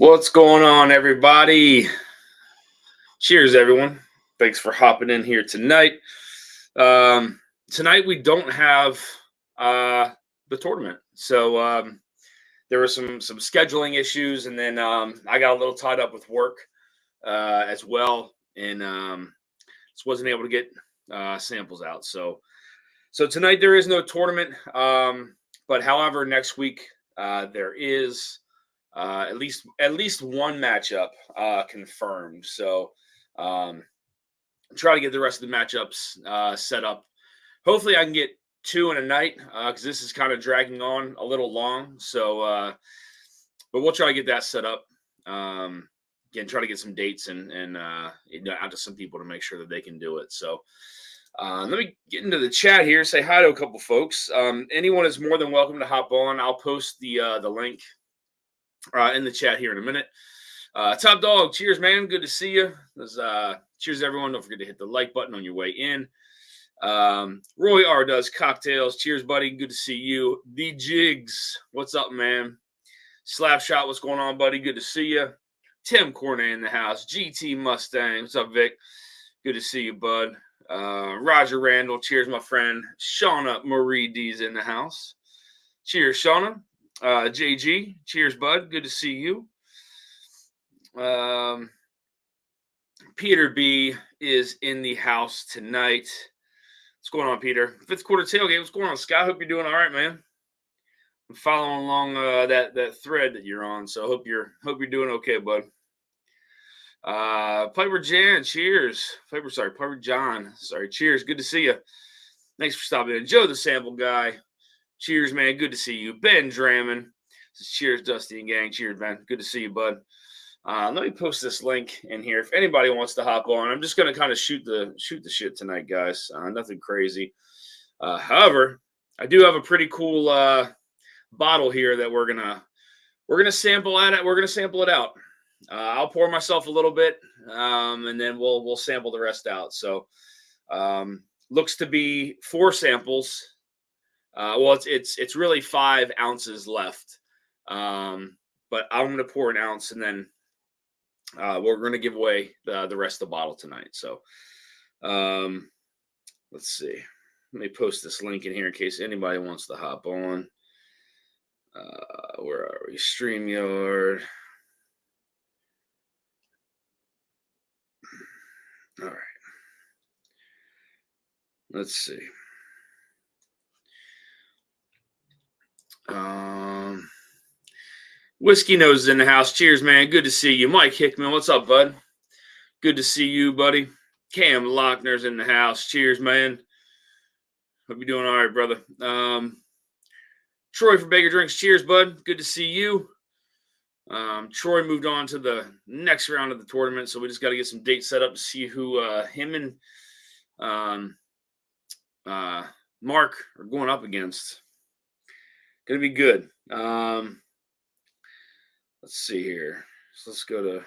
What's going on, everybody? Cheers, everyone. Thanks for hopping in here tonight. Tonight we don't have uh, the tournament, so there were some scheduling issues, and then I got a little tied up with work as well, and just wasn't able to get samples out. So tonight there is no tournament, but however, next week there is at least one matchup confirmed. So um, try to get the rest of the matchups set up. Hopefully, I can get two in a night because this is kind of dragging on a little long. So, but we'll try to get that set up. Again, try to get some dates and out to some people to make sure that they can do it. So. Let me get into the chat here. Say hi to a couple folks. Anyone is more than welcome to hop on. I'll post the link in the chat here in a minute. Top Dog, cheers, man. Good to see you. Cheers, everyone. Don't forget to hit the like button on your way in. Roy R does cocktails. Cheers, buddy. Good to see you. The Jigs, what's up, man? Slapshot, what's going on, buddy? Good to see you. Tim Cornet in the house. GT Mustang, what's up, Vic? Good to see you, bud. Roger Randall, cheers, my friend. Shauna Marie D's in the house. Cheers, Shauna. JG, cheers, bud. Good to see you. Peter B is in the house tonight. What's going on, Peter? Fifth quarter tailgate. What's going on, Scott? Hope you're doing all right, man. I'm following along that thread that you're on, so hope you're doing okay, bud. Piper Jan, cheers. Piper John. Sorry, cheers. Good to see you. Thanks for stopping in. Joe the Sample Guy. Cheers, man. Good to see you. Ben Drammond. Cheers, Dusty and gang. Cheers, man. Good to see you, bud. Let me post this link in here. If anybody wants to hop on, I'm just gonna kind of shoot the shit tonight, guys. Nothing crazy. However, I do have a pretty cool bottle here that we're gonna sample at. We're gonna sample it out. I'll pour myself a little bit, and then we'll sample the rest out. So, looks to be 4 samples. Well, it's really 5 ounces left, but I'm going to pour an ounce, and then we're going to give away the rest of the bottle tonight. So, let's see. Let me post this link in here in case anybody wants to hop on. Where are we? StreamYard. All right. Let's see. Whiskey Nose is in the house. Cheers, man. Good to see you. Mike Hickman, what's up, bud? Good to see you, buddy. Cam Lochner's in the house. Cheers, man. Hope you're doing all right, brother. Troy from Baker Drinks. Cheers, bud. Good to see you. Troy moved on to the next round of the tournament, so we just got to get some dates set up to see who him and Mark are going up against. Gonna be good. Let's see here. So let's go to my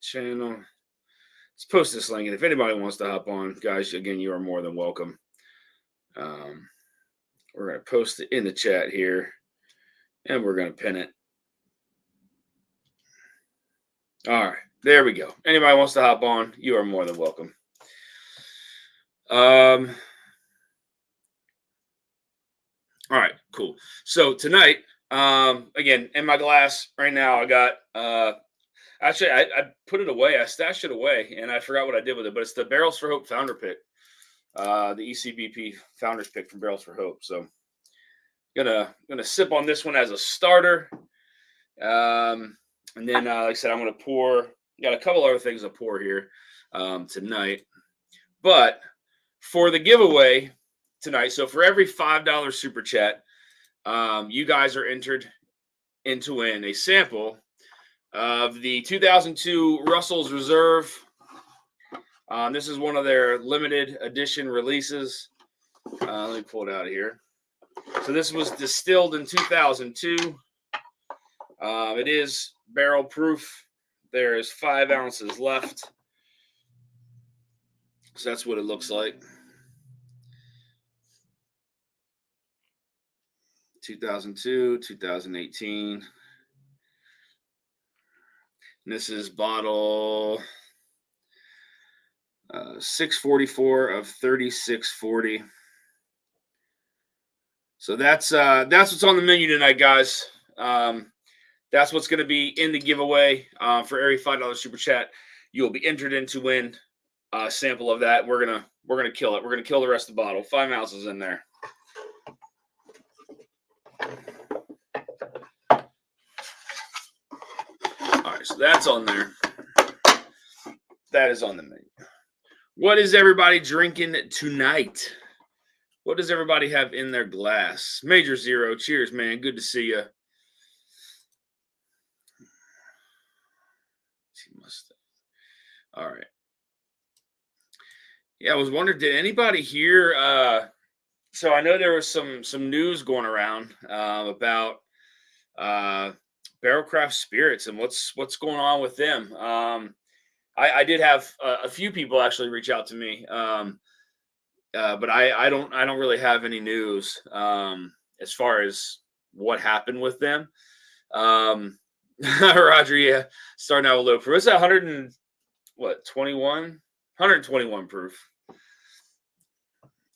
channel. Let's post this link, and if anybody wants to hop on, guys, again, you are more than welcome. We're gonna post it in the chat here, and we're gonna pin it. All right, there we go. Anybody wants to hop on, you are more than welcome. All right, cool. So tonight, again, in my glass right now, I got actually I put it away. I stashed it away, and I forgot what I did with it. But it's the Barrels for Hope Founder Pick, the ECBP Founders Pick from Barrels for Hope. So gonna sip on this one as a starter. And then, like I said, I'm going to pour. Got a couple other things to pour here tonight. But for the giveaway tonight, so for every $5 super chat, you guys are entered in to win a sample of the 2002 Russell's Reserve. This is one of their limited edition releases. Let me pull it out of here. So this was distilled in 2002. It is barrel proof. There is 5 ounces left. So that's what it looks like. 2002, 2018. This is bottle 644 of 3640. So that's what's on the menu tonight, guys. That's what's going to be in the giveaway for every $5 super chat. You'll be entered in to win a sample of that. We're gonna kill it. We're gonna kill the rest of the bottle. 5 ounces in there. All right, so that's on there. That is on the menu. What is everybody drinking tonight? What does everybody have in their glass? Major Zero, cheers, man. Good to see you. All right. Yeah, I was wondering, did anybody hear? So I know there was some news going around about Barrel Craft Spirits and what's going on with them. I did have a few people actually reach out to me, but I don't really have any news as far as what happened with them. Roger, yeah, starting out with low proof. It's 100 and what 121 proof.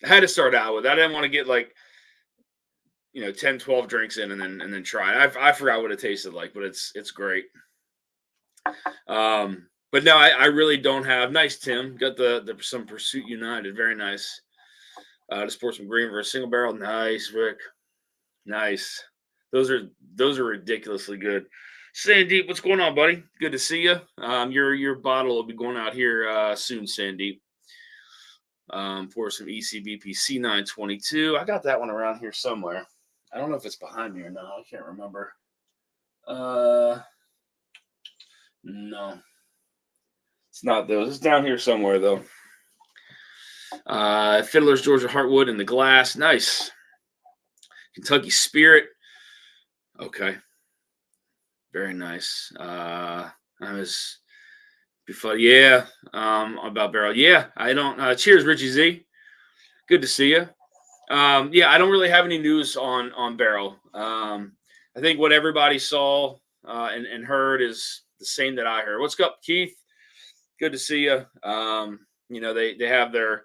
I had to start out with. I didn't want to get like 10, 12 drinks in and then try it. I forgot what it tasted like, but it's great. But no, I really don't have. Nice, Tim. Got the some Pursuit United. Very nice. The Sportsman Green versus Single Barrel. Nice, Rick. Nice. Those are ridiculously good. Sandeep, what's going on, buddy? Good to see you. Your bottle will be going out here soon, Sandeep. For some ECBP C922. I got that one around here somewhere. I don't know if it's behind me or not. I can't remember. No. It's not those. It's down here somewhere, though. Fiddler's Georgia Heartwood in the glass. Nice. Kentucky Spirit. Okay. Very nice. I was before, yeah. About Barrel. Yeah, I don't. Cheers, Richie Z. Good to see you. Yeah, I don't really have any news on Barrel. I think what everybody saw and heard is the same that I heard. What's up, Keith? Good to see you. They have their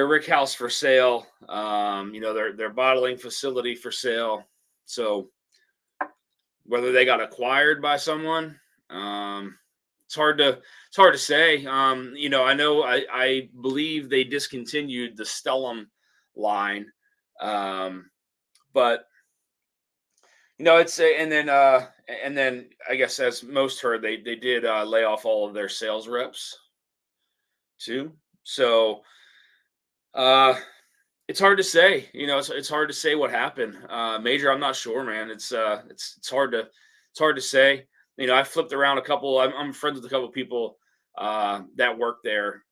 rick house for sale. Their bottling facility for sale. So whether they got acquired by someone, it's hard to say. I know I believe they discontinued the Stellum line, but it's and then I guess as most heard, they did lay off all of their sales reps too. So it's hard to say. It's hard to say what happened. Major, I'm not sure, man. It's hard to say. I flipped around a couple. I'm friends with a couple people that work there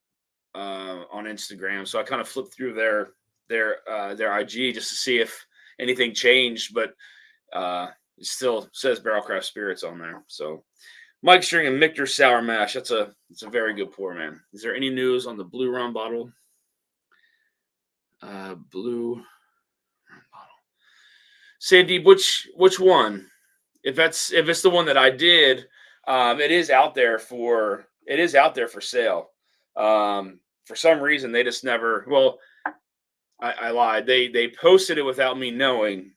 on Instagram, so I kind of flipped through their IG just to see if anything changed, but it still says Barrel Craft Spirits on there. So Mike String and Michter Sour Mash. It's a very good pour, man. Is there any news on the blue rum bottle? Blue bottle. Sandeep, which one? If it's the one that I did, it is out there for sale. For some reason, they just never. Well, I lied. They posted it without me knowing,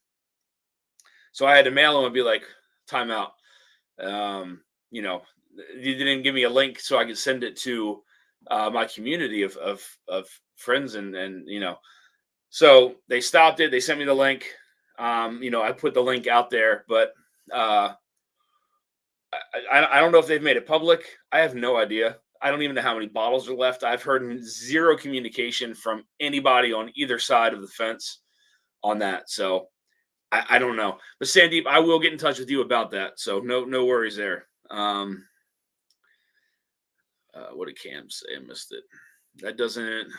so I had to mail them and be like, "Time out." You didn't give me a link so I could send it to my community of friends and. So they stopped it. They sent me the link. I put the link out there, but I don't know if they've made it public. I have no idea. I don't even know how many bottles are left. I've heard zero communication from anybody on either side of the fence on that. So I don't know. But Sandeep, I will get in touch with you about that. So no worries there. What did Cam say? I missed it. That doesn't.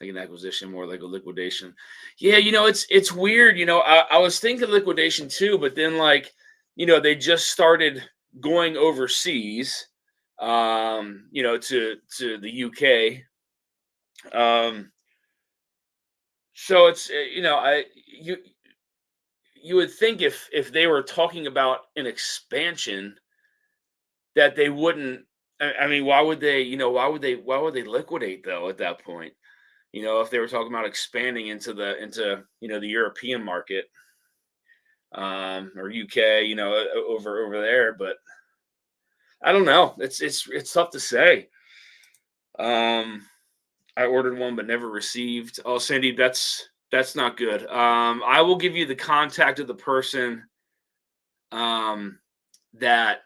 Like an acquisition, more like a liquidation. Yeah, it's weird. I was thinking liquidation too, but then they just started going overseas, to the UK. So it's you would think if they were talking about an expansion, that they wouldn't. I mean, why would they? Why would they liquidate though at that point? If they were talking about expanding into the European market, or UK, over there. But I don't know. It's tough to say. Um, I ordered one but never received. Oh, Sandy, that's not good. I will give you the contact of the person um, that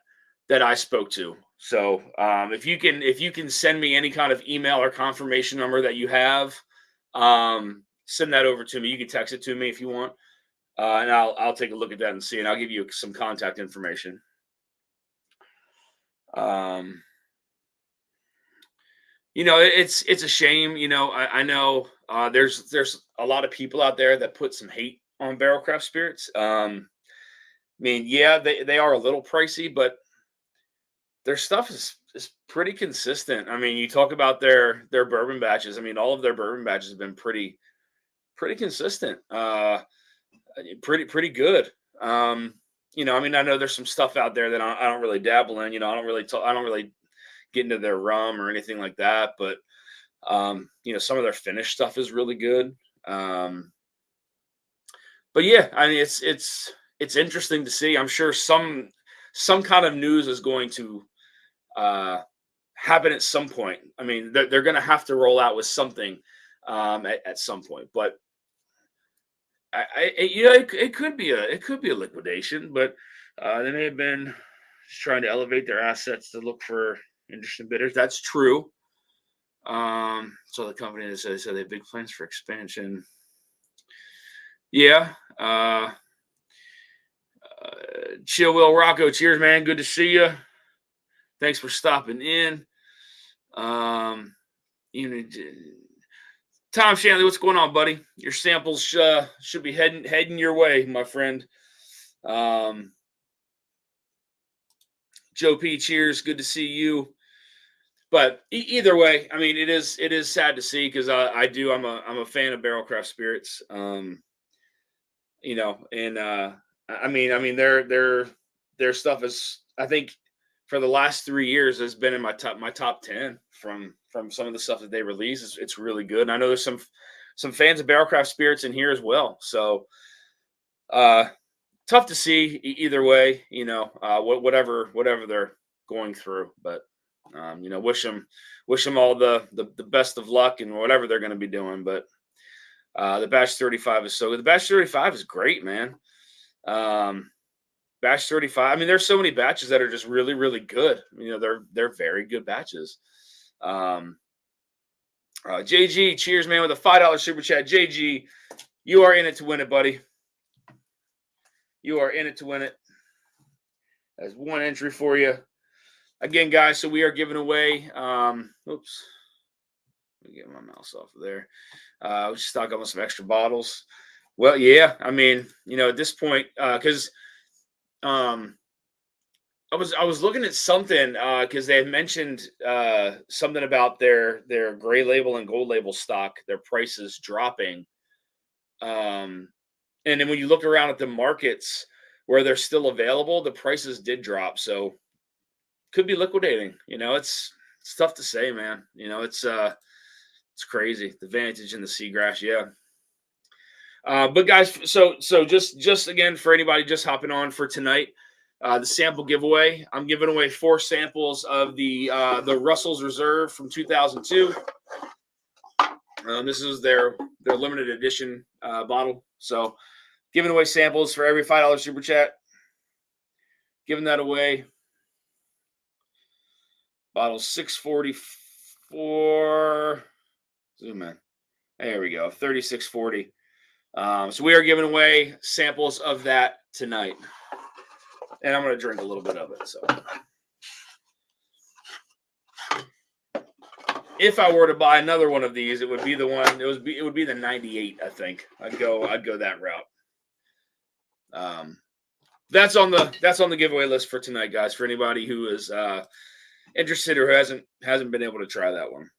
I spoke to. So if you can send me any kind of email or confirmation number that you have, send that over to me. You can text it to me if you want, and I'll take a look at that and see, and I'll give you some contact information. Um, it's a shame. I know there's a lot of people out there that put some hate on Barrelcraft Spirits. I mean, yeah, they are a little pricey, but their stuff is pretty consistent. I mean, you talk about their bourbon batches. I mean, all of their bourbon batches have been pretty consistent. Pretty good. I mean, I know there's some stuff out there that I don't really dabble in. I don't really get into their rum or anything like that. But some of their finished stuff is really good. But yeah, I mean, it's interesting to see. I'm sure some kind of news is going to happen at some point. I mean, they're going to have to roll out with something at some point. But it could be a liquidation, but they may have been just trying to elevate their assets to look for interesting bidders. That's true. So the company said they have big plans for expansion. Yeah. Chill Will Rocco, cheers, man. Good to see you. Thanks for stopping in. Tom Shanley, what's going on, buddy? Your samples should be heading your way, my friend. Joe P, cheers. Good to see you. But either way, I mean, it is sad to see because I'm a fan of Barrelcraft Spirits. And I mean their stuff is, I think, for the last 3 years has been in my top 10 from some of the stuff that they release. It's really good. And I know there's some fans of Barrelcraft Spirits in here as well. So tough to see either way, whatever they're going through. But wish them all the best of luck and whatever they're going to be doing. But the Batch 35 is so good. The Batch 35 is great, man. Batch 35. I mean, there's so many batches that are just really, really good. They're very good batches. JG, cheers, man, with a $5 super chat. JG, you are in it to win it, buddy. You are in it to win it. There's one entry for you. Again, guys, so we are giving away. Oops. Let me get my mouse off of there. We should stock up on some extra bottles. Well, yeah. I mean, at this point, because I was looking at something because they had mentioned something about their gray label and gold label stock, their prices dropping. And then when you look around at the markets where they're still available, the prices did drop. So could be liquidating. It's tough to say, man. It's crazy. The Vantage and the Seagrass, yeah. But guys, so just again for anybody just hopping on for tonight, the sample giveaway. I'm giving away 4 samples of the Russell's Reserve from 2002. This is their limited edition bottle. So giving away samples for every $5 super chat. Giving that away. Bottle 644. Zoom in. There we go. 3640. So we are giving away samples of that tonight. And I'm going to drink a little bit of it. So if I were to buy another one of these, it would be the one. It would be the 98, I think. I'd go that route. That's on the giveaway list for tonight, guys, for anybody who is interested or hasn't been able to try that one.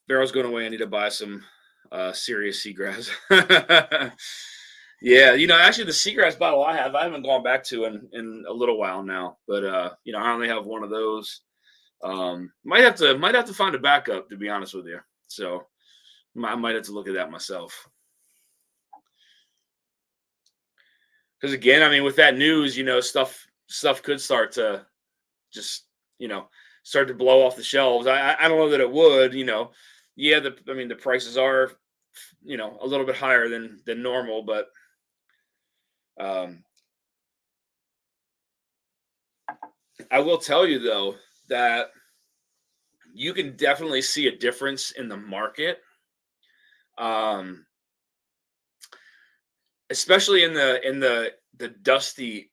Barrel's going away. I need to buy some serious seagrass. Yeah, actually the seagrass bottle I haven't gone back to in a little while now, but I only have one of those. Might have to find a backup, to be honest with you. So I might have to look at that myself. Because again, I mean, with that news, stuff could start to just you know start to blow off the shelves. I don't know that it would. Yeah, the prices are a little bit higher than normal, but um, I will tell you though that you can definitely see a difference in the market, um, especially in the dusty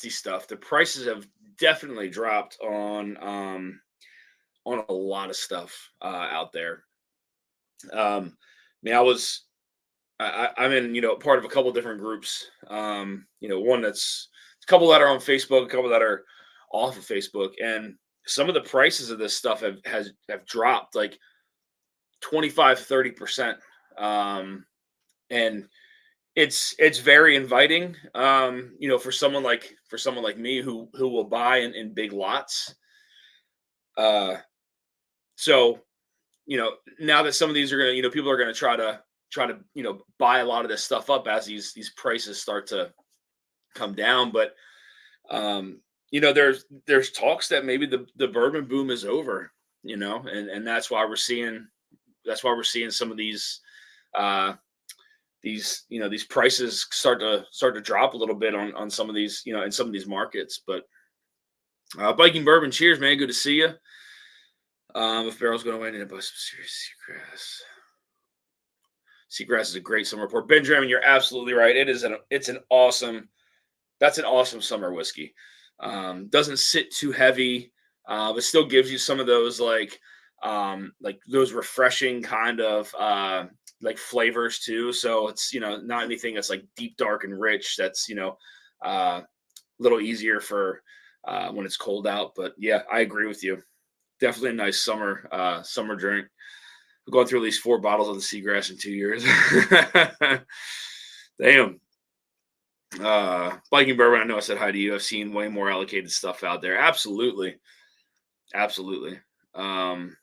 stuff. The prices have definitely dropped on a lot of stuff out there. I mean, I'm in part of a couple different groups. One that's a couple that are on Facebook, a couple that are off of Facebook, and some of the prices of this stuff have dropped like 25-30%. And it's very inviting, for someone like me who will buy in big lots. uh so now that some of these are gonna people are gonna try to buy a lot of this stuff up as these prices start to come down. But there's talks that maybe the bourbon boom is over, and that's why we're seeing some of these prices start to drop a little bit on some of these, in some of these markets. But Biking Bourbon, cheers, man. Good to see you. If Barrel's going away, I need to buy some serious seagrass. Seagrass is a great summer port. Benjamin, you're absolutely right. That's an awesome summer whiskey. Doesn't sit too heavy, but still gives you some of those like those refreshing kind of like flavors too. So it's not anything that's like deep, dark, and rich. That's a little easier for when it's cold out. But yeah, I agree with you. Definitely a nice summer drink. I've gone through at least 4 bottles of the Seagrass in 2 years. Damn. Biking Bourbon, I know I said hi to you. I've seen way more allocated stuff out there. Absolutely. Absolutely. Um,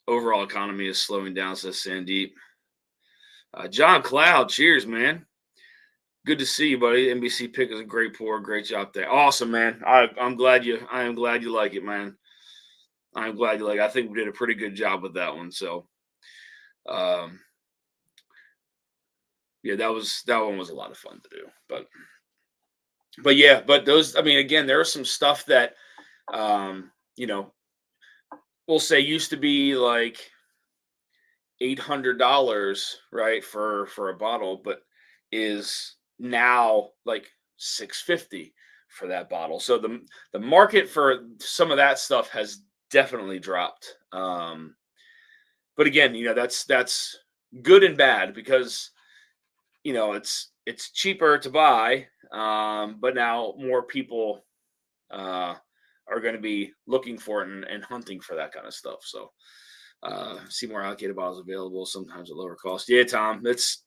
Overall economy is slowing down, says Sandeep. John Cloud, cheers, man. Good to see you, buddy. NBC pick is a great pour. Great job there. Awesome, man. I am glad you like it, man. I'm glad you like it. I think we did a pretty good job with that one. So um yeah, that one was a lot of fun to do. But yeah, but those, I mean, again, there was some stuff that um, you know, we'll say used to be like $800, right, for a bottle, but is now like 650 for that bottle. So the market for some of that stuff has definitely dropped. But again, that's good and bad because it's cheaper to buy, but now more people uh, are going to be looking for it and hunting for that kind of stuff. So see more allocated bottles available, sometimes at lower cost. Yeah, Tom, let's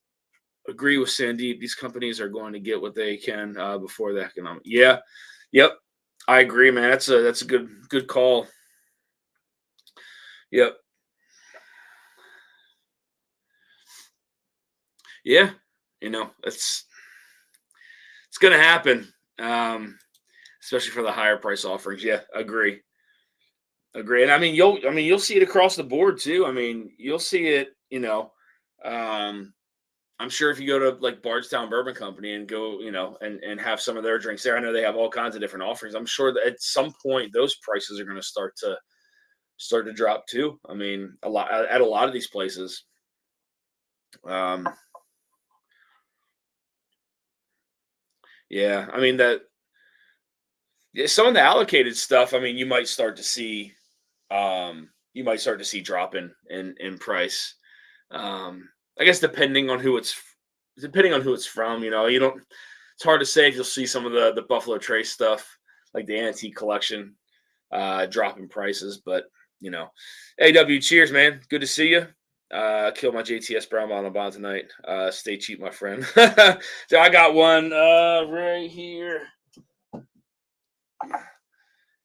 agree with Sandeep. These companies are going to get what they can before the economic. Yeah, yep, I agree, man. That's a good call. Yep, yeah, it's going to happen, especially for the higher price offerings. Yeah, agree. Agree. And I mean you'll see it across the board too. I mean, you'll see it, um I'm sure if you go to like Bardstown Bourbon Company and go, and have some of their drinks there. I know they have all kinds of different offerings. I'm sure that at some point those prices are going to start to drop too. I mean, a lot at a lot of these places. Um yeah, I mean that yeah, some of the allocated stuff, I mean, you might start to see drop in price. I guess depending on who it's from, you don't. It's hard to say if you'll see some of the Buffalo Trace stuff, like the antique collection, drop in prices. But AW, cheers, man. Good to see you. Kill my JTS Brown bottle bond tonight. Stay cheap, my friend. So I got one right here.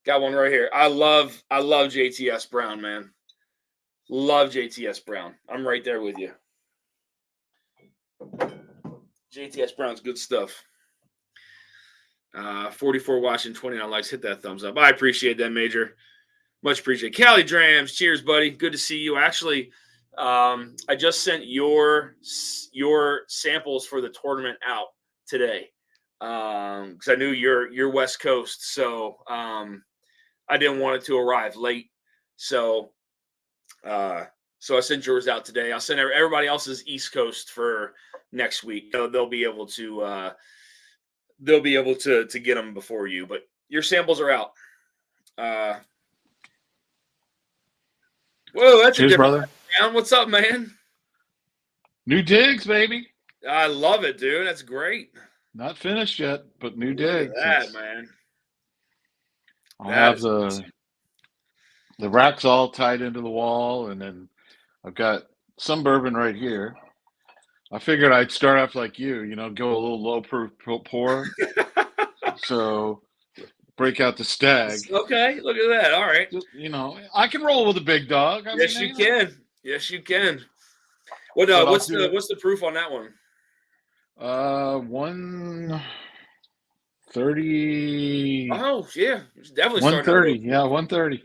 Got one right here. I love JTS Brown, man. Love JTS Brown. I'm right there with you. JTS Brown's good stuff. 44 watching, 29 likes. Hit that thumbs up. I appreciate that, Major. Much appreciated. Cali Drams, cheers, buddy. Good to see you. Actually, I just sent your samples for the tournament out today because I knew you're West Coast, so I didn't want it to arrive late. So I sent yours out today. I'll send everybody else's East Coast for next week. They'll be able to get them before you, but your samples are out. Whoa, that's cheers, a different brother. sound. What's up, man? New digs, baby. I love it, dude. That's great. Not finished yet, but new Look digs. at that, man. I'll have the racks all tied into the wall, and then I've got some bourbon right here. I figured I'd start off like you, go a little low proof pour. So break out the stag. Okay, look at that. All right. Just, I can roll with a big dog. Yes, you can. Yes, you can. What's the proof on that one? 130. Oh yeah, it's definitely 130. Yeah, 130.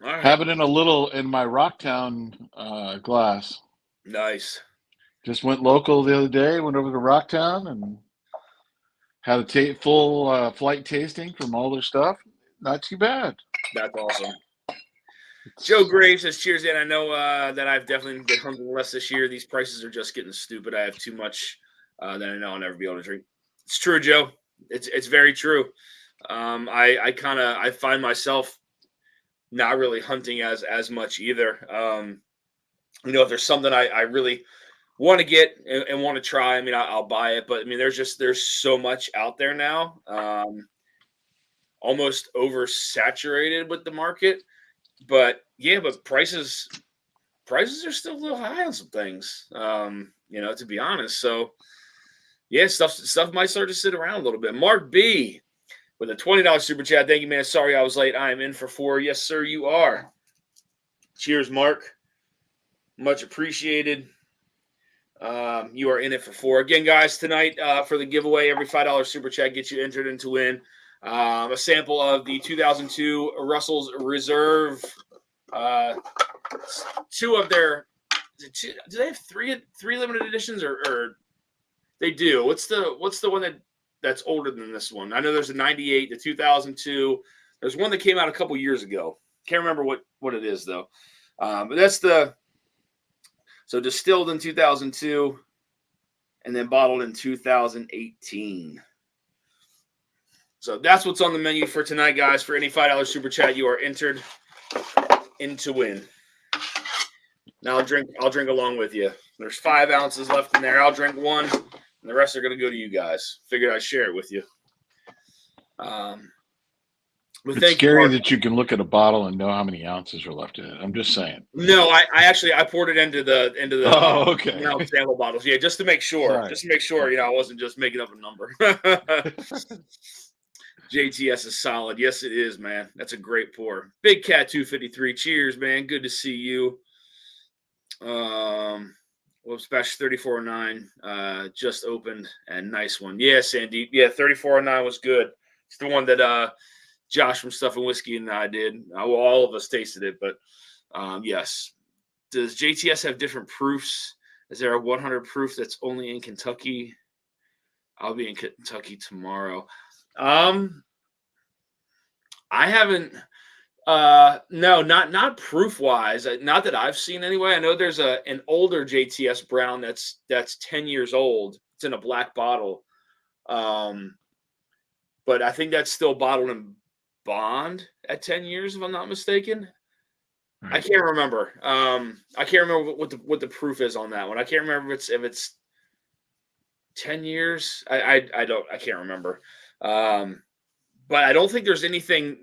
All right. Have it in my Rocktown glass. Nice. Just went local the other day. Went over to Rocktown and had a full flight tasting from all their stuff. Not too bad. That's awesome. Joe Graves says, cheers, and I know that I've definitely been hunting less this year. These prices are just getting stupid. I have too much that I know I'll never be able to drink. It's true, Joe. It's very true. I find myself not really hunting as much either. If there's something I really want to get and want to try, I mean, I'll buy it. But I mean, there's so much out there now, almost oversaturated with the market. But yeah, but prices are still a little high on some things, to be honest. So yeah, stuff might start to sit around a little bit. Mark B with a $20 super chat. Thank you, man. Sorry I was late. I am in for 4. Yes, sir, you are. Cheers, Mark. Much appreciated. You are in it for 4. Again, guys, tonight for the giveaway, every $5 super chat gets you entered into win a sample of the 2002 Russell's Reserve. 2 of their. Do they have three limited editions or they do? What's the one that's older than this one? I know there's a 98, the 2002. There's one that came out a couple years ago. Can't remember what it is though. But that's so distilled in 2002 and then bottled in 2018. So that's what's on the menu for tonight, guys. For any $5 super chat, you are entered in to win. Now I'll drink along with you. There's 5 ounces left in there. I'll drink 1, and the rest are going to go to you guys. Figured I'd share it with you. It's scary that you can look at a bottle and know how many ounces are left in it. I'm just saying. No, I poured it into the okay. sample bottles. Yeah, just to make sure. Right. Just to make sure, I wasn't just making up a number. JTS is solid. Yes, it is, man. That's a great pour. Big Cat 253. Cheers, man. Good to see you. Special 3409 just opened and nice one. Yeah, Sandeep. Yeah, 3409 was good. It's the one that Josh from Stuff and Whiskey and I did. All of us tasted it, but yes. Does JTS have different proofs? Is there a 100 proof that's only in Kentucky? I'll be in Kentucky tomorrow. I haven't. No, not proof wise. Not that I've seen anyway. I know there's an older JTS Brown that's 10 years old. It's in a black bottle. But I think that's still bottled in bond at 10 years, if I'm not mistaken. Right. I can't remember. I can't remember what the proof is on that one. I can't remember if it's 10 years. I can't remember. But I don't think there's anything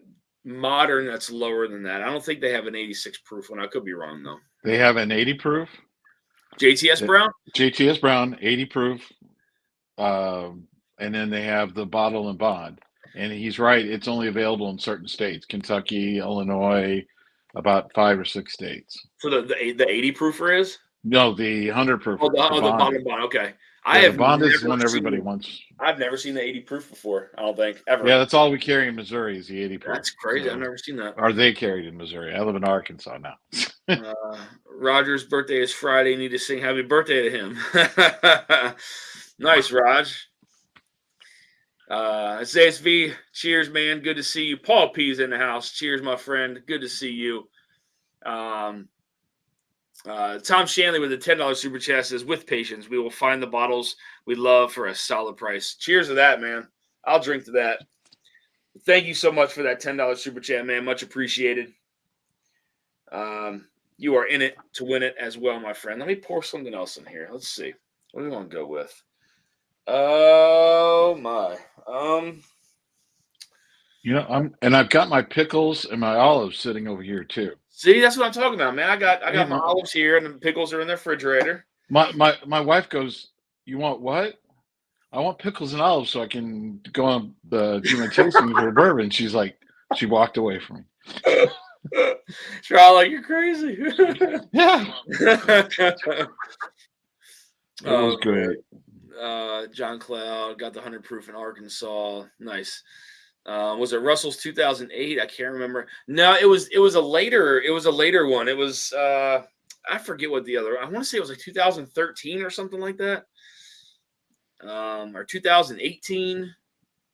modern that's lower than that. I don't think they have an 86 proof one. I could be wrong though. They have an 80 proof. JTS Brown? JTS Brown, 80 proof. And then they have the bottle and bond. And he's right, it's only available in certain states, Kentucky, Illinois, about 5 or 6 states. So the 80 proofer is? No, the 100 proof. The bottle bond. Okay. Yeah, the bond is one everybody wants. I've never seen the 80 proof before. I don't think ever. Yeah, that's all we carry in Missouri is the 80 proof. That's crazy. So, I've never seen that. Or they carried in Missouri. I live in Arkansas now. Roger's birthday is Friday. Need to sing happy birthday to him. Nice, Raj. CSV, cheers, man. Good to see you. Paul P's in the house. Cheers, my friend. Good to see you. Tom Shanley with a $10 super chat says, with patience, we will find the bottles we love for a solid price. Cheers to that, man. I'll drink to that. Thank you so much for that $10 super chat, man. Much appreciated. You are in it to win it as well, my friend. Let me pour something else in here. Let's see. What do we want to go with? Oh my. I've got my pickles and my olives sitting over here too. See, that's what I'm talking about, man. I got my olives here, and the pickles are in the refrigerator. My wife goes, "You want what?" I want pickles and olives so I can go on the my tasting for bourbon. She's like, she walked away from me. Charlotte, you're crazy. Yeah. It was great. John Cloud got the 100 proof in Arkansas. Nice. Was it Russell's 2008? I can't remember. No, it was a later one. It was I forget what the other. I want to say it was like 2013 or something like that. Or 2018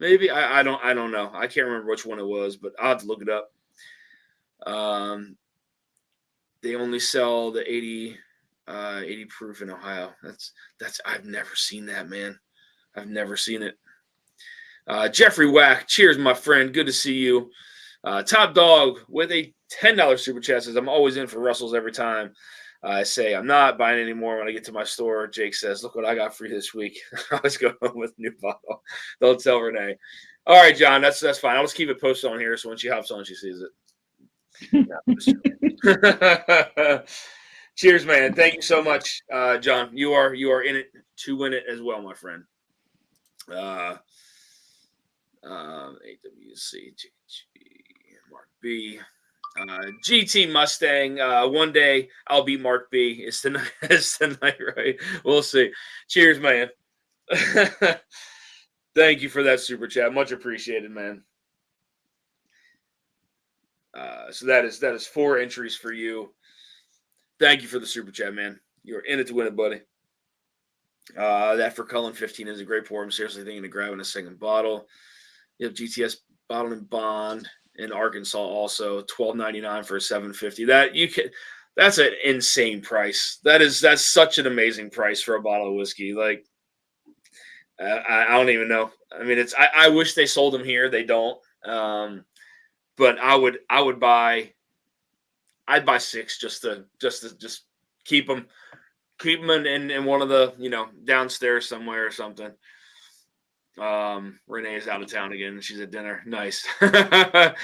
maybe. I don't know. I can't remember which one it was, but I'll have to look it up. They only sell the 80 proof in Ohio. That's I've never seen that, man. I've never seen it. Jeffrey Wack, cheers, my friend. Good to see you. Top Dog with a $10 super chat says, I'm always in for Russell's every time. I say I'm not buying any more when I get to my store. Jake says, look what I got for you this week. I always go home with a new bottle. Don't tell Renee. All right, John, that's fine. I'll just keep it posted on here so when she hops on, she sees it. Cheers, man. Thank you so much, John. You are in it to win it as well, my friend. AWC, Mark B. GT Mustang. One day I'll beat Mark B. It's tonight, right? We'll see. Cheers, man. Thank you for that super chat. Much appreciated, man. So that is 4 entries for you. Thank you for the super chat, man. You're in it to win it, buddy. That for Cullen 15 is a great pour. I'm seriously thinking of grabbing a second bottle. You have GTS bottle and bond in Arkansas also, $12.99 for a $7.50. That's an insane price. That's such an amazing price for a bottle of whiskey. Like I don't even know. I mean, I wish they sold them here. They don't. But I'd buy 6 just to keep them in one of the downstairs somewhere or something. Renee is out of town again. She's at dinner. Nice. I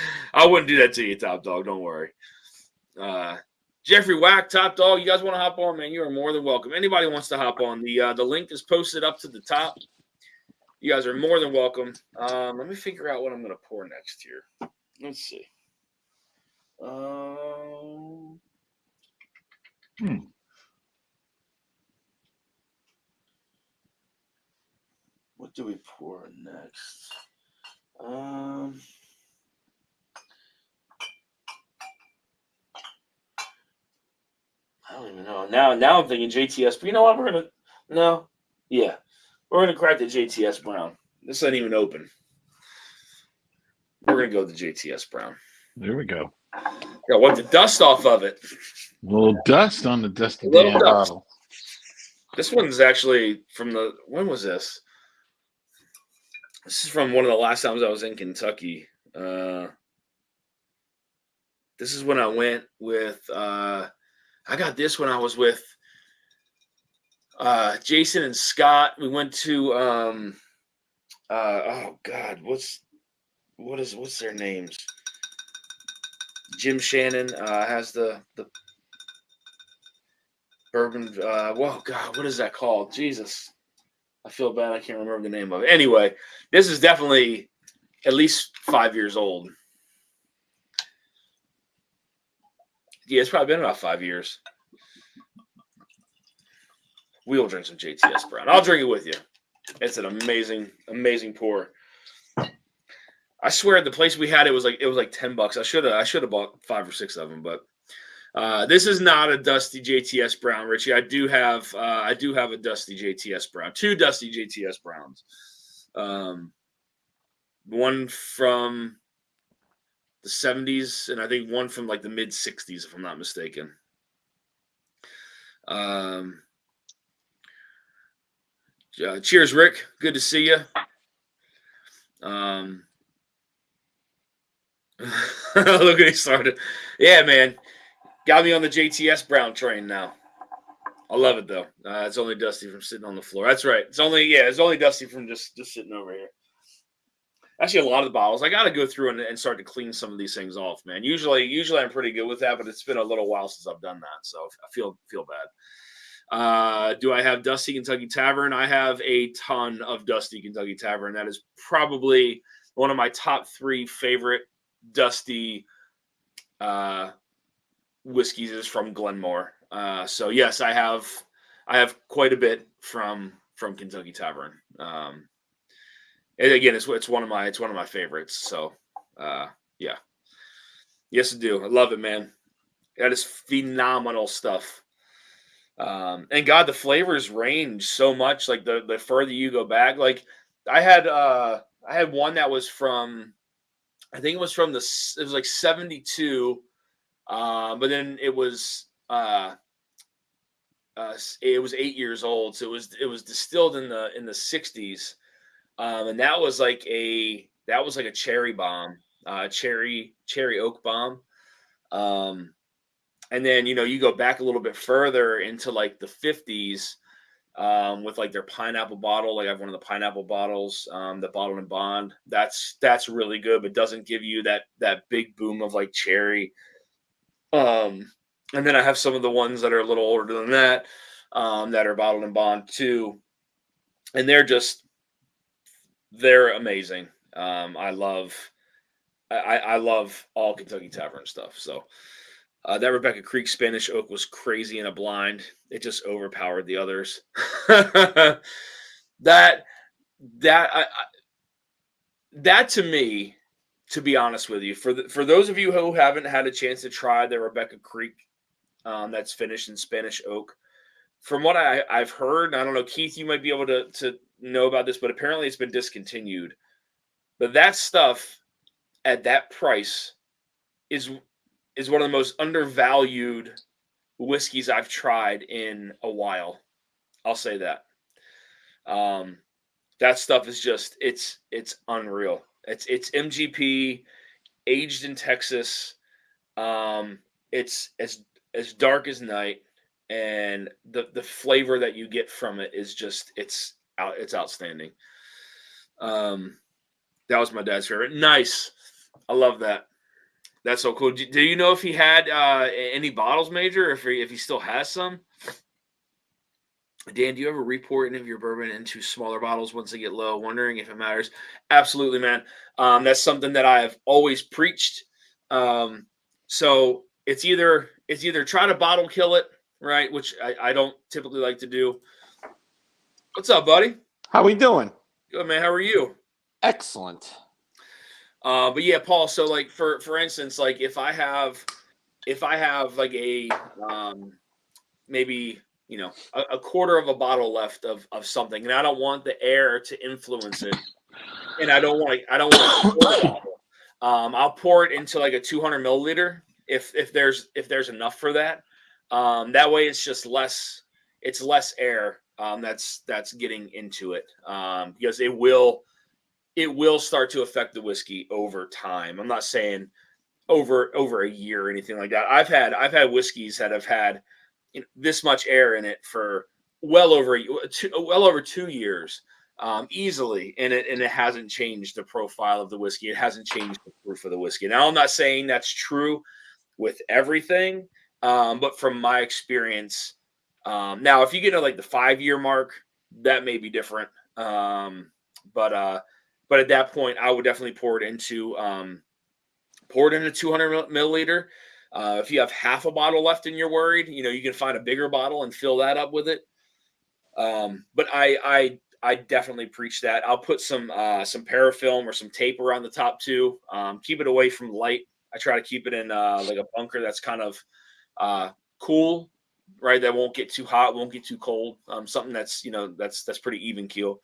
wouldn't do that to you, Top Dog. Don't worry. Jeffrey Wack, Top Dog, you guys want to hop on, man? You are more than welcome. Anybody wants to hop on, the link is posted up to the top. You guys are more than welcome. Let me figure out what I'm going to pour next here. Let's see. What do we pour next? I don't even know. Now I'm thinking JTS. But you know what? We're gonna crack the JTS Brown. This ain't even open. We're gonna go with the JTS Brown. There we go. Got wipe the dust off of it. A little dust on the dusty damn bottle. This one's actually from when was this? This is from one of the last times I was in Kentucky. This is when I went with I got this when I was with Jason and Scott. We went to oh God, what's their names? Jim Shannon has the bourbon. Whoa, God, what is that called? Jesus, I feel bad. I can't remember the name of it. Anyway, this is definitely at least 5 years old. Yeah, it's probably been about 5 years. We'll drink some JTS Brown. I'll drink it with you. It's an amazing, amazing pour. I swear the place we had it was like $10. I should have bought 5 or 6 of them, but this is not a Dusty JTS Brown, Richie. I do have a Dusty JTS Brown, 2 Dusty JTS Browns. One from the 70s, and I think one from like the mid 60s, if I'm not mistaken. Cheers, Rick. Good to see you. Look at he started. Yeah, man. Got me on the JTS Brown train now. I love it though. It's only Dusty from sitting on the floor. That's right. It's only Dusty from just sitting over here. Actually, a lot of the bottles I got to go through and start to clean some of these things off, man. Usually I'm pretty good with that, but it's been a little while since I've done that, so I feel bad. Do I have Dusty Kentucky Tavern? I have a ton of Dusty Kentucky Tavern. That is probably one of my top 3 favorite Dusty whiskeys is from Glenmore. So yes, I have quite a bit from Kentucky Tavern. And again, it's one of my favorites. So yeah, yes, I do. I love it, man. That is phenomenal stuff. And God, the flavors range so much. Like the further you go back, like I had one that was from, I think it was like 72. But then it was 8 years old, so it was distilled in the 60s, and that was like a cherry bomb, cherry oak bomb, and then you go back a little bit further into like the 50s, with like their pineapple bottle. Like I have one of the pineapple bottles, the bottled and bond. That's really good, but doesn't give you that big boom of like cherry. And then I have some of the ones that are a little older than that, that are bottled and bond too, and they're amazing. I love all Kentucky Tavern stuff. So that Rebecca Creek Spanish Oak was crazy in a blind. It just overpowered the others. that to me, to be honest with you, for those of you who haven't had a chance to try the Rebecca Creek, that's finished in Spanish oak, from what I've heard, and I don't know, Keith, you might be able to know about this, but apparently it's been discontinued. But that stuff at that price is one of the most undervalued whiskeys I've tried in a while. I'll say that. That stuff is just it's unreal. It's MGP, aged in Texas. It's as dark as night, and the flavor that you get from it is just it's outstanding. That was my dad's favorite. Nice. I love that. That's so cool. Do you know if he had any bottles, Major, or if he still has some? Dan, do you ever report any of your bourbon into smaller bottles once they get low? Wondering if it matters. Absolutely, man. That's something that I have always preached. So it's either try to bottle kill it, right? Which I don't typically like to do. What's up, buddy? How we doing? Good, man. How are you? Excellent. But yeah, Paul. So like for instance, like if I have like a maybe a quarter of a bottle left of something, and I don't want the air to influence it, and I don't want to pour a bottle. I'll pour it into like a 200 milliliter if there's enough for that. That way it's just less air that's getting into it, because it will start to affect the whiskey over time. I'm not saying over a year or anything like that. I've had whiskeys that have had this much air in it for well over 2 years, easily, and it hasn't changed the profile of the whiskey. It hasn't changed the proof of the whiskey. Now, I'm not saying that's true with everything, but from my experience, now if you get to like the 5 year mark, that may be different. But at that point, I would definitely pour it into 200 milliliter. If you have half a bottle left and you're worried, you can find a bigger bottle and fill that up with it. But I definitely preach that. I'll put some parafilm or some tape around the top too. Keep it away from light. I try to keep it in like a bunker that's kind of cool, right? That won't get too hot, won't get too cold. Something that's that's pretty even keel.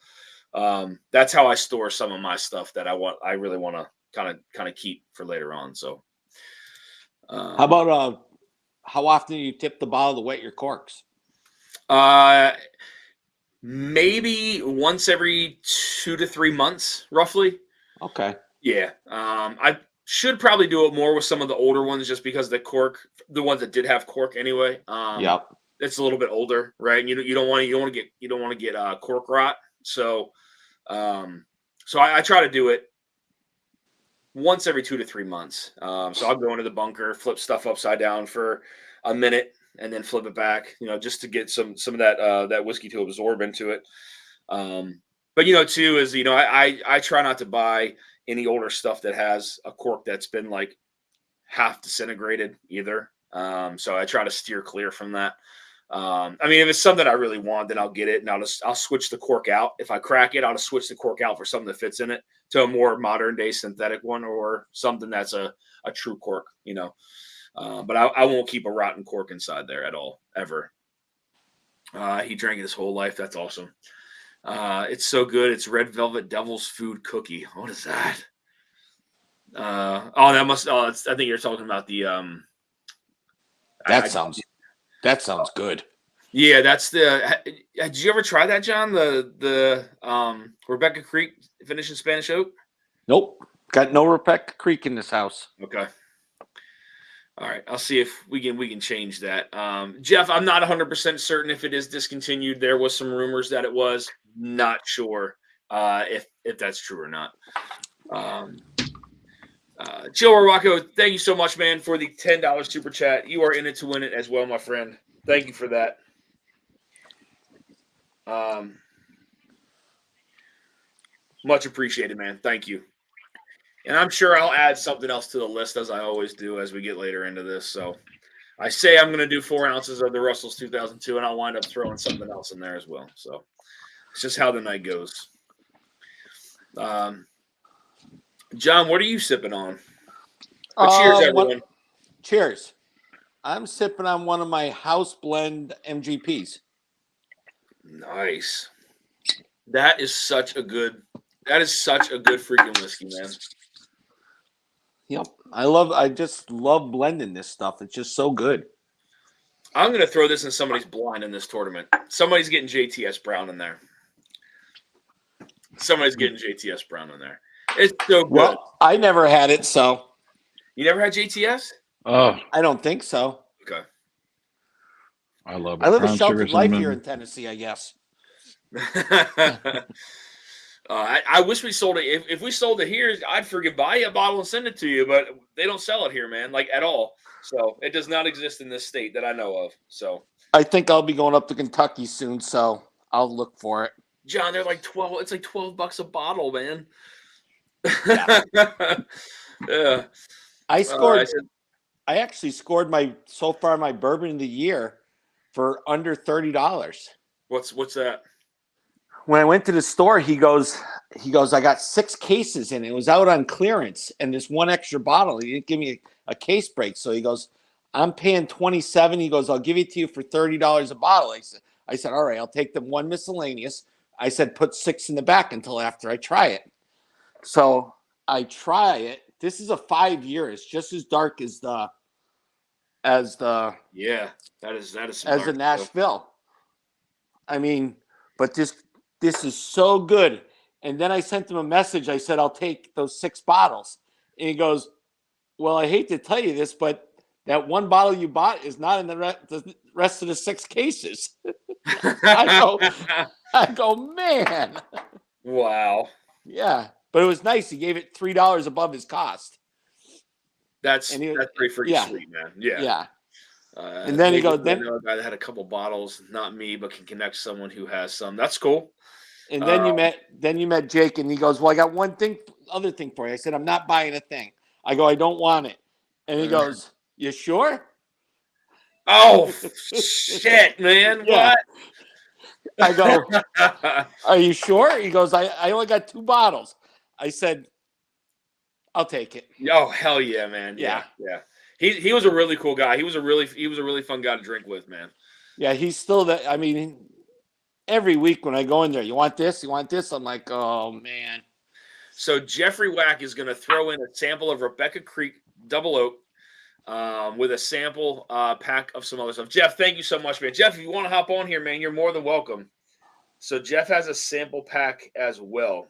That's how I store some of my stuff that I really want to kind of keep for later on. So, How about how often do you tip the bottle to wet your corks? Maybe once every 2 to 3 months, roughly. Okay. Yeah. I should probably do it more with some of the older ones, just because the ones that did have cork anyway. Yep. It's a little bit older, right? And you don't want to get cork rot. So, I try to do it once every 2 to 3 months. So I'll go into the bunker, flip stuff upside down for a minute, and then flip it back, just to get some of that whiskey to absorb into it. But too is I try not to buy any older stuff that has a cork that's been like half disintegrated either. So I try to steer clear from that. I mean, if it's something I really want, then I'll get it, and I'll switch the cork out. If I crack it, I'll just switch the cork out for something that fits in it, to a more modern day synthetic one, or something that's a true cork, But I won't keep a rotten cork inside there at all, ever. He drank it his whole life. That's awesome. It's so good. It's Red Velvet Devil's Food Cookie. What is that? I think you're talking about the That sounds good. Yeah, that's the. Did you ever try that, John? The Rebecca Creek finishing Spanish Oak? Nope. Got no Rebecca Creek in this house. Okay. All right. I'll see if we can change that. Jeff, I'm not 100% certain if it is discontinued. There was some rumors that it was. Not sure if that's true or not. Joe Rocco, thank you so much, man, for the $10 super chat. You are in it to win it as well, my friend. Thank you for that. Much appreciated, man. Thank you. And I'm sure I'll add something else to the list, as I always do as we get later into this. So I say I'm going to do 4 ounces of the Russell's 2002, and I'll wind up throwing something else in there as well. So it's just how the night goes. John, what are you sipping on? Cheers, everyone. Cheers. I'm sipping on one of my house blend MGPs. Nice. That is such a good freaking whiskey, man. Yep. I just love blending this stuff. It's just so good. I'm going to throw this in somebody's blind in this tournament. Somebody's getting JTS Brown in there. It's so good. Well, I never had it, so. You never had JTS? Oh, I don't think so. Okay. I love it. I live a Brown sheltered sugar, life cinnamon. here in Tennessee, I guess. I wish we sold it. If we sold it here, I'd freaking buy you a bottle and send it to you, but they don't sell it here, man, like at all. So it does not exist in this state that I know of. So I think I'll be going up to Kentucky soon, so I'll look for it. John, they're like 12. It's like $12 a bottle, man. Yeah. Yeah. I actually scored my bourbon of the year for under $30. What's that? When I went to the store, he goes, I got 6 cases in it. It was out on clearance, and this one extra bottle. He didn't give me a case break. So he goes, I'm paying $27. He goes, I'll give it to you for $30 a bottle. I said, all right, I'll take the one miscellaneous. I said, put 6 in the back until after I try it. So I try it. This is a 5-year. It's just as dark as the Yeah, that is as the Nashville. I mean, but this is so good. And then I sent him a message. I said, I'll take those 6 bottles. And he goes, well, I hate to tell you this, but that one bottle you bought is not in the rest of the 6 cases. I go, man. Wow. Yeah, but it was nice. He gave it $3 above his cost. That's And he, pretty freaking yeah, sweet, man. Yeah. yeah. And then he maybe goes, I then know a guy that had a couple bottles, not me, but can connect someone who has some. That's cool. and Uh, then you met Jake, and he goes, well, I got other thing for you. I said, I'm not buying a thing. I go, I don't want it. And he goes, you sure? oh shit, man! Yeah. What? I go, are you sure? He goes, I only got 2 bottles. I said, I'll take it. Oh hell yeah, man! Yeah. Yeah. He was a really cool guy. He was a really fun guy to drink with, man. Yeah, he's still that. I mean, every week when I go in there, you want this? You want this? I'm like, oh man. So Jeffrey Wack is going to throw in a sample of Rebecca Creek Double Oak with a sample pack of some other stuff. Jeff, thank you so much, man. Jeff, if you want to hop on here, man, you're more than welcome. So Jeff has a sample pack as well.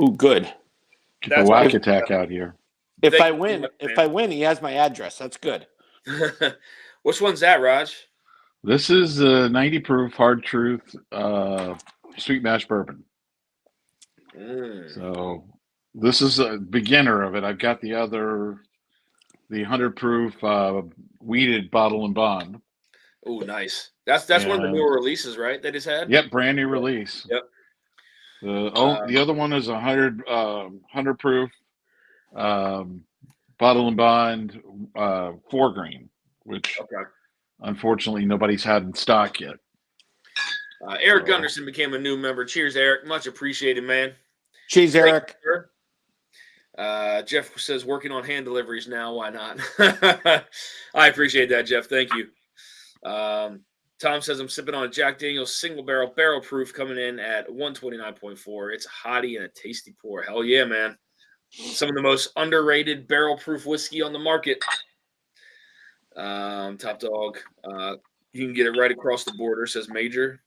Ooh, good. Get the whack attack out here. If I win, he has my address. That's good. Which one's that, Raj? This is a 90 proof hard truth sweet mash bourbon. So this is a beginner of it. I've got the 100 proof weeded bottle and bond. Oh, nice. That's one of the newer releases, right? That he's had. Yep, brand new release. Yep. The other one is 100 proof bottle and bond 4 grain, which unfortunately nobody's had in stock yet. Eric Gunderson became a new member. Cheers, Eric. Much appreciated, man. Cheers, Eric. Jeff says working on hand deliveries now. Why not? I appreciate that, Jeff. Thank you. Tom says I'm sipping on a Jack Daniel's single barrel proof coming in at 129.4. It's a hottie and a tasty pour. Hell yeah, man. Some of the most underrated barrel proof whiskey on the market. Top Dog. You can get it right across the border, says Major.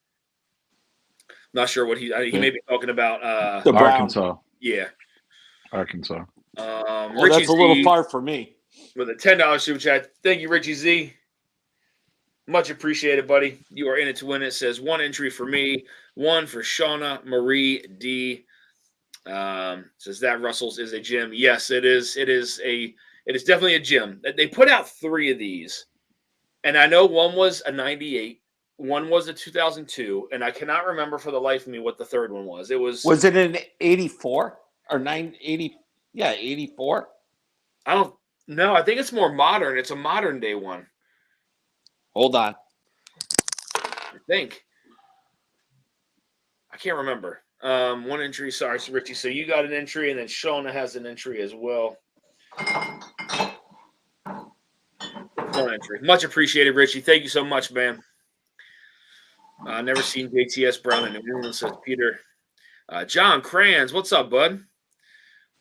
Not sure what he may be talking about. The brown. Arkansas. Yeah. Arkansas. Well, that's a little far for me. With a $10 super chat. Thank you, Richie Z. Much appreciated, buddy. You are in it to win it. Says 1 entry for me, 1 for Shauna Marie D. Says that Russell's is a gym. Yes, it is. It is definitely a gym. They put out 3 of these, and I know one was a 98, one was a 2002, and I cannot remember for the life of me what the third one was. Was it an 84 or 980? Yeah, 84. I don't know. I think it's more modern. It's a modern day one. Hold on. I think. I can't remember. 1 entry. Sorry, Richie. So you got an entry, and then Shauna has an entry as well. 1 entry. Much appreciated, Richie. Thank you so much, man. Never seen JTS Brown in New England, says Peter. John Kranz, what's up, bud?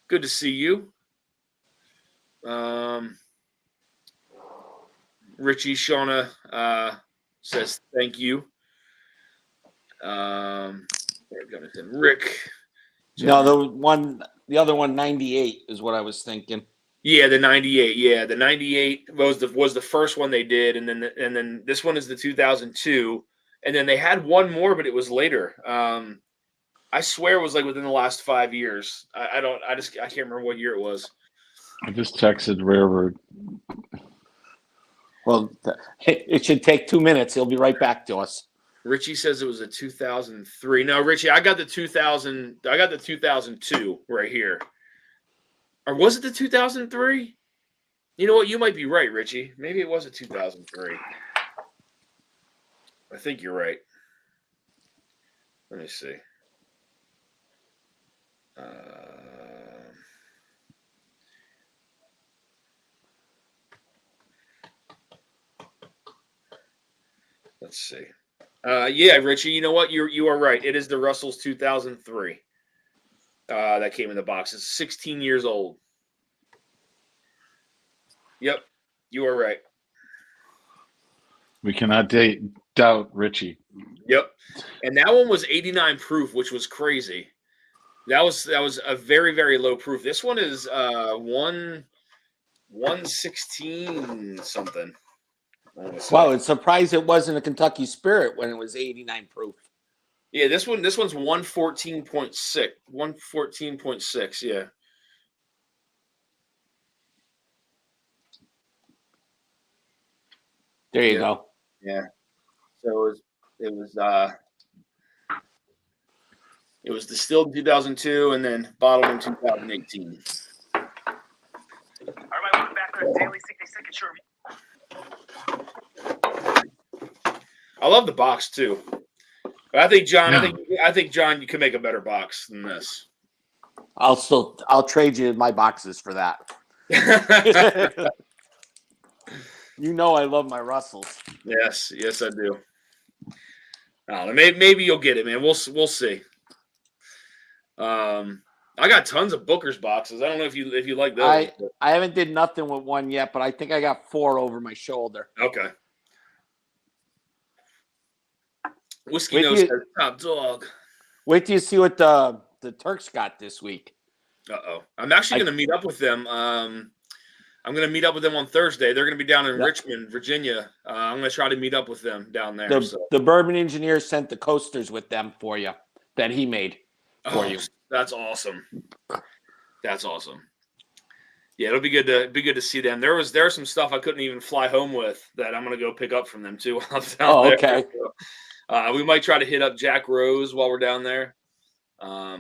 Good to see you. Richie Shauna says thank you. Rick. John. No, the other one, 98 is what I was thinking. Yeah, the 98. Yeah, the 98 was the first one they did, and then this one is the 2002, and then they had one more, but it was later. I swear it was like within the last 5 years. I can't remember what year it was. I just texted Railroad. Well, it should take 2 minutes. He'll be right back to us. Richie says it was a 2003. No, Richie, I got the 2000. I got the 2002 right here. Or was it the 2003? You know what? You might be right, Richie. Maybe it was a 2003. I think you're right. Let me see. Let's see. Yeah, Richie, you know what? You are right. It is the Russell's 2003 that came in the box. It's 16 years old. Yep, you are right. We cannot doubt Richie. Yep, and that one was 89 proof, which was crazy. That was a very, very low proof. This one is 116 something. Wow, it's surprised it wasn't a Kentucky Spirit when it was 89 proof. Yeah, this one's 114.6. 114.6, yeah. There you go. Yeah. So it was distilled in 2002 and then bottled in 2018. All right, welcome back to the Daily 60 Second Review. I love the box too. But I think John, Yeah. I think John, you can make a better box than this. I'll trade you my boxes for that. You know I love my Russells. Yes, I do. I don't know, maybe you'll get it, man. We'll see. I got tons of Booker's boxes. I don't know if you like those. I haven't did nothing with one yet, but I think I got 4 over my shoulder. Okay. Whiskey Nose says top dog. Wait till you see what the Turks got this week. I'm actually going to meet up with them. I'm going to meet up with them on Thursday. They're going to be down in Richmond, Virginia. I'm going to try to meet up with them down there. The bourbon engineer sent the coasters with them for you that he made for you. That's awesome. That's awesome. Yeah, it'll be good to see them. There was some stuff I couldn't even fly home with that I'm going to go pick up from them too while I'm down there. Okay. So, we might try to hit up Jack Rose while we're down there. Why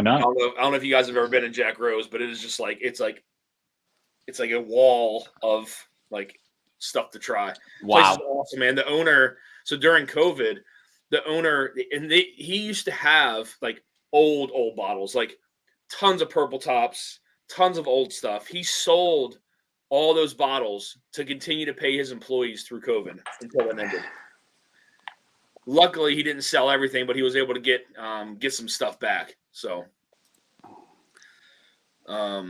not? I don't know if you guys have ever been in Jack Rose, but it is just like it's like a wall of like stuff to try. Wow, place is awesome, man. The owner. So during COVID, the owner he used to have like old bottles, like tons of purple tops, tons of old stuff. He sold all those bottles to continue to pay his employees through COVID until it ended. Luckily, he didn't sell everything, but he was able to get some stuff back. So, a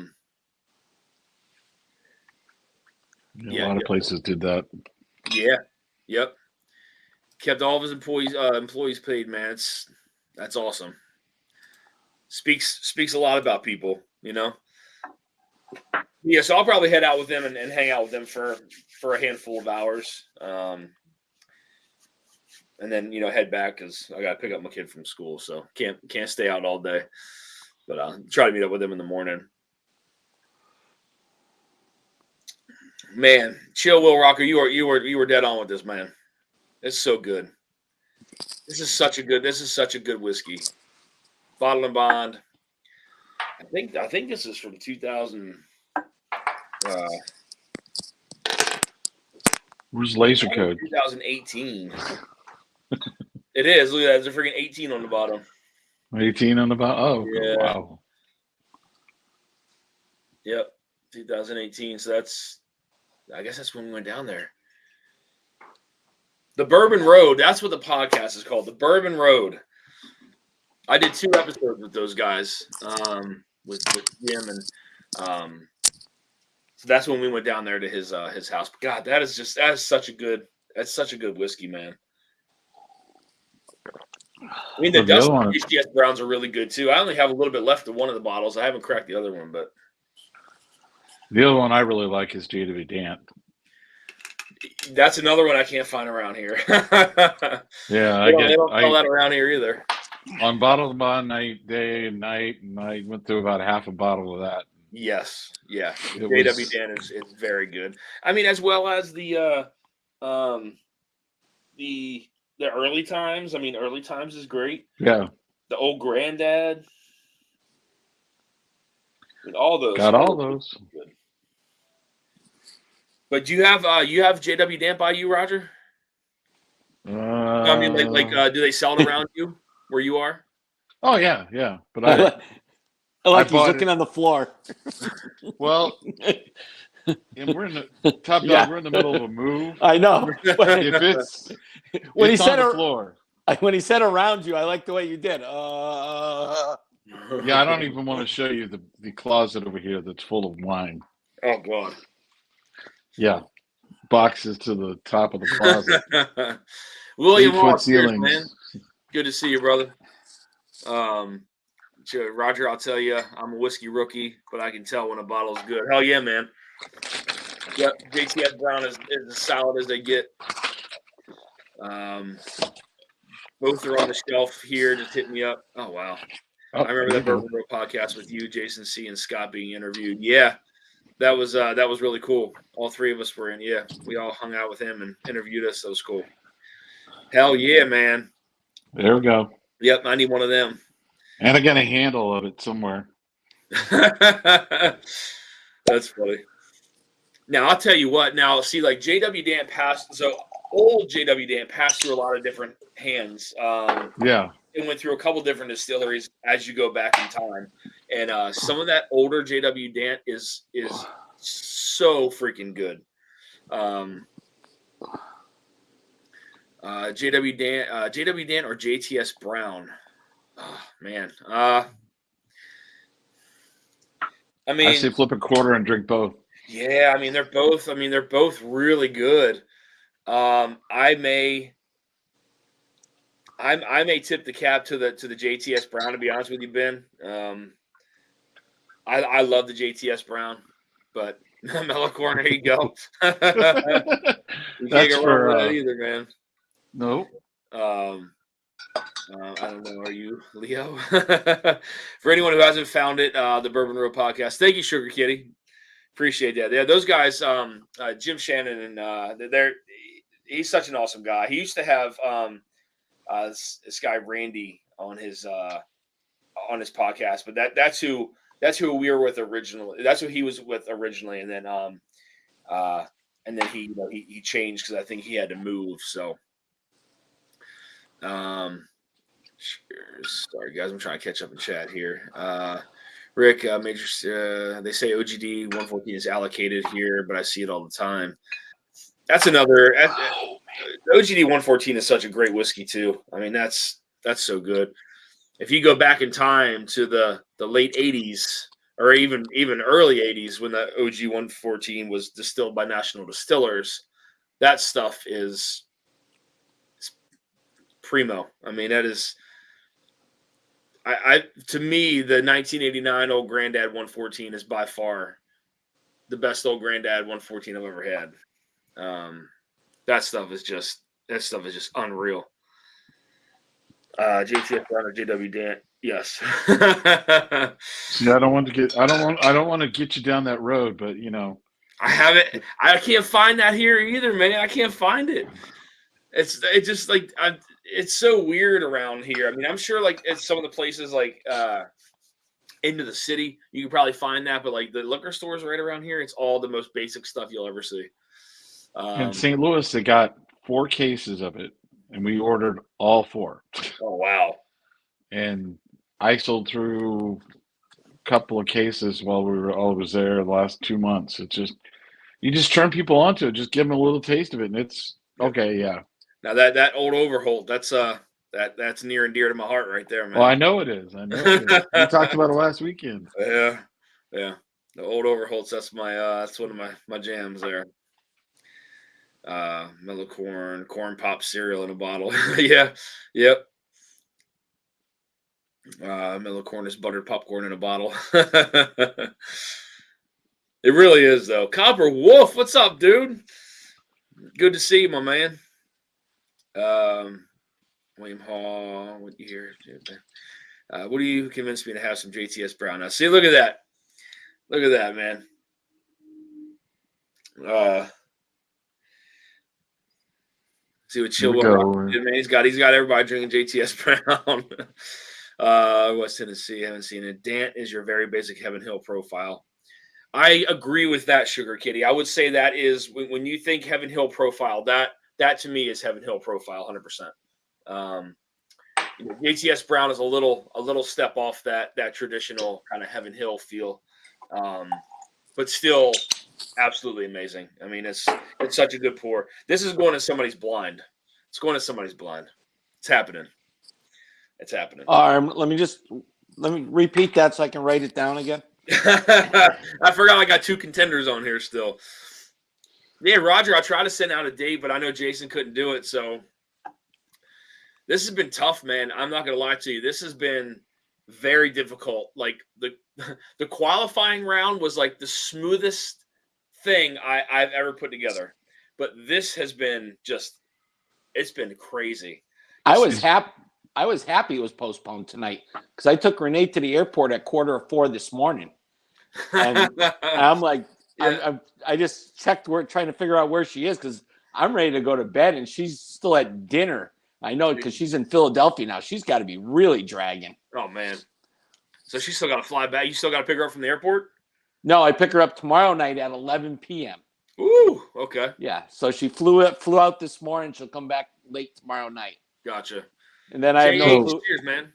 lot of places did that. Yeah. Yep. Kept all of his employees paid, man. That's awesome. Speaks a lot about people, you know. Yeah, so I'll probably head out with them and hang out with them for a handful of hours. And then, head back because I got to pick up my kid from school, so can't stay out all day. But I'll try to meet up with him in the morning. Man, chill, Will Rocker. You were dead on with this, man. It's so good. This is such a good whiskey. Bottle and Bond. I think this is from 2000. Where's laser code? 2018. It is. Look at that. There's a freaking 18 on the bottom. 18 on the bottom. Oh, yeah. Wow. Yep, 2018. So I guess that's when we went down there. The Bourbon Road. That's what the podcast is called. The Bourbon Road. I did 2 episodes with those guys, with Jim, and so that's when we went down there to his house. But God, that is such a good whiskey, man. I mean, the Dusty HDS Browns are really good too. I only have a little bit left of one of the bottles. I haven't cracked the other one, but the other one I really like is JW Dant. That's another one I can't find around here. Yeah, they don't sell that around here either. On Bottle of Bond day and night, and I went through about half a bottle of that. Yes, yeah. JW Dant is very good. I mean, as well as the early times. I mean, early times is great. Yeah. The Old Granddad. I mean, all those. Got all those. Good. But do you have JW Dant by you, Roger? I mean, like, do they sell it around you where you are? Oh yeah. But he's looking on the floor. Well, and we're in the top dog. We're in the middle of a move. I know. If it's when it's he said on the floor. When he said around you, I like the way you did. Yeah, I don't even want to show you the closet over here that's full of wine. Oh God. Yeah, boxes to the top of the closet. William 8-foot ceilings. Man. Good to see you, brother. Roger, I'll tell you, I'm a whiskey rookie, but I can tell when a bottle is good. Hell yeah, man. Yep, JTS Brown is as solid as they get. Both are on the shelf here. Just hit me up. Oh wow. Oh, I remember that Bourbon Road podcast with you, Jason C, and Scott being interviewed. Yeah, that was really cool. All three of us were in. Yeah, we all hung out with him and interviewed us. That was cool. Hell yeah, man. There we go. Yep, I need one of them. And I got a handle of it somewhere. That's funny. Now I'll tell you what. Now see, like JW Dant passed. So old JW Dant passed through a lot of different hands. Yeah. It went through a couple different distilleries as you go back in time, and some of that older JW Dant is so freaking good. JW Dant or JTS Brown. Oh, man. I I say flip a quarter and drink both. Yeah, I mean they're both really good. I may tip the cap to the JTS Brown, to be honest with you, Ben. I love the JTS Brown, but Mellocorn, there you go. You can't That's go wrong for with that either, man. no. I don't know. Are you Leo? For anyone who hasn't found it, the Bourbon Road podcast. Thank you, Sugar Kitty. Appreciate that. Yeah, those guys, Jim Shannon, and he's such an awesome guy. He used to have this guy Randy on his podcast, but that's who we were with originally. That's who he was with originally, and then he he changed because I think he had to move. So, sorry guys, I'm trying to catch up in chat here. Rick, they say OGD 114 is allocated here, but I see it all the time. That's another. OGD 114 is such a great whiskey too. I mean, that's so good. If you go back in time to the late 80s or even early 80s when the OG 114 was distilled by National Distillers, that stuff is primo. I mean, that is. To me, the 1989 Old Granddad 114 is by far the best Old Granddad 114 I've ever had. That stuff is just unreal. JTF Brown or JW Dant, yes. See, I don't want to get you down that road, but I can't find that here either, man. I can't find it. It's just like it's so weird around here. I mean, I'm sure like at some of the places like into the city, you can probably find that, but like the liquor stores right around here, it's all the most basic stuff you'll ever see. in St. Louis, they got 4 cases of it, and we ordered all 4. Oh wow! And I sold through a couple of cases while I was there the last 2 months. It's just you just turn people onto it, just give them a little taste of it, and it's okay. Yeah. Now that old Overholt, that's near and dear to my heart right there, man. Well, I know it is. We talked about it last weekend. Yeah. The old Overholts, that's one of my jams there. Mellocorn, corn pop cereal in a bottle. Yeah. Yep. Mellocorn is buttered popcorn in a bottle. It really is though. Copper Wolf, what's up, dude? Good to see you, my man. William Hall, what you hear? What do you convince me to have some JTS Brown? Now, see, look at that. Look at that, man. See what Chilwell did, man. He's got everybody drinking JTS Brown. West Tennessee, haven't seen it. Dant is your very basic Heaven Hill profile. I agree with that, Sugar Kitty. I would say that is when you think Heaven Hill profile, that to me is Heaven Hill profile, 100%. JTS Brown is a little step off that traditional kind of Heaven Hill feel, but still absolutely amazing. I mean, it's such a good pour. This is going to somebody's blind. It's going to somebody's blind. It's happening. It's happening. Let me repeat that so I can write it down again. I forgot I got 2 contenders on here still. Yeah, Roger, I tried to send out a date, but I know Jason couldn't do it. So this has been tough, man. I'm not going to lie to you. This has been very difficult. Like the qualifying round was like the smoothest thing I've ever put together. But this has been it's been crazy. I was happy it was postponed tonight because I took Renee to the airport at 3:45 this morning, and I'm like, Yeah. I just checked trying to figure out where she is because I'm ready to go to bed and she's still at dinner. I know because she's in Philadelphia now. She's got to be really dragging. Oh man. So she's still got to fly back. You still got to pick her up from the airport? No, I pick her up tomorrow night at 11 p.m. Ooh, okay. Yeah, so she flew out this morning. She'll come back late tomorrow night. Gotcha. And then I have no clue, cheers, man.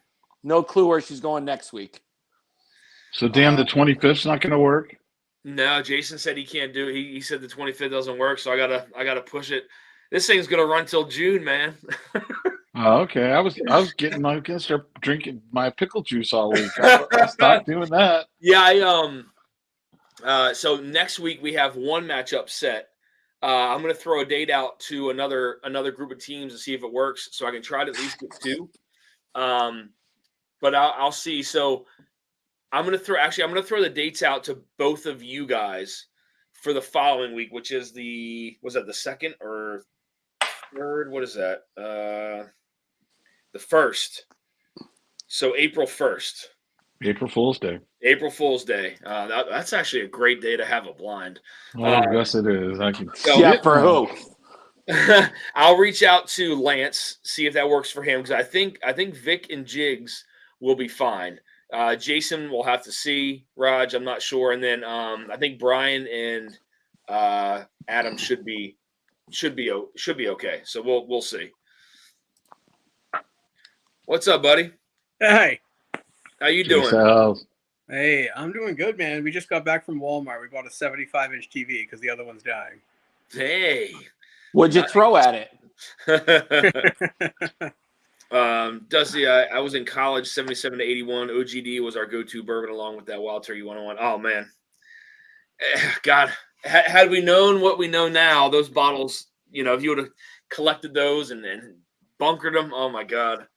no clue where she's going next week. So damn, the 25th's not going to work. No, Jason said he can't do it. He said the 25th doesn't work, so I gotta push it. This thing's gonna run till June, man. Oh, okay. I was going to start drinking my pickle juice all week. I stopped doing that. Yeah, so next week we have one matchup set. I'm gonna throw a date out to another group of teams to see if it works, so I can try to at least get two. But I'll see. So I'm gonna throw the dates out to both of you guys for the following week, which is was that the second or third? What is that? The 1st. So April 1st. April Fool's Day. April Fool's Day. That's actually a great day to have a blind. Oh, yes, it is. I can. Yeah, for who? I'll reach out to Lance, see if that works for him, because I think Vic and Jigs will be fine. Jason will have to see. Raj, I'm not sure, and then I think Brian and Adam should be okay. So we'll see. What's up, buddy? Hey. How you doing? Hey, I'm doing good, man. We just got back from Walmart. We bought a 75-inch TV because the other one's dying. Hey. What'd you throw at it? Dusty, I was in college, 77 to 81. OGD was our go-to bourbon along with that Wild Turkey 101. Oh, man. God, had we known what we know now, those bottles, if you would have collected those and bunkered them, oh, my God.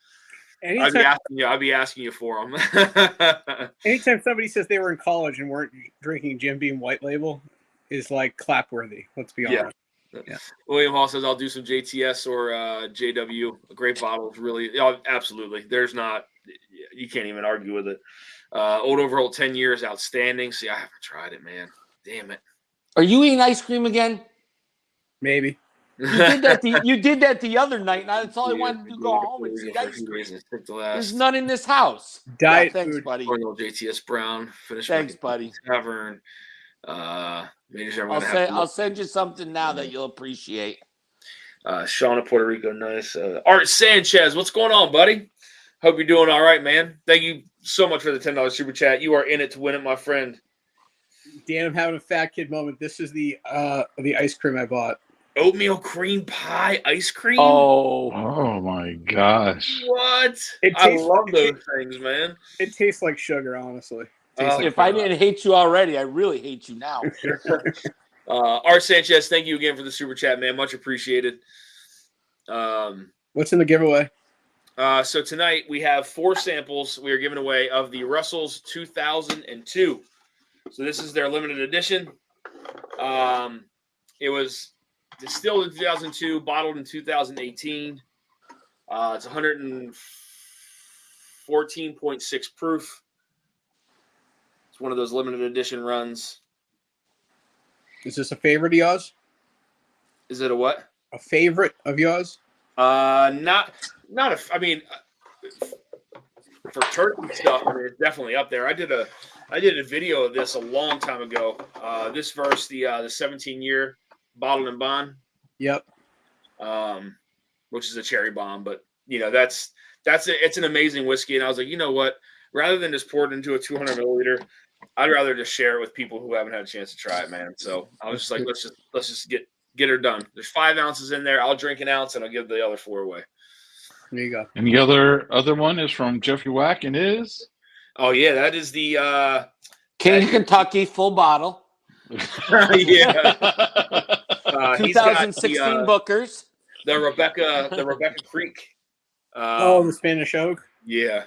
I'd be asking you for them. Anytime somebody says they were in college and weren't drinking Jim Beam White Label is like clapworthy. Let's be honest. Yeah. William Hall says I'll do some JTS or JW. A great bottle. Really, absolutely. You can't even argue with it. Old Overall 10 years, outstanding. See, I haven't tried it, man. Damn it. Are you eating ice cream again? Maybe. You did that the other night. Now that's all I wanted to do, go home and eat ice cream. There's none in this house. Diet thanks, food. buddy. JTS Brown. Thanks, buddy. Tavern. I'll send you something now that you'll appreciate. Sean of Puerto Rico, nice. Art Sanchez, what's going on, buddy? Hope you're doing all right, man. Thank you so much for the $10 super chat. You are in it to win it, my friend. Dan, I'm having a fat kid moment. This is the ice cream I bought. Oatmeal cream pie ice cream? Oh my gosh. What? I love those things, man. It tastes like sugar, honestly. If I didn't hate you already, I really hate you now. Art Sanchez, thank you again for the super chat, man. Much appreciated. What's in the giveaway? So tonight we have 4 samples we are giving away of the Russell's 2002. So this is their limited edition. It was distilled in 2002, bottled in 2018. It's 114.6 proof. It's one of those limited edition runs. Is this a favorite of yours? Is it a what? A favorite of yours? Not a. I mean, for turkey stuff, I mean, it's definitely up there. I did a video of this a long time ago. This verse, the 17-year bottled and bond. Yep. Which is a cherry bomb, but it's an amazing whiskey. And I was like, you know what? Rather than just pour it into a 200 milliliter, I'd rather just share it with people who haven't had a chance to try it, man. So I was just like, let's just get her done. There's 5 ounces in there. I'll drink an ounce and I'll give the other 4 away. There you go. And the other one is from Jeffrey Wack and is? Oh yeah, that is the King of Kentucky full bottle. Yeah. 2016 Bookers. The Rebecca Creek. The Spanish Oak. Yeah.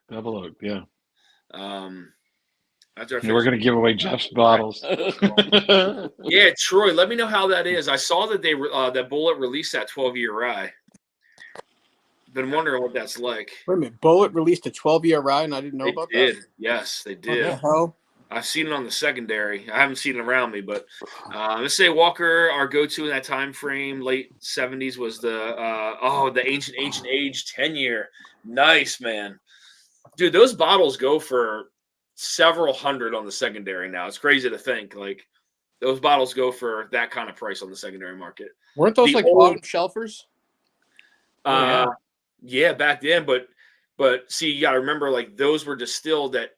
Double Oak, yeah. We're going to give away Jeff's bottles. Yeah, Troy, let me know how that is. I saw that that Bullet released that 12-year rye. been wondering what that's like. Wait a minute. Bullet released a 12-year ride, and I didn't know They about did. that. Yes, they What did. the hell? I've seen it on the secondary. I haven't seen it around me, but let's say Walker, our go-to in that time frame, late 70s, was the ancient age 10-year. Nice, man. Dude, those bottles go for several hundred on the secondary now. It's crazy to think. Like, those bottles go for that kind of price on the secondary market. Weren't those The like old- bottom shelfers? Yeah, back then, but see, you got to remember, like, those were distilled at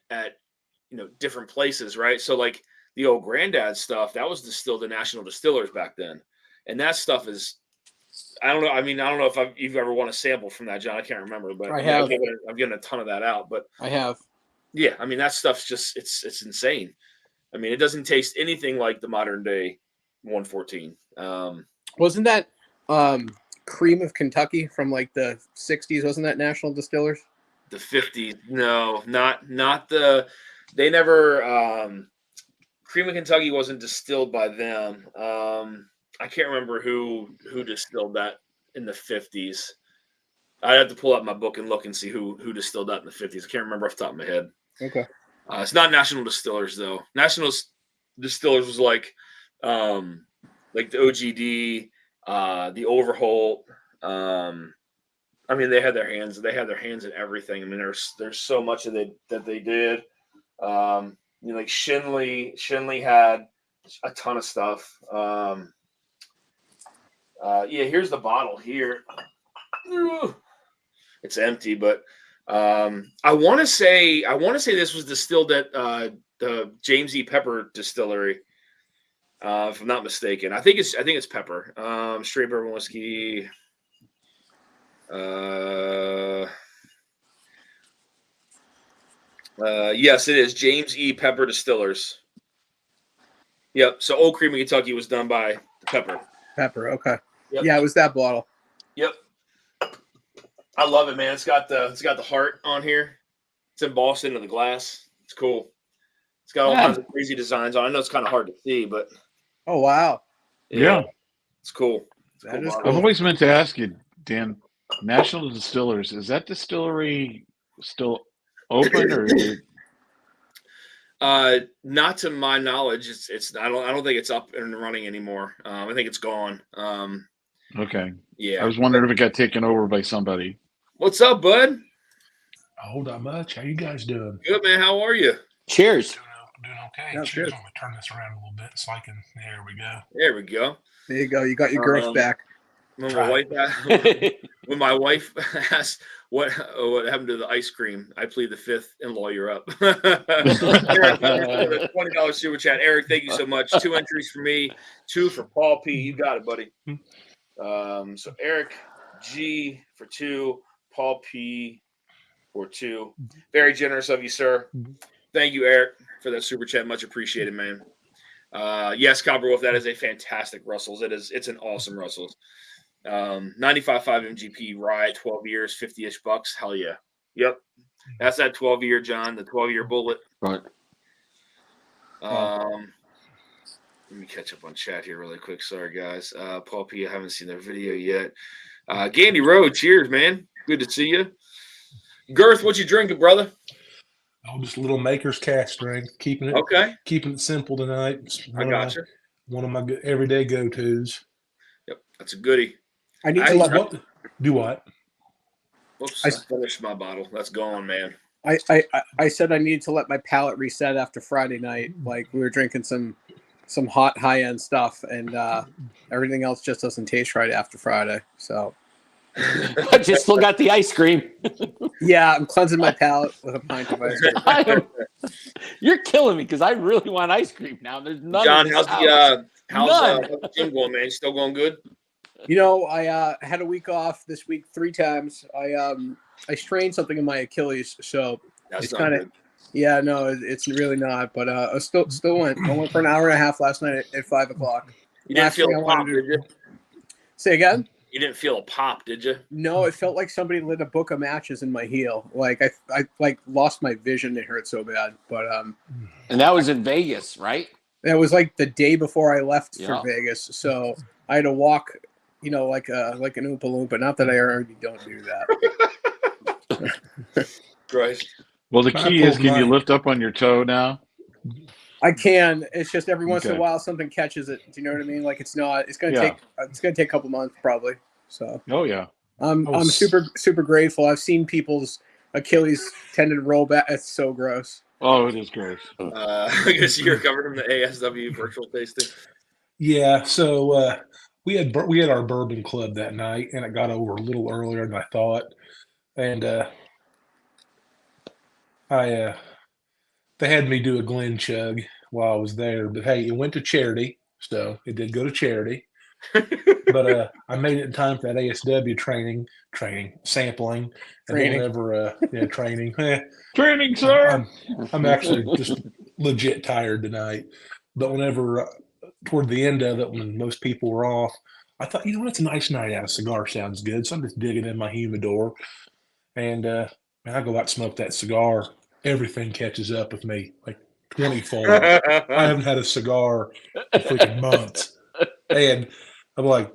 different places, right? So, like, the old granddad stuff, that was distilled at National Distillers back then, and that stuff is, I don't know. I mean, I don't know if you've ever won a sample from that, John. I can't remember, but I have. I'm getting a ton of that out. But I have. yeah, I mean, that stuff's just it's insane. I mean, it doesn't taste anything like the modern day 114. Wasn't that Cream of Kentucky from like the 60s? Wasn't that National Distillers? The 50s, no, not the. They never. Cream of Kentucky wasn't distilled by them. I can't remember who distilled that in the 50s. I'd have to pull out my book and look and see who distilled that in the 50s. I can't remember off the top of my head. Okay. It's not National Distillers though. National Distillers was like the OGD, the Overholt. I mean, they had their hands in everything. I mean, there's so much of it that they did. Like Shinley had a ton of stuff. Here's the bottle here. It's empty, but I want to say this was distilled at the James E. Pepper Distillery, if I'm not mistaken. I think it's Pepper. Straight bourbon whiskey. Yes, it is James E. Pepper Distillers. Yep. So Old Cream of Kentucky was done by Pepper. Pepper. Okay. Yep. Yeah, it was that bottle. Yep. I love it, man. It's got the heart on here. It's embossed into the glass. It's cool. It's got all kinds of crazy designs on. I know it's kind of hard to see, but Oh wow. Yeah. It's cool. It's That cool is bottle. I've always meant to ask you, Dan, National Distillers, is that distillery still open or is it? Not to my knowledge. It's I don't think it's up and running anymore. I think it's gone. Okay. Yeah. I was wondering if it got taken over by somebody. What's up, bud? Oh, not much. How you guys doing? Good, man. How are you? Cheers. Doing okay. That's Cheers. good. I'm gonna turn this around a little bit so I can. There we go. There we go. There you go. You got your girth back. When my wife asked what happened to the ice cream, I plead the fifth and lawyer up. Eric, $20 super chat. Eric, thank you so much. 2 entries for me, 2 for Paul P. You got it, buddy. So Eric G for 2, Paul P for 2. Very generous of you, sir. Thank you, Eric, for that super chat. Much appreciated, man. Yes, Copperwolf, that is a fantastic Russell's. It's an awesome Russell's. 95.5 MGP rye, 12 years, 50-ish bucks. Hell yeah. Yep. That's that 12-year, John, the 12-year bullet. Right. Let me catch up on chat here really quick. Sorry, guys. Paul P, I haven't seen their video yet. Gandy Road, cheers, man. Good to see you. Girth, what you drinking, brother? Oh, just a little maker's cast drink. Keeping it simple tonight. It's I got you. One of my everyday go-tos. Yep, that's a goodie. I need I to let What? Do what? Oops, I finished my bottle. That's gone, man. I said I needed to let my palate reset after Friday night. Like we were drinking some hot high end stuff, and everything else just doesn't taste right after Friday. So, But you still got the ice cream. yeah, I'm cleansing my palate with a pint of ice cream. You're killing me because I really want ice cream now. There's none. John, in how's this the house. how's the gym going, man? Still going good? You know, I had a week off this week 3 times. I strained something in my Achilles, so That's it's not kind of good. yeah, no, it's really not. But I still went. I went for an hour and a half last night at 5 o'clock. You didn't Last feel thing I a wanted pop, to did do- you? Say again? You didn't feel a pop, did you? No, it felt like somebody lit a book of matches in my heel. Like I like lost my vision. It hurt so bad. But And that was in Vegas, right? it was like the day before I left Yeah. for Vegas, so I had to walk like an Oompa Loompa. Not that I already don't do that. Christ. Well, the key is, can you lift up on your toe now? I can. It's just every once in a while something catches it. Do you know what I mean? Like it's gonna take a couple months probably. So. Oh yeah. I'm super grateful. I've seen people's Achilles tendon roll back. It's so gross. Oh, it is gross. I guess you're covered in the ASW virtual tasting. Yeah, so we had our bourbon club that night, and it got over a little earlier than I thought, and they had me do a Glen chug while I was there. But hey, it went to charity, so it did go to charity. But I made it in time for that ASW training, sampling, and then whenever training, training, sir. I'm actually just legit tired tonight. But whenever toward the end of it, when most people were off, I thought, it's a nice night out. A cigar sounds good, so I'm just digging in my humidor, and I go out and smoke that cigar. Everything catches up with me like 20-fold. I haven't had a cigar in freaking months, and I'm like,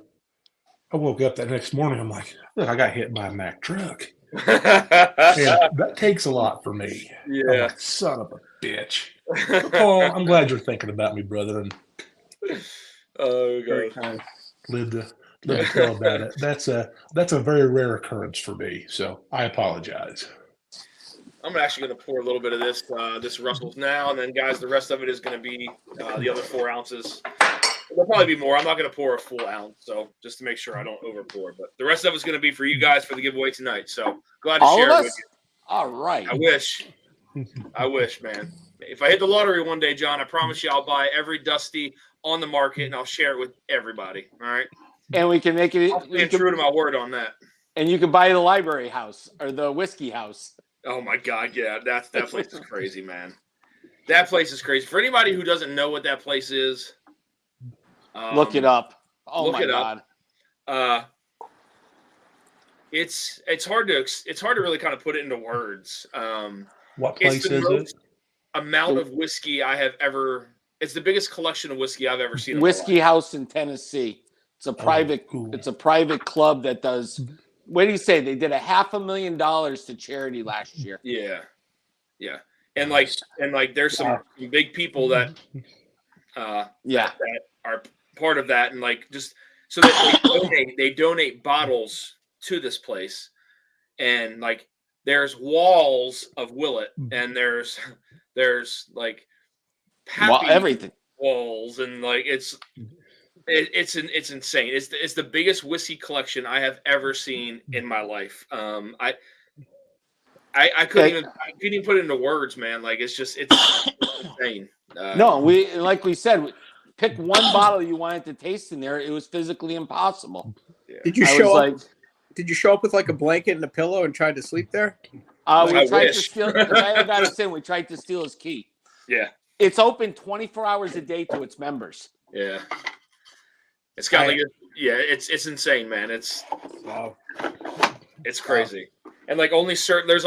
I woke up that next morning. I'm like, look, I got hit by a Mack truck. And that takes a lot for me. Yeah. I'm like, son of a bitch. Paul, I'm glad you're thinking about me, brother. And oh god. Live to tell about it. That's a very rare occurrence for me. So I apologize. I'm actually going to pour a little bit of this Russell's now, and then guys, the rest of it is going to be the other 4 ounces. There'll probably be more. I'm not going to pour a full ounce, so just to make sure I don't over pour. But the rest of it's going to be for you guys for the giveaway tonight. So glad to share it with you. All right. I wish, man. If I hit the lottery one day, John, I promise you I'll buy every Dusty on the market and I'll share it with everybody. All right. And we can make it. I'll stand true to my word on that. And you can buy the library house or the whiskey house. Oh my God, yeah, that place is crazy, man. That place is crazy. For anybody who doesn't know what that place is, look it up. Oh my God. It's hard to really kind of put it into words. What place is it? Amount of whiskey I have ever. It's the biggest collection of whiskey I've ever seen. Whiskey house in Tennessee. It's a private. Cool. It's a private club that does. What do you say? They did $500,000 to charity last year. Yeah, and there's some big people that that are part of that, and just so that they donate bottles to this place, and there's walls of Willet, and there's everything walls, and it's insane. It's the biggest whiskey collection I have ever seen in my life. I couldn't even put it into words, man. It's insane. No, like we said, pick one bottle you wanted to taste in there. It was physically impossible. Yeah. Did you show up? Did you show up with a blanket and a pillow and tried to sleep there? We tried to steal. The guy who got us in, we tried to steal his key. Yeah. It's open 24 hours a day to its members. Yeah. It's got it's insane, man. It's crazy. And only certain there's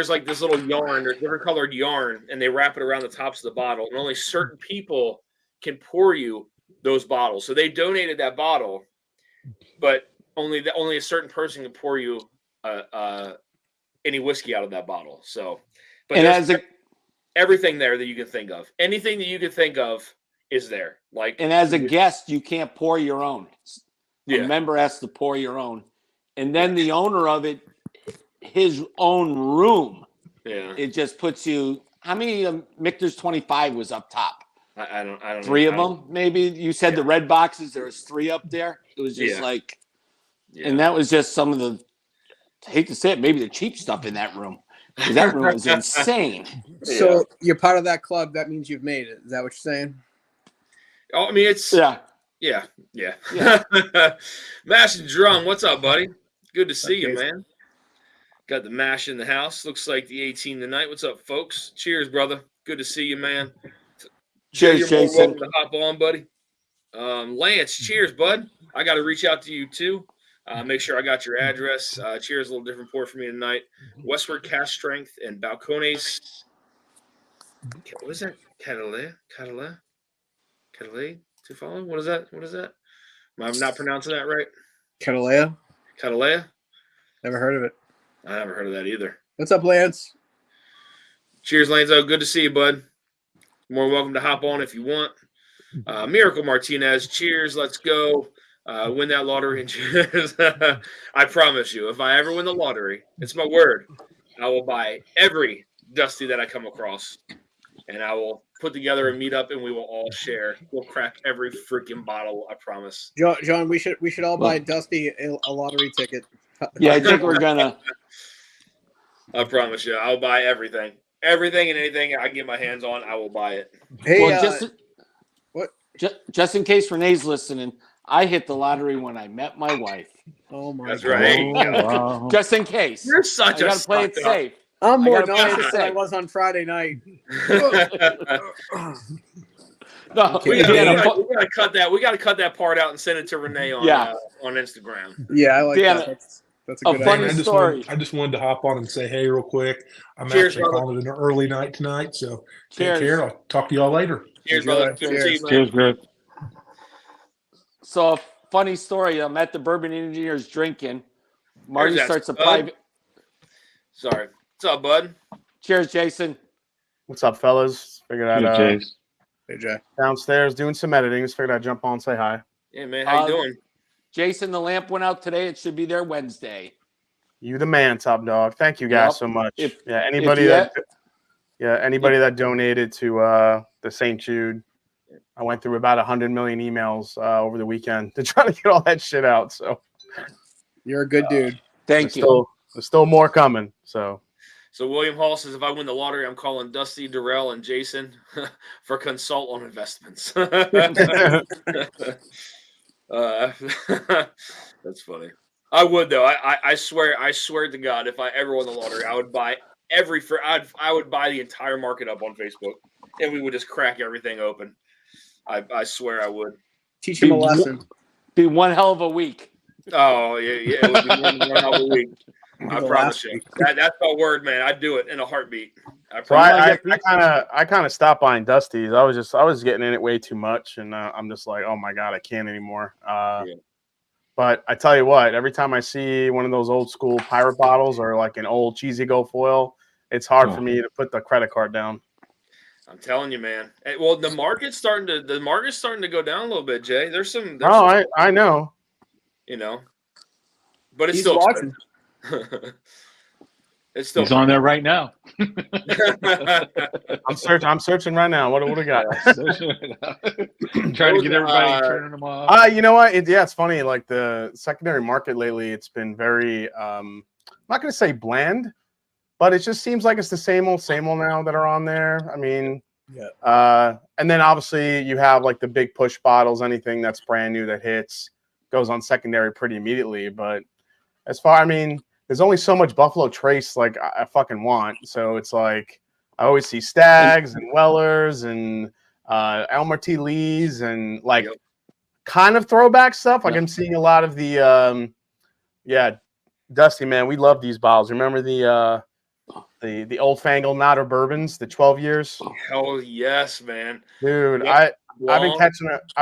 this little yarn, there's different colored yarn, and they wrap it around the tops of the bottle, and only certain people can pour you those bottles. So they donated that bottle, but only a certain person can pour you any whiskey out of that bottle. So, but everything there that you can think of, anything that you can think of is there. And as a guest, you can't pour your own. A member has to pour your own, and then the owner of it, his own room. Yeah, it just puts you. How many Michter's 25 was up top? I don't. 3 of them, maybe. You said the red boxes. There was 3 up there. It was just and that was just some of the. I hate to say it, maybe the cheap stuff in that room. That room was insane. So you're part of that club. That means you've made it. Is that what you're saying? Oh, I mean, it's yeah. Mash and Drum, what's up, buddy? Good to see you, man. Got the mash in the house. Looks like the 18 tonight. What's up, folks? Cheers, brother. Good to see you, man. Cheers, Jason. Welcome to hop on, buddy. Lance, cheers, bud. I got to reach out to you too. Make sure I got your address. Cheers, a little different pour for me tonight. Westward Cast Strength and Balcones. What is that? Catalay to follow? What is that? Am I not pronouncing that right? Catalea? Catalea? Never heard of it. I haven't heard of that either. What's up, Lance? Cheers, Lanzo. Good to see you, bud. More welcome to hop on if you want. Miracle Martinez. Cheers. Let's go. Win that lottery and cheers. I promise you, if I ever win the lottery, it's my word, I will buy every Dusty that I come across. And I will put together a meetup and we will all share. We'll crack every freaking bottle, I promise. John, we should all buy Dusty a lottery ticket. Yeah, I think we're gonna. I promise you, I'll buy everything. Everything and anything I get my hands on, I will buy it. Hey, Well, what? just in case Renee's listening, I hit the lottery when I met my wife. Oh my That's God. right. There you go. Wow. Just in case. You're such I a gotta play it suck up. safe. I'm more gotta play it nauseous than I safe. was on Friday night. No, we Dan, gotta cut that. We gotta cut that part out and send it to Renee on on Instagram. Yeah, I like Dan, that. That's a a good funny idea. story. I just wanted to hop on and say hey real quick. I'm Cheers, actually brother. calling it an early night tonight, so Cheers. take care. I'll talk to y'all later. Cheers, Enjoy. brother. Good to see you, man. Cheers, Greg. So, a funny story. I'm at the Bourbon Engineers drinking. Marty There's that starts a stud. private. Sorry. What's up, bud? Cheers, Jason. What's up, fellas? Figured I'd Hey, Chase. Hey, Jay. downstairs doing some editing. Just figured I'd jump on and say hi. Yeah, man. How you doing? Jason, the lamp went out today. It should be there Wednesday. You the man, top dog. Thank you guys Yep. so much. If- Anybody you that donated to the St. Jude. I went through about 100 million emails over the weekend to try to get all that shit out. So You're a good dude. Thank you. There's still more coming. So William Hall says, if I win the lottery, I'm calling Dusty, Darrell, and Jason for consult on investments. That's funny. I would though. I swear to God, if I ever won the lottery, I would buy I would buy the entire market up on Facebook, and we would just crack everything open. I swear I would. Teach him a lesson. Be one hell of a week. Oh yeah, it would be one hell of a week. I The promise last you. week. That's my word, man. I'd do it in a heartbeat. I So promise. I kind of stopped buying Dusties. I was getting in it way too much, and I'm just like, oh my God, I can't anymore. Yeah. But I tell you what, every time I see one of those old school pirate bottles or like an old cheesy gold foil, it's hard for me to put the credit card down. I'm telling you, man. Hey, well, the market's starting to go down a little bit, Jay. There's some I know. But it's He's still watching. expensive. It's still He's on there right now. I'm searching right now. What do we got? Trying to get everybody turning them off. You know what? It's funny. Like the secondary market lately, it's been very I'm not going to say bland, but it just seems like it's the same old now that are on there. I mean, and then obviously you have like the big push bottles. Anything that's brand new that hits goes on secondary pretty immediately. But as far, I mean, there's only so much Buffalo Trace like I fucking want. So it's like I always see Stags and Wellers and Elmer T. Lee's and like kind of throwback stuff. Like I'm seeing a lot of the Dusty, man. We love these bottles. Remember the old fangled Nodder bourbons, the 12 years? Hell yes, man. Dude, Yeah. I've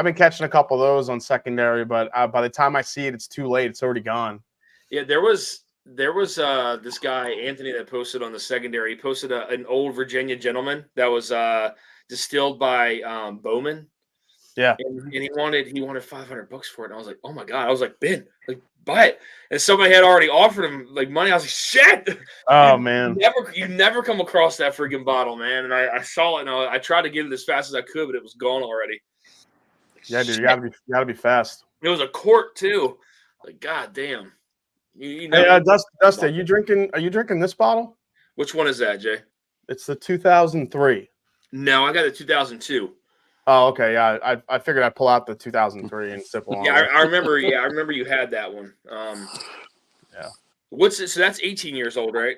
been catching a couple of those on secondary, but by the time I see it, it's too late. It's already gone. Yeah, there was this guy Anthony that posted on the secondary. He posted an old Virginia gentleman that was distilled by Bowman. Yeah, and he wanted $500 for it. And I was like, oh my God! I was like, Ben, like buy it. And somebody had already offered him like money. I was like, shit. Oh man, you never come across that freaking bottle, man. And I saw it and I tried to get it as fast as I could, but it was gone already. Yeah, dude, you gotta be fast. It was a quart too. Like, God damn. You know, Hey, Dusty, are you drinking this bottle? which one is that, Jay? It's the 2003. No, I got a 2002. Oh, okay. Yeah, I figured I'd pull out the 2003 and sip along. Yeah, I remember. Yeah, I remember you had that one. Yeah. What's it? So that's 18 years old, right?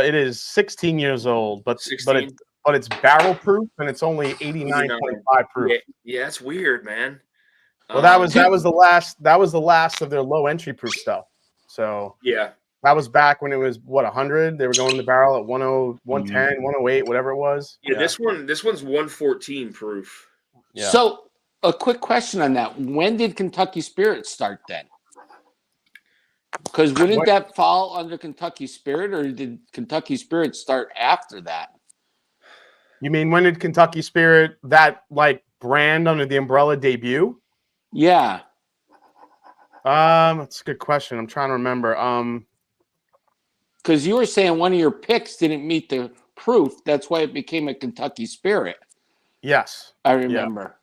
It is 16 years old, but 16? but it's barrel proof and it's only 89.5 proof. Yeah, that's weird, man. Well, that was the last of their low entry proof stuff. So yeah, that was back when it was 100. They were going in the barrel at 110, 108, whatever it was. Yeah, this one's 114 proof. Yeah. So A quick question on that. When did Kentucky Spirit start then? Because wouldn't that fall under Kentucky Spirit, or did Kentucky Spirit start after that? You mean when did Kentucky Spirit, that like brand under the umbrella, debut? Yeah. That's a good question. I'm trying to remember. Because you were saying one of your picks didn't meet the proof. That's why it became a Kentucky Spirit. Yes. I remember.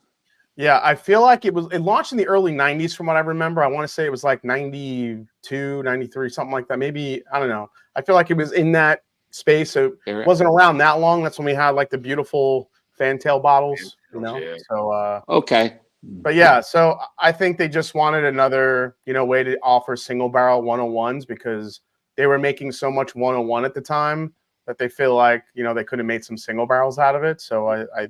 Yeah, I feel like it launched in the early 90s from what I remember. I want to say it was like 92, 93, something like that. Maybe, I don't know. I feel like it was in that space. So it wasn't around that long. That's when we had like the beautiful fantail bottles, you know? Yeah. So, okay. But yeah, so I think they just wanted another, way to offer single barrel 101s because they were making so much 101 at the time that they feel like, they could have made some single barrels out of it. So I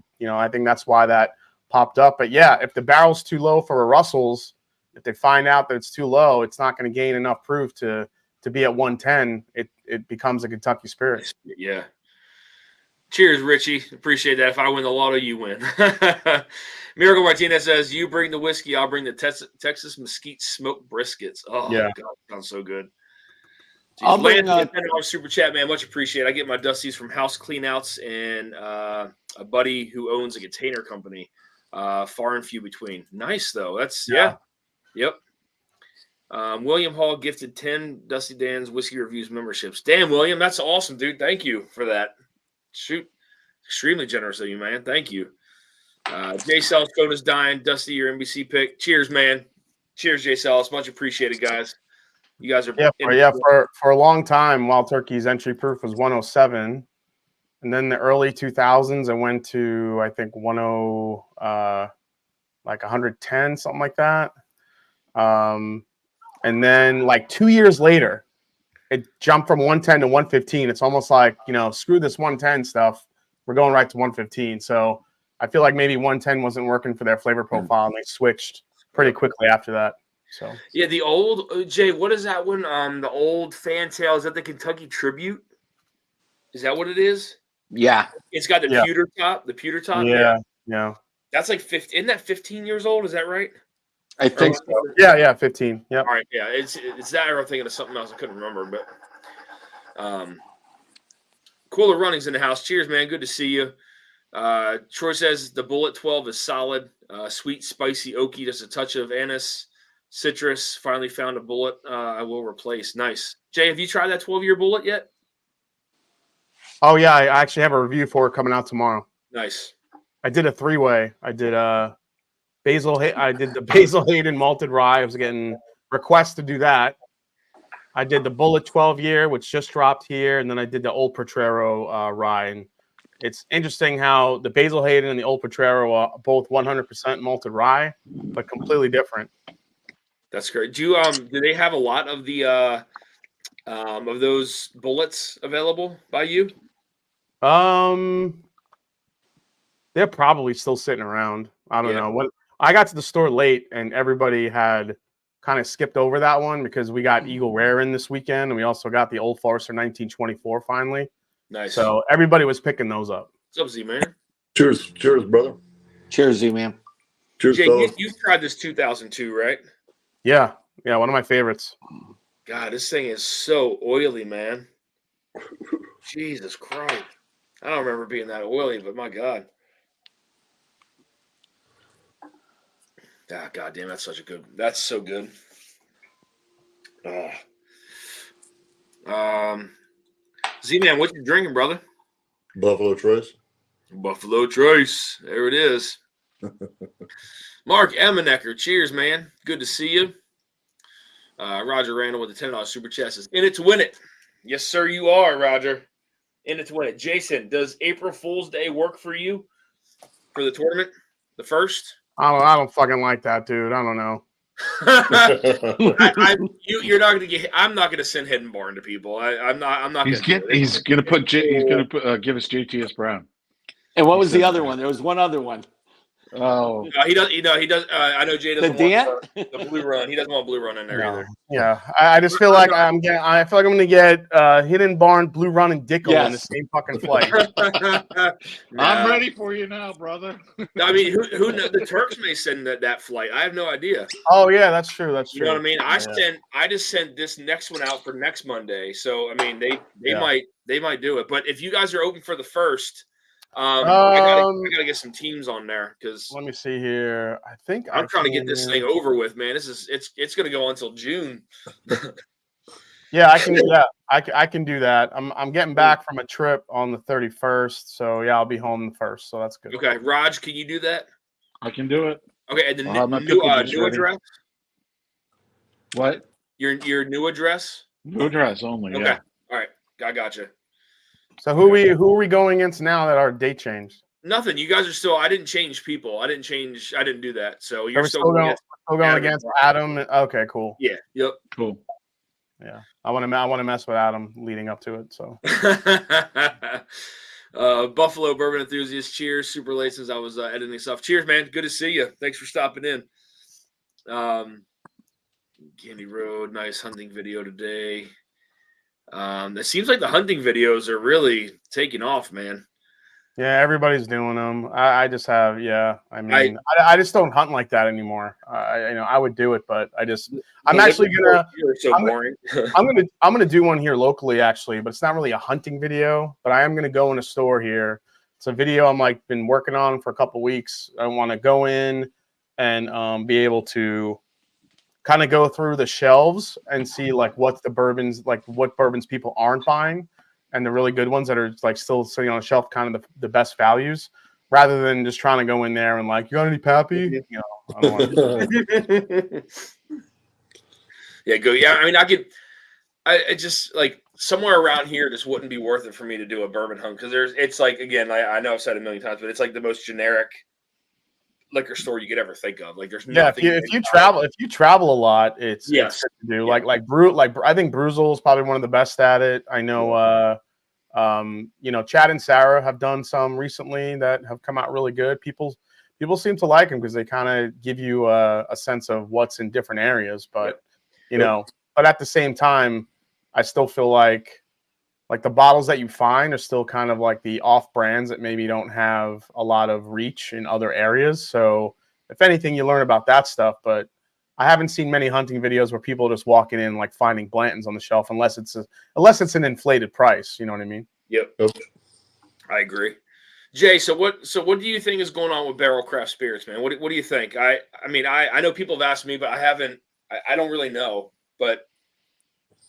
think that's why that popped up. But yeah, if the barrel's too low for a Russell's, if they find out that it's too low, it's not going to gain enough proof to be at 110. It becomes a Kentucky Spirit. Yeah. Cheers, Richie. Appreciate that. If I win the lotto, you win. Miracle Martinez says, "You bring the whiskey, I'll bring the Texas Mesquite smoked briskets." Oh, yeah. God, sounds so good. I'll bring $10 super chat, man. Much appreciated. I get my Dusties from House Cleanouts and a buddy who owns a container company. Far and few between. Nice though. That's yeah. Yep. William Hall gifted 10 Dusty Dan's Whiskey Reviews memberships. Damn, William, that's awesome, dude. Thank you for that. Shoot, extremely generous of you, man. Thank you. Jay Sells phone is dying. Dusty, your NBC pick. Cheers, man. Cheers, Jay Sells. Much appreciated, guys. You guys are for a long time. Wild Turkey's entry proof was 107, and then the early 2000s, I went to I think 110, something like that. And then like 2 years later, it jumped from 110 to 115. It's almost like, screw this 110 stuff. We're going right to 115. So I feel like maybe 110 wasn't working for their flavor profile, and they switched pretty quickly after that. So yeah, the old Jay, what is that one? The old Fantail, is that the Kentucky Tribute? Is that what it is? Yeah. It's got the pewter top. The pewter top. Yeah. That's like 15. Isn't that 15 years old? Is that right? I think so. Yeah, 15. Yeah. All right, yeah. It's that, or I'm thinking of something else I couldn't remember, but Cooler Runnings in the house. Cheers, man. Good to see you. Troy says the Bullet 12 is solid. Sweet, spicy, oaky, just a touch of anise, citrus. Finally found a Bullet I will replace. Nice. Jay, have you tried that 12-year Bullet yet? Oh yeah, I actually have a review for it coming out tomorrow. Nice. I did a 3-way. I did the Basil Hayden malted rye. I was getting requests to do that. I did the Bullet 12-year, which just dropped here, and then I did the Old Potrero rye. And it's interesting how the Basil Hayden and the Old Potrero are both 100% malted rye, but completely different. That's great. Do they have a lot of the of those bullets available by you? They're probably still sitting around. I don't know. What I got to the store late, and everybody had kind of skipped over that one because we got Eagle Rare in this weekend, and we also got the Old Forester 1924 finally. Nice. So everybody was picking those up. What's up, Z, man? Cheers, brother. Cheers, Z, man. Cheers, Jay, you've tried this 2002, right? Yeah, one of my favorites. God, this thing is so oily, man. Jesus Christ. I don't remember being that oily, but my God. Ah, God damn, that's so good. Z-Man, what you drinking, brother? Buffalo Trace. Buffalo Trace. There it is. Mark Emanecker, cheers, man. Good to see you. Roger Randall with the $10 super chat says, in it to win it. Yes, sir, you are, Roger. In it to win it. Jason, does April Fool's Day work for you for the tournament? The first? I don't fucking like that, dude. I don't know. You're not gonna get. I'm not gonna send Hidden Barn to people. I'm not. He's gonna give us JTS Brown. And what was the other one? There was one other one. Oh, No, he does. He does. I know Jay The doesn't Dant? want the blue run. He doesn't want blue run in there No. either. Yeah, I just feel like I feel like I'm gonna get Hidden Barn, Blue Run, and Dickel in the Yes. same fucking flight. I'm ready for you now, brother. I mean, who the Turks may send that flight. I have no idea. Oh yeah, that's true. That's You true. know what I mean? Yeah. I just sent this next one out for next Monday. So I mean, they Yeah. might do it. But if you guys are open for the first, I gotta get some teams on there because Let me see here. I think I'm trying to get this thing over with, man. It's gonna go until June. Yeah, I can. Yeah, I can do that. I'm getting back from a trip on the 31st, so yeah, I'll be home the 1st, so that's good. Okay, Raj, can you do that? I can do it. Okay, and the I'll have my new pickle juice new ready. address. What? Your new address. New address only. Okay, Yeah. all right, I got you. So who are we going against now that our date changed? Nothing. You guys are still. I didn't change people. I didn't do that. So you're Are we still still going going Adam. against Adam? Okay, cool. Yeah. Yep. Cool. Yeah, I want to mess with Adam leading up to it. So Buffalo Bourbon Enthusiast. Cheers. Super late since I was editing stuff. Cheers, man. Good to see you. Thanks for stopping in. Candy Road. Nice hunting video today. It seems like the hunting videos are really taking off, man. yeah, everybody's doing them. I just have I mean I just don't hunt like that anymore. I would do it, but I'm actually gonna. You're so boring. I'm gonna do one here locally actually, but it's not really a hunting video. But I am gonna go in a store here. It's a video I'm like been working on for a couple weeks. I want to go in and be able to kind of go through the shelves and see like what bourbons people aren't buying, and the really good ones that are like still sitting on the shelf, kind of the best values, rather than just trying to go in there and like, you got any Pappy? You know, I don't want to. Yeah, go. Yeah, I mean, I just like somewhere around here just wouldn't be worth it for me to do a bourbon hunt because it's like, again, I know I've said it a million times, but it's like the most generic liquor store you could ever think of. Like there's nothing. If you travel a lot, it's good to do. Yeah. Like I think Bruzel is probably one of the best at it. I know Chad and Sarah have done some recently that have come out really good. People seem to like them because they kind of give you a sense of what's in different areas, but but at the same time, I still feel like the bottles that you find are still kind of like the off brands that maybe don't have a lot of reach in other areas. So if anything, you learn about that stuff, but I haven't seen many hunting videos where people are just walking in like finding Blantons on the shelf unless it's an inflated price. You know what I mean? Yep. I agree. Jay, so what do you think is going on with Barrel Craft Spirits, man? What do you think? I mean, I know people have asked me, but I don't really know, but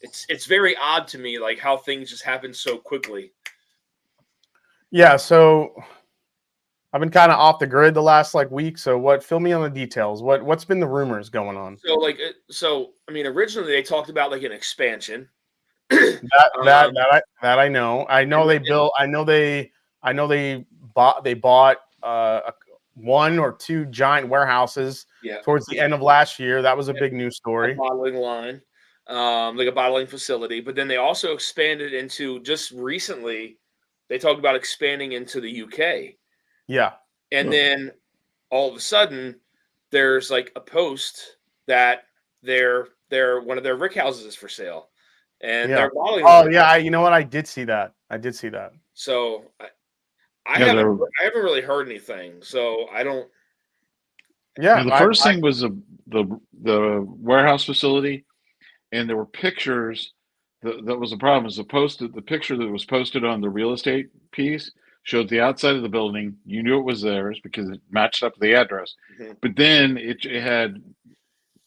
it's very odd to me, like how things just happen so quickly. Yeah, so I've been kind of off the grid the last week. So fill me on the details. What's been the rumors going on? So I mean, originally they talked about like an expansion. that I know. I know they built. I know they bought 1 or 2 giant warehouses towards the end of last year. That was a big news story. A bottling line, like a bottling facility. But then they also expanded into, just recently, they talked about expanding into the UK. Yeah. And then all of a sudden, there's like a post that one of their rick houses is for sale. And they're bottling. Oh, yeah. You know what? I did see that. So I haven't really heard anything. So I don't. Yeah. The first thing was the warehouse facility, and there were pictures. That was the problem. Is the picture that was posted on the real estate piece showed the outside of the building. You knew it was theirs because it matched up to the address. Mm-hmm. But then it had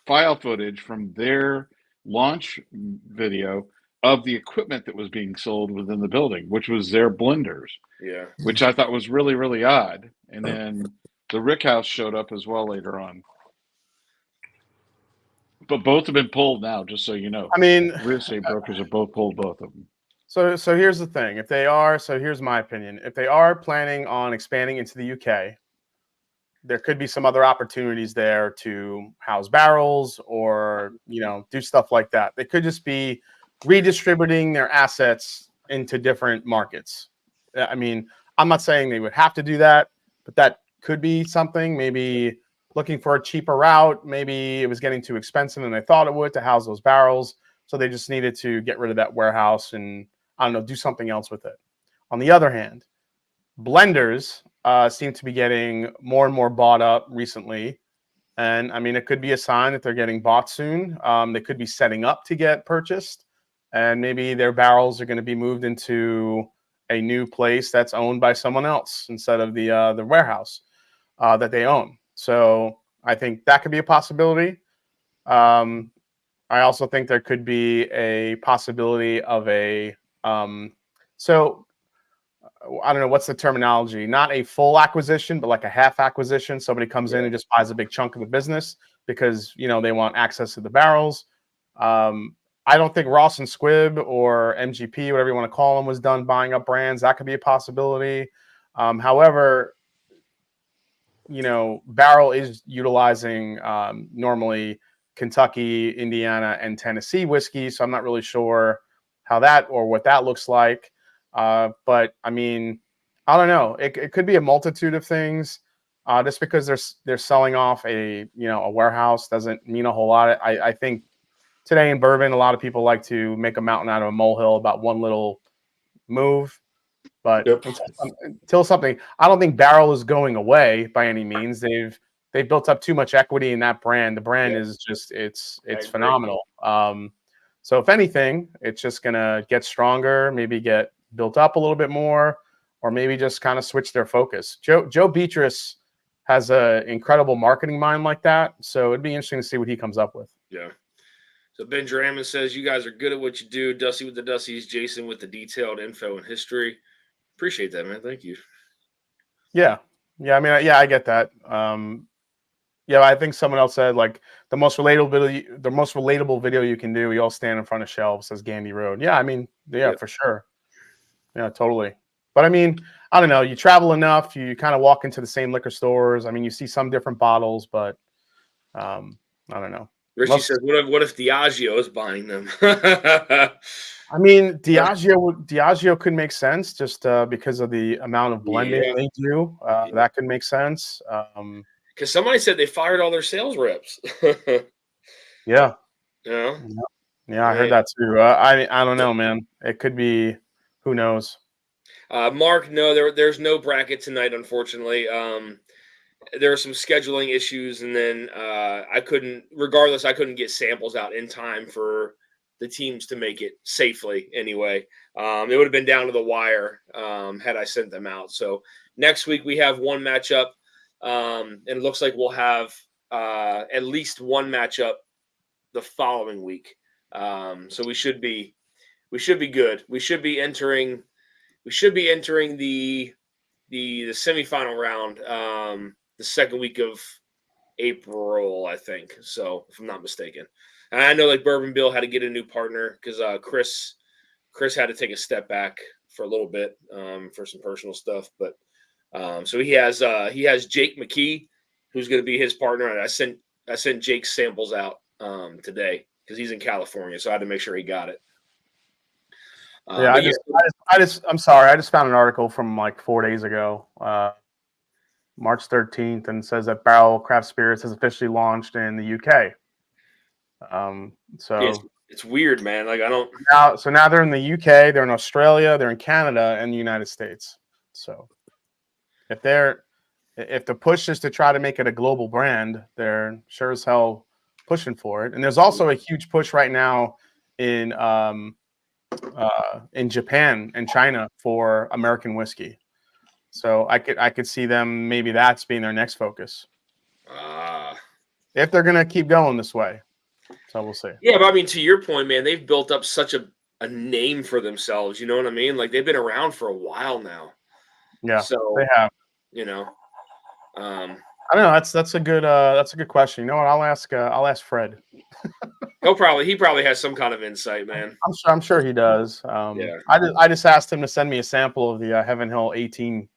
file footage from their launch video of the equipment that was being sold within the building, which was their blenders. Yeah. Which I thought was really, really odd. And then the Rick House showed up as well later on. But both have been pulled now, just so you know. I mean, real estate brokers have both pulled both of them. So here's the thing. Here's my opinion. If they are planning on expanding into the UK, there could be some other opportunities there to house barrels or, do stuff like that. They could just be redistributing their assets into different markets. I mean, I'm not saying they would have to do that, but that could be something. Maybe looking for a cheaper route. Maybe it was getting too expensive than they thought it would to house those barrels. So they just needed to get rid of that warehouse and, I don't know, do something else with it. On the other hand, blenders seem to be getting more and more bought up recently. And I mean, it could be a sign that they're getting bought soon. They could be setting up to get purchased. And maybe their barrels are going to be moved into a new place that's owned by someone else instead of the warehouse that they own. So I think that could be a possibility. I also think there could be a possibility of so I don't know what's the terminology, not a full acquisition, but like a half acquisition. Somebody comes in and just buys a big chunk of the business because, they want access to the barrels. I don't think Ross and Squibb or MGP, whatever you want to call them, was done buying up brands. That could be a possibility. However, Barrel is utilizing normally Kentucky, Indiana, and Tennessee whiskey. So I'm not really sure how that or what that looks like. But I mean, I don't know. It could be a multitude of things. Just because they're selling off a warehouse doesn't mean a whole lot. I think today in bourbon, a lot of people like to make a mountain out of a molehill about one little move. But until something, I don't think Barrel is going away by any means. They've built up too much equity in that brand. The brand is just it's phenomenal. So if anything, it's just gonna get stronger, maybe get built up a little bit more, or maybe just kind of switch their focus. Joe Beatrice has an incredible marketing mind like that, so it'd be interesting to see what he comes up with. Yeah. So Ben Drammond says, you guys are good at what you do. Dusty with the Dusties, Jason with the detailed info and history. Appreciate that, man. Thank you. Yeah. I mean, I get that. I think someone else said like the most relatable video you can do. We all stand in front of shelves, says Gandy Road. Yeah, I mean, for sure. Yeah, totally. But I mean, I don't know. You travel enough, you kind of walk into the same liquor stores. I mean, you see some different bottles, but I don't know. Richie says, what if Diageo is buying them? I mean, Diageo could make sense just because of the amount of blending they do. That could make sense. Because somebody said they fired all their sales reps. Yeah. Yeah, I heard that too. I don't know, man. It could be. Who knows? Mark, no, there's no bracket tonight, unfortunately. There were some scheduling issues, and then I couldn't get samples out in time for the teams to make it safely anyway. It would have been down to the wire had I sent them out. So next week we have one matchup, and it looks like we'll have at least one matchup the following week. So we should be good. We should be entering the semifinal round the second week of April, I think. So if I'm not mistaken. And I know like Bourbon Bill had to get a new partner because Chris had to take a step back for a little bit for some personal stuff. But so he has Jake McKee, who's going to be his partner. And I sent Jake's samples out today because he's in California, so I had to make sure he got it. I'm sorry. I just found an article from like 4 days ago, March 13th, and says that Barrel Craft Spirits has officially launched in the UK. It's weird, man. Like now they're in the UK, they're in Australia, they're in Canada, and the United States. So if the push is to try to make it a global brand, they're sure as hell pushing for it. And there's also a huge push right now in Japan and China for American whiskey. So I could see them, maybe that's being their next focus. If they're gonna keep going this way. So we'll see. Yeah, but I mean, to your point, man, they've built up such a name for themselves. You know what I mean? Like they've been around for a while now. Yeah, so they have. I don't know. That's a good question. You know what? I'll ask Fred. He probably has some kind of insight, man. I'm sure he does. I just asked him to send me a sample of the Heaven Hill 18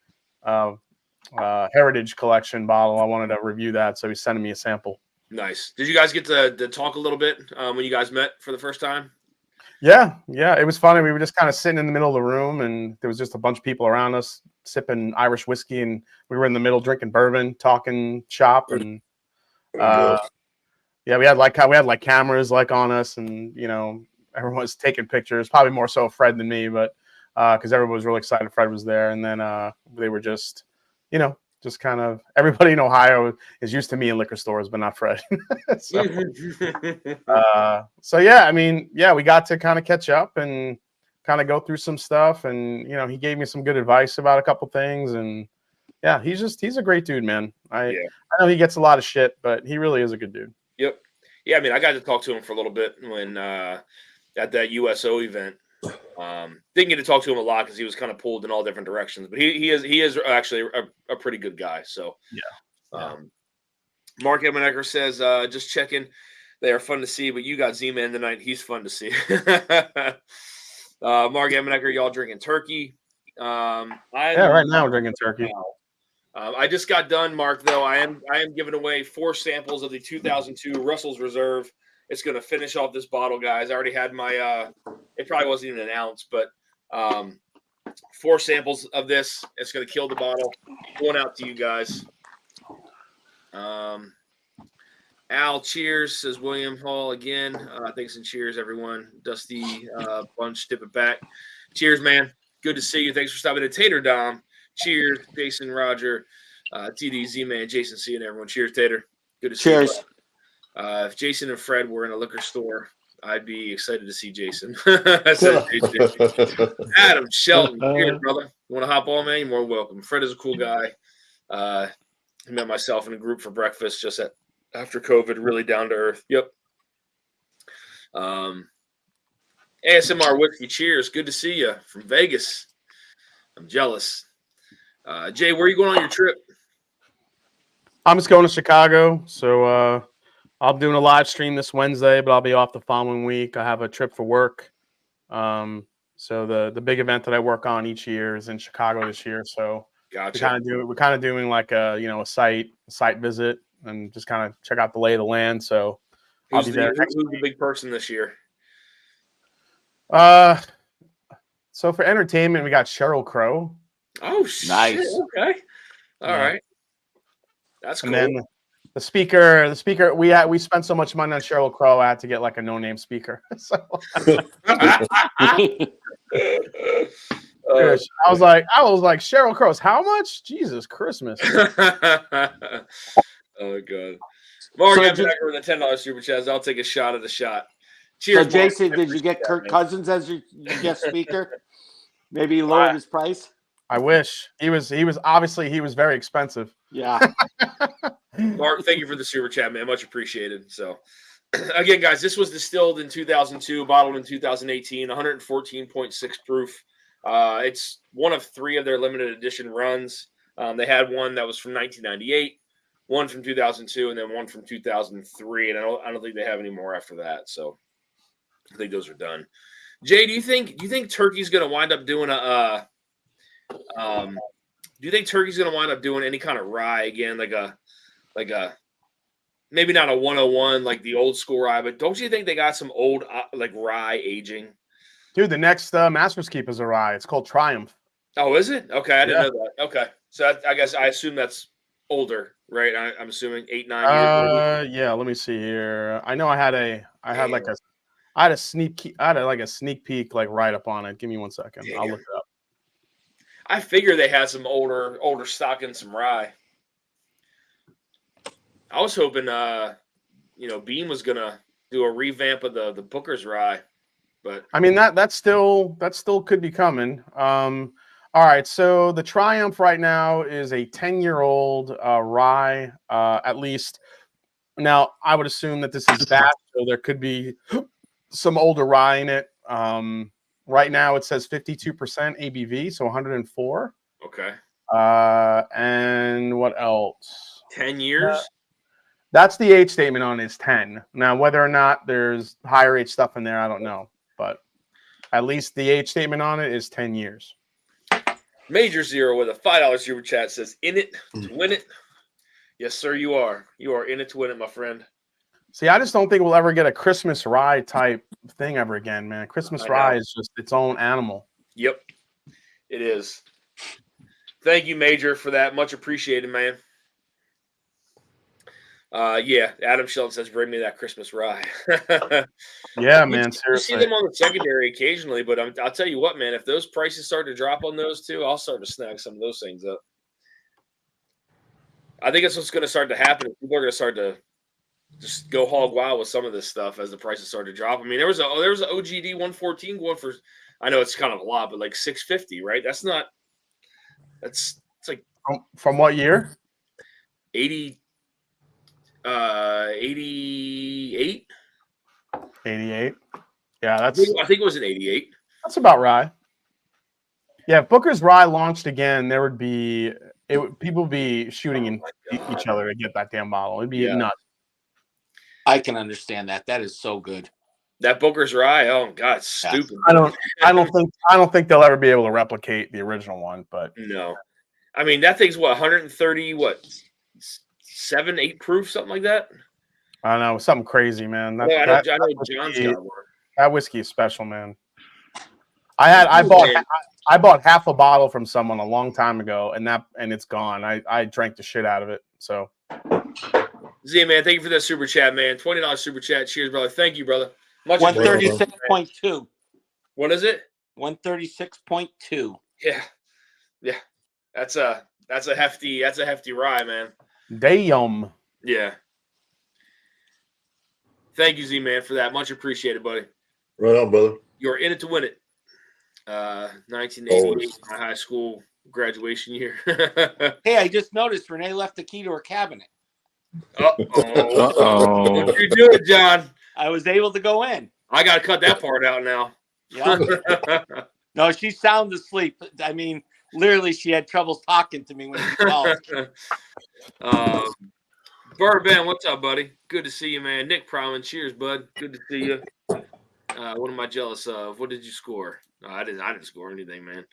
Heritage Collection bottle. I wanted to review that, so he's sending me a sample. Nice. Did you guys get to talk a little bit when you guys met for the first time? Yeah, it was funny. We were just kind of sitting in the middle of the room, and there was just a bunch of people around us sipping Irish whiskey, and we were in the middle drinking bourbon, talking shop, and I'm yeah, we had like cameras like on us, and everyone was taking pictures. Probably more so Fred than me, but because everyone was really excited Fred was there, and then they were just, just kind of everybody in Ohio is used to me in liquor stores, but not Fred. So, so yeah, I mean, yeah, we got to kind of catch up and kind of go through some stuff, and he gave me some good advice about a couple things, and yeah, he's a great dude, man. I know he gets a lot of shit, but he really is a good dude. Yep. Yeah, I mean, I got to talk to him for a little bit when at that USO event. Didn't get to talk to him a lot because he was kind of pulled in all different directions, but he is actually a pretty good guy. So yeah. Mark Emenecker says, just checking. They are fun to see, but you got Z-Man tonight. He's fun to see. Mark Emenecker, y'all drinking turkey. Yeah, right now we're drinking turkey. I just got done, Mark, though. I am giving away 4 samples of the 2002 Russell's Reserve. It's going to finish off this bottle, guys. I already had my it probably wasn't even an ounce, but 4 samples of this. It's going to kill the bottle. Going out to you guys. Al, cheers, says William Hall again. Thanks and cheers, everyone. Dusty Bunch, dip it back. Cheers, man. Good to see you. Thanks for stopping at Tater Dom. Cheers, Jason, Roger, TDZ, man, Jason, see you, everyone. Cheers, Tater. Good to see you. Cheers. If Jason and Fred were in a liquor store, I'd be excited to see Jason. Jason. Adam Shelton, cheers, brother. You want to hop on, man? You're more welcome. Fred is a cool guy. He met myself in a group for breakfast just after COVID, really down to earth. Yep. ASMR Whiskey, cheers. Good to see you from Vegas. I'm jealous. Jay, where are you going on your trip? I'm just going to Chicago. So I'm doing a live stream this Wednesday, but I'll be off the following week. I have a trip for work. So the big event that I work on each year is in Chicago this year. So gotcha. we're kind of doing like a site visit and just kind of check out the lay of the land. So I'll be there. Who's the big person this year? So for entertainment, we got Sheryl Crow. Oh, nice. Shit. Okay. All right. That's cool. And then the speaker, we spent so much money on Sheryl Crow, I had to get like a no-name speaker. So I was like, Sheryl Crow's how much? Jesus Christmas. Oh God. Mark, I'm back with a $10 super chat. I'll take a shot at the shot. Cheers. So Jason, did you get Kirk Cousins as your guest speaker? Maybe he lowered his price. I wish he was obviously he was very expensive. Yeah. Mark, thank you for the super chat, man. Much appreciated. So again, guys, this was distilled in 2002, bottled in 2018, 114.6 proof. It's one of 3 of their limited edition runs. They had one that was from 1998, one from 2002, and then one from 2003. And I don't think they have any more after that. So I think those are done. Jay, do you think Turkey's going to wind up doing do you think Turkey's going to wind up doing any kind of rye again, like a maybe not a 101 like the old school rye, but don't you think they got some old like rye aging? Dude, the next Master's Keep is a rye. It's called Triumph. Oh, is it? Okay, I didn't know that. Okay, so I guess I assume that's older, right? I'm assuming 8-9 years. Yeah. Let me see here. I know I had a sneak peek like right up on it. Give me 1 second. I'll look it up. I figure they had some older stock and some rye. I was hoping, Beam was gonna do a revamp of the Booker's rye, but I mean that still could be coming. All right, so the Triumph right now is a 10-year-old rye, at least. Now I would assume that this is batch, so there could be some older rye in it. Right now it says 52% ABV, so 104. Okay. And what else? 10 years? That's the age statement on it is 10. Now, whether or not there's higher age stuff in there, I don't know. But at least the age statement on it is 10 years. Major Zero with a $5 super chat says, in it to win it. Yes, sir, you are. You are in it to win it, my friend. See, I just don't think we'll ever get a Christmas rye type thing ever again, man. Christmas I know. rye is just its own animal. Yep, it is. Thank you, Major, for that. Much appreciated, man. Yeah, Adam Sheldon says, "Bring me that Christmas rye." Yeah, You man. see Seriously. them on the secondary occasionally, but I'll tell you what, man. If those prices start to drop on those too, I'll start to snag some of those things up. I think that's what's going to start to happen. People are going to start to just go hog wild with some of this stuff as the prices start to drop. I mean, there was an OGD 114 going for. I know it's kind of a lot, but like 650, right? That's not. It's like From what year? 80. 88. 88. Yeah, I think it was an 88. that's about right. Yeah, if Booker's Rye launched again, there would be people would be shooting in each other to get that damn bottle. It'd be nuts. I can understand that. That is so good. That Booker's Rye, oh god, it's stupid. I don't think they'll ever be able to replicate the original one, but No. I mean, that thing's what, 130, 7, 8 proof, something like that? I don't know, something crazy, man. I know John's got one. That whiskey is special, man. I bought half a bottle from someone a long time ago, and it's gone. I drank the shit out of it. So Z, man, thank you for that super chat, man. $20 super chat. Cheers, brother. Thank you, brother. Much 136.2. What is it? 136.2. Yeah. That's a hefty rye, man. damn. Yeah. Thank you, Z man, for that. Much appreciated, buddy. Right on, brother. You're in it to win it. 1988, my high school graduation year. Hey, I just noticed Renee left the key to her cabinet. Uh-oh. What you doing, John? I was able to go in. I got to cut that part out now. Yeah. No, she's sound asleep. I mean, literally, she had trouble talking to me when she called. Bird Ben, what's up, buddy? Good to see you, man. Nick Prowman, cheers, bud. Good to see you. What am I jealous of? What did you score? No, I didn't score anything, man.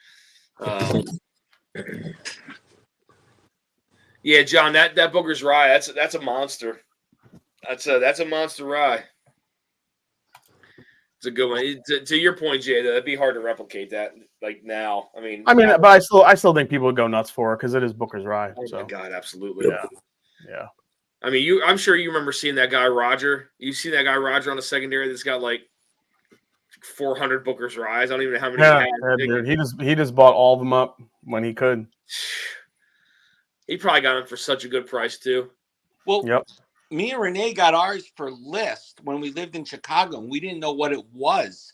Yeah, John, that Booker's Rye, that's a monster. That's a monster rye. It's a good one. To your point, Jay, that'd be hard to replicate that like now. I mean, but I still think people would go nuts for it because it is Booker's Rye. Oh so. my god, absolutely. Yeah. I mean, I'm sure you remember seeing that guy Roger. You see that guy Roger on the secondary that's got like 400 Booker's Ryes. I don't even know how many. Yeah, dude. He just bought all of them up when he could. He probably got them for such a good price too. Well, yep. Me and Renee got ours for list when we lived in Chicago, and we didn't know what it was.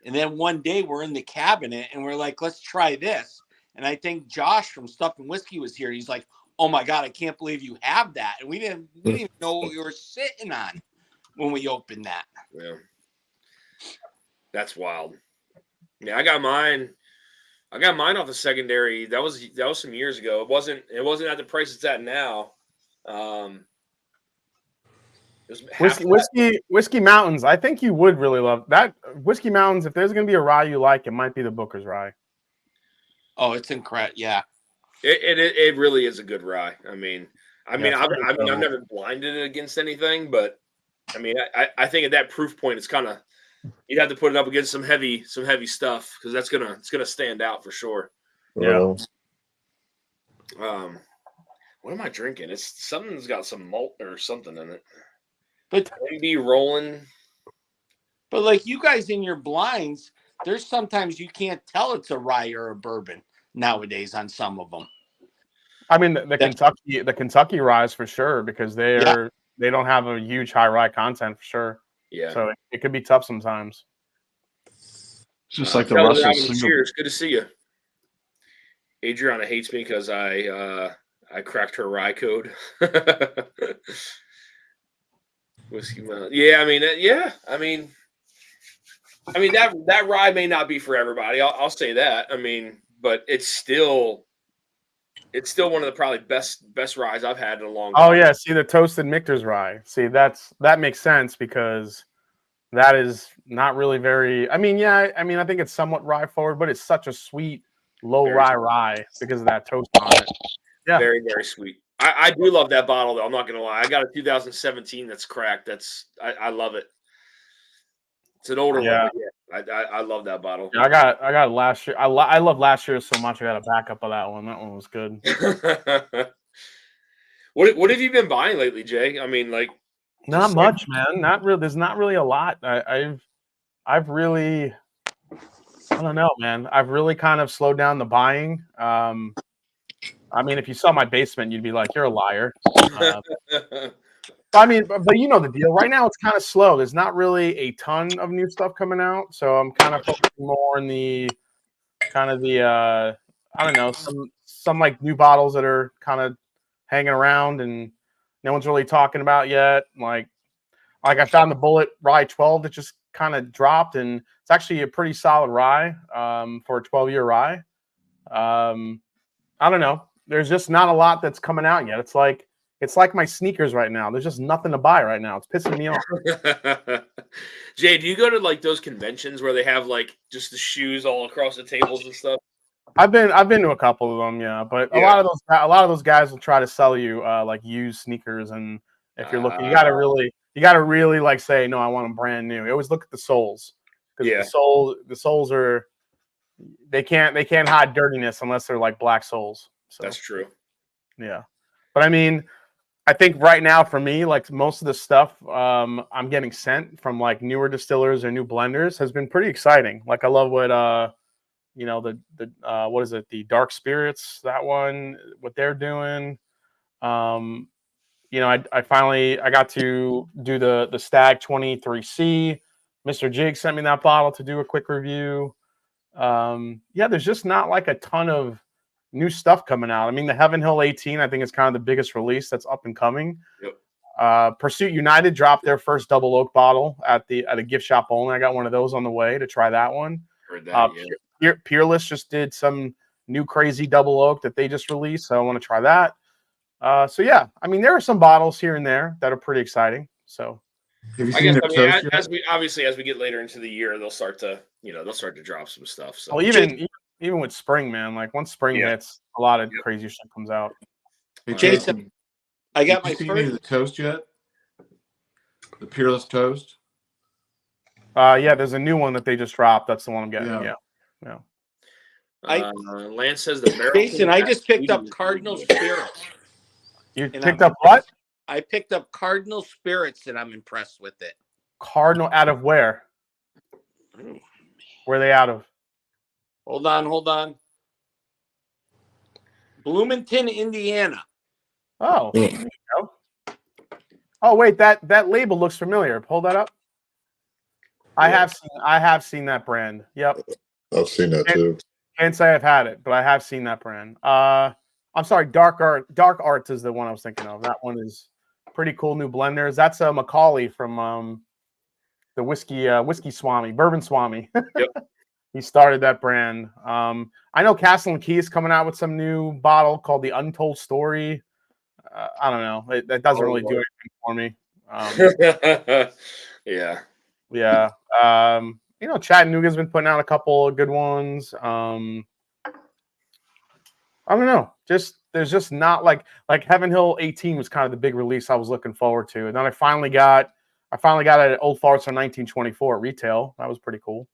And then one day we're in the cabinet, and we're like, let's try this. And I think Josh from Stuff and Whiskey was here. He's like, oh, my God, I can't believe you have that. And we didn't even know what we were sitting on when we opened that. Yeah. That's wild. Yeah, I got mine off the secondary. That was some years ago. It wasn't at the price it's at now. Whiskey Mountains. I think you would really love that. Whiskey Mountains, if there's going to be a rye you like, it might be the Booker's Rye. Oh, it's incredible. Yeah. It really is a good rye. I've never blinded it against anything, but I mean, I think at that proof point, it's kind of, you'd have to put it up against some heavy stuff because it's gonna stand out for sure. Yeah. What am I drinking? It's something's got some malt or something in it. But maybe rolling. But like you guys in your blinds, there's sometimes you can't tell it's a rye or a bourbon nowadays on some of them. I mean, the Kentucky ryes for sure because they don't have a huge high rye content for sure. Yeah. So it could be tough sometimes. It's just like the Russell Cheers. Good to see you. Adriana hates me because I cracked her rye code. Whiskey Mountain. Yeah, I mean, that rye may not be for everybody. I'll say that. I mean, but it's still one of the probably best ryes I've had in a long time. Oh yeah, see the toasted Michter's rye. See that makes sense because that is not really very. I think it's somewhat rye forward, but it's such a sweet low rye because of that toast on it. Yeah, very very sweet. I do love that bottle though. I'm not gonna lie. I got a 2017 that's cracked. I love it. It's an older one, but yeah, I love that bottle. Yeah, I got last year. I love last year so much. I got a backup of that one. That one was good. What have you been buying lately, Jay? I mean, like Not much, man. Not really. There's not really a lot. I've really, I don't know, man. I've really kind of slowed down the buying. I mean, if you saw my basement, you'd be like, "You're a liar." I mean, but you know the deal. Right now, it's kind of slow. There's not really a ton of new stuff coming out, so I'm kind of focusing more on the I don't know, some like new bottles that are kind of hanging around and no one's really talking about yet. Like I found the Bullet Rye 12 that just kind of dropped, and it's actually a pretty solid rye for a 12-year rye. I don't know. There's just not a lot that's coming out yet. It's like my sneakers right now. There's just nothing to buy right now. It's pissing me off. Jay, do you go to like those conventions where they have like just the shoes all across the tables and stuff? I've been to a couple of them, yeah. But a lot of those guys will try to sell you like used sneakers, and if you're looking, you gotta really like say, no, I want them brand new. You always look at the soles, because the soles are they can't hide dirtiness unless they're like black soles. So that's true. Yeah, but I mean, I think right now for me, like most of the stuff I'm getting sent from like newer distillers or new blenders has been pretty exciting. Like I love what you know, the what is it, the Dark Spirits, that one, what they're doing. You know, I finally got to do the Stag 23C. Mr. Jig sent me that bottle to do a quick review. Yeah, there's just not like a ton of new stuff coming out. I mean, the Heaven Hill 18, I think, is kind of the biggest release that's up and coming. Yep. Pursuit United dropped their first double oak bottle at a gift shop only. I got one of those on the way to try that one. Heard that, Peerless just did some new crazy double oak that they just released, so I want to try that. So yeah, I mean, there are some bottles here and there that are pretty exciting. So have you seen their toast yet? as we get later into the year, they'll start to drop some stuff. So well, even with spring, man, like once spring hits, a lot of crazy shit comes out. Hey, Jason, I got my first. The toast yet? The Peerless toast. Yeah, there's a new one that they just dropped. That's the one I'm getting. Yeah. Lance says the barrel. Jason, I just picked up Cardinal Spirits. You picked up what? I picked up Cardinal Spirits, and I'm impressed with it. Cardinal out of where? Where are they out of? Hold on. Bloomington, Indiana. Oh, there you go. Oh, wait, that label looks familiar. Pull that up. I have seen that brand. Yep. I've seen that too. Can't say I've had it, but I have seen that brand. I'm sorry, Dark Arts is the one I was thinking of. That one is pretty cool. New blenders. That's a Macaulay from the whiskey Swami, Bourbon Swami. Yep. He started that brand. I know Castle and Key is coming out with some new bottle called the Untold Story. I don't know. That doesn't really do anything for me. Yeah. Yeah. You know, Chattanooga's been putting out a couple of good ones. I don't know. There's just not like Heaven Hill 18 was kind of the big release I was looking forward to. And then I finally got it at Old Farts on 1924 at retail. That was pretty cool.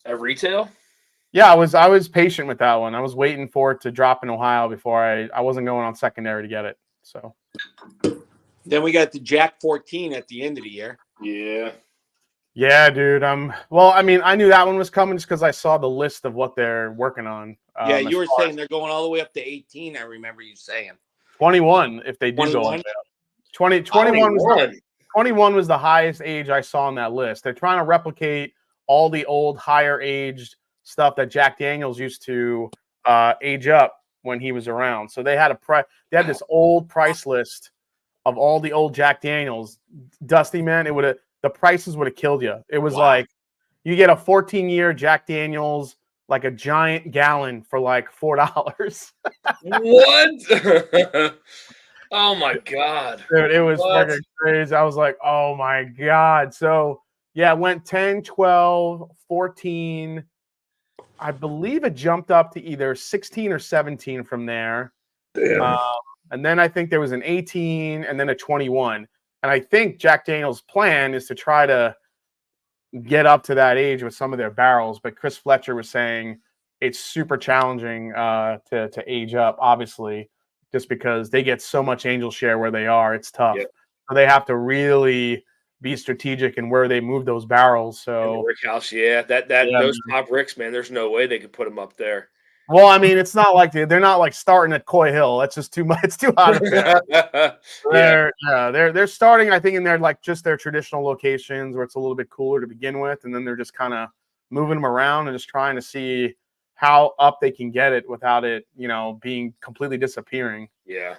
At retail? Yeah, I was patient with that one. I was waiting for it to drop in Ohio before I wasn't going on secondary to get it. So then we got the Jack 14 at the end of the year. Yeah. Yeah, dude. Well, I mean, I knew that one was coming just because I saw the list of what they're working on. Yeah, you were saying they're going all the way up to 18. I remember you saying 21 if they do 21? Go all the way up. 21 was the highest age I saw on that list. They're trying to replicate all the old higher aged stuff that Jack Daniels used to age up when he was around. So they had this old price list of all the old Jack Daniels. Dusty, man, the prices would have killed you. It was like you get a 14-year Jack Daniels, like a giant gallon for like $4. What? Oh my God. Dude, it was fucking crazy. I was like, oh my God. So yeah, it went 10, 12, 14. I believe it jumped up to either 16 or 17 from there. and then I think there was an 18, and then a 21. And I think Jack Daniel's plan is to try to get up to that age with some of their barrels. But Chris Fletcher was saying it's super challenging to age up, obviously, just because they get so much angel share where they are. It's tough. Yep. So they have to really be strategic in where they move those barrels. And the So rick house, yeah, those top ricks, man. There's no way they could put them up there. well, I mean, it's not like they're not like starting at Coy Hill. That's just too much. It's too hot up there. They're starting, I think, in their like just their traditional locations where it's a little bit cooler to begin with, and then they're just kind of moving them around and just trying to see how up they can get it without it, being completely disappearing. Yeah.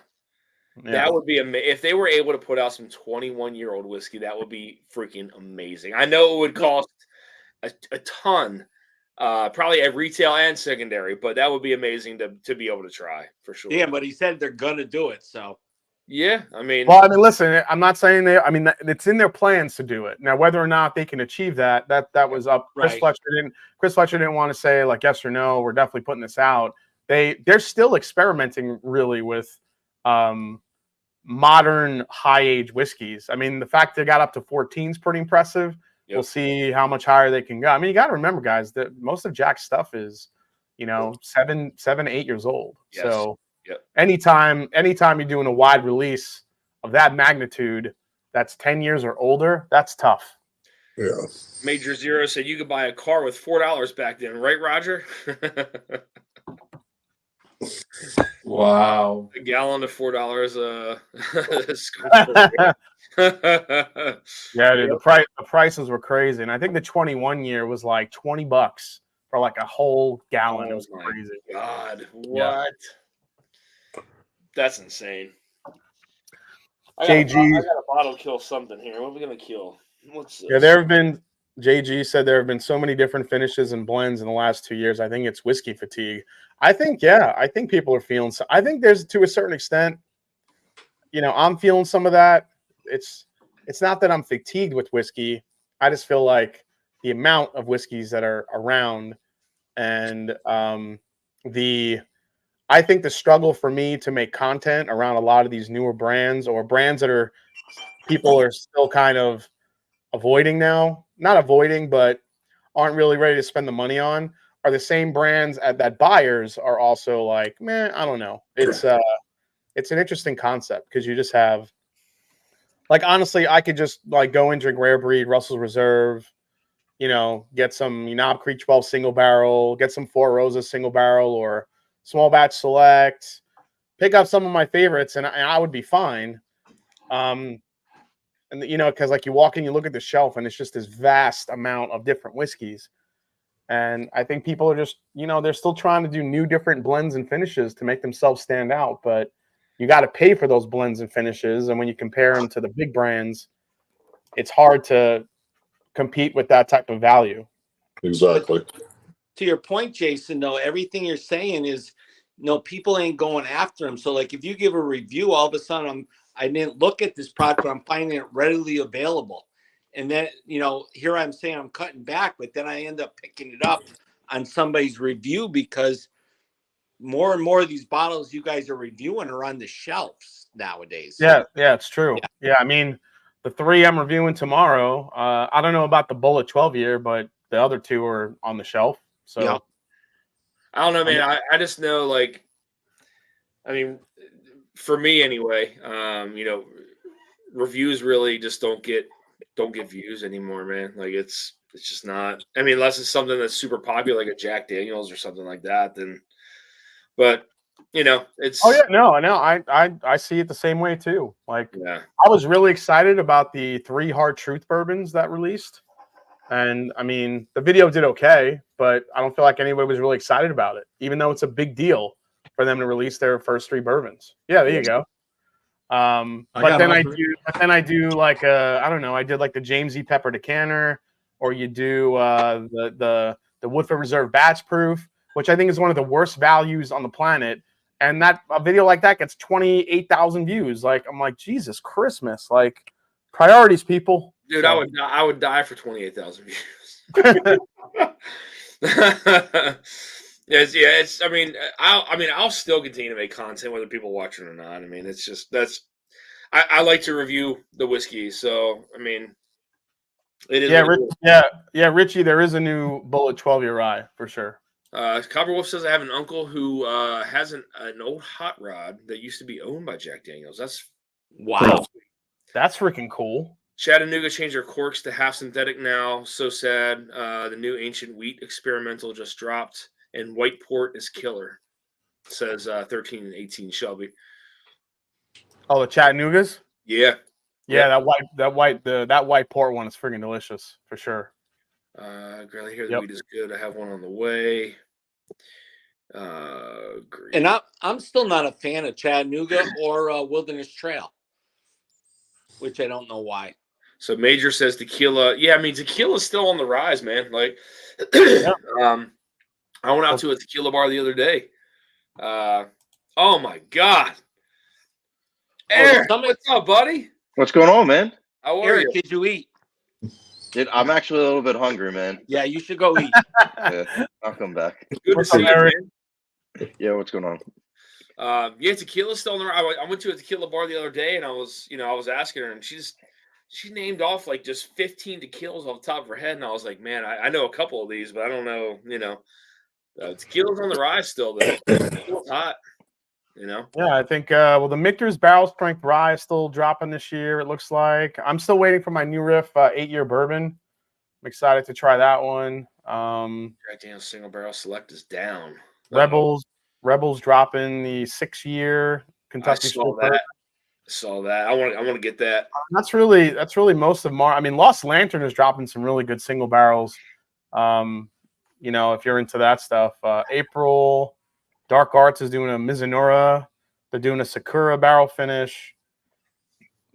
That would be amazing. If they were able to put out some 21-year-old whiskey, that would be freaking amazing. I know it would cost a ton. Probably at retail and secondary, but that would be amazing to be able to try for sure. Yeah, but he said they're gonna do it. So yeah, I mean, listen, I'm not saying it's in their plans to do it. Now, whether or not they can achieve that was up. Chris Fletcher didn't want to say like yes or no. We're definitely putting this out. They're still experimenting really with modern high age whiskeys. I mean, the fact they got up to 14 is pretty impressive. Yep. We'll see how much higher they can go. I mean, you got to remember, guys, that most of Jack's stuff is, 7, 8 years old. Yes. So anytime you're doing a wide release of that magnitude, that's 10 years or older, that's tough. Yeah. Major Zero said you could buy a car with $4 back then, right, Roger? Wow. A gallon of $4. Yeah, dude, the prices were crazy, and I think the 21 year was like $20 for like a whole gallon. It was crazy. God, what? Yeah. That's insane. I got a bottle kill something here. What are we gonna kill? What's this? Yeah, JG said there have been so many different finishes and blends in the last 2 years. I think it's whiskey fatigue. I think people are feeling. I think there's, to a certain extent, I'm feeling some of that. It's not that I'm fatigued with whiskey. I just feel like the amount of whiskeys that are around, and I think the struggle for me to make content around a lot of these newer brands or brands that people are still kind of avoiding now. Not avoiding, but aren't really ready to spend the money on, are the same brands that buyers are also like, man, I don't know. It's an interesting concept because you just have, like, honestly, I could just like go and drink Rare Breed, Russell's Reserve, get some Knob Creek 12 single barrel, get some Four Roses single barrel or small batch select, pick up some of my favorites, and I would be fine. And because like you walk in, you look at the shelf, and it's just this vast amount of different whiskeys. And I think people are just, they're still trying to do new different blends and finishes to make themselves stand out. But you got to pay for those blends and finishes. And when you compare them to the big brands, it's hard to compete with that type of value. Exactly. To your point, Jason, though, everything you're saying is, people ain't going after them. So like if you give a review, all of a sudden I didn't look at this product, but I'm finding it readily available. And then, here I'm saying I'm cutting back, but then I end up picking it up on somebody's review because more and more of these bottles you guys are reviewing are on the shelves nowadays. Yeah, it's true. Yeah, I mean, the 3 I'm reviewing tomorrow, I don't know about the Bullet 12 year, but the other 2 are on the shelf. So yeah. I don't know, man. I just know, like, I mean, for me anyway, reviews really just don't get views anymore, man. Like it's just not. I mean, unless it's something that's super popular, like a Jack Daniel's or something like that, then. But it's. Oh yeah, no, I see it the same way too. Like, I was really excited about the 3 Hard Truth bourbons that released, and I mean, the video did okay, but I don't feel like anybody was really excited about it, even though it's a big deal for them to release their first 3 bourbons. Yeah, there you go. But then I do like I don't know, I did like the James E. Pepper decanter, or you do the Woodford Reserve batch proof, which I think is one of the worst values on the planet. And a video like that gets 28,000 views. Like, I'm like, Jesus Christmas, like priorities, people. Dude, so. I would die for 28,000 views. It's. I'll still continue to make content whether people watch it or not. I mean, it's just I like to review the whiskey, so I mean, it is. Yeah, what it is. Richie. There is a new Bullet 12-year rye for sure. Copperwolf says I have an uncle who has an old hot rod that used to be owned by Jack Daniels. That's Wow. That's freaking cool. Chattanooga changed their corks to half synthetic now. So sad. The new ancient wheat experimental just dropped, and white port is killer. Says 13 and 18 Shelby. Oh, the Chattanoogas. Yeah. Yeah, that white port one is freaking delicious for sure. Girl, here the wheat is good. I have one on the way. Great. And I'm still not a fan of Chattanooga or Wilderness Trail, which I don't know why. So Major says tequila. Yeah, I mean tequila's still on the rise, man. Like, I went out to a tequila bar the other day. Oh my God, Eric, what's up, buddy? What's going on, man? How are Eric, you? did you eat? I'm actually a little bit hungry, man. Yeah, you should go eat. Yeah, I'll come back. Good to see you, man. Yeah, what's going on? Yeah, tequila's still on the rise. I went to a tequila bar the other day, and I was asking her, and she named off like just 15 tequilas off the top of her head, and I was like, man, I know a couple of these, but I don't know, tequila's on the rise still, though. It's hot, Yeah, I think the Michter's barrel strength rye is still dropping this year. It looks like I'm still waiting for my new riff 8-year bourbon. I'm excited to try that one. Jack Daniel's single barrel select is down. Rebels dropping the 6-year Kentucky. I saw that. I want to get that. That's really most of March. I mean, Lost Lantern is dropping some really good single barrels. If you're into that stuff. April, Dark Arts is doing a Mizunara. They're doing a Sakura barrel finish.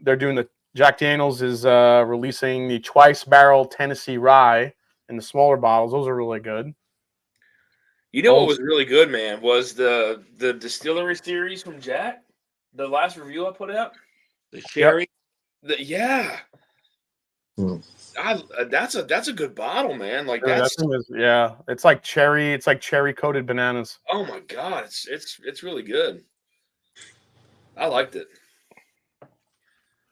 They're doing Jack Daniels is releasing the twice barrel Tennessee rye in the smaller bottles. Those are really good. You know what was really good, man, was the distillery series from Jack. The last review I put out. The sherry. Yeah. That's a good bottle, man. Like it's like cherry. It's like cherry coated bananas. Oh my God, it's really good. I liked it.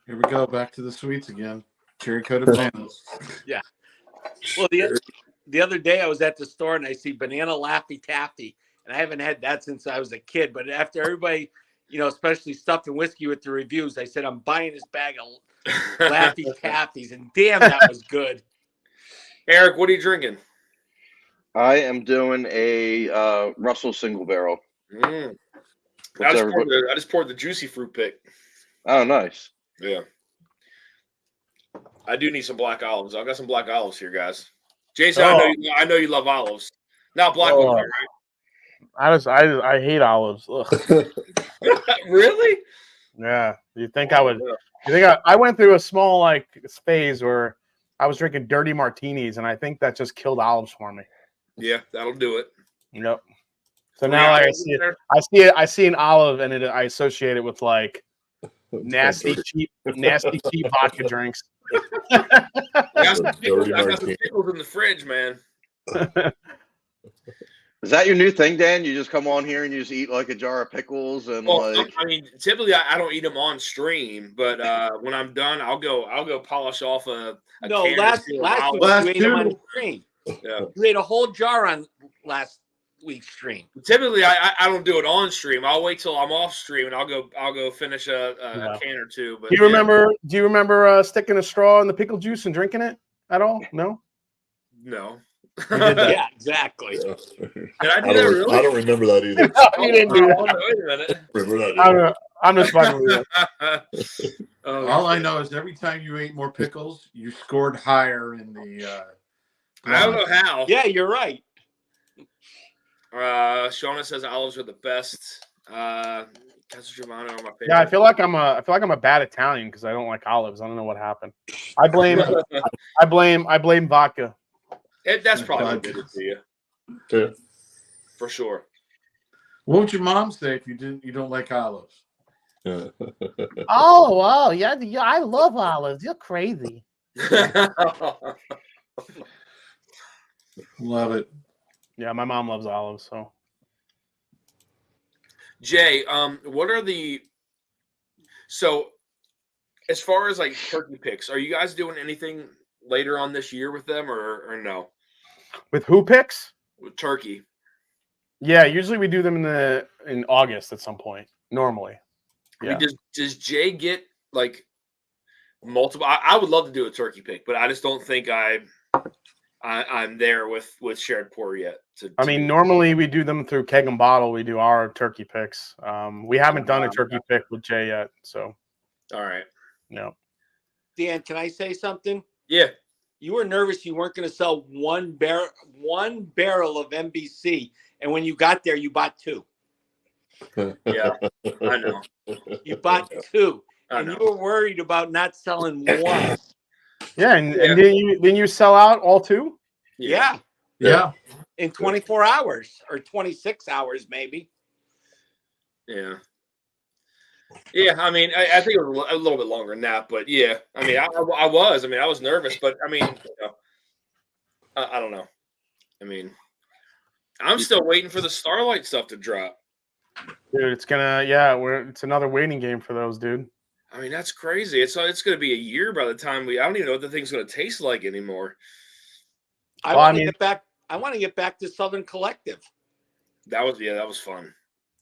Here we go, back to the sweets again. Cherry coated bananas. Yeah. Well, the other day I was at the store and I see banana Laffy Taffy, and I haven't had that since I was a kid. But after everybody, especially stuffed and whiskey with the reviews, I said I'm buying this bag of Laffy Taffies, and damn, that was good. Eric, what are you drinking? I am doing a Russell single barrel. I just poured the juicy fruit pick. Oh, nice. Yeah. I do need some black olives. I've got some black olives here, guys. Jason, I know you love olives. Not black ones, right? I hate olives. Really? Yeah. You think I would? You think I went through a small phase where I was drinking dirty martinis, and I think that just killed olives for me. Yeah, that'll do it. Yep. So now I see an olive, and I associate it with nasty cheap vodka drinks. I got some pickles in the fridge, man. Is that your new thing, Dan? You just come on here and you just eat like a jar of pickles and I mean, typically I don't eat them on stream, but when I'm done, I'll go polish off a can last week you ate them on stream. Yeah. You ate a whole jar on last week's stream. Typically, I don't do it on stream. I'll wait till I'm off stream and I'll go finish a can or two. But do you remember sticking a straw in the pickle juice and drinking it at all? No. No. Yeah, exactly. Did I do that really? I don't remember that either. You didn't do that. Wait a minute. Remember that I'm just fucking with you. All I know is every time you ate more pickles, you scored higher in the. I don't know how. Yeah, you're right. Shauna says olives are the best. Casa Giovanni are my favorite. Yeah, I feel like I'm a bad Italian because I don't like olives. I don't know what happened. I blame vodka. That's probably what did it to you. Yeah. For sure. What would your mom say if you don't like olives? Oh, wow. Yeah, I love olives. You're crazy. Love it. Yeah, my mom loves olives, so Jay, what are so as far as like turkey picks, are you guys doing anything later on this year with them or no? With who picks? With turkey. Yeah, usually we do them in August at some point. Normally. I Yeah. mean, does Jay get like multiple? I would love to do a turkey pick, but I just don't think I'm there with shared pour yet. I mean, normally we do them through Keg and Bottle. We do our turkey picks. We haven't done a turkey pick with Jay yet, so. All right. No. Dan, can I say something? Yeah. You were nervous you weren't going to sell one barrel of NBC, and when you got there, you bought two. Yeah, I know. You bought two, I and know. you were worried about not selling one. Yeah, and then you sell out all two? Yeah. In 24 hours or 26 hours, maybe. Yeah. Yeah, I mean, I think it was a little bit longer than that, but yeah, I mean, I was nervous, but I mean, I don't know. I mean, I'm still waiting for the Starlight stuff to drop. Dude, it's another waiting game for those, dude. I mean, that's crazy. It's going to be a year by the time I don't even know what the thing's going to taste like anymore. I want to get back to Southern Collective. That was fun.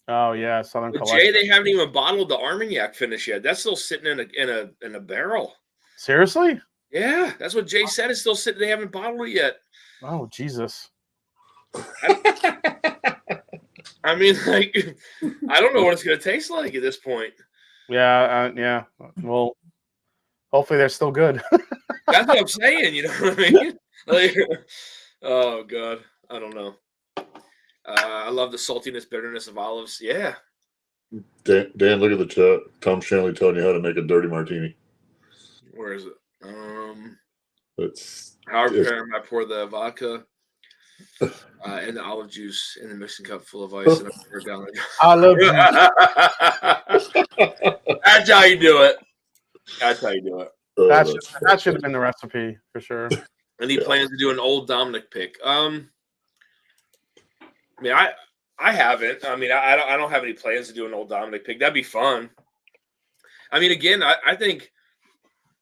Oh yeah, Southern But Collective. Jay, they haven't even bottled the Armagnac finish yet. That's still sitting in a barrel. Seriously? Yeah, that's what Jay said. It's still sitting. They haven't bottled it yet. Oh Jesus! I mean, like, I don't know what it's going to taste like at this point. Yeah. Well, hopefully they're still good. That's what I'm saying. You know what I mean? Like, oh God, I don't know. I love the saltiness, bitterness of olives. Yeah. Dan, look at the chat. Tom Shanley telling you how to make a dirty martini. Where is it? It's How I pour the vodka and the olive juice in the mixing cup full of ice and I pour it down. I love juice. That's how you do it. That's how you do it. That should have been the recipe for sure. Any plans to do an old Dominic pick? I mean, I haven't. I mean, I don't have any plans to do an old Dominic pick. That'd be fun. I mean, again, I think.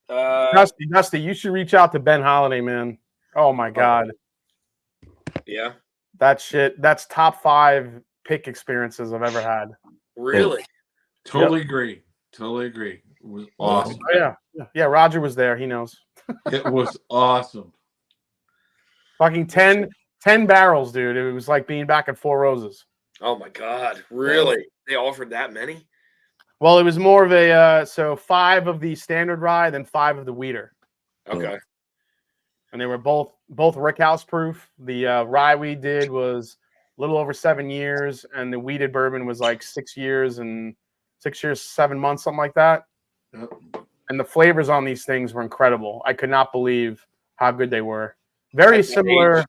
Dusty, you should reach out to Ben Holiday, man. Oh my God. Yeah. That's top 5 pick experiences I've ever had. Really? Totally agree. It was awesome. Oh, yeah. Roger was there. He knows. It was awesome. Fucking 10 barrels, dude. It was like being back at Four Roses. Oh my God! Really? They offered that many? Well, it was more of a 5 of the standard rye, then 5 of the wheater. Okay. And they were both rickhouse proof. The rye we did was a little over 7 years, and the wheated bourbon was like 6 years and 6 years, 7 months, something like that. Yep. And the flavors on these things were incredible. I could not believe how good they were. Very similar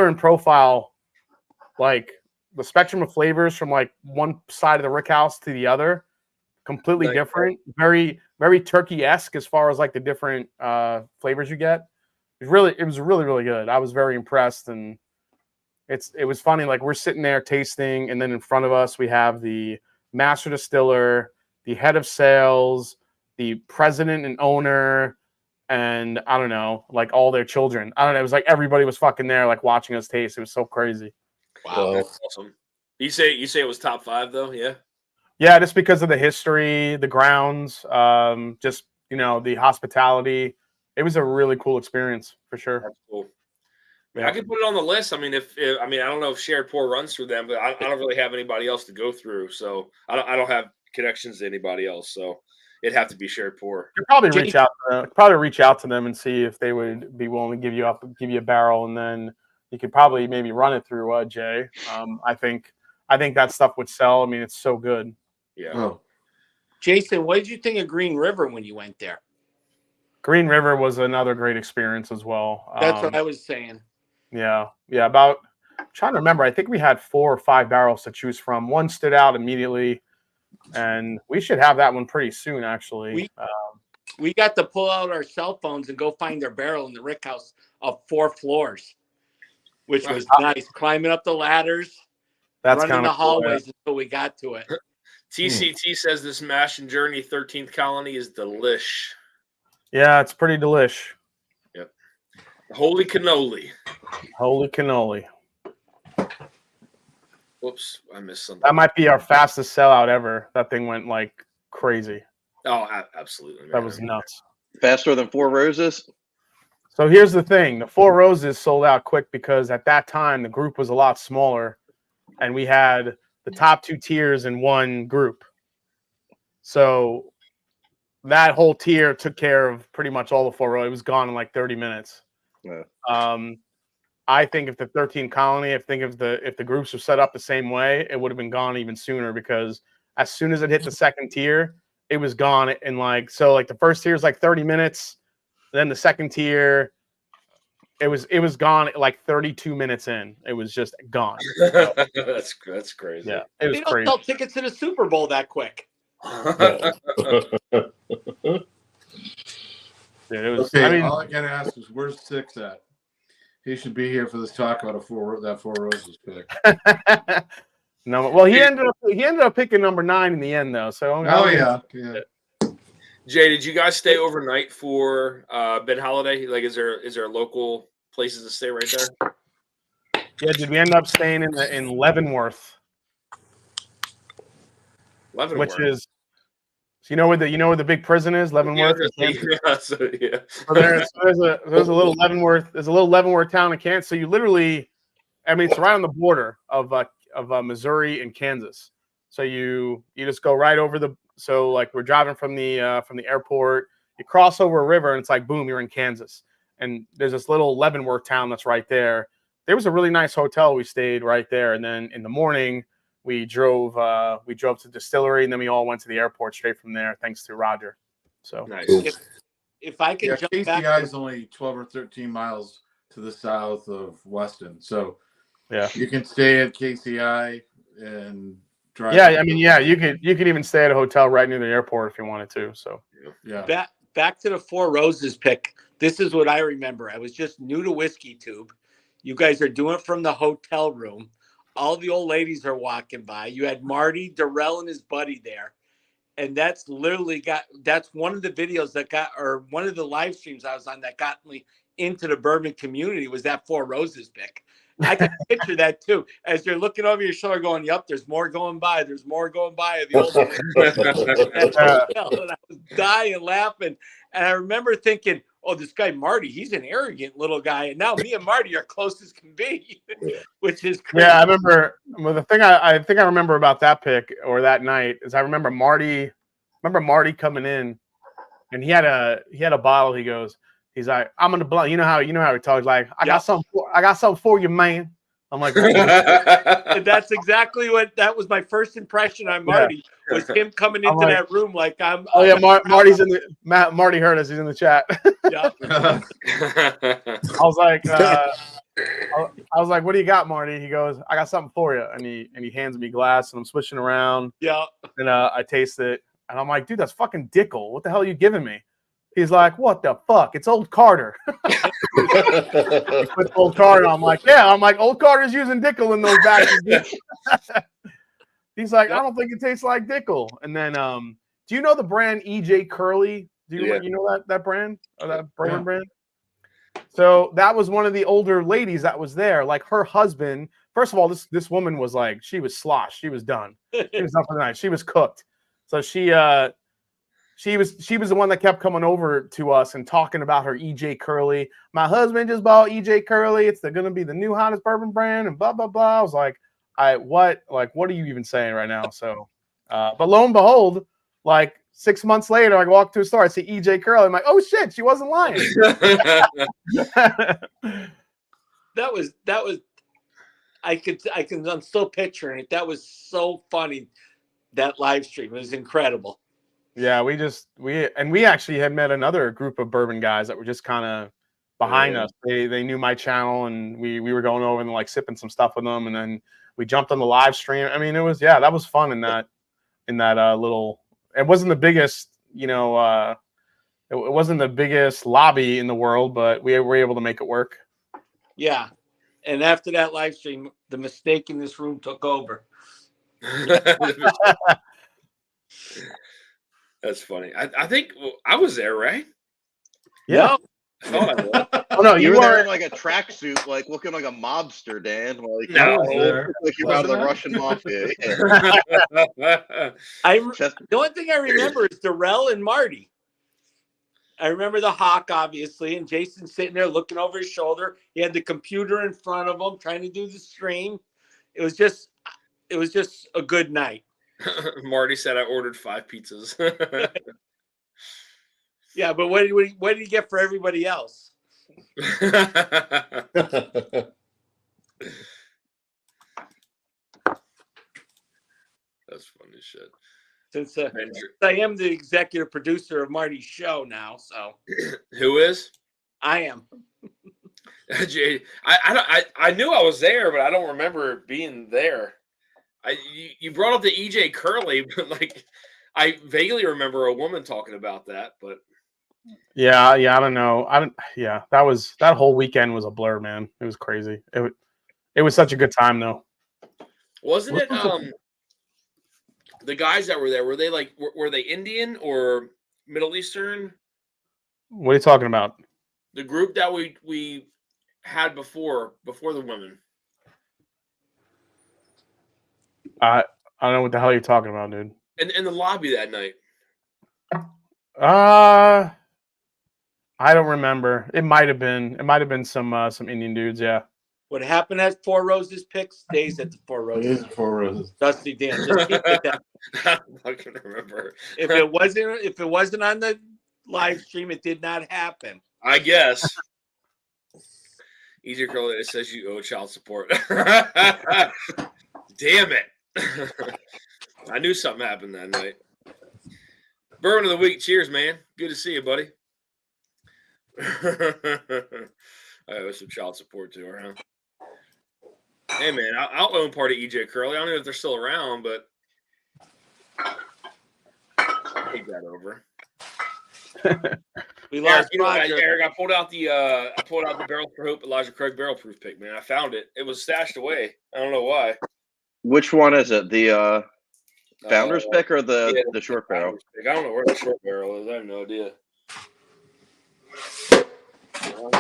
in profile, like the spectrum of flavors from like one side of the rickhouse to the other, completely different. Very, very turkey-esque as far as like the different flavors you get. It was really, really good. I was very impressed, and it was funny. Like we're sitting there tasting, and then in front of us we have the master distiller, the head of sales, the president and owner, and I don't know, like all their children. I don't know. It was like everybody was fucking there, like watching us taste. It was so crazy. Wow, that's awesome. You say it was top 5 though, yeah? Yeah, just because of the history, the grounds, just the hospitality. It was a really cool experience for sure. That's cool. I could put it on the list. I mean, I don't know if Shared Pour runs through them, but I don't really have anybody else to go through, so I don't have connections to anybody else, so it'd have to be Shared Pour. You could reach out to them and see if they would be willing to give you a barrel, and then you could probably maybe run it through Jay. I think that stuff would sell. I mean, it's so good. Yeah. Oh. Jason, what did you think of Green River when you went there? Green River was another great experience as well. That's what I was saying. Yeah. I'm trying to remember. I think we had 4 or 5 barrels to choose from. One stood out immediately, and we should have that one pretty soon, actually. We got to pull out our cell phones and go find their barrel in the rickhouse of 4 floors, which was nice. Climbing up the ladders. That's running kind the of cool, yeah. hallways until we got to it. TCT says this Mash and Journey 13th Colony is delish. Yeah, it's pretty delish. Yep. Holy cannoli. Holy cannoli. Whoops, I missed something. That might be our fastest sellout ever. That thing went like crazy. Oh, absolutely. That was nuts. Faster than Four Roses? So here's the thing. The Four Roses sold out quick because at that time the group was a lot smaller and we had the top 2 tiers in one group. So that whole tier took care of pretty much all the Four Roses. It was gone in like 30 minutes. Yeah. I think if the 13 Colony, if the groups were set up the same way, it would have been gone even sooner because as soon as it hit the second tier, it was gone in like the first tier is like 30 minutes. Then the second tier, it was gone at like 32 minutes in. It was just gone. That's crazy. Yeah, it was They don't crazy. sell tickets to the Super Bowl that quick. Dude, it was. Okay, I mean, all I gotta ask is where's Six at? He should be here for this talk about that Four Roses pick. no. Well, he ended up picking number 9 in the end, though. So yeah. Jay, did you guys stay overnight for Ben Holiday? Like, is there local places to stay right there? Yeah, did we end up staying in Leavenworth? Which is, so you know where the big prison is, Leavenworth. Yeah, So there's a little Leavenworth. There's a little Leavenworth town in Kansas. So you literally, I mean, it's right on the border of Missouri and Kansas. So you just go right over so like we're driving from the airport, you cross over a river and it's like boom, you're in Kansas. And there's this little Leavenworth town that's right there. There was a really nice hotel. We stayed right there, and then in the morning we drove to the distillery, and then we all went to the airport straight from there. Thanks to Roger. So nice. If I can jump KCI back, is only 12 or 13 miles to the south of Weston, so yeah, you can stay at KCI and drive. Yeah, I mean, yeah, you could even stay at a hotel right near the airport if you wanted to. So yeah. Back to the Four Roses pick. This is what I remember. I was just new to Whiskey Tube. You guys are doing it from the hotel room. All the old ladies are walking by. You had Marty, Darrell, and his buddy there. And that's literally that's one of the videos or one of the live streams I was on that got me into the bourbon community was that Four Roses pick. I can picture that too. As you're looking over your shoulder going, yep, there's more going by. There's more going by. The old and I was dying laughing. And I remember thinking, oh, this guy Marty, he's an arrogant little guy. And now me and Marty are close as can be, which is crazy. Yeah, I remember. Well, the thing I think I remember about that pick or that night is I remember Marty coming in, and he had a bottle. He's like, I'm gonna blow. You know how he talks like, I got something for you, man. I'm like, and that's exactly that was my first impression on Marty was him coming into that room like I'm. Oh yeah, Marty's in the Marty heard us. He's in the chat. Yeah. I was like, what do you got, Marty? He goes, I got something for you, and he hands me glass, and I'm switching around. Yeah. And I taste it, and I'm like, dude, that's fucking Dickel. What the hell are you giving me? He's like, what the fuck? It's Old Carter. He puts Old Carter. I'm like, yeah. I'm like, Old Carter's using Dickel in those batches. He's like, I don't think it tastes like Dickel. And then, do you know the brand EJ Curly? Do you know that brand or that bourbon brand? So that was one of the older ladies that was there. Like her husband. First of all, this woman was like, she was sloshed. She was done. She was up for the night. She was cooked. So she was the one that kept coming over to us and talking about her EJ Curly. My husband just bought EJ Curly. It's going to be the new hottest bourbon brand and blah, blah, blah. I was like, what are you even saying right now? So, but lo and behold, like 6 months later, I walk to a store, I see EJ Curly. I'm like, oh shit, she wasn't lying. That was, I'm still picturing it. That was so funny. That live stream, it was incredible. Yeah, we actually had met another group of bourbon guys that were just kind of behind us. They knew my channel, and we were going over and like sipping some stuff with them, and then we jumped on the live stream. I mean, that was fun in that little. It wasn't the biggest, it wasn't the biggest lobby in the world, but we were able to make it work. Yeah, And after that live stream, the mistake in this room took over. That's funny. I think I was there, right? Yeah. No. I thought I was. Oh no, You you were there are. in like a tracksuit, like looking like a mobster, Dan. Like, No. like you're out of the Wasn't I? Russian mafia. Yeah. The only thing I remember is Darrell and Marty. I remember the Hawk, obviously, and Jason sitting there looking over his shoulder. He had the computer in front of him, trying to do the stream. It was just a good night. Marty said I ordered 5 pizzas. Yeah, but what did he get for everybody else? That's funny shit. Since I am the executive producer of Marty's show now, so Who is? I am. Jay, I knew I was there, but I don't remember being there. You brought up the EJ Curley, but like I vaguely remember a woman talking about that, but Yeah, I don't know. Yeah, that whole weekend was a blur, man. It was crazy. It was such a good time though. wasn't it? The guys that were there, were they like were they Indian or Middle Eastern? What are you talking about? The group that we had before the women. I don't know what the hell you're talking about, dude. In the lobby that night. I don't remember. It might have been some Indian dudes, yeah. What happened at Four Roses Pick stays at the Four Roses. Dusty Dan. Just keep it that. I can remember. If it wasn't on the live stream, it did not happen. I guess. EJ Curley, it says you owe child support. Damn it. I knew something happened that night. Bourbon of the week. Cheers, man. Good to see you, buddy. I owe some child support to her, huh? Hey, man, I'll own part of EJ Curley. I don't know if they're still around, but I'll take that over. We lost Eric, I pulled out the Barrel for Hope Elijah Craig barrel proof pick, man. I found it. It was stashed away. I don't know why. Which one is it? The founder's pick or the short barrel? Pick. I don't know where the short barrel is. I have no idea.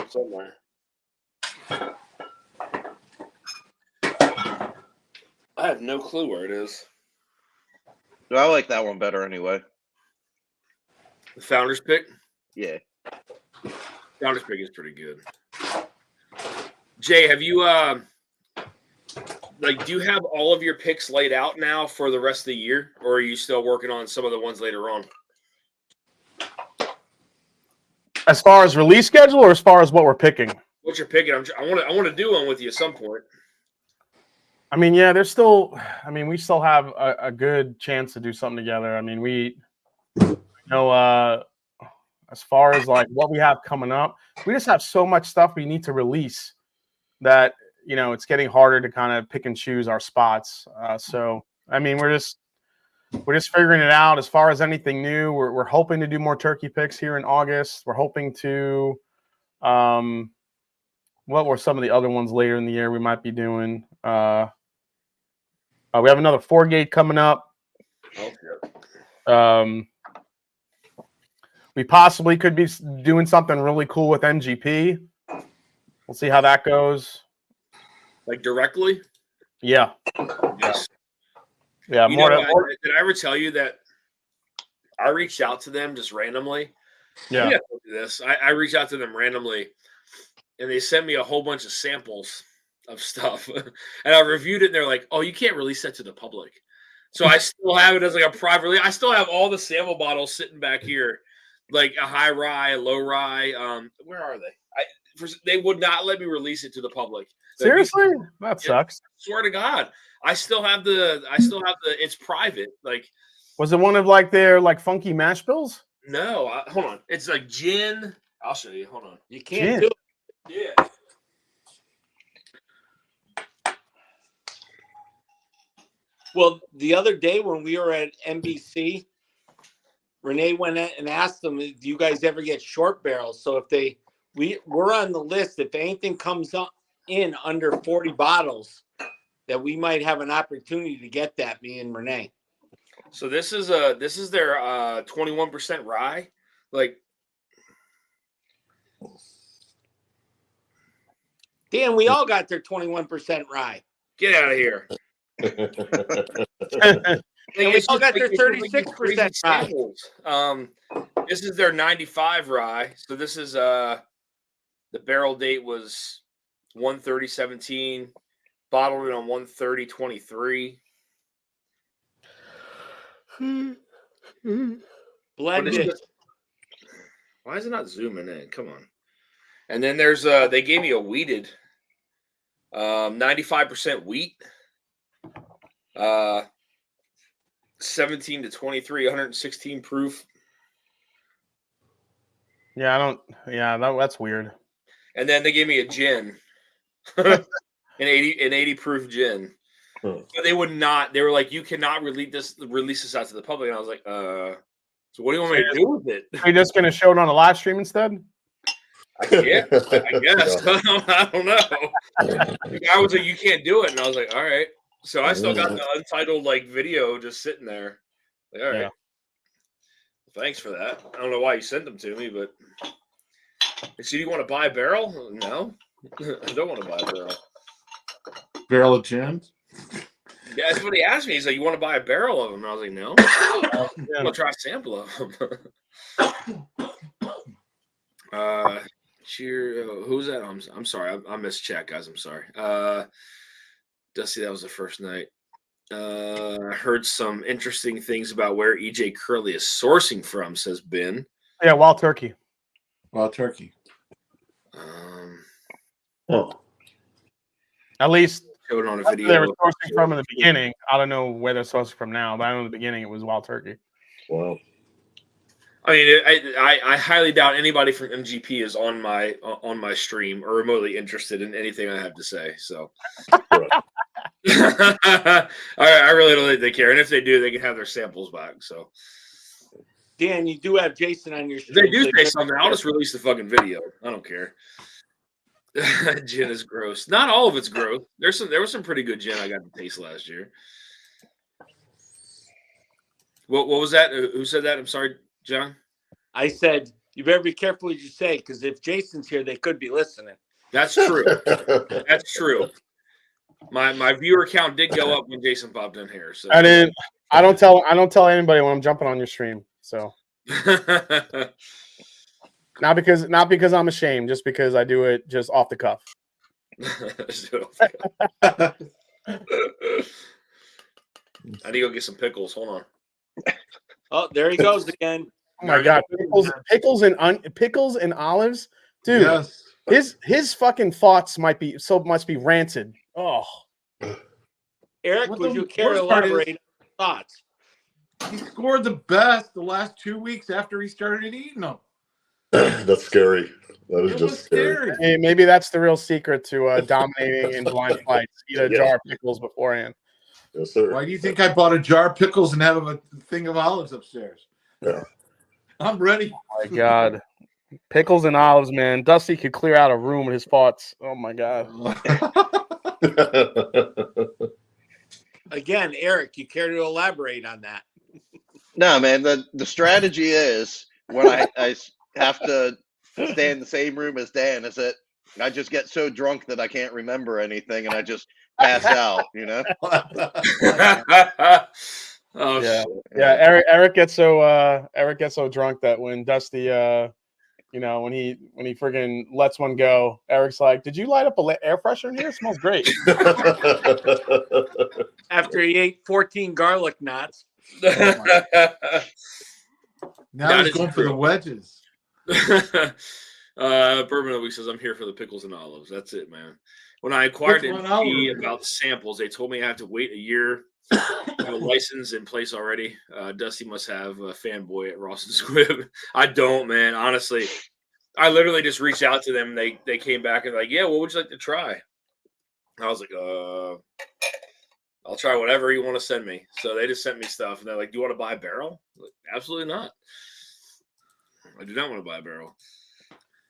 Somewhere. I have no clue where it is. I like that one better anyway. The founder's pick? Yeah. Founder's pick is pretty good. Jay, have you do you have all of your picks laid out now for the rest of the year, or are you still working on some of the ones later on? As far as release schedule, or as far as what we're picking? What you're picking? I want to do one with you at some point. I mean, yeah, we still have a good chance to do something together. I mean, as far as like what we have coming up, we just have so much stuff we need to release that, it's getting harder to kind of pick and choose our spots. So, I mean, we're just figuring it out. As far as anything new, we're hoping to do more turkey picks here in August. We're hoping to, what were some of the other ones later in the year we might be doing? We have another 4-gate coming up. We possibly could be doing something really cool with NGP. We'll see how that goes. Like directly? Yeah. Yes. Yeah. Did I ever tell you that I reached out to them just randomly? Yeah. I reached out to them randomly, and they sent me a whole bunch of samples of stuff, and I reviewed it, and they're like, "Oh, you can't release that to the public." So I still have it as like a private release. I still have all the sample bottles sitting back here, like a high rye, a low rye. Where are they? They would not let me release it to the public. Seriously? That sucks. I swear to God, I still have the. It's private. Like, was it one of like their like funky mash bills? No, hold on. It's like gin. I'll show you. Hold on. You can't do it. Yeah. Well, the other day when we were at NBC, Renee went and asked them, "Do you guys ever get short barrels?" So if we're on the list. If anything comes up in under 40 bottles, that we might have an opportunity to get that, me and Renee. So this is their 21% rye. Like, Dan, we all got their 21% rye. get out of here. And we all got their 36% rye. samples. This is their 95 rye. So this is the barrel date was 1/30/17, bottled it on 1/30/23. Blended. Why is it not zooming in? Come on. And then there's they gave me a wheated 95% wheat. 17 to 23, 116 proof. Yeah, that's weird. And then they gave me a gin. an 80 proof gin. But they would not. They were like, you cannot release this out to the public. And I was like, so what do you want me to do with it? Are you just gonna show it on a live stream instead? I guess. I don't know. The guy was like, you can't do it. And I was like, all right. So I still got the untitled video just sitting there. Like, all right. Yeah. Well, thanks for that. I don't know why you sent them to me, but so do you want to buy a barrel? No. I don't want to buy a barrel. Barrel of gin? Yeah, that's what he asked me. He's like, you want to buy a barrel of them? And I was like, no. I'm going to try a sample of them. Who's that? I'm sorry. I missed chat, guys. I'm sorry. Dusty, that was the first night. I heard some interesting things about where EJ Curley is sourcing from, says Ben. Yeah, Wild Turkey. Wild Turkey. At least showed on a video. They were sourcing from in the beginning. I don't know where they're sourcing from now, but I know in the beginning it was Wild Turkey. Wow. I mean, I highly doubt anybody from MGP is on my stream or remotely interested in anything I have to say. So, I really don't think they care, and if they do, they can have their samples back. So, Dan, you do have Jason on your stream. If they do say something, I'll just release the fucking video. I don't care. Gin is gross. Not all of it's gross. There was some pretty good gin I got to taste last year. What was that? Who said that? I'm sorry, John. I said you better be careful what you say, because if Jason's here, they could be listening. That's true. That's true. My viewer count did go up when Jason popped in here. So I didn't. I don't tell anybody when I'm jumping on your stream. So not because I'm ashamed, just because I do it just off the cuff. I need to go get some pickles. Hold on. Oh, there he goes again. Oh my god, pickles and olives, dude. Yes. His fucking thoughts must be rancid. Oh, Eric, would you care to elaborate on thoughts? He scored the best the last 2 weeks after he started eating them. That's scary. That is just scary. Hey, maybe that's the real secret to dominating in blind fights. Eat a jar of pickles beforehand. Yes, sir. Why do you think I bought a jar of pickles and have a thing of olives upstairs? Yeah. I'm ready. Oh my god. Pickles and olives, man. Dusty could clear out a room with his thoughts. Oh my god. Again, Eric, you care to elaborate on that? No, man. The strategy is when I have to stay in the same room as Dan, is that I just get so drunk that I can't remember anything and I just pass out, you know? Oh yeah. Yeah, Eric gets so drunk that when Dusty when he friggin' lets one go, Eric's like, "Did you light up a air freshener in here? It smells great." After he ate 14 garlic knots. Now he's going for the wedges. Bourbon Oak says, "I'm here for the pickles and olives." That's it, man. When I inquired MGP about samples, they told me I have to wait a year. I have a license in place already. Dusty must have a fanboy at Ross and Squibb. I don't, man. Honestly, I literally just reached out to them. They came back and like, yeah, what would you like to try? I was like, I'll try whatever you want to send me. So they just sent me stuff, and they're like, do you want to buy a barrel? Like, absolutely not. I do not want to buy a barrel.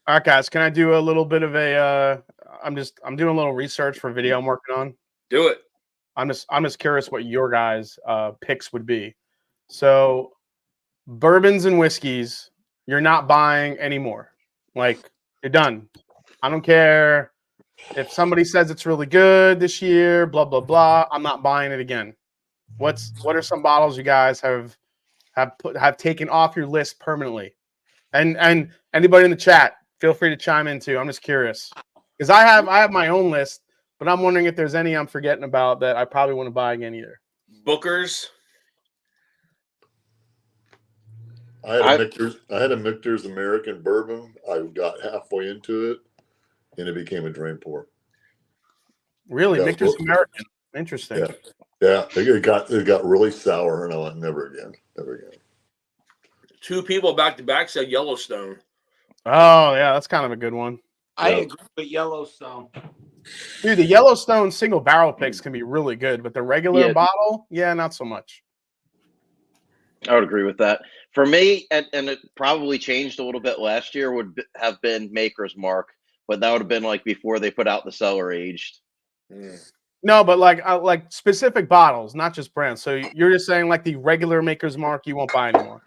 All right, guys, can I do a little bit of a? I'm doing a little research for a video I'm working on. Do it. I'm just curious what your guys' picks would be. So, bourbons and whiskeys, you're not buying anymore. Like, you're done. I don't care if somebody says it's really good this year. Blah blah blah. I'm not buying it again. What are some bottles you guys have taken off your list permanently? And anybody in the chat, feel free to chime in too. I'm just curious because I have my own list, but I'm wondering if there's any I'm forgetting about that I probably want to buy again either. Booker's. I had a Michter's American bourbon. I got halfway into it, and it became a drain pour. Really, Yeah, Michter's Booker's. American. Interesting. Yeah. It got really sour, and I went never again. 2 people back to back said Yellowstone. Oh yeah, that's kind of a good one. I agree with Yellowstone. Dude, the Yellowstone single barrel picks can be really good, but the regular Yeah. bottle, not so much. I would agree with that. For me, and it probably changed a little bit last year, have been Maker's Mark, but that would have been like before they put out the cellar aged. No, but like specific bottles, not just brands. So you're just saying like the regular Maker's Mark you won't buy anymore.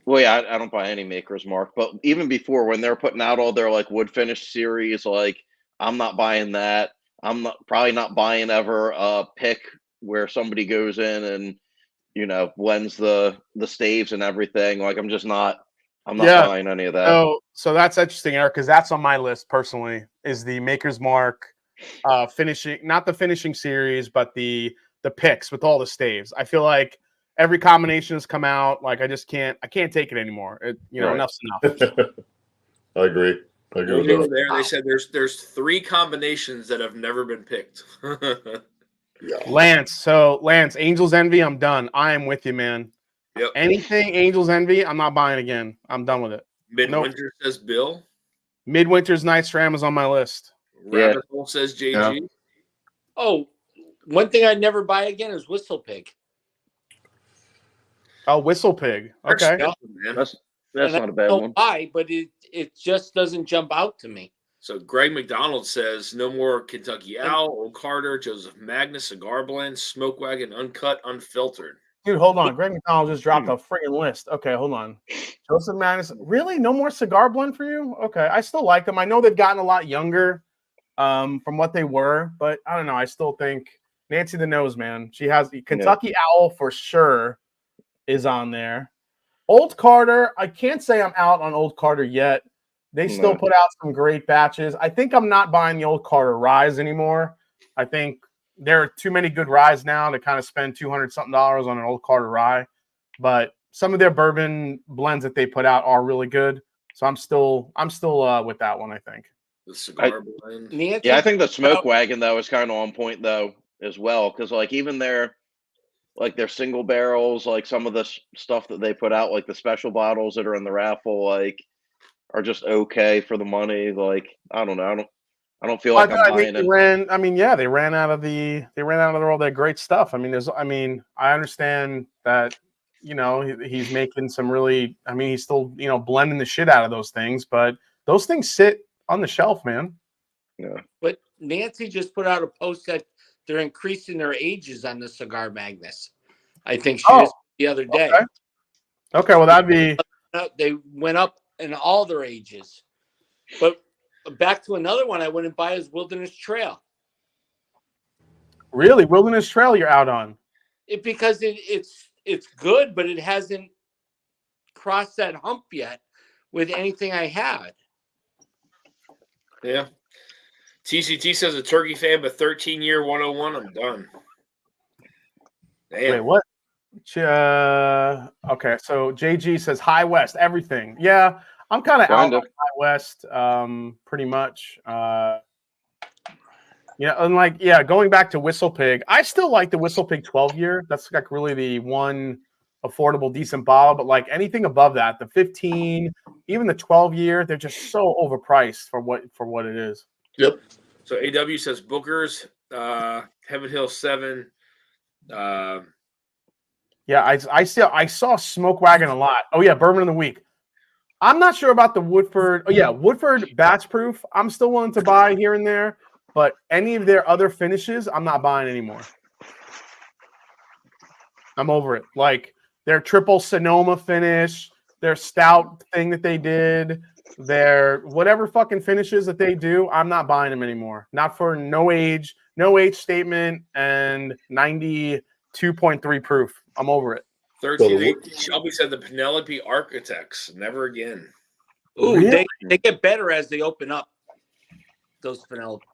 Well, yeah, I don't buy any Maker's Mark, but even before when they're putting out all their like wood finish series, like I'm not buying that. I'm probably not buying ever a pick where somebody goes in and blends the staves and everything. Like I'm not buying any of that. So that's interesting, Eric, because that's on my list personally. Is the Maker's Mark finishing, not the finishing series, but the picks with all the staves. I feel like every combination has come out. Like I can't take it anymore. Enough's enough. I agree. When they were there, they said there's 3 combinations that have never been picked. Yeah. Lance, Angel's Envy, I'm done. I am with you, man. Yep. Anything Angel's Envy, I'm not buying again. I'm done with it. Midwinter says Bill. Midwinter's Night Stram is on my list. Rabbit Hole says JG. Yeah. Oh, one thing I'd never buy again is Whistle Pig. Oh, Whistle Pig. Okay. That's not a bad one. Why, but it just doesn't jump out to me. So Greg McDonald says no more Kentucky Owl, Old Carter, Joseph Magnus, Cigar Blend, Smoke Wagon, Uncut, Unfiltered. Dude, hold on. Greg McDonald just dropped a friggin' list. Okay, hold on. Joseph Magnus. Really? No more Cigar Blend for you? Okay. I still like them. I know they've gotten a lot younger from what they were, but I don't know. I still think Nancy the Nose, man. She has the Kentucky Owl for sure is on there. Old Carter. I can't say I'm out on Old Carter yet. They still put out some great batches. I think I'm not buying the Old Carter Ryes anymore. I think there are too many good ryes now to kind of spend $200-something on an Old Carter rye. But some of their bourbon blends that they put out are really good. So I'm still with that one, I think. The Cigar Blend. Yeah, I think the Smoke Wagon though is kind of on point though as well, because like even their single barrels, like some of the stuff that they put out, like the special bottles that are in the raffle, like are just okay for the money. Like I don't know, I don't feel like I'm buying it. They ran out of all their great stuff. I I understand that he's making some really. He's still blending the shit out of those things, but those things sit on the shelf, man. Yeah. But Nancy just put out a post that they're increasing their ages on the Cigar Magnus. I think she just the other day. Okay, well that'd be. They went up in all their ages. But back to another one I wouldn't buy is Wilderness Trail. Really? Wilderness Trail you're out on? Because it's good, but it hasn't crossed that hump yet with anything I had. Yeah. TCT says a turkey fan, but 13-year 101, I'm done. Damn. Wait, what? Okay, so JG says High West, everything. Yeah, I'm kind of out on High West, pretty much. And going back to Whistle Pig, I still like the Whistle Pig 12-year. That's like really the one affordable, decent bottle. But like anything above that, the 15, even the 12-year, they're just so overpriced for what it is. Yep. So AW says Booker's, Heaven Hill 7. Yeah, I saw Smoke Wagon a lot. Oh yeah, Bourbon of the Week. I'm not sure about the Woodford. Oh yeah, Woodford batch proof. I'm still willing to buy here and there, but any of their other finishes, I'm not buying anymore. I'm over it. Like their triple Sonoma finish, their stout thing that they did, their whatever fucking finishes that they do, I'm not buying them anymore. Not for no age statement, and 92.3 proof. I'm over it. 13 Shelby said the Penelope Architects. Never again. Ooh, Really? they get better as they open up. Those Penelope.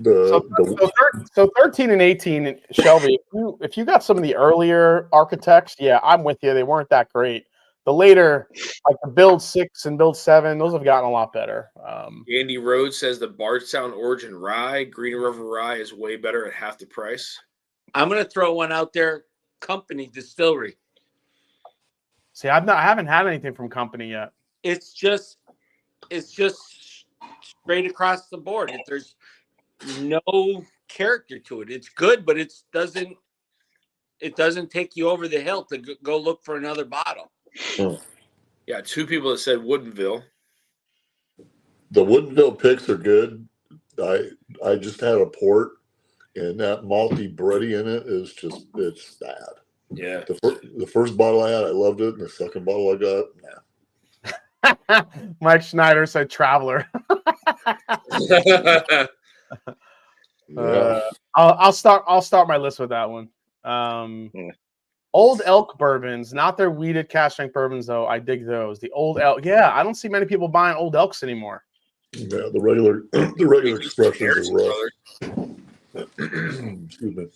So 13 and 18, Shelby, if you got some of the earlier Architects, yeah, I'm with you. They weren't that great. The later, like the Build 6 and Build 7, those have gotten a lot better. Andy Rhodes says the Bardstown Origin Rye, Green River Rye, is way better at half the price. I'm going to throw one out there. Company Distillery. See, I haven't had anything from Company yet. It's just straight across the board. There's no character to it. It's good, but it doesn't take you over the hill to go look for another bottle. Yeah, 2 people that said Woodinville. The Woodinville picks are good. I just had a port, and that malty bready in it is just, it's bad. Yeah. The first bottle I had, I loved it, and the second bottle I got, nah. Mike Schneider said Traveler. Yeah. I'll start my list with that one. Old Elk bourbons, not their weeded cask strength bourbons though. I dig those. The Old Elk, yeah. I don't see many people buying Old Elks anymore. Yeah, the regular expressions are rough. Excuse me.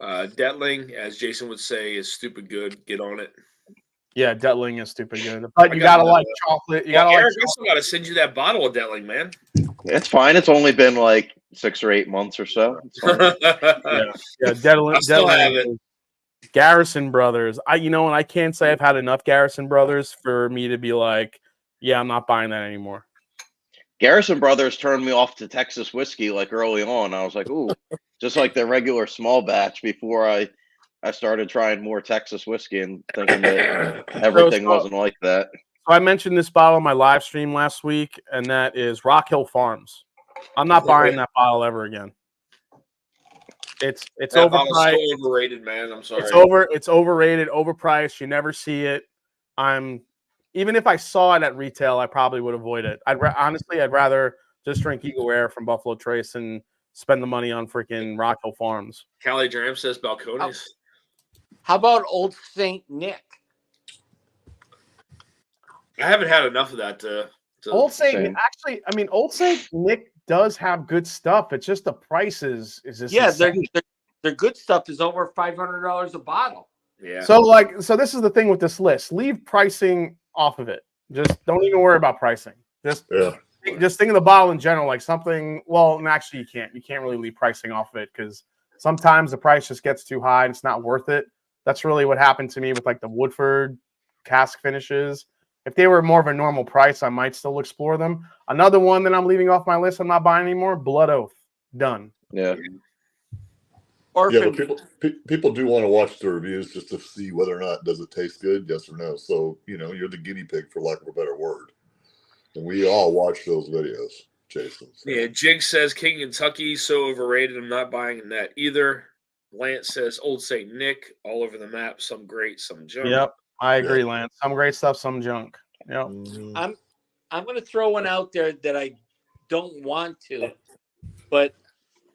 Detling, as Jason would say, is stupid good. Get on it. Yeah, Detling is stupid good. But you gotta like chocolate. You gotta Eric, like. I still gotta send you that bottle of Detling, man. It's fine. It's only been like 6 or 8 months or so. It's fine. Yeah, Detling. I still have it. Garrison Brothers. And I can't say I've had enough Garrison Brothers for me to be like, yeah, I'm not buying that anymore. Garrison Brothers turned me off to Texas whiskey like early on. I was like, ooh, just like the regular small batch before I started trying more Texas whiskey and thinking that everything wasn't like that. So I mentioned this bottle on my live stream last week, and that is Rock Hill Farms. I'm not buying that bottle ever again. It's that overpriced. So overrated, man. I'm sorry. It's overrated, overpriced. You never see it. Even if I saw it at retail, I probably would avoid it. Honestly, I'd rather just drink Eagle Air from Buffalo Trace and spend the money on freaking Rock Hill Farms. Callie Dram says Balcones. How about Old Saint Nick? I haven't had enough of that. Old Saint, actually, Old Saint Nick does have good stuff. It's just the prices is just their good stuff is over $500 a bottle. Yeah. So this is the thing with this list. Leave pricing off of it. Just don't even worry about pricing. Just think of the bottle in general, like something. Well, and actually, you can't. You can't really leave pricing off of it because sometimes the price just gets too high and it's not worth it. That's really what happened to me with like the Woodford cask finishes. If they were more of a normal price, I might still explore them. Another one that I'm leaving off my list, I'm not buying anymore. Blood Oath, done. Yeah. Yeah, but people do want to watch the reviews just to see whether or not does it taste good, yes or no. So you're the guinea pig, for lack of a better word, and we all watch those videos, Jason. So. Yeah, Jig says King Kentucky so overrated. I'm not buying that either. Lance says Old Saint Nick all over the map. Some great, some junk. Yep, I agree, Lance. Some great stuff, some junk. Yep. I'm going to throw one out there that I don't want to, but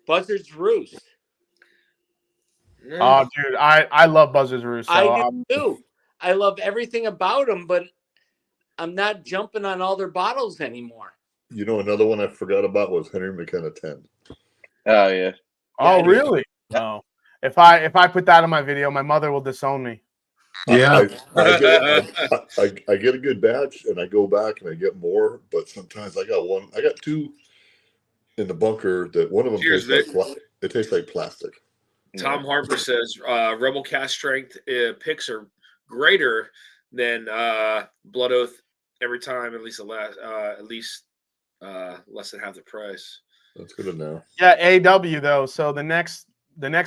Buzzard's Roost. Oh, dude, I love Buzzard's Roost. So I do too. I love everything about them, but I'm not jumping on all their bottles anymore. Another one I forgot about was Henry McKenna 10. Oh yeah. Oh really? No. If I put that in my video, my mother will disown me. Yeah. I get a good batch and I go back and I get more, but sometimes I got 2 in the bunker that one of them tastes like plastic. Tom Harper says Rebel Cast Strength picks are greater than Blood Oath every time, at least less than half the price. That's good to know. Yeah, AW though. So the next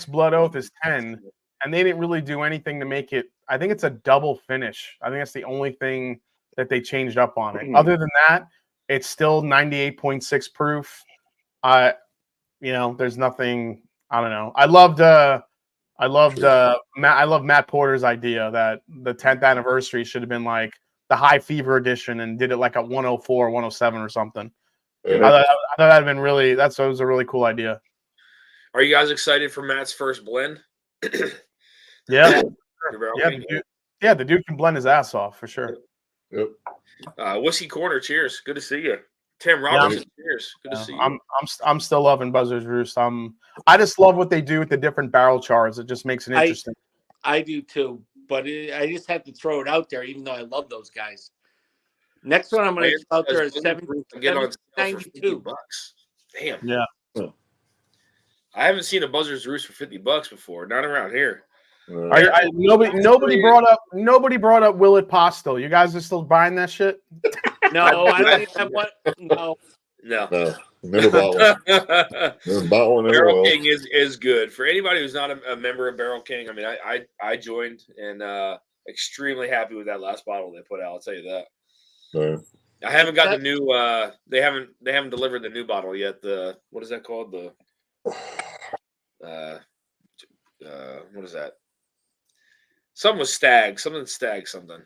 Blood Oath is 10, and they didn't really do anything to make it. I think it's a double finish. I think that's the only thing that they changed up on it. Other than that, it's still 98.6 proof. There's nothing. I don't know. I love Matt Porter's idea that the 10th anniversary should have been like the high fever edition and did it like at 104, 107 or something. I thought that'd been really. That was a really cool idea. Are you guys excited for Matt's first blend? Yeah. The dude can blend his ass off for sure. Yep. Whiskey Corner, cheers. Good to see you. Tim Robertson, cheers. Good to see you. I'm still loving Buzzard's Roost. I just love what they do with the different barrel charts. It just makes it interesting. I do too, but I just had to throw it out there, even though I love those guys. Next one I'm going to throw out there is $7.92. Damn. Yeah. I haven't seen a Buzzard's Roost for $50 before. Not around here. Nobody brought up Willet Pasto. You guys are still buying that shit? No, I don't even have one. No. Never bought one. Never bought one. Barrel King is good for anybody who's not a member of Barrel King. I mean, I joined and extremely happy with that last bottle they put out. I'll tell you that. Right. I haven't got the new. They haven't delivered the new bottle yet. The what is that called? The what is that? Something with Stag. Something.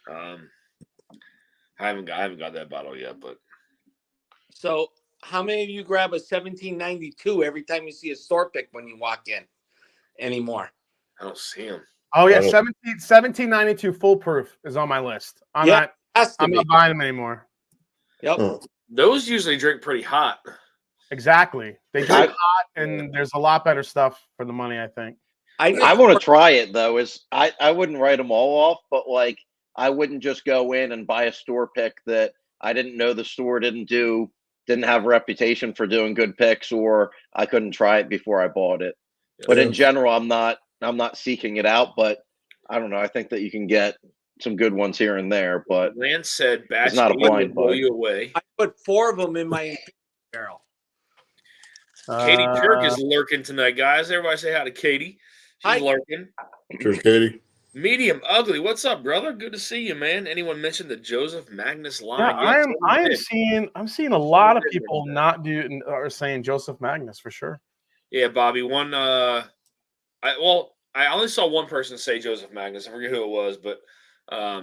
I haven't got that bottle yet, but. So, how many of you grab a 1792 every time you see a store pick when you walk in anymore? I don't see them. Oh yeah, 1792 full proof is on my list. I'm not buying them anymore. Yep. Those usually drink pretty hot. Exactly. They drink hot, and there's a lot better stuff for the money, I think. I want to try it though. I wouldn't write them all off, but like I wouldn't just go in and buy a store pick that I didn't know the store didn't have a reputation for doing good picks, or I couldn't try it before I bought it. Yeah. But in general, I'm not seeking it out, but I don't know. I think that you can get some good ones here and there, but Lance said batch it's not a blind blow buy. you away. I put 4 of them in my barrel. Katie Turk is lurking tonight, guys. Everybody say hi to Katie. She's lurking. Cheers, Katie. Medium Ugly. What's up, brother? Good to see you, man. Anyone mentioned the Joseph Magnus line? Yeah, I'm seeing a lot of people are saying Joseph Magnus for sure. Yeah, Bobby. I only saw one person say Joseph Magnus. I forget who it was, but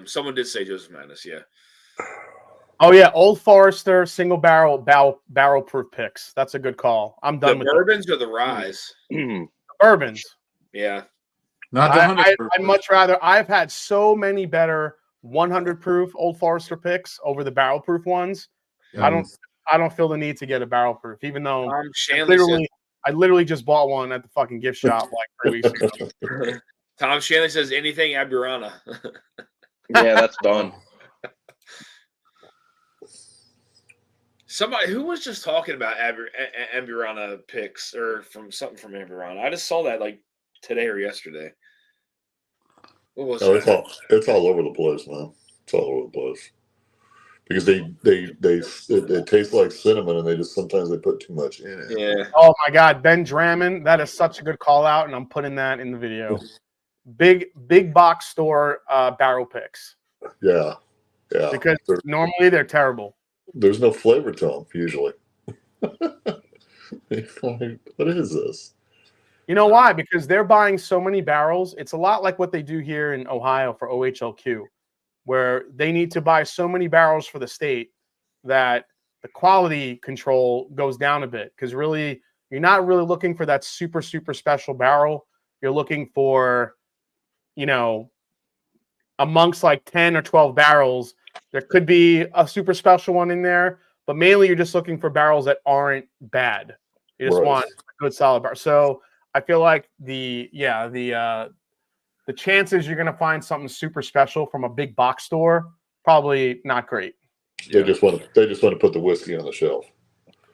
someone did say Joseph Magnus. Yeah. Oh yeah, Old Forester single barrel proof picks. That's a good call. I'm done with the bourbons or the ryes. Bourbons. Yeah. Not I'd much rather. I've had so many better 100 proof Old Forester picks over the barrel proof ones. I don't feel the need to get a barrel proof, even though I literally just bought one at the fucking gift shop like 3 weeks ago. Tom Shanley says anything Aburana. Yeah, that's done. Somebody who was just talking about Aburana picks or something from Aburana. I just saw that like today or yesterday. What was that? It's all over the place, man. It's all over the place because it tastes like cinnamon, and sometimes they put too much in it. Yeah. Oh my God, Ben Drammond, that is such a good call out, and I'm putting that in the video. Big box store barrel picks. Yeah. Because normally they're terrible. There's no flavor to them usually. What is this? You know why? Because they're buying so many barrels. It's a lot like what they do here in Ohio for OHLQ, where they need to buy so many barrels for the state that the quality control goes down a bit. Because really, you're not really looking for that super, super special barrel. You're looking for, amongst like 10 or 12 barrels, there could be a super special one in there, but mainly you're just looking for barrels that aren't bad. You just want a good solid barrel. So I feel like the chances you're going to find something super special from a big box store probably not great. They just want to put the whiskey on the shelf.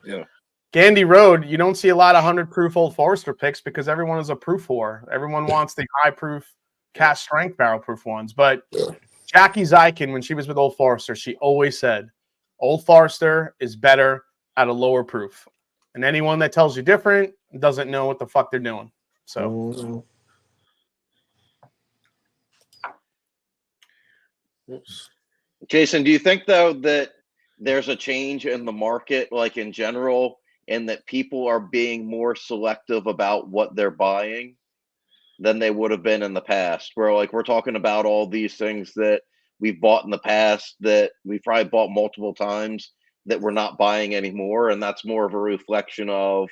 Yeah. Gandy Road, you don't see a lot of 100 proof Old Forester picks because everyone is a proof whore. Everyone wants the high proof cast strength barrel proof ones. But Jackie Zykin, when she was with Old Forester, she always said Old Forester is better at a lower proof. And anyone that tells you different doesn't know what the fuck they're doing. So, Jason, do you think though that there's a change in the market, like in general, and that people are being more selective about what they're buying than they would have been in the past? Where like we're talking about all these things that we've bought in the past that we've probably bought multiple times that we're not buying anymore, and that's more of a reflection of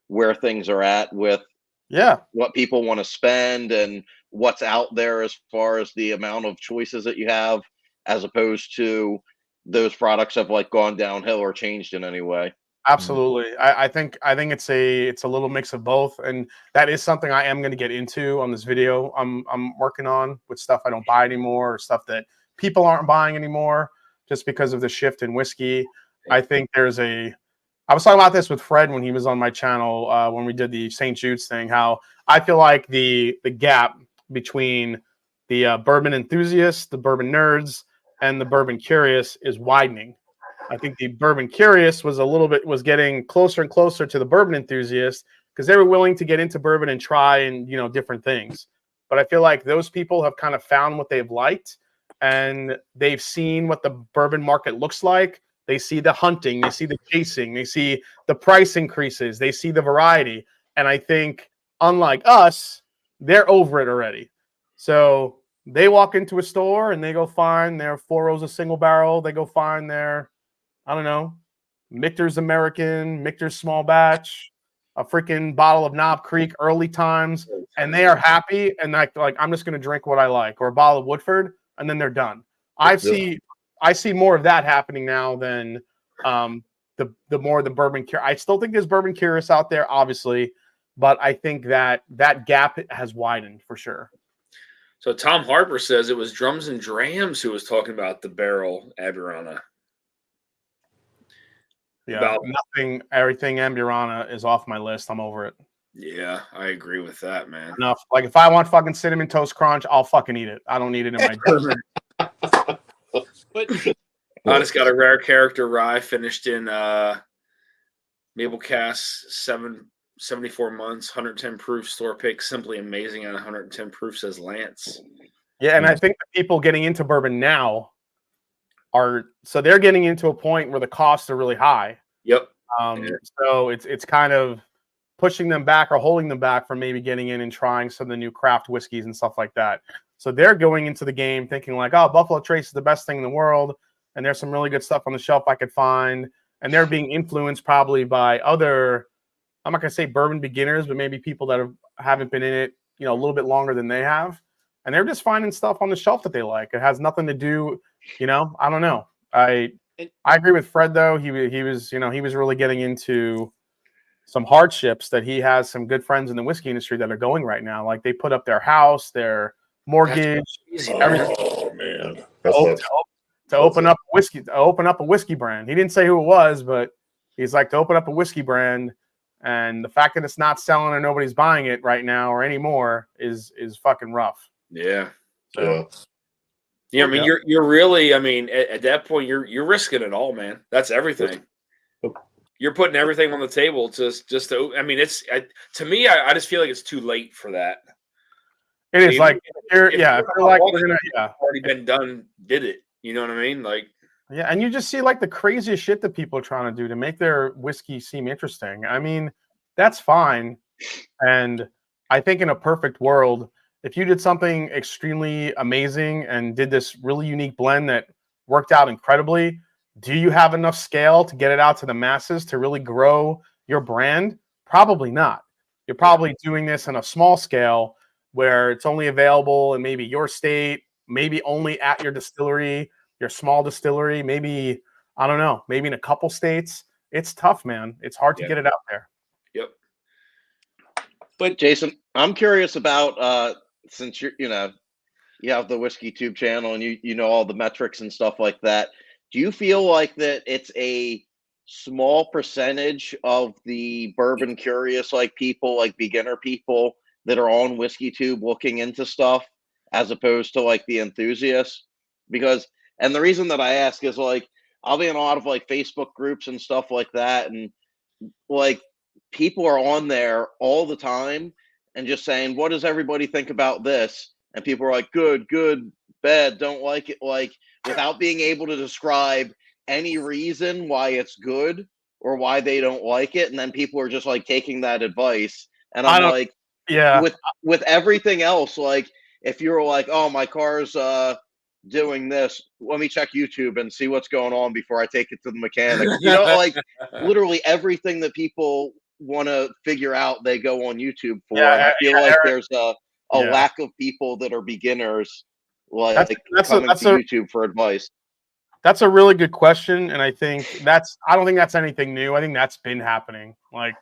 where things are at with Yeah. what people want to spend and what's out there as far as the amount of choices that you have, as opposed to those products have like gone downhill or changed in any way. Absolutely. I think it's a little mix of both, and that is something I am going to get into on this video. I'm working on with stuff I don't buy anymore or stuff that people aren't buying anymore just because of the shift in whiskey. I think I was talking about this with Fred when he was on my channel when we did the St. Jude's thing. How I feel like the gap between the bourbon enthusiasts, the bourbon nerds, and the bourbon curious is widening. I think the bourbon curious was getting closer and closer to the bourbon enthusiast because they were willing to get into bourbon and try and different things. But I feel like those people have kind of found what they've liked, and they've seen what the bourbon market looks like. They see the hunting, they see the chasing, they see the price increases, they see the variety. And I think, unlike us, they're over it already. So they walk into a store and they go find their Four Rows of single barrel. They go find their, I don't know, Michter's American, Michter's small batch, a freaking bottle of Knob Creek early times, and they are happy. And like I'm just going to drink what I like, or a bottle of Woodford, and then they're done. I see more of that happening now than the more the bourbon curious. I still think there's bourbon curious out there, obviously, but I think that gap has widened for sure. So Tom Harper says it was Drums and Drams who was talking about the barrel Aburana. Yeah, everything Amburana is off my list. I'm over it. Yeah, I agree with that, man. Enough. Like if I want fucking Cinnamon Toast Crunch, I'll fucking eat it. I don't need it in my drink. I just got a rare character rye finished in Maple Cask 74 months, 110 proof, store pick, simply amazing at 110 proof, says Lance. Yeah, and I think the people getting into bourbon now they're getting into a point where the costs are really high. Yep. So it's kind of pushing them back or holding them back from maybe getting in and trying some of the new craft whiskeys and stuff like that. So they're going into the game thinking like, oh, Buffalo Trace is the best thing in the world, and there's some really good stuff on the shelf I could find. And they're being influenced probably by other, I'm not going to say bourbon beginners, but maybe people that haven't been in it, a little bit longer than they have. And they're just finding stuff on the shelf that they like. It has nothing to do, I don't know. I agree with Fred though. He was really getting into some hardships that he has some good friends in the whiskey industry that are going right now. Like they put up their house, their mortgage, everything. Oh man. To open up a whiskey brand. He didn't say who it was, but he's like to open up a whiskey brand. And the fact that it's not selling or nobody's buying it right now or anymore is fucking rough. Yeah. So, yeah. I mean, you're really, I mean, at that point, you're risking it all, man. That's everything. You're putting everything on the table just to, I mean, to me, I just feel like it's too late for that. It is like, already been done, did it. You know what I mean? Like, yeah, and you just see like the craziest shit that people are trying to do to make their whiskey seem interesting. I mean, that's fine. And I think in a perfect world, if you did something extremely amazing and did this really unique blend that worked out incredibly, do you have enough scale to get it out to the masses to really grow your brand? Probably not. You're probably doing this in a small scale where it's only available in maybe your state, maybe only at your distillery, your small distillery, maybe, I don't know, maybe in a couple states. It's tough, man. It's hard to get it out there. Yep. But Jason, I'm curious about since you have the Whiskey Tube channel and you know all the metrics and stuff like that. Do you feel like that it's a small percentage of the bourbon curious like people, like beginner people that are on Whiskey Tube looking into stuff as opposed to like the enthusiasts? Because, and the reason that I ask is like, I'll be in a lot of like Facebook groups and stuff like that. And like people are on there all the time and just saying, what does everybody think about this? And people are like, good, bad, don't like it. Like, without being able to describe any reason why it's good or why they don't like it, and then people are just like taking that advice, and I'm like, yeah, with everything else, like if you're like, oh, my car's doing this, let me check YouTube and see what's going on before I take it to the mechanic. You know, like literally everything that people want to figure out, they go on YouTube for. Yeah, and I feel like Eric, there's a yeah. lack of people that are beginners, like That's coming to YouTube for advice. That's a really good question, and I don't think that's anything new. I think that's been happening. Like,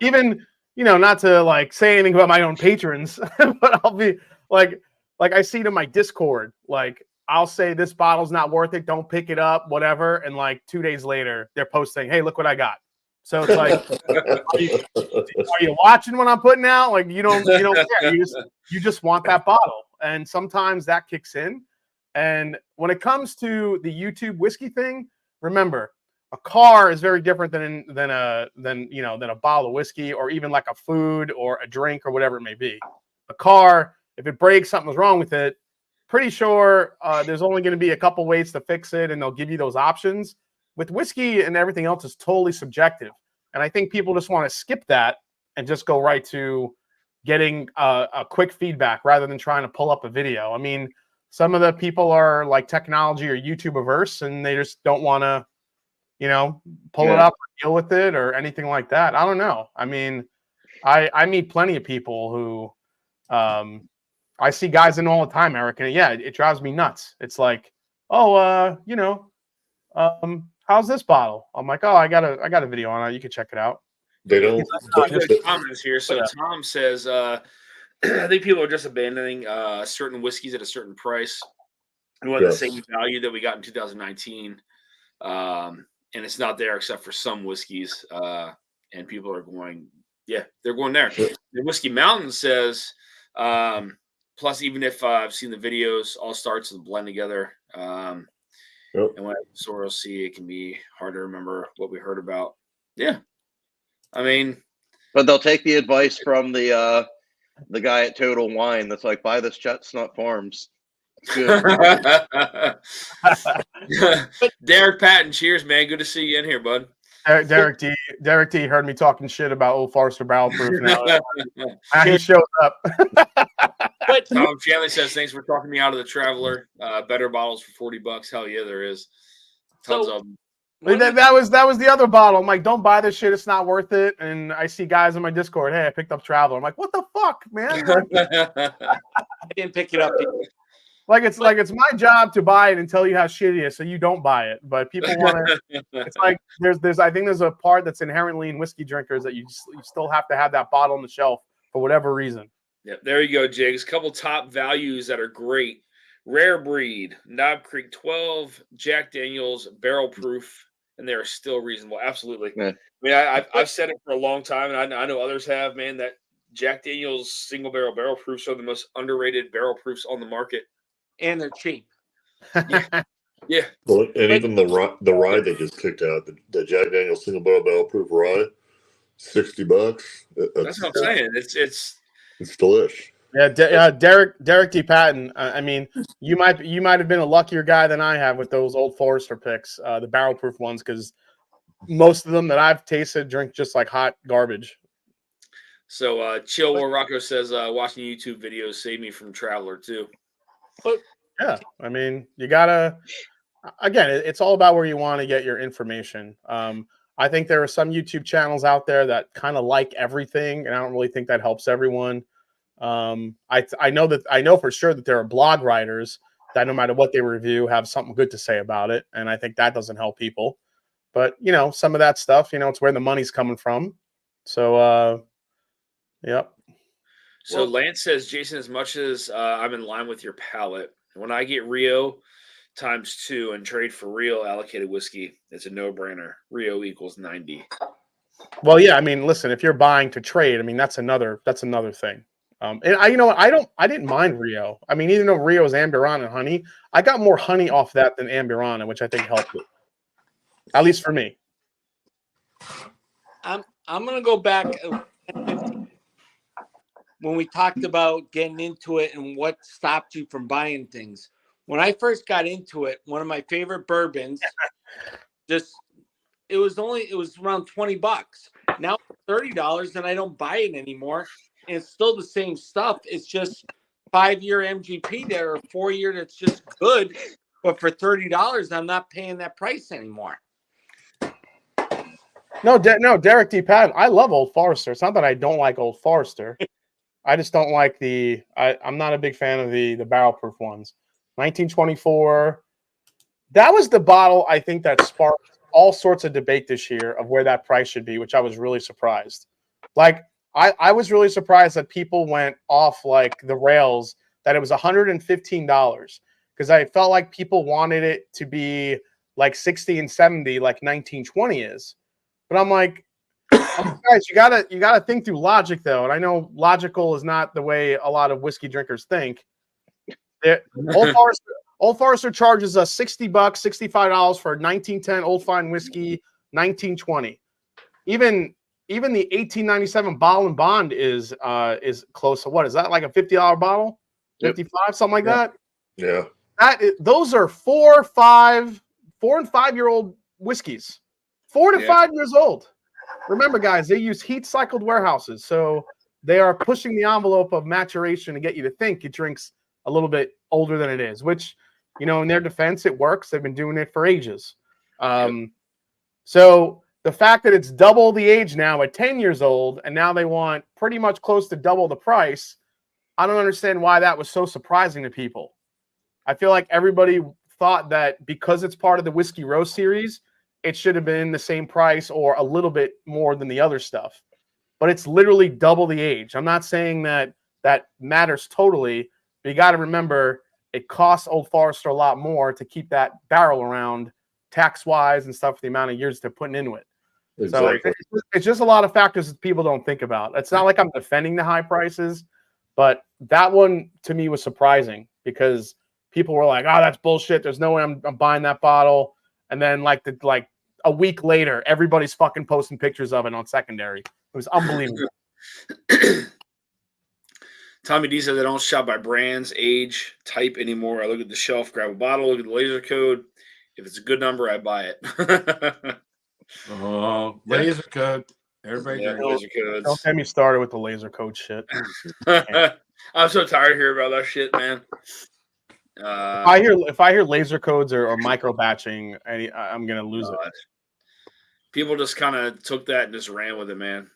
even, not to like say anything about my own patrons, but I'll be like I see it in my Discord, like I'll say this bottle's not worth it, don't pick it up, whatever, and like 2 days later they're posting, hey, look what I got. So it's like, are you watching what I'm putting out? Like you don't care. You just want that bottle, and sometimes that kicks in. And when it comes to the YouTube whiskey thing, remember, a car is very different than a bottle of whiskey, or even like a food or a drink or whatever it may be. A car, if it breaks, something's wrong with it. Pretty sure there's only going to be a couple ways to fix it, and they'll give you those options. With whiskey and everything else is totally subjective, and I think people just want to skip that and just go right to getting a quick feedback rather than trying to pull up a video. I mean, some of the people are like technology or YouTube averse, and they just don't want to, pull it up or deal with it or anything like that. I don't know. I mean, I meet plenty of people who I see guys in all the time, Eric, and yeah, it drives me nuts. It's like, oh, how's this bottle? I'm like, oh, I got a video on it. You can check it out. They don't. Comments here. So Tom says, I think people are just abandoning certain whiskeys at a certain price. We want the same value that we got in 2019, and it's not there except for some whiskeys. And people are going, they're going there. The Whiskey Mountain says, plus, even if I've seen the videos, all starts to blend together. And when I sort of see, it can be hard to remember what we heard about. Yeah, I mean, but they'll take the advice from the guy at Total Wine that's like, buy this Chestnut Farms. It's good. Derek Patton, cheers, man. Good to see you in here, bud. Derek D heard me talking shit about Old Forester Barrel Proof. Now he shows up. But Tom Shanley says, thanks for talking me out of the Traveler. Better bottles for $40. Hell yeah, there is. Tons of them. That was the other bottle. I'm like, don't buy this shit. It's not worth it. And I see guys on my Discord, hey, I picked up Traveler. I'm like, what the fuck, man? I didn't pick it up. Like it's my job to buy it and tell you how shitty it is, so you don't buy it. But people want to. It's like there's I think there's a part that's inherently in whiskey drinkers that you still have to have that bottle on the shelf for whatever reason. Yeah, there you go, Jigs. Couple top values that are great. Rare Breed, Knob Creek 12, Jack Daniels Barrel Proof, and they are still reasonable. Absolutely. Yeah. I mean, I've said it for a long time, and I know others have. Man, that Jack Daniels single barrel proofs are the most underrated barrel proofs on the market. And they're cheap. Yeah. Well, and even the rye they just kicked out, the Jack Daniel's single barrel proof rye, $60. That's what I'm saying. It's delish. Yeah, Derek D. Patton. I mean, you might have been a luckier guy than I have with those Old Forester picks, the barrel proof ones, because most of them that I've tasted drink just like hot garbage. So Chill War Rocco says, watching YouTube videos saved me from Traveler too. But yeah, I mean, you gotta. Again, it's all about where you want to get your information. I think there are some YouTube channels out there that kind of like everything, and I don't really think that helps everyone. I know for sure that there are blog writers that no matter what they review have something good to say about it, and I think that doesn't help people. But some of that stuff, it's where the money's coming from. So, yep. So Lance says, Jason, as much as I'm in line with your palate, when I get Rio ×2 and trade for Rio allocated whiskey, it's a no-brainer. Rio equals 90. Well, yeah, I mean, listen, if you're buying to trade, I mean, that's another thing. And I didn't mind Rio. I mean, even though Rio is Amburana and honey, I got more honey off that than Amburana, which I think helped it. At least for me. I'm gonna go back when we talked about getting into it and what stopped you from buying things. when I first got into it, one of my favorite bourbons, it was around $20. Now it's $30 and I don't buy it anymore. And it's still the same stuff. It's just 5-year MGP there or 4-year that's just good. But for $30, I'm not paying that price anymore. No, Derek D. Patton. I love Old Forester. It's not that I don't like Old Forester. I just don't like I'm not a big fan of the barrel proof ones. 1924. That was the bottle I think that sparked all sorts of debate this year of where that price should be, which I was really surprised. Like I was really surprised that people went off like the rails that it was $115 because I felt like people wanted it to be like 60 and 70 like 1920 is. But I'm like, guys, you gotta think through logic though, and I know logical is not the way a lot of whiskey drinkers think. Old Forester charges us $60, $65 for 1910 Old Fine whiskey, 1920. Even the 1897 Bottle and Bond is close to what is that, like a $50 bottle, 55 something like that. Yeah, those are 4 and 5 year old whiskeys, 4 to 5 years old. Remember, guys, they use heat cycled warehouses, so they are pushing the envelope of maturation to get you to think it drinks a little bit older than it is. Which, in their defense, it works. They've been doing it for ages. So the fact that it's double the age now at 10 years old, and now they want pretty much close to double the price, I don't understand why that was so surprising to people. I feel like everybody thought that because it's part of the Whiskey Row series, it should have been the same price or a little bit more than the other stuff. But it's literally double the age. I'm not saying that matters totally, but you got to remember it costs Old Forester a lot more to keep that barrel around tax-wise and stuff, the amount of years they're putting into it. exactly. So it's just a lot of factors that people don't think about. It's not like I'm defending the high prices, but that one to me was surprising because people were like, "Oh, that's bullshit. There's no way I'm buying that bottle." And then like a week later, everybody's fucking posting pictures of it on secondary. It was unbelievable. Tommy D says I don't shop by brands, age, type anymore. I look at the shelf, grab a bottle, look at the laser code. If it's a good number, I buy it. Oh, laser code. Everybody laser codes. Don't get me started with the laser code shit. I'm so tired of hearing about that shit, man. If I hear laser codes or micro batching, I'm gonna lose it. People just kind of took that and just ran with it, man.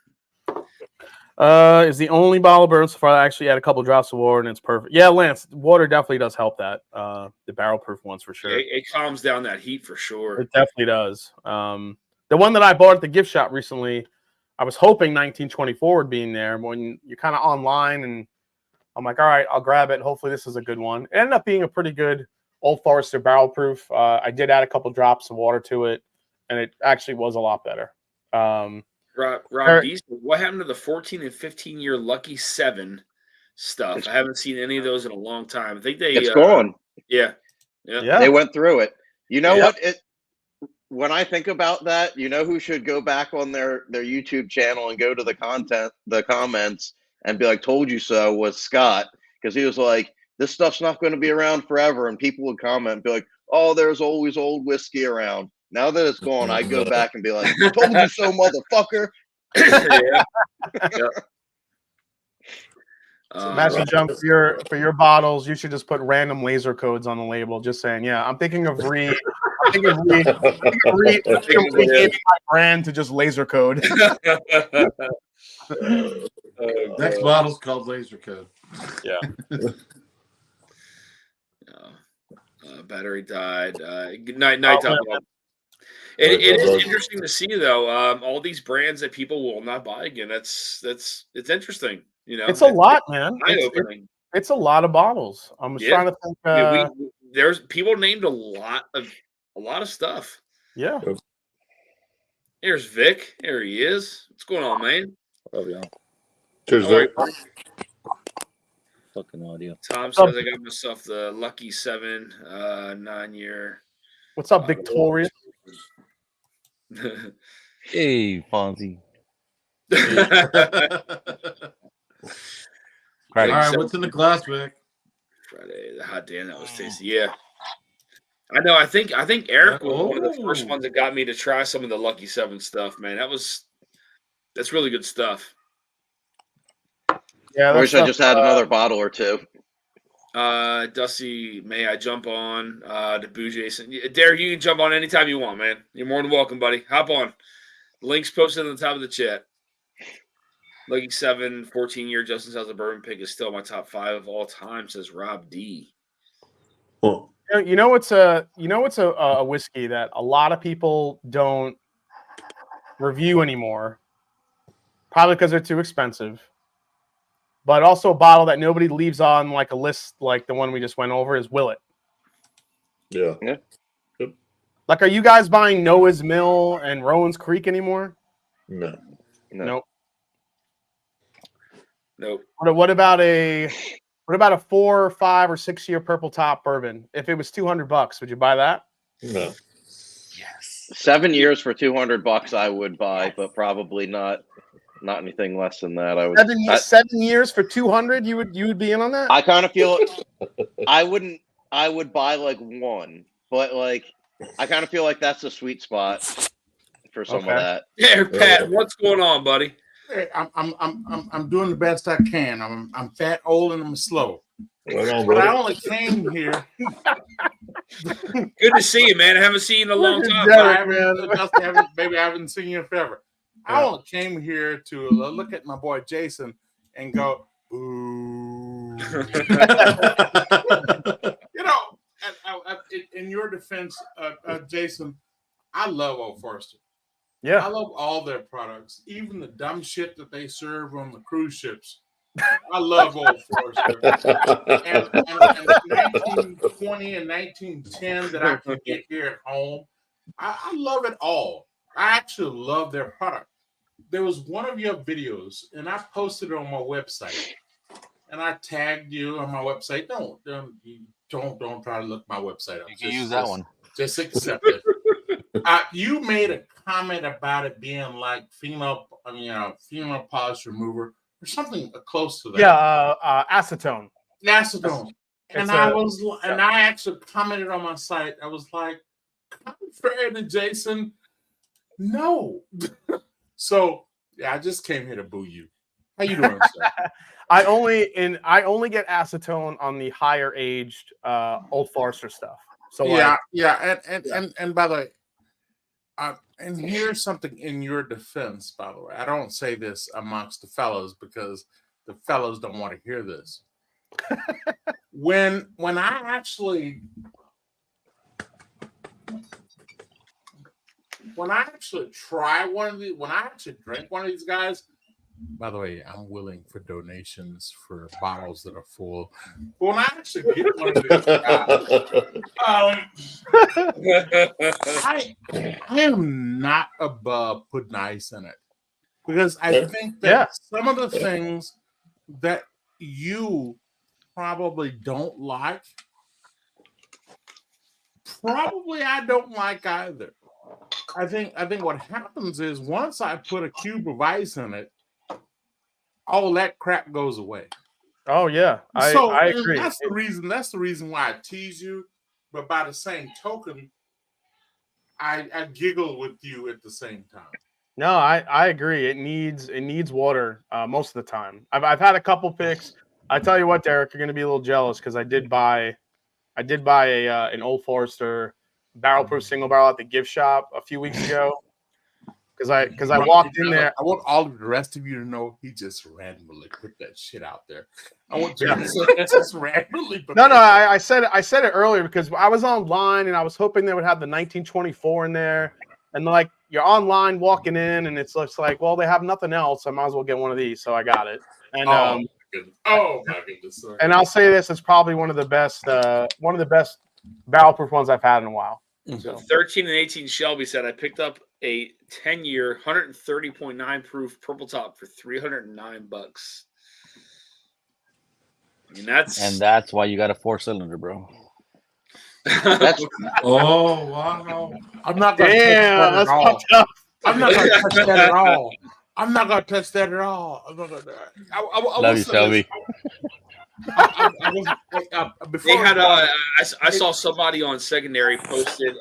Is the only bottle of bourbon so far. I actually add a couple drops of water and it's perfect. Yeah, Lance, water definitely does help that. The barrel proof ones for sure. It calms down that heat for sure. It definitely does. The one that I bought at the gift shop recently, I was hoping 1924 would be in there. When you're kind of online, and I'm like, all right, I'll grab it. Hopefully this is a good one. It ended up being a pretty good Old Forester barrel proof. I did add a couple drops of water to it, and it actually was a lot better. Rob D, what happened to the 14 and 15 year Lucky 7 stuff? I haven't seen any of those in a long time. I think it's gone. Yeah. They went through it. You know what? When I think about that, you know who should go back on their YouTube channel and go to the comments and be like, "Told you so," was Scott, because he was like, "This stuff's not going to be around forever," and people would comment and be like, "Oh, there's always old whiskey around." Now that it's gone, I go back and be like, "Told you so, motherfucker." Master Jump, for your bottles, you should just put random laser codes on the label, just saying, "Yeah, I'm thinking of renaming my brand to just laser code." Next bottle's called laser code. Yeah. Battery died. Good night, Tom. It is interesting to see though. All these brands that people will not buy again. It's interesting. It's a lot, man. Eye-opening. It's a lot of bottles. I'm just trying to think. There's people named a lot of stuff. Yeah. Here's Vic. There he is. What's going on, man? Oh yeah. Cheers, Vic. Fucking audio. Tom says I got myself the Lucky 7 9-year. What's up, Victoria? Hey, Fonzie. All right, what's in the glass, Vic? Friday. The hot damn, that was tasty. Yeah. I know. I think Eric was one of the first ones that got me to try some of the Lucky 7 stuff, man. That's really good stuff. Yeah, I wish I just had another bottle or two. Dusty, may I jump on to Boo Jason? Derek, you can jump on anytime you want, man. You're more than welcome, buddy. Hop on. Links posted on the top of the chat. Lucky 7, 14-year Justin Sal's bourbon pick is still my top 5 of all time, says Rob D. Well, You know what's a whiskey that a lot of people don't review anymore, probably because they're too expensive. But also a bottle that nobody leaves on like a list like the one we just went over is Willet. Yeah. Yeah. Like, are you guys buying Noah's Mill and Rowan's Creek anymore? No. Nope. Nope. What about a 4, 5, or 6 year Purple Top bourbon? If it was $200, would you buy that? No. Yes. 7 years for $200 I would buy, but probably not anything less than that. I would 7 years for $200. You would be in on that? I kind of feel I would buy like one, but like I kind of feel like that's the sweet spot for some of that. Yeah, Pat, what's going on, buddy? Hey, I'm doing the best I can. I'm fat, old, and I'm slow. Right on, But I brother. only came here. Good to see you, man. I haven't seen you in a long time. Maybe I haven't seen you in forever. I only came here to look at my boy Jason and go, ooh. You know, in your defense, Jason, I love Old Forester. Yeah. I love all their products, even the dumb shit that they serve on the cruise ships. I love Old Forester. and 1920 and 1910 that I can get here at home, I love it all. I actually love their product. There was one of your videos, and I posted it on my website, and I tagged you on my website. Don't try to look my website up. You can use that one. Just accept it. You made a comment about it being like female polish remover or something close to that. Yeah, acetone. Acetone. And I actually commented on my site. I was like, contrary to Jason, no. So yeah, I just came here to boo you. How you doing, sir? I only get acetone on the higher aged Old Forester stuff. So and by the way, and here's something in your defense, by the way. I don't say this amongst the fellows because the fellows don't want to hear this. when I actually try one of these, when I actually drink one of these guys, by the way, I'm willing for donations for bottles that are full. But when I actually get one of these guys, I am not above putting ice in it. Because I think that some of the things that you probably don't like, probably I don't like either. I think what happens is once I put a cube of ice in it, all that crap goes away. Oh yeah, I agree. That's the reason why I tease you, but by the same token, I giggle with you at the same time. No, I agree. It needs water most of the time. I've had a couple picks. I tell you what, Derek, you're going to be a little jealous because I did buy an Old Forester barrel proof single barrel at the gift shop a few weeks ago. Because I walked in there. I want all of the rest of you to know he just randomly put that shit out there. I want you to say just randomly. No, I said it earlier because I was online and I was hoping they would have the 1924 in there. And like you're online walking in and it's just like, well, they have nothing else. I might as well get one of these. So I got it. And oh my goodness. Sorry. And I'll say this: it's probably one of the best barrel proof ones I've had in a while. So 13 and 18 Shelby said I picked up a 10-year 130.9 proof purple top for $309. I mean that's why you got a 4-cylinder, bro. Oh wow! I'm not gonna touch that at all. I'm not gonna touch that at all. I'm not gonna touch that at all. I'm not gonna. Love you, Shelby. I was before They had I saw somebody on secondary posted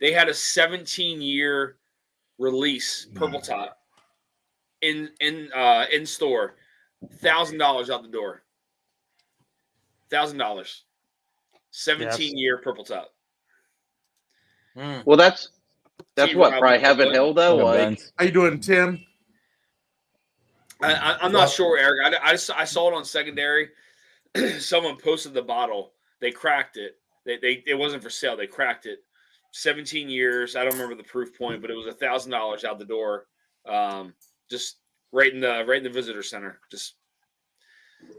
they had a 17-year release purple top in store, $1,000 out the door. $1,000. 17-year purple top. Well, that's what T-Rob, probably Heaven Hill though. Go Like, Guns. how you doing, Tim? I'm not sure, Eric. I saw it on secondary. Someone posted the bottle. They cracked it. It wasn't for sale. They cracked it. 17 years. I don't remember the proof point, but it was $1,000 out the door. Just right in the visitor center. Just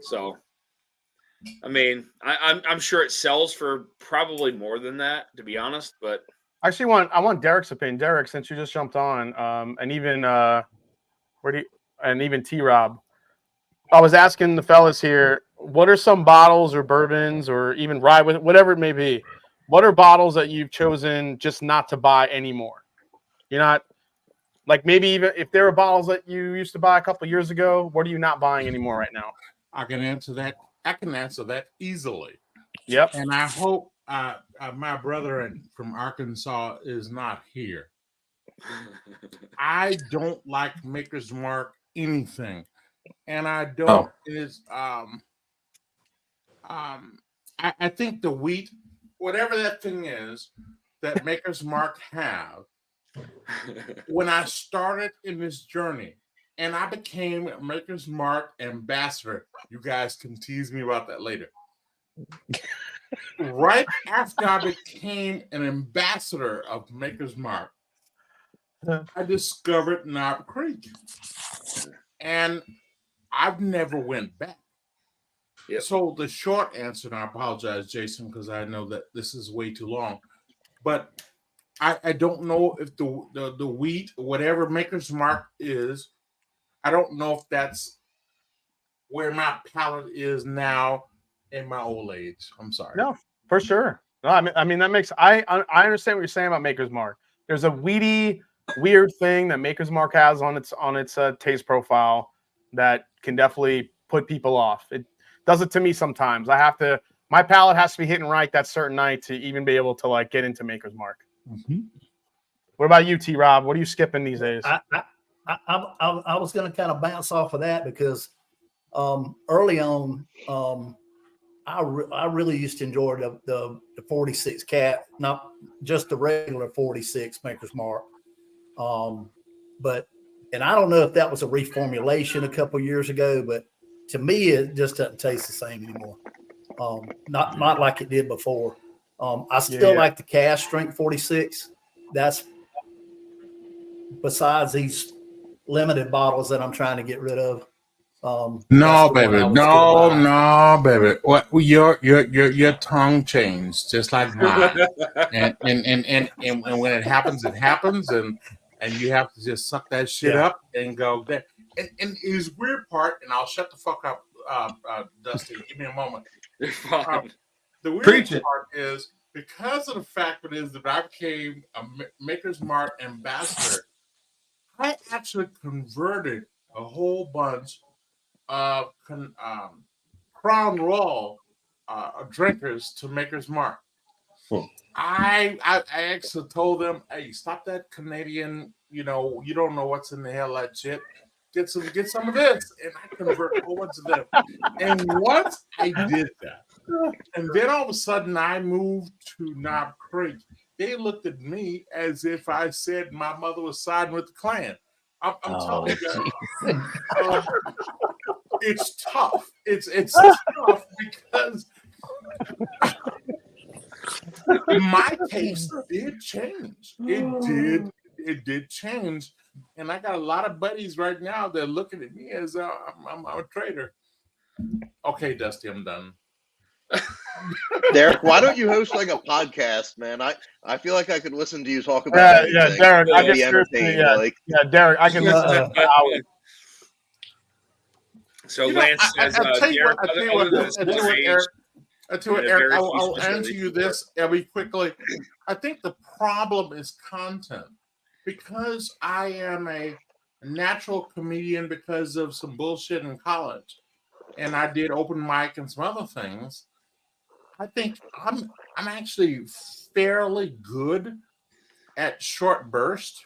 so. I mean, I'm sure it sells for probably more than that, to be honest. But I want Derek's opinion. Derek, since you just jumped on, and even even T-Rob. I was asking the fellas here, what are some bottles or bourbons or even rye, whatever it may be? What are bottles that you've chosen just not to buy anymore? You're not, like, maybe even if there are bottles that you used to buy a couple of years ago, what are you not buying anymore right now? I can answer that. I can answer that easily. Yep. And I hope my brother from Arkansas is not here. I don't like Maker's Mark anything, and I don't I think the wheat, whatever that thing is that Maker's Mark have. When I started in this journey, and I became a Maker's Mark ambassador, you guys can tease me about that later. Right after I became an ambassador of Maker's Mark, I discovered Knob Creek, and I've never went back. Yep. So the short answer, and I apologize, Jason, because I know that this is way too long, but I don't know if the wheat, whatever Maker's Mark is, I don't know if that's where my palate is now in my old age. I'm sorry. No, for sure. No, I mean that makes I understand what you're saying about Maker's Mark. There's a weedy, weird thing that Maker's Mark has on its taste profile that can definitely put people off. It does it to me sometimes. My palate has to be hitting right that certain night to even be able to like get into Maker's Mark. Mm-hmm. What about you, T-Rob? What are you skipping these days? I was going to kind of bounce off of that because early on, I really used to enjoy the 46 cat, not just the regular 46 Maker's Mark. And I don't know if that was a reformulation a couple years ago, but to me, it just doesn't taste the same anymore. Not like it did before. I still like the cask strength 46. That's besides these limited bottles that I'm trying to get rid of. No, baby. No, baby. What your tongue changed just like mine. and when it happens, and you have to just suck that shit up and go there. And his weird part, and I'll shut the fuck up, Dusty. Give me a moment. The weird part is because of the fact that I became a Maker's Mark ambassador, I actually converted a whole bunch of Crown Royal drinkers to Maker's Mark. I actually told them, hey, stop that Canadian, you don't know what's in the hell that shit. Get some of this. And I converted a whole bunch of them. And once I did that, and then all of a sudden I moved to Knob Creek, they looked at me as if I said my mother was siding with the Klan. I'm telling you guys, it's tough. It's tough because my taste did change. It did change, and I got a lot of buddies right now that are looking at me as I'm a traitor. Okay, Dusty, I'm done. Derek, why don't you host like a podcast, man? I feel like I could listen to you talk about anything. Derek, I be entertained. Derek, I can listen to hours. So Lance says, I'll tell you what, Eric, I'll answer you this very quickly. I think the problem is content. Because I am a natural comedian because of some bullshit in college, and I did open mic and some other things, I think I'm actually fairly good at short burst.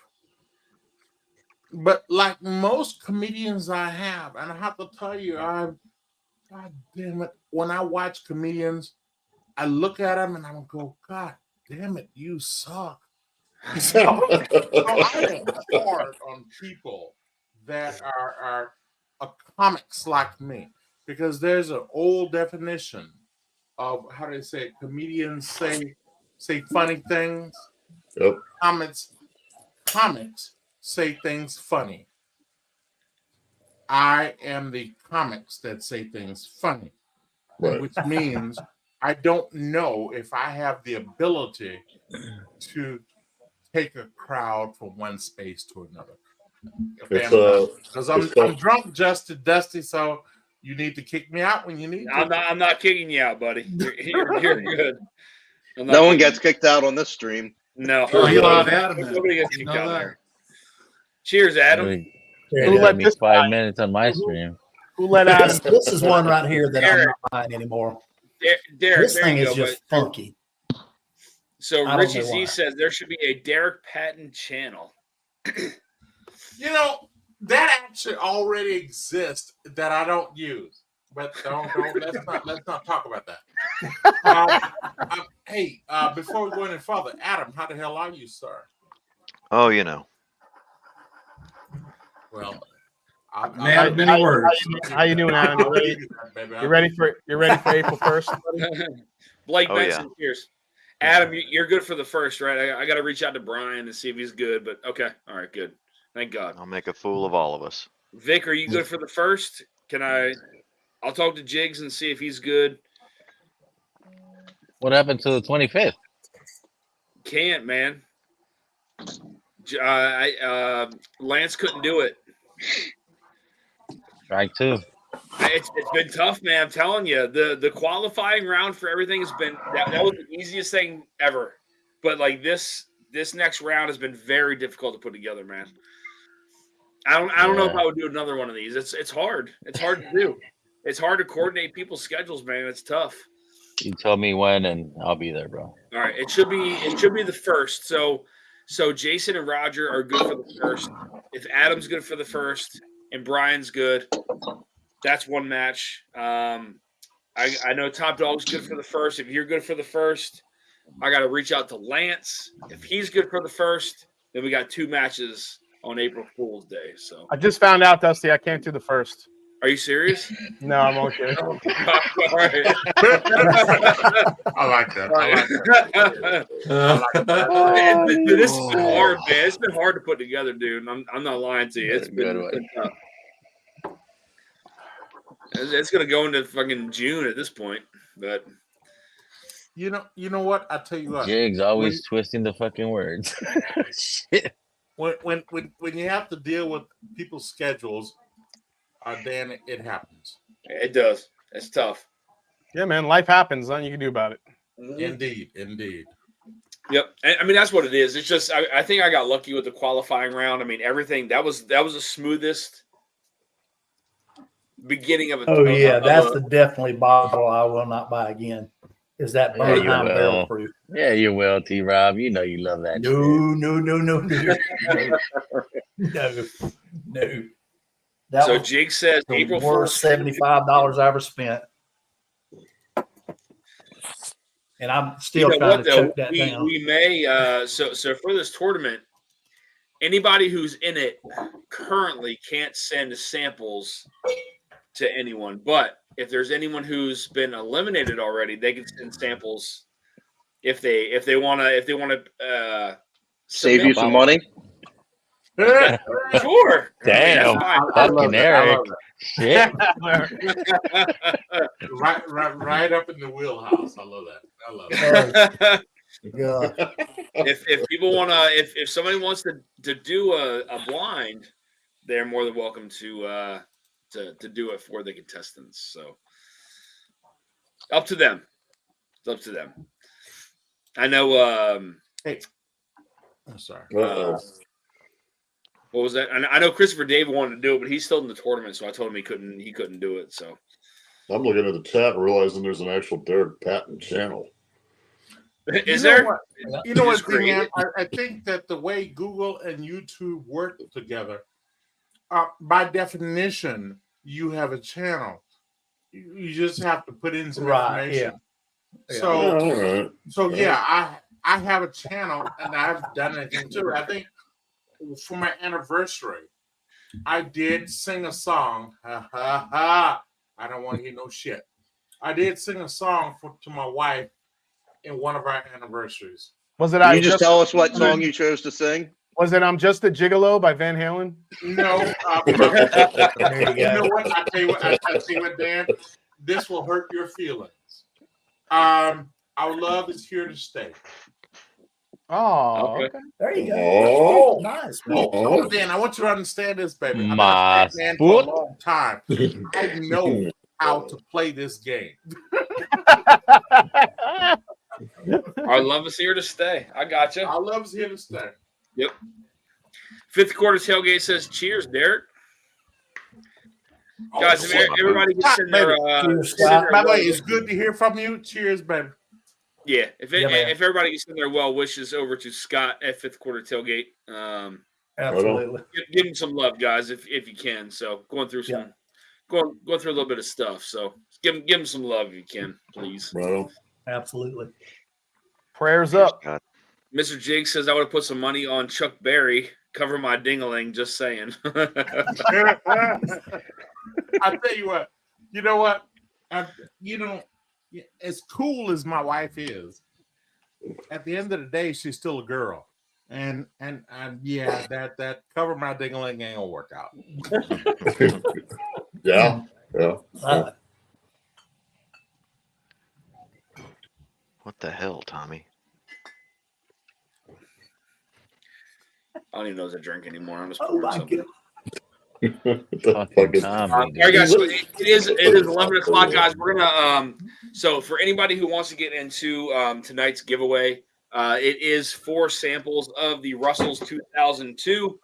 But like most comedians I have, and I have to tell you, God damn it, when I watch comedians, I look at them and I go, God damn it, you suck. So I am hard on people that are comics like me, because there's an old definition of how do they say it? Comedians say funny things. Yep. Comics say things funny. I am the comics that say things funny, Right. which means I don't know if I have the ability to take a crowd from one space to another. Because I'm drunk, just to dusty, so you need to kick me out when you need to. I'm not kicking you out, buddy. You're good. No one gets kicked out on this stream. No. Oh, you love Adam. Nobody gets kicked You know out that? there. Cheers, Adam. Who let me 5 minutes on my stream? Who let Adam? This is one right here that I'm not buying anymore. Derek, This there thing you is go, just funky. So I don't Richie know Z why. says there should be a Derek Patton channel. You know, that actually already exists that I don't use. But let's not talk about that. Hey, before we go any further, Adam, how the hell are you, sir? Oh, you know. Well, Man of many words. How you doing, Adam? You ready for April 1st? Blake Oh, Benson, yeah. cheers. Adam, you're good for the first, right? I got to reach out to Brian to see if he's good, but okay. All right, good. Thank God. I'll make a fool of all of us. Vic, are you good for the first? I'll talk to Jigs and see if he's good. What happened to the 25th? Can't, man. Lance couldn't do it. Strike two. It's been tough, man. I'm telling you, the qualifying round for everything has been that was the easiest thing ever. But like this next round has been very difficult to put together, man. I don't know if I would do another one of these. It's hard. It's hard to do. It's hard to coordinate people's schedules, man. It's tough. You tell me when, and I'll be there, bro. All right, it should be the first. So Jason and Roger are good for the first. If Adam's good for the first and Brian's good, that's one match. I know Top Dog's good for the first. If you're good for the first, I got to reach out to Lance. If he's good for the first, then we got 2 matches on April Fool's Day. So I just found out, Dusty, I can't do the first. Are you serious? No, I'm okay. All right. I like that. This has been hard, man. It's been hard to put together, dude. I'm not lying to you. It's been tough. It's gonna go into fucking June at this point, but you know what? I tell you what. Jig's always twisting the fucking words. Shit. When you have to deal with people's schedules, then it happens. It does. It's tough. Yeah, man. Life happens. Nothing you can do about it. Indeed. Yep. I mean, that's what it is. It's just I think I got lucky with the qualifying round. I mean, everything that was the smoothest beginning of a. Oh yeah, that's the definitely bottle I will not buy again. Is that Yeah, you Bernheim barrel will. proof? Yeah, you will, T. Rob. You know you love that. No. That So was Jake says the April worst 4th. $75 I ever spent, and I'm still trying to choke that down. We may so for this tournament, anybody who's in it currently can't send samples to anyone. But if there's anyone who's been eliminated already, they can send samples if they want to Save you some money. Sure. Damn, fucking Eric. Shit. right up in the wheelhouse. I love that. God. If people want to, if somebody wants to do a blind, they're more than welcome to do it for the contestants. So up to them. It's up to them. I know. Hey, I'm sorry. What was that? I know Christopher David wanted to do it, but he's still in the tournament, so I told him he couldn't do it. So I'm looking at the chat and realizing there's an actual Derek Patton channel. Is there? What? You know what, man? I think that the way Google and YouTube work together, by definition, you have a channel. You just have to put in some information. Yeah. So yeah, I have a channel and I've done anything too. I think for my anniversary, I did sing a song. Ha ha ha! I don't want to hear no shit. I did sing a song to my wife in one of our anniversaries. Was it? Can you just tell us what song you chose to sing? Was it "I'm Just a Gigolo" by Van Halen? No. You know what? I tell you what, Dan. This will hurt your feelings. Our love is here to stay. Oh, okay. There you go. Oh, nice. Oh, Dan, I want you to understand this, baby. I've been a Mas fan for a long time. I know how to play this game. Our love is here to stay. I got you. Our love is here to stay. Yep. Fifth quarter tailgate says, "Cheers, Derek." Guys, if everybody can send their. By the way, it's good to hear from you. Cheers, baby. Yeah, if everybody can send their well wishes over to Scott at Fifth Quarter Tailgate, Absolutely. give him some love, guys, if you can. So going through going through a little bit of stuff. So give him some love if you can, please. Absolutely. Prayers up. Mr. Jake says I would have put some money on Chuck Berry. Cover my ding-a-ling. Just saying. I tell you what. You know what? As cool as my wife is, at the end of the day, she's still a girl. And yeah, that cover my ding-a-ling ain't gonna work out. Yeah. What the hell, Tommy? I don't even know if I drink anymore. I'm just Oh pouring my something. God. All right, guys. So it is 11 o'clock, guys. We're gonna so for anybody who wants to get into tonight's giveaway, it is 4 samples of the Russell's 2002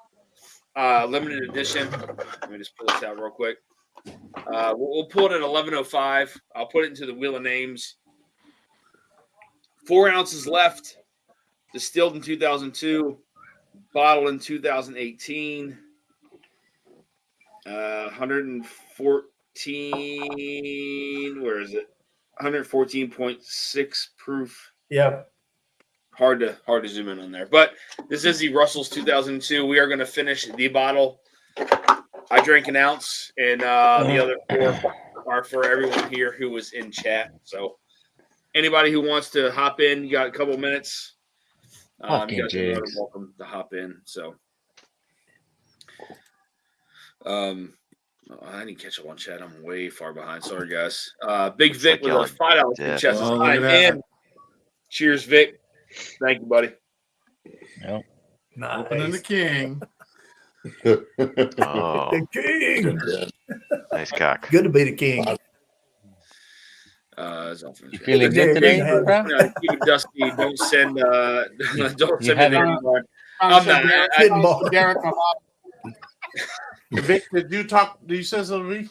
limited edition. Let me just pull this out real quick. We'll pull it at 11:05. I'll put it into the wheel of names. 4 ounces left. Distilled in 2002. Bottled in 2018. 114. Where is it? 114.6 proof. Yep. Hard to zoom in on there, but this is the Russell's 2002. We are going to finish the bottle. I drank an ounce, and the other 4 are for everyone here who was in chat. So anybody who wants to hop in, you got a couple minutes. You guys are more than welcome to hop in. So, I didn't catch up on chat. I'm way far behind. Sorry, guys. Big Vic with a $5 chest. And cheers, Vic. Thank you, buddy. Yep. Nice. Opening the king. Oh, The king. nice cock. Good to be the king. You feeling good today, bro? Keep it dusty. Don't send don't send me there anymore. I'm not. Derek, I'm up. Vic, did you say something to me?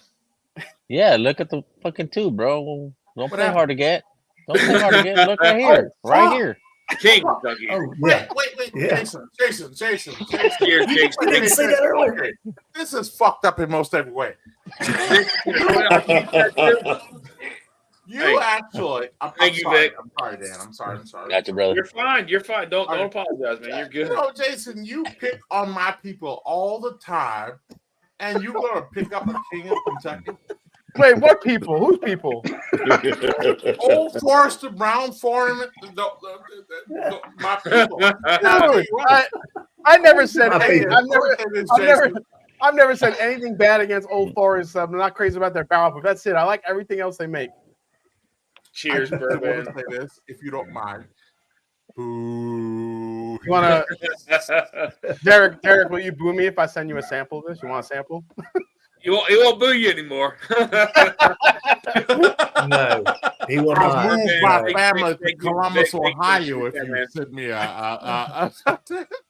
Yeah, look at the fucking tube, bro. Don't play hard to get. Don't play hard to get. Look right here. Right here. King Kentucky. Oh, Wait. Yeah. Jason. Cheers, Jason. I didn't say that earlier. This is fucked up in most every way. Actually, Thank you, Vic. I'm sorry, Dan. I'm sorry. Gotcha, brother. You're fine. Don't apologize, man. You're good. You know, Jason, you pick on my people all the time, and you're gonna pick up a king of Kentucky. Wait, what people? Whose people? Old Forester, Brown Foreman, my people. Dude, I never said anything. I've never said anything bad against Old Forest. I'm not crazy about their power, but that's it. I like everything else they make. Cheers, bourbon. Say this, if you don't mind. Boo. You wanna, Derek? Will you boo me if I send you a sample of this? You want a sample? He won't boo you anymore. No, he will I'll not. move my family to Columbus, Ohio, if you send me a Tom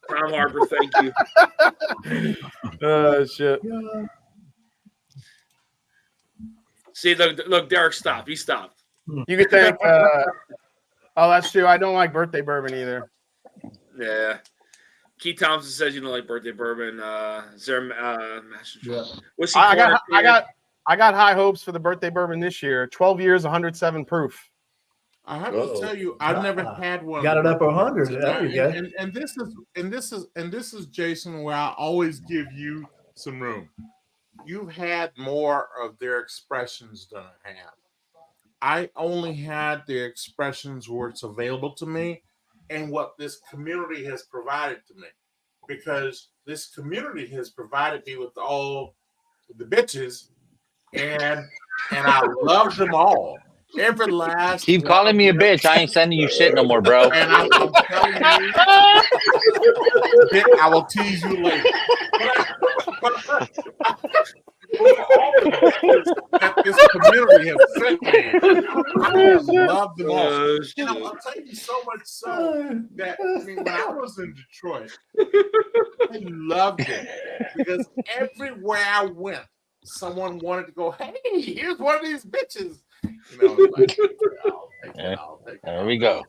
Harper, thank you. Shit. See, look, Derek stopped. He stopped. You could think, oh, that's true. I don't like birthday bourbon either. Yeah. Keith Thompson says you don't like birthday bourbon. Is there Whiskey I Corner got high hopes for the birthday bourbon this year. 12 years, 107 proof. I have to tell you, I've never had one. Got it up 100. And, There you go. and this is Jason, where I always give you some room. You've had more of their expressions than I have. I only had the expressions where it's available to me and what this community has provided to me. Because this community has provided me with all the bitches, and I love them all. Every last Keep calling me a bitch. I ain't sending you shit no more, bro. And I'm telling you, I will tease you later. That this community has sent me, I have loved them all. You know, I'll tell you so much so that when I was in Detroit, I loved it because everywhere I went, someone wanted to go, "Hey, here's one of these bitches." You know, like, I'll take it. There we go.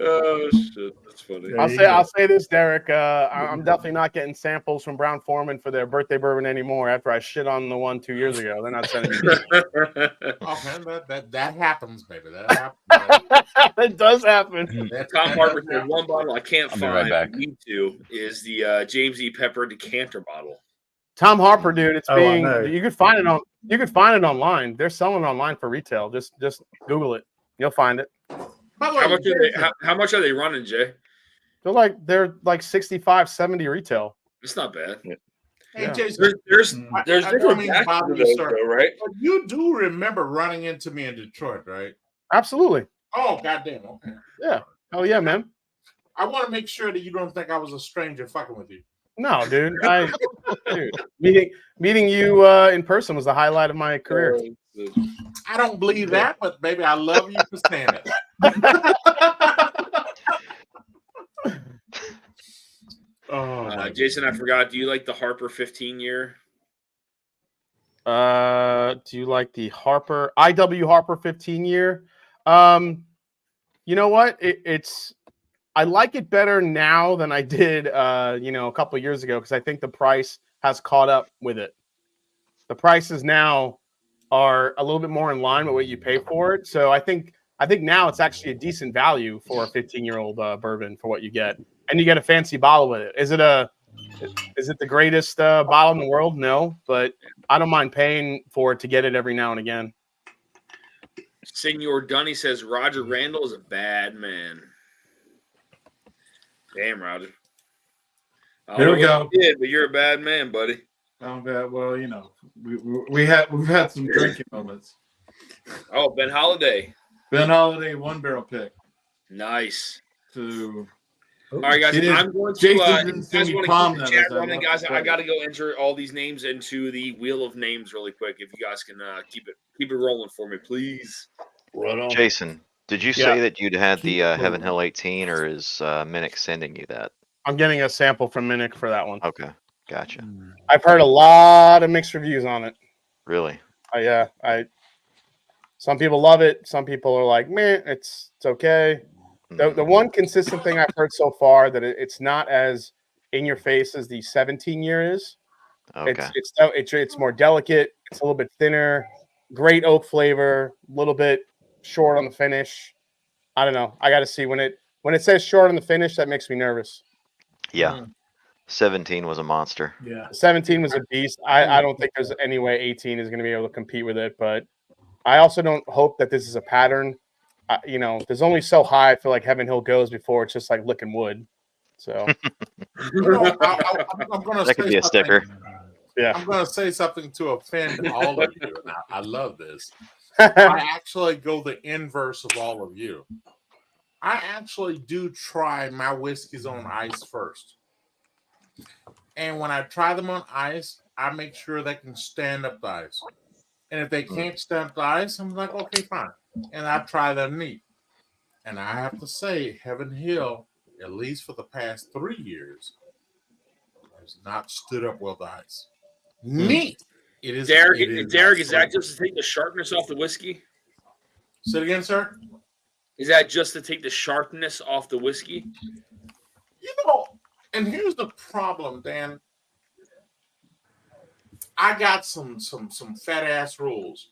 Oh shit, that's funny. I'll say this, Derek. I'm definitely not getting samples from Brown Foreman for their birthday bourbon anymore. After I shit on the one 2 years ago, they're not sending me. Okay, that happens, baby. That happens. It does happen. Tom Harper said one bottle I can't I'll be find. right back. Need to is the James E. Pepper decanter bottle. Tom Harper, dude, it's I being know. you could find it online. They're selling it online for retail. Just Google it. You'll find it. How much are they running, Jay? They're like 65, 70 retail. It's not bad. Hey, Yeah. Jason, There's I different don't mean to batches bother of you, those, sir, though, right? but you do remember running into me in Detroit, right? Absolutely. Oh, goddamn. Okay. Yeah. Oh yeah, man. I want to make sure that you don't think I was a stranger fucking with you. No, dude. Meeting you in person was the highlight of my career. I don't believe that, but baby, I love you for saying it. Jason, I forgot. Do you like the Harper 15 year? Do you like the Harper IW Harper 15 year? You know what? I like it better now than I did a couple of years ago because I think the price has caught up with it. The prices now are a little bit more in line with what you pay for it. So I think now it's actually a decent value for a 15-year-old bourbon for what you get. And you get a fancy bottle with it. Is it the greatest bottle in the world? No, but I don't mind paying for it to get it every now and again. Senor Dunny says Roger Randall is a bad man. Damn, Roger. Here we go. You did, but you're a bad man, buddy. Oh, bad. Well, you know, we've had some drinking moments. Oh, Ben Holiday. Ben Holiday, one barrel pick. Nice. All right, guys. I'm going to. Jason didn't see guys me want to palm keep the them chat as I running, left guys? the I got to go enter all these names into the wheel of names really quick. If you guys can keep it rolling for me, please. Right on. Jason, did you say that you'd had the Heaven Hill 18, or is Minnick sending you that? I'm getting a sample from Minnick for that one. Okay, gotcha. I've heard a lot of mixed reviews on it. Really? Some people love it. Some people are like, "Meh, it's okay." The one consistent thing I've heard so far that it's not as in your face as the 17 year is. Okay. It's more delicate. It's a little bit thinner. Great oak flavor. A little bit short on the finish. I don't know. I got to see when it says short on the finish. That makes me nervous. Yeah. 17 was a monster. Yeah. 17 was a beast. I don't think there's any way 18 is going to be able to compete with it. But I also don't hope that this is a pattern. There's only so high I feel like Heaven Hill goes before it's just like licking wood. So I'm going to That could be a sticker. Yeah. I'm going to say something to offend all of you. And I love this. I actually go the inverse of all of you. I actually do try my whiskeys on ice first. And when I try them on ice, I make sure they can stand up the ice. And if they can't stand up the ice, I'm like, okay, fine. And I try them neat. And I have to say, Heaven Hill, at least for the past 3 years, has not stood up well to ice. Neat. It is. Derek, It is Derek, is that flavor. just to take the sharpness off the whiskey? Say it again, sir. Is that just to take the sharpness off the whiskey? You know, and here's the problem, Dan. I got some fat ass rules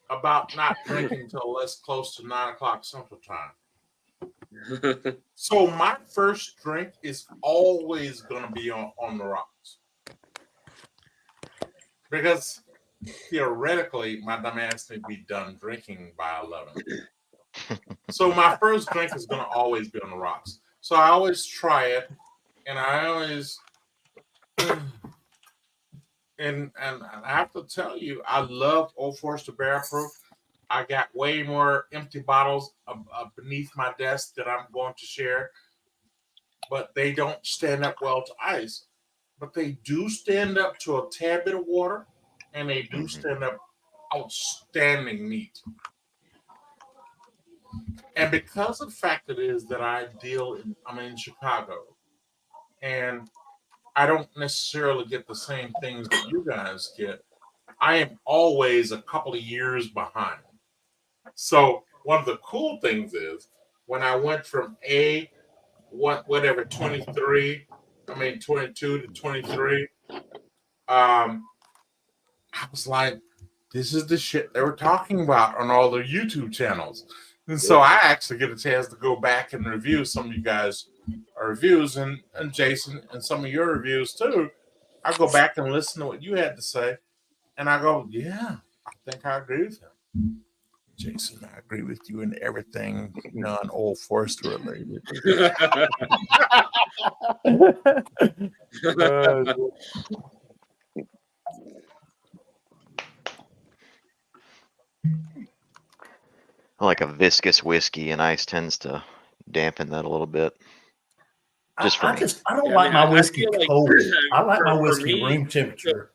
about not drinking till less close to 9 o'clock Central Time. So my first drink is always gonna be on the rocks. Because theoretically, my dumb ass would be done drinking by 11. So my first drink is gonna always be on the rocks. So I always try it, and I always and I have to tell you, I love Old Forester Barrel Proof. I got way more empty bottles beneath my desk that I'm going to share, but they don't stand up well to ice. But they do stand up to a tad bit of water, and they do stand up outstanding neat. And because of the fact that it is that I'm in Chicago, and I don't necessarily get the same things that you guys get, I am always a couple of years behind. So one of the cool things is when I went from 22 to 23, I was like, this is the shit they were talking about on all their YouTube channels. And so I actually get a chance to go back and review some of you guys' reviews and Jason and some of your reviews too. I go back and listen to what you had to say, and I go, yeah, I think I agree with him. Jason, I agree with you in everything non-Old Forester related. I like a viscous whiskey, and ice tends to dampen that a little bit. Just for me. I don't like my whiskey cold. I like my for whiskey me, room temperature.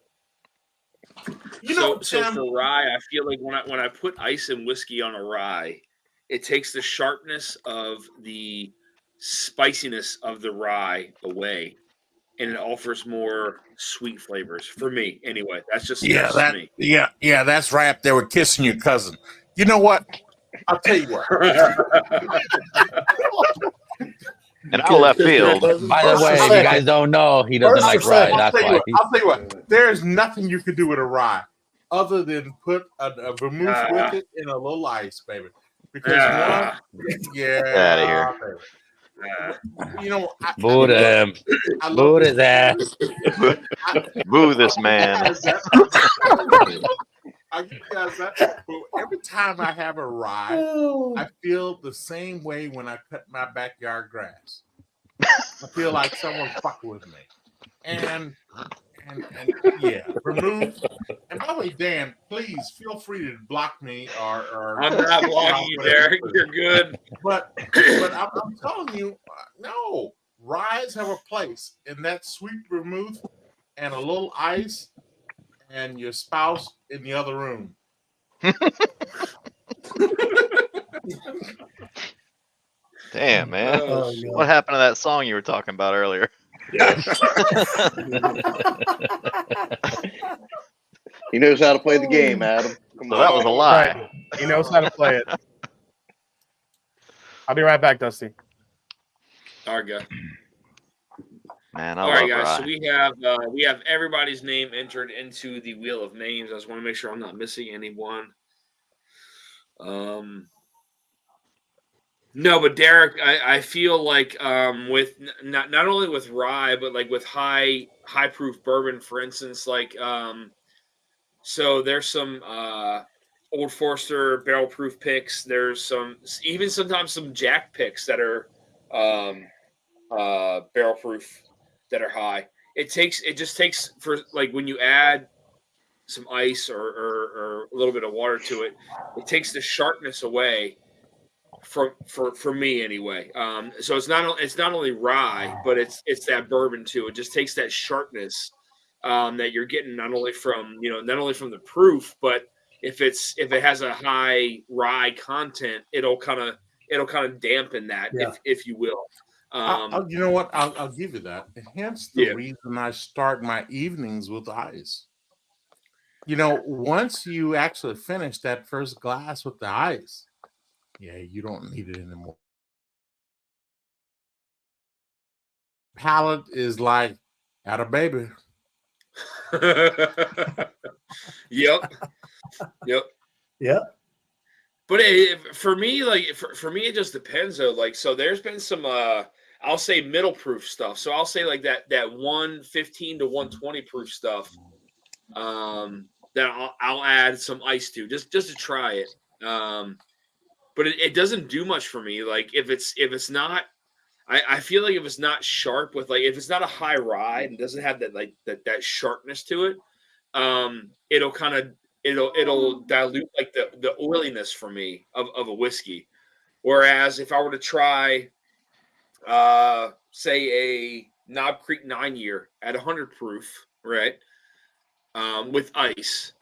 So for rye, I feel like when I put ice and whiskey on a rye, it takes the sharpness of the spiciness of the rye away, and it offers more sweet flavors for me. Anyway, that's just me. That's right up there with kissing your cousin. You know what? I'll tell you what. And out of left field. By the way, if you guys don't know, he doesn't like rye. That's why. I'll tell you what. There's nothing you could do with a rye other than put a vermouth with it and a little ice, baby. Because Get out of here. You know, Boo to him. Boo his ass. Boo this man. I give you guys that. But every time I have a rye, I feel the same way when I cut my backyard grass. I feel like someone's fucking with me. And yeah, vermouth. And by the way, Dan, please feel free to block me or I'm not blocking you, Derek. You're good. But I'm telling you, no, ryes have a place, and that sweet vermouth and a little ice, and your spouse in the other room. Damn, man. What happened to that song you were talking about earlier? He knows how to play the game, Adam. So that was a lie. Right. He knows how to play it. I'll be right back, Dusty. All right, guys. Man, All right, guys. So we have everybody's name entered into the wheel of names. I just want to make sure I'm not missing anyone. No, but Derek, I feel like with not only with rye, but like with high proof bourbon, for instance, like so there's some Old Forester barrel proof picks. There's sometimes some Jack picks that are barrel proof that are high. It just takes for like when you add some ice or a little bit of water to it, it takes the sharpness away for me anyway. So it's not only rye, but it's that bourbon too. It just takes that sharpness that you're getting not only from the proof, but if it has a high rye content, it'll kind of dampen that, if you will. You know what? I'll give you that. And hence the reason I start my evenings with ice. You know, once you actually finish that first glass with the ice, yeah, you don't need it anymore. Palate is like, had a baby. Yep. Yep. But for me, like for me, it just depends though. Like, so there's been some I'll say middle proof stuff. So I'll say like that 115 to 120 proof stuff. That I'll add some ice to just to try it. But it doesn't do much for me. Like if it's not, I feel like if it's not sharp with like if it's not a high rye and doesn't have that like that sharpness to it, it'll kind of it'll dilute like the oiliness for me of a whiskey. Whereas if I were to try say a Knob Creek 9-year at 100 proof, right? With ice.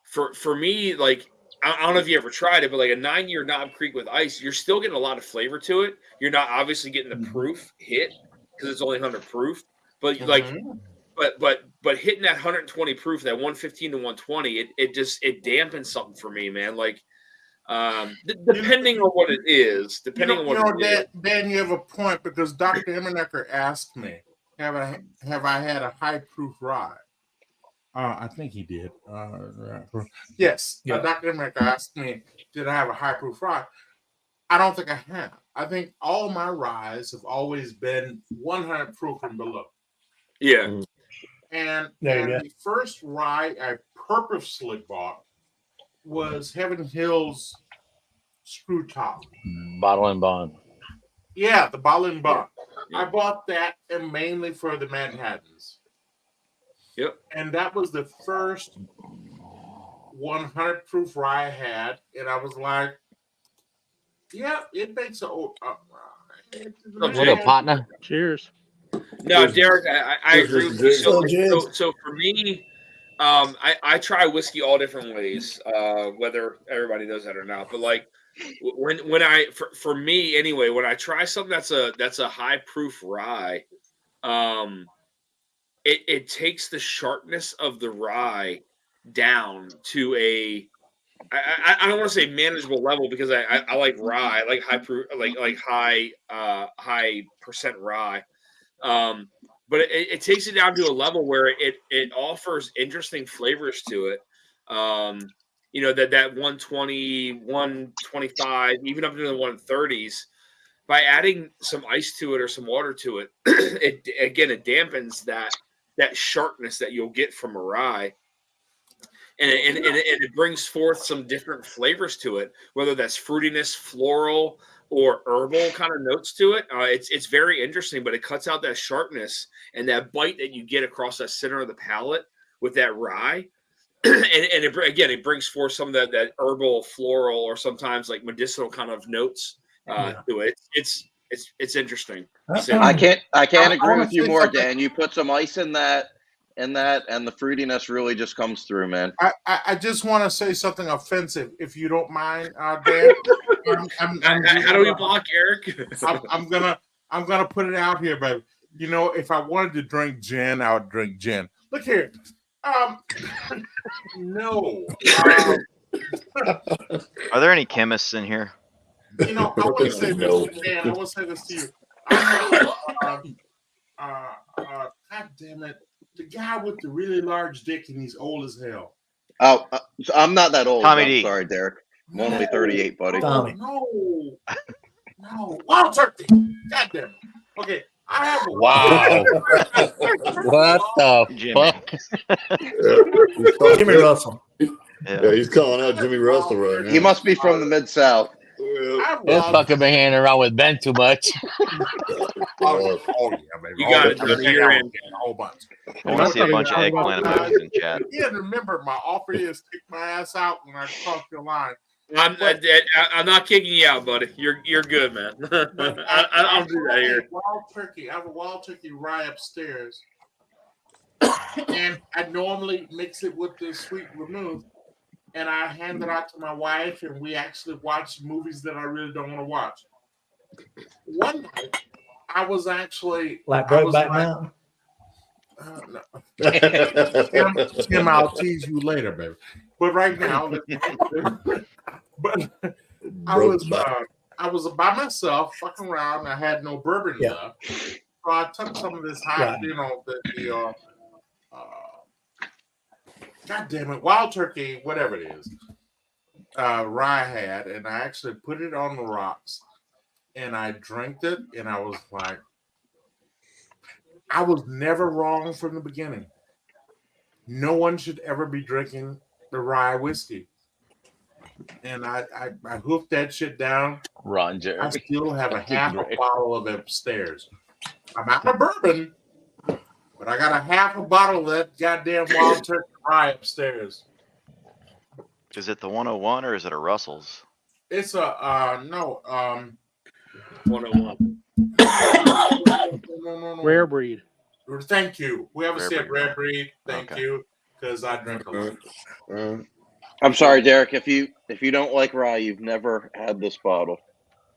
For me, like I don't know if you ever tried it, but like a 9-year Knob Creek with ice, you're still getting a lot of flavor to it. You're not obviously getting the proof hit because it's only 100 proof, but like but hitting that 120 proof, that 115 to 120, it dampens something for me, man. Like depending on what it is, Dan, you have a point because Dr. Emmenecker asked me, have I had a high proof rye? I think he did. Yes, Dr. Emmenecker asked me, did I have a high proof rye? I don't think I have. I think all my ryes have always been 100 proof and below. Yeah. And the first rye I purposely bought was Heaven Hills Screw Top. Bottle and Bond. Yeah, the Bottle and Bond. I bought that and mainly for the Manhattans. Yep. And that was the first 100 proof rye I had, and I was like, yeah, it makes a Little partner. Cheers. No, Derek, I agree with you. So for me, I try whiskey all different ways, whether everybody knows that or not. But like when I for me anyway, when I try something that's a high proof rye, it takes the sharpness of the rye down to a I don't want to say manageable level because I like rye, I like high proof, like high percent rye. But it takes it down to a level where it offers interesting flavors to it. You know, that 120, 125, even up into the 130s, by adding some ice to it or some water to it, it dampens that sharpness that you'll get from a rye. And it brings forth some different flavors to it, whether that's fruitiness, floral, or herbal kind of notes to it. It's very interesting, but it cuts out that sharpness and that bite that you get across that center of the palate with that rye. and it brings forth some of that herbal, floral, or sometimes like medicinal kind of notes to it. It's interesting. I can't agree with you more, Dan. You put some ice in that, and the fruitiness really just comes through, man. I just want to say something offensive, if you don't mind, Dan. How do we block Eric? I'm gonna put it out here, but you know, if I wanted to drink gin, I would drink gin. Look here, no. Are there any chemists in here? You know, I want to say this, Dan. I want to say this to you. God damn it. The guy with the really large dick and he's old as hell. Oh, so I'm not that old. Tommy I'm D. sorry, Derek. I'm only 38, buddy. Tommy. No. Wild turkey. God damn it. Okay. I have a Wow. What the fuck? Jimmy Russell. Yeah, he's calling out Jimmy Russell right now. He must be from the Mid-South. This fucker been hanging around with Ben too much. Oh yeah, baby. You got it. You're in. A whole bunch. I want to see a bunch of eggplant emojis in chat. Yeah, remember, my offer is kick my ass out when I cross your line. I'm not kicking you out, buddy. You're good, man. I don't do that here. Wild turkey. I have a wild turkey rye upstairs, and I normally mix it with the sweet vermouth, and I hand it out to my wife, and we actually watch movies that I really don't want to watch. One night, I was actually Like Brokeback Mountain. Tim, I'll tease you later, baby. But right now, but I was by myself, fucking around. I had no bourbon left, so I took some of this hot, God damn it, Wild Turkey, whatever it is, rye I had, and I actually put it on the rocks, and I drank it, and I was like, I was never wrong from the beginning. No one should ever be drinking the rye whiskey. And I hooked that shit down. Ron Jeremy. I still have a half a bottle of it upstairs. I'm out of bourbon, but I got a half a bottle of that goddamn Wild Turkey rye upstairs. Is it the 101 or is it a Russell's? It's a 101. No. Rare breed. Thank you. Whoever Rare said breed. rare breed, thank you, because I drink a lot. I'm sorry, Derek. If you don't like rye, you've never had this bottle.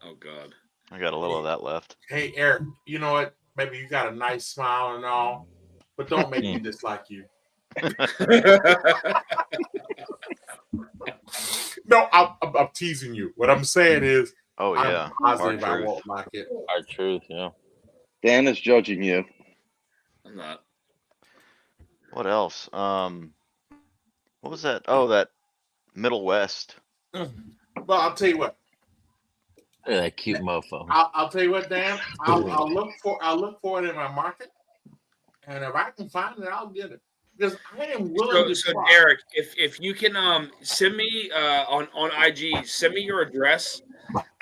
Oh God. I got a little of that left. Hey Eric, you know what? Maybe you got a nice smile and all, but don't make me dislike you. No, I'm teasing you. What I'm saying is, Oh yeah, I'm positive I won't like it. Our truth, yeah. Dan is judging you. I'm not. What else? What was that? Oh, that Middle West. Well, I'll tell you what. Look at that cute mofo. I'll tell you what, Dan. I'll look for it in my market, and if I can find it, I'll get it. Because I am willing to So try. Derek, if you can send me on IG, send me your address.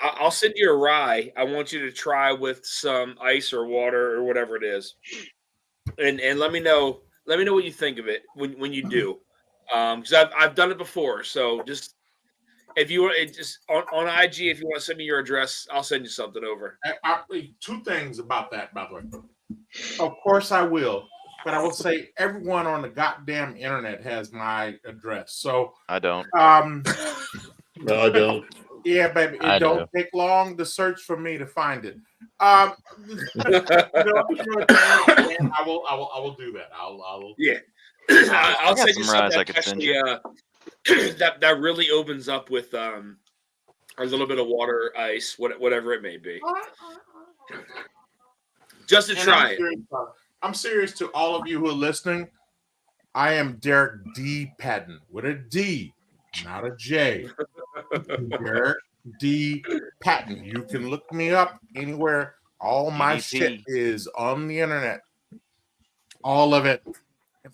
I'll send you a rye. I want you to try with some ice or water or whatever it is, and let me know what you think of it when you do, because I've done it before. So just if you want, just on IG, if you want to send me your address, I'll send you something over. Two things about that, by the way. Of course, I will. But I will say everyone on the goddamn internet has my address. So I don't. No, I don't. Yeah, baby. It don't take long to search for me to find it. I will do that. I'll send you some rides something I could send you. that really opens up with a little bit of water, ice, whatever it may be. Just to try it. I'm serious to all of you who are listening. I am Derek D. Patton with a D, not a J. Derek D. Patton. You can look me up anywhere. All my shit is on the internet. All of it.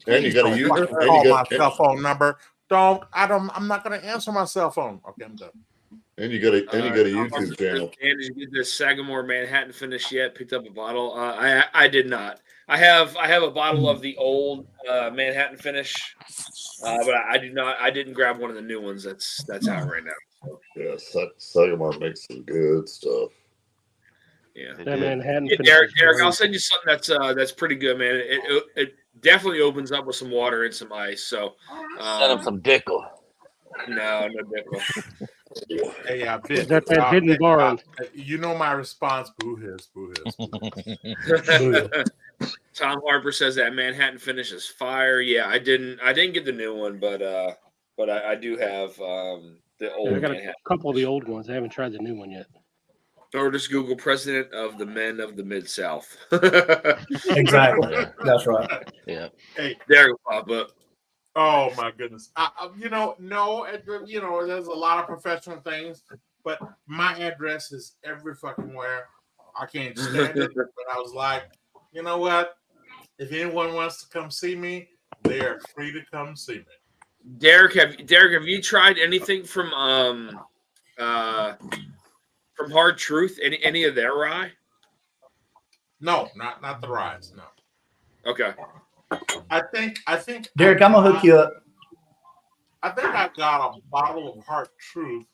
And you got a call my cell phone number. I'm not going to answer my cell phone. Okay, I'm done. And you got a YouTube channel. And did you get the Sagamore Manhattan finish yet? Picked up a bottle. I did not. I have a bottle of the old Manhattan finish, but I did not. I didn't grab one of the new ones. That's out right now. So. Yeah, Sagamore makes some good stuff. Yeah, Manhattan. Yeah, Derek, I'll send you something that's pretty good, man. It definitely opens up with some water and some ice. So send him some Dickel. No Dickel. Hey, I've been. That's that hidden barn. You know my response. Boo hiss. Tom Harper says that Manhattan finish is fire. Yeah, I didn't get the new one, but I do have the old. I got Manhattan. a couple of the old ones. I haven't tried the new one yet. Or just Google President of the Men of the Mid-South. Exactly. That's right. Yeah. Hey, there you go, pop up. Oh my goodness! There's a lot of professional things, but my address is every fucking where. I can't stand it, but I was like, you know what? If anyone wants to come see me, they are free to come see me. Derek, have you tried anything from Hard Truth? Any of their rye? No, not the ryes. No. Okay. I think. Derek, I'm gonna hook you up. I think I got a bottle of Hard Truth,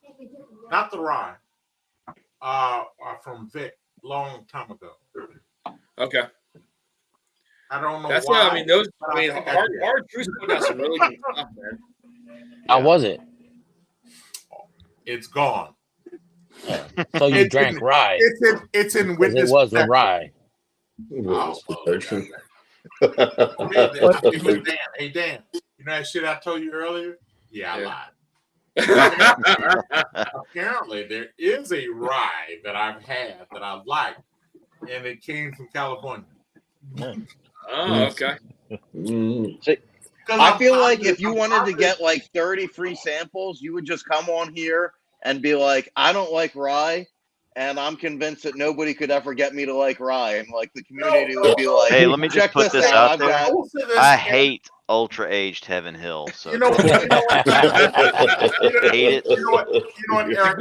not the rye, from Vic long time ago. Okay. I don't know That's why. what I mean. Hard Truth put out some really good stuff, man. How was it? It's gone. So you drank rye. It's in witness. It was a rye. Hey Dan, you know that shit I told you earlier? Yeah, I lied. Apparently, there is a rye that I've had that I like, and it came from California. Oh, okay. See, I feel like if you wanted to get like 30 free samples, you would just come on here and be like, I don't like rye, and I'm convinced that nobody could ever get me to like rye. And like the community would be like, Hey, let me just check put this this out. out I've there. got I hate ultra aged Heaven Hill. So You know what? hate it. You know what, Eric?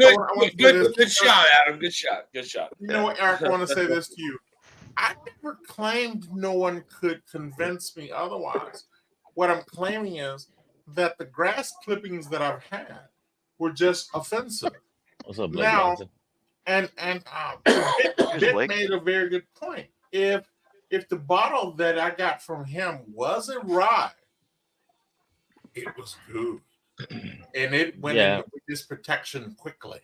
Good shot, Adam. Good shot. Good shot. You know what, Eric? I want to say this to you. I never claimed no one could convince me otherwise. What I'm claiming is that the grass clippings that I've had were just offensive. What's up, Blake Now, Johnson? and Vic made a very good point. If the bottle that I got from him wasn't rye, it was good, and it went into this protection quickly.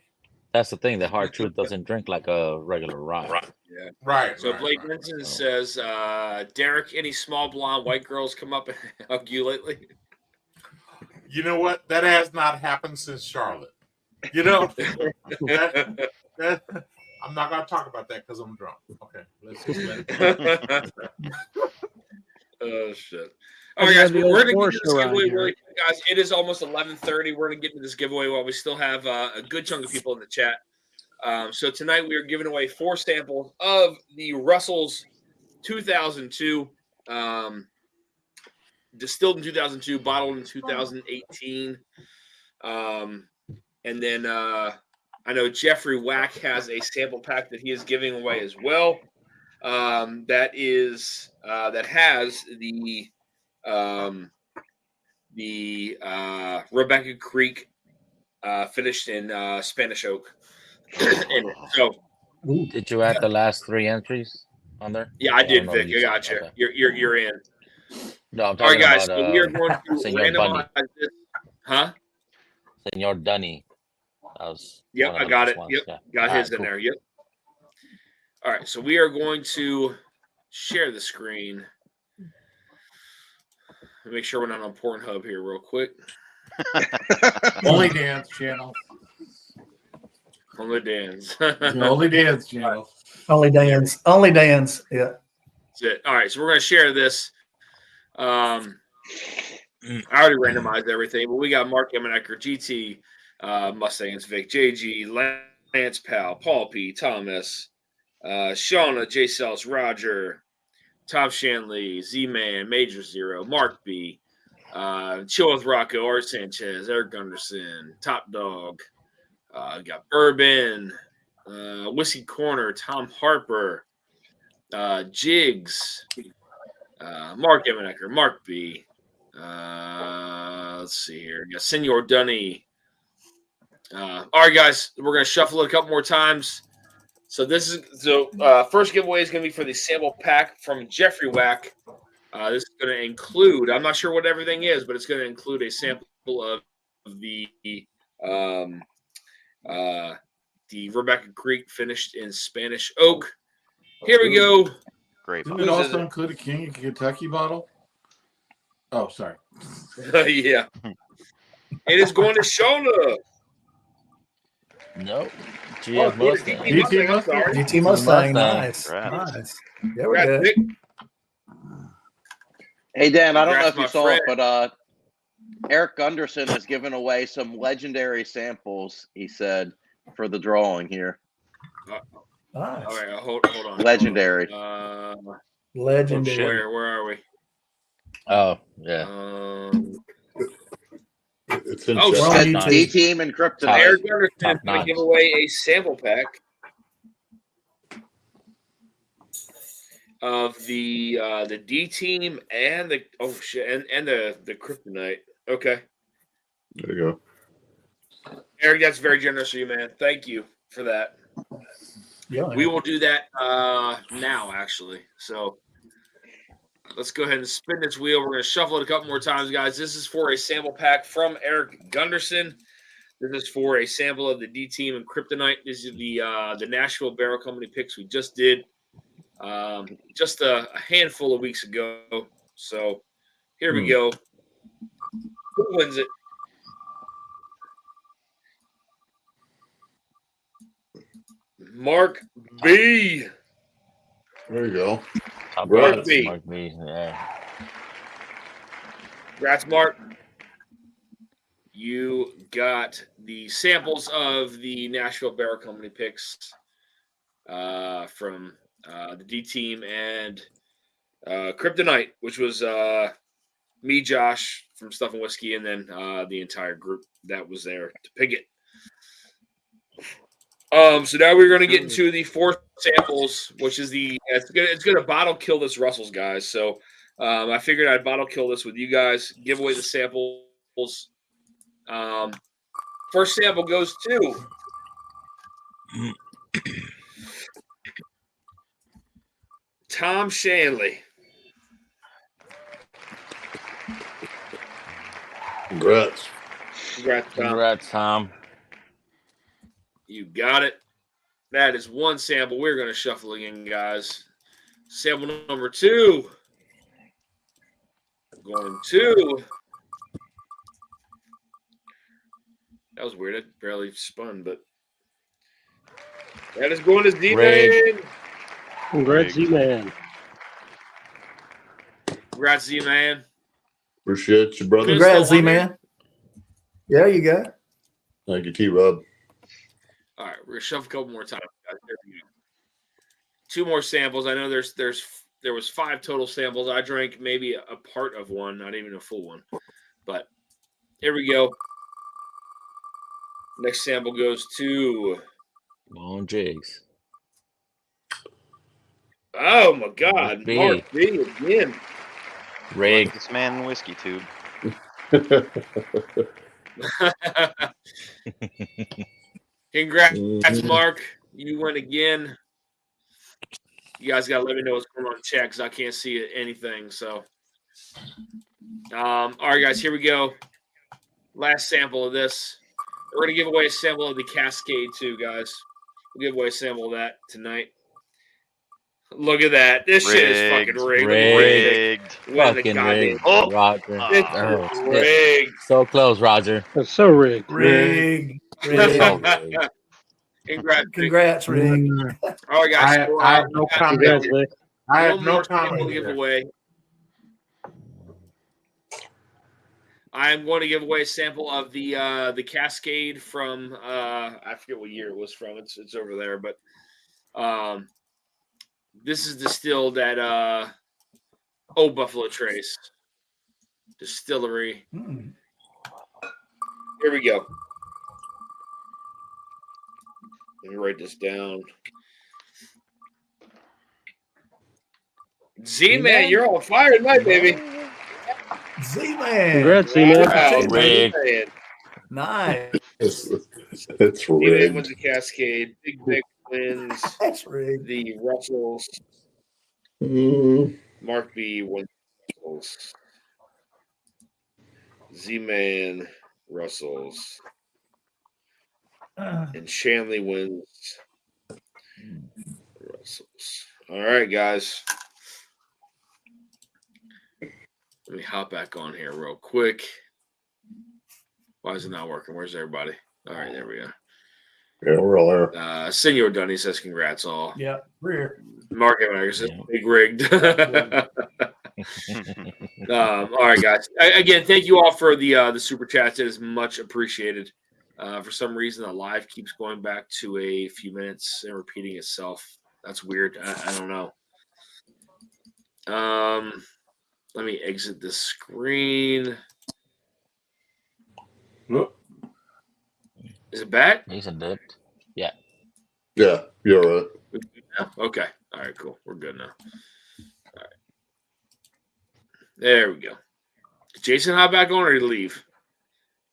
That's the thing. The hard truth doesn't drink like a regular rye. Yeah. Right. So Blake Vincent says, Derek, any small blonde white girls come up and hug you lately? You know what? That has not happened since Charlotte. You know, that I'm not going to talk about that because I'm drunk. Okay, let's just let it go. Oh shit! All right, guys, we're gonna get to this giveaway really quick, guys. It is almost 11:30. We're gonna get into this giveaway while we still have a good chunk of people in the chat. So tonight we are giving away 4 samples of the Russell's 2002, distilled in 2002, bottled in 2018. And then I know Jeffrey Wack has a sample pack that he is giving away as well. That has the Rebecca Creek finished in Spanish oak in it. So, did you add the last 3 entries on there? Yeah, I did, Vic. I got you. Okay. You're in. No, I'm All right, talking guys. about So we are going to Senor randomize this. Huh? Senor Dunny. Yep, I got it. Yep, got his in there. Yep. All right, so we are going to share the screen. Make sure we're not on Pornhub here, real quick. Only Dance channel. Only Dan's. The Only Dance channel. Only Dan's. Only Dan's. Yeah. That's it. All right, so we're going to share this. I already randomized everything, but we got Mark Emmenecker, GT, Mustangs, Vic, JG, Lance Powell, Paul P, Thomas, Shauna, J Cells, Roger, Tom Shanley, Z-Man, Major Zero, Mark B, Chill with Rocco, Art Sanchez, Eric Gunderson, Top Dog, got Bourbon, Whiskey Corner, Tom Harper, Jigs, Mark Emmenecker, Mark B. Let's see here. We got Senor Dunny. All right, guys, we're gonna shuffle it a couple more times. So first giveaway is gonna be for the sample pack from Jeffrey Wack. This is gonna include, I'm not sure what everything is, but it's gonna include a sample of the Rebecca Creek finished in Spanish oak. Here we go. Great. Didn't it also include a King of Kentucky bottle? Oh, sorry. Yeah. It is going to Shona. No. GF Mustang. GT Mustang. GT Mustang. Nice. Nice. Yeah, we're good. Hey, Dan, I don't know Congrats, if you my saw friend. it, but Eric Gunderson has given away some legendary samples, he said, for the drawing here. Nice. All right, hold on. Legendary. Legendary. Where are we? Oh, yeah. It's in Oh, chat. shit. D-Team and Kryptonite. Eric Gunderson is going to give away a sample pack of the D Team and the and the Kryptonite. Okay, There you go. Eric, that's very generous of you, man. Thank you for that. Yeah. We will do that now, actually. So let's go ahead and spin this wheel. We're going to shuffle it a couple more times, guys. This is for a sample pack from Eric Gunderson. This is for a sample of the D Team and Kryptonite. This is the Nashville Barrel Company picks we just did. just a handful of weeks ago. So here we go. Who wins it? Mark B. There you go. Mark B. Mark B. Yeah. Congrats, Mark. You got the samples of the Nashville Barrel Company picks from the D team and Kryptonite, which was me, Josh from Stuff and Whiskey, and then the entire group that was there to pick it. So now we're going to get into the 4 samples, which is it's going to bottle kill this Russell's, guys. So I figured I'd bottle kill this with you guys, give away the samples. First sample goes to Tom Shanley. Congrats. Congrats, Tom. Congrats, Tom. You got it. That is 1 sample. We're going to shuffle again, guys. Sample number 2. Going to. That was weird. It barely spun, but that is going to Z-Man. Congrats, Z-Man. Congrats, Z-Man. Appreciate you, brother. Congrats, Z-Man. Yeah, you go. Thank you, T-Rob. All right, we're gonna shuffle a couple more times, guys. 2 more samples. I know there was 5 total samples. I drank maybe a part of one, not even a full one. But here we go. Next sample goes to Long Jigs. Oh my God, B. Mark B again. Like this man in whiskey tube. Congrats, Mark. You win again. You guys got to let me know what's going on in chat because I can't see anything. So, all right, guys, here we go. Last sample of this. We're going to give away a sample of the Cascade too, guys. We'll give away a sample of that tonight. Look at that. This shit is fucking rigged. Rigged. Fucking rigged. Oh, Roger. This Oh, is shit. rigged. So close, Roger. That's so rigged. Rig. Congrats, Congrats, Rig. All right, guys. I have no comment. I have no more sample comment. to give away. I am going to give away a sample of the Cascade from I forget what year it was from. It's over there, but this is distilled at Old Buffalo Trace Distillery. Here we go. Let me write this down. Z-Man, you're on fire tonight, baby. Z-Man. Congrats, Z-Man. Wow, Rigged. Z-Man. Nice. It's Z-Man rigged. wins the Cascade. Big Vic wins That's rigged. the Russells. Mm. Mark B wins the Russells. Z-Man, Russells. And Shanley wins Russells. All right, guys. Let me hop back on here real quick. Why is it not working? Where's everybody? All right, there we go. Yeah, we're all there. Senor Dunny says congrats all. Yeah, we're here. Mark Emmer says big rigged. All right, guys. Again, thank you all for the super chats. It is much appreciated. For some reason, the live keeps going back to a few minutes and repeating itself. That's weird. I don't know. Let me exit this screen. Is it back? He's a dipped. Yeah. Yeah, you're right. Okay. All right, cool. We're good now. All right. There we go. Did Jason hop back on or did he leave?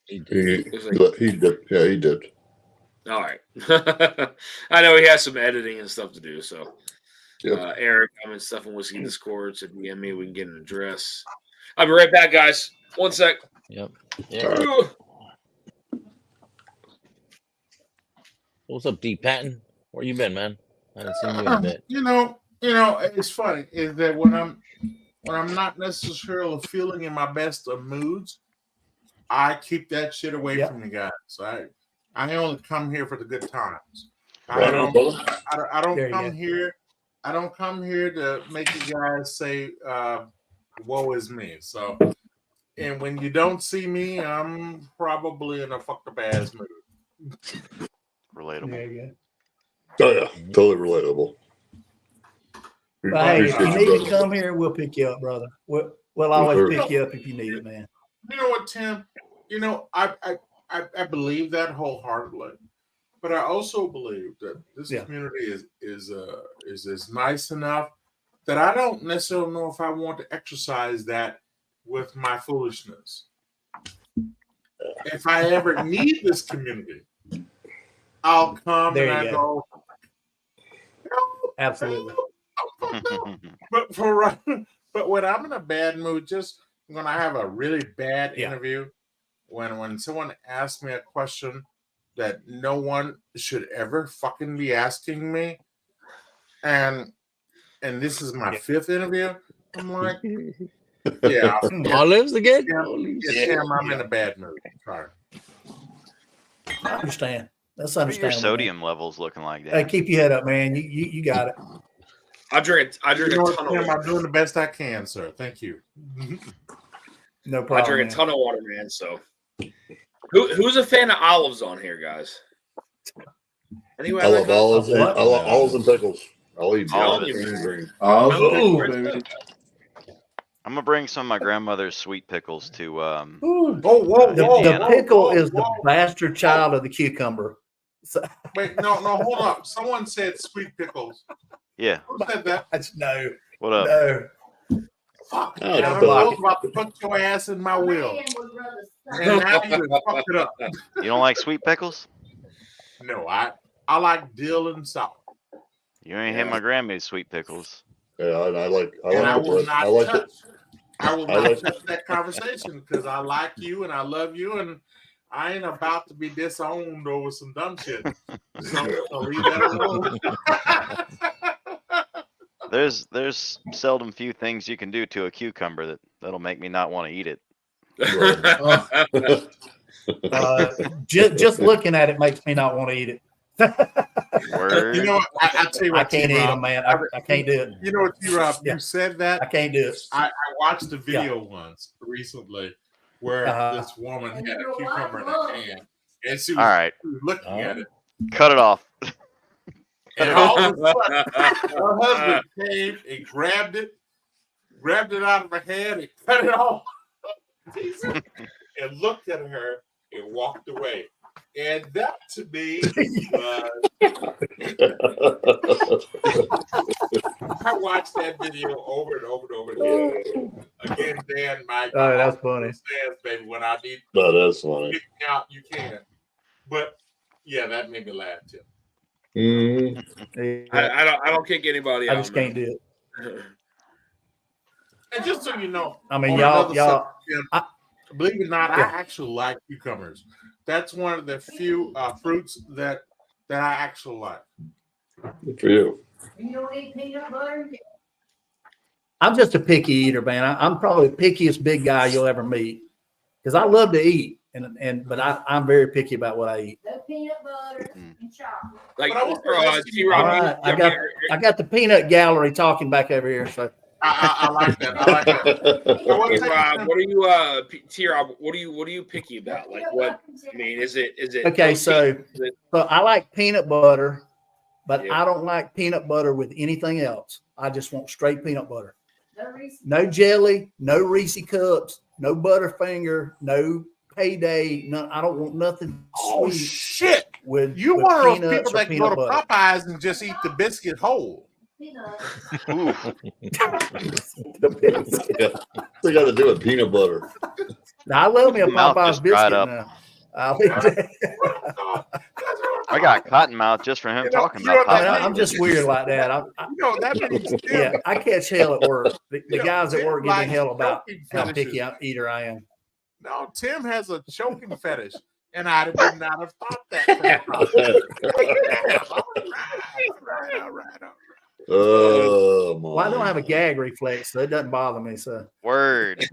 He did. Yeah, he did. All right. I know he has some editing and stuff to do. So, Yep. Eric, I'm in Stuff and Whiskey Discord. So, DM me, we can get an address. I'll be right back, guys. 1 sec. Yep. Right. What's up, D Patton? Where you been, man? I haven't seen you in a bit. You know, You know, it's funny is that when I'm not necessarily feeling in my best of moods, I keep that shit away from you guys. I only come here for the good times. I don't There you come go. here. I don't come here to make you guys say, "Woe is me." So, and when you don't see me, I'm probably in a fucked up ass mood. Relatable. There you Oh yeah, totally relatable. go. But hey, if Appreciate you you, need to brother. come here, we'll pick you up, brother. We'll Yes, always sir. pick you up if you need it, man. You know what, Tim? You know, I believe that wholeheartedly, but I also believe that this community is nice enough that I don't necessarily know if I want to exercise that with my foolishness. If I ever need this community, I'll come There and you I go. go. Absolutely. But when I'm in a bad mood, just when I have a really bad interview, when someone asks me a question that no one should ever fucking be asking me, and this is my fifth interview, I'm like, yeah, Olives again? Tim, I'm in a bad mood. Sorry. I understand. That's What are your understandable. sodium levels looking like, Hey, Dan? keep your head up, man. You got it. I drink You know a what, ton of Tim, water. I'm doing the best I can, sir. Thank you. No I problem. drink a ton of water, man. So, who's a fan of olives on here, guys? Anyone? I love olives. What? I love olives and pickles. I'll eat All of both. it. Oh, baby. I'm gonna bring some of my grandmother's sweet pickles to. The pickle is the whoa. bastard child of the cucumber. So, Wait, no, hold up. Someone said sweet pickles. Yeah. Who said that? no. What up? No. Fuck. Oh, I Bill. was about to put your ass in my will. And now you done fucked it up. You don't like sweet pickles? No, I like dill and salt. You ain't had my grandma's sweet pickles. Yeah, and I like will the not I like touch. I will not like- touch that conversation because I like you and I love you and I ain't about to be disowned over some dumb shit. So I'll leave that alone. There's seldom few things you can do to a cucumber that'll make me not want to eat it. Just looking at it makes me not want to eat it. Word. You know what? I tell you what, I can't eat them, man. I can't do it. You know what, T-Rob? You said that. I can't do it. I watched a video once recently where this woman had a cucumber in her hand and she was, All right. she was looking at it. Cut it off. And all of a sudden, her husband came and grabbed it out of her hand and cut it off. And looked at her and walked away. And that to me I watched that video over and over and over again. Again, Dan, my that's funny. Stands, baby, when I need No, that's funny. pick me out, you can. But yeah, that made me laugh too. I don't kick anybody I out. just can't do it. And just so you know, I mean, on y'all, another subject, believe it or not, I actually like cucumbers. That's one of the few fruits that I actually like. Good for you. You don't eat peanut butter? I'm just a picky eater, man. I'm probably the pickiest big guy you'll ever meet because I love to eat, but I'm very picky about what I eat. No peanut butter and chocolate. Like, All right, I got the peanut gallery talking back over here. So I like that. I like that. Rob, what are you T-Rob, what are you picky about? Like what I mean, is it okay, so I like peanut butter, but Yeah. I don't like peanut butter with anything else. I just want straight peanut butter. No Reese. No jelly, no Reese cups, no Butterfinger, no Payday. No, I don't want nothing Oh sweet shit! with You with one of those peanuts people or that go peanut to butter. Popeyes and just eat the biscuit whole. They got to do with peanut butter. Now, I love me a Mouth Popeyes just dried biscuit up. now. I'll eat that. I got cotton mouth just from him You know- talking you know about what that Popeyes. I'm just weird like that. You know that means Yeah, I catch hell at work. The You know, guys at Tim work give me likes hell about choking how fetishes. picky eater I am. No, Tim has a choking fetish, and I would not have thought that. From the top. All right. Oh, Well, I don't have a gag reflex, so it doesn't bother me. So Word.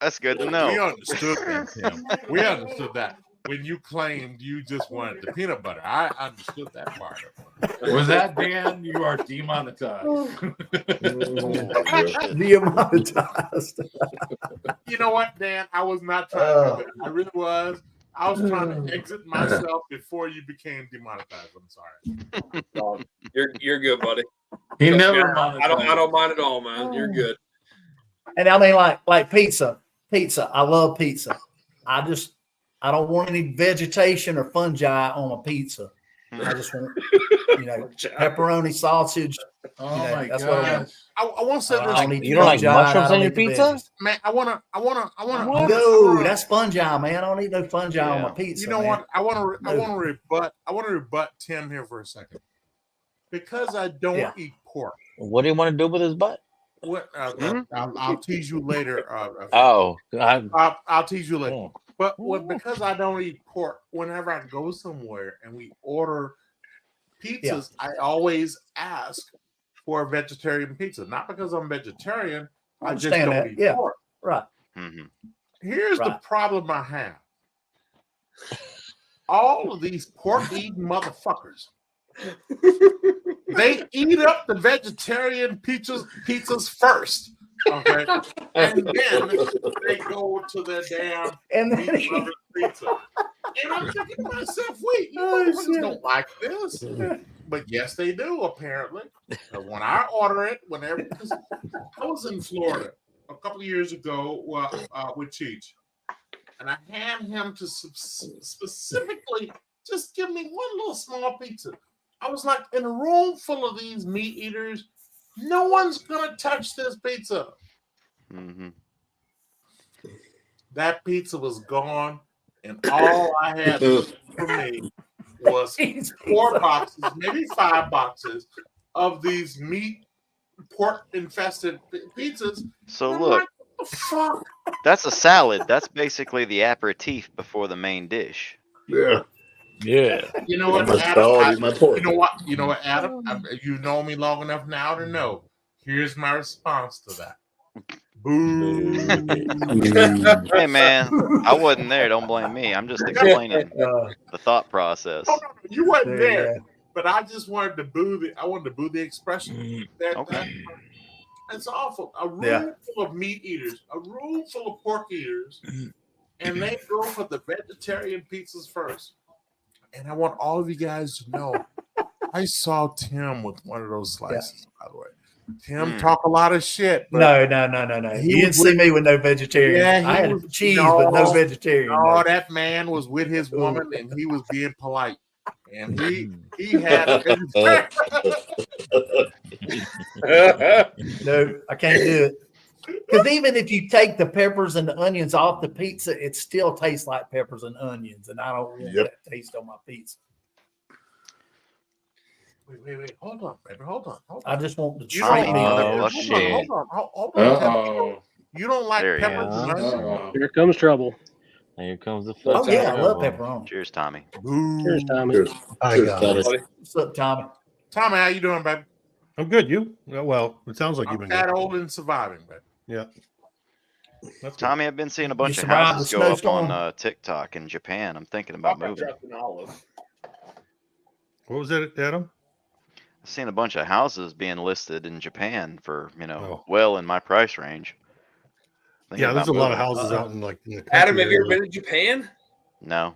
That's good to We know. understood that, Tim. We understood that. When you claimed you just wanted the peanut butter, I understood that part of it. Was that Dan? You are demonetized. demonetized. You know what, Dan? I was not trying to do that. I really was. I was trying to exit myself before you became demonetized. I'm sorry. Oh, you're good, buddy. He Trust never me, I don't monetized. mind at all, man. You're good. And I mean, like pizza. I love pizza. I don't want any vegetation or fungi on a pizza. I just want, pepperoni, sausage. Oh my that's what I want. gosh. I want to say this. I don't eat You don't like fungi, and I mushrooms don't on your eat the pizza? veggies. Man, I wanna. No, that's fungi, man. I don't eat no fungi on my Yeah. pizza. You know man. what? I want No. to rebut Tim here for a second. Because I don't Yeah. eat pork. What do you want to do with his butt? What? I'll tease you later. Oh, I'll tease you later. Oh. But because I don't eat pork, whenever I go somewhere and we order pizzas, I always ask for a vegetarian pizza. Not because I'm vegetarian, I just understand don't that. eat Yeah. pork. Right. Here's the Right. problem I have. All of these pork-eating motherfuckers, they eat up the vegetarian pizzas first, okay, and then they go to their damn meat loving pizza. And I'm thinking to myself, wait, you motherfuckers don't like this, but yes, they do apparently. When I order it, because I was in Florida a couple of years ago with Cheech, and I had him to specifically just give me one little small pizza. I was like, in a room full of these meat eaters, no one's gonna touch this pizza. Mm-hmm. That pizza was gone, and all I had for me was 4 boxes, maybe 5 boxes of these pork infested pizzas. So I'm look, like, what the fuck? that's a salad. That's basically the aperitif before the main dish. Yeah. Yeah. You know what, My Adam? salad, my pork. You know what, Adam? You know me long enough now to know. Here's my response to that. Boo. Hey man, I wasn't there. Don't blame me. I'm just explaining the thought process. No, you wasn't there. But I just wanted to boo the expression. That's awful. A room full of meat eaters, a room full of pork eaters, and they go for the vegetarian pizzas first. And I want all of you guys to know, I saw Tim with one of those slices, by the way. Tim talk a lot of shit. But No. You didn't see me with no vegetarian. I had cheese, but no vegetarian. No, that man was with his woman, and he was being polite. And he had a vegetarian. No, I can't do it. Because even if you take the peppers and the onions off the pizza, it still tastes like peppers and onions, and I don't want that taste on my pizza. Wait. Hold on, baby. Hold on. I just want the Hold on. You don't like peppers and onions? Here comes trouble. Here comes the Oh, yeah, I love pepperoni. Cheers, Tommy. Cheers, Tommy. Cheers. Cheers, what's up, Tommy? Tommy, how you doing, baby? I'm good. You? Well, it sounds like you've been that good. old and surviving, baby. Yeah. That's good. Tommy, I've been seeing a bunch of survived houses the go up snowstorm? on TikTok in Japan. I'm thinking about moving. What was that, Adam? I've seen a bunch of houses being listed in Japan for, well in my price range. Thinking Yeah, there's a about lot of moving. houses out in the Adam, country have you ever area. been to Japan? No.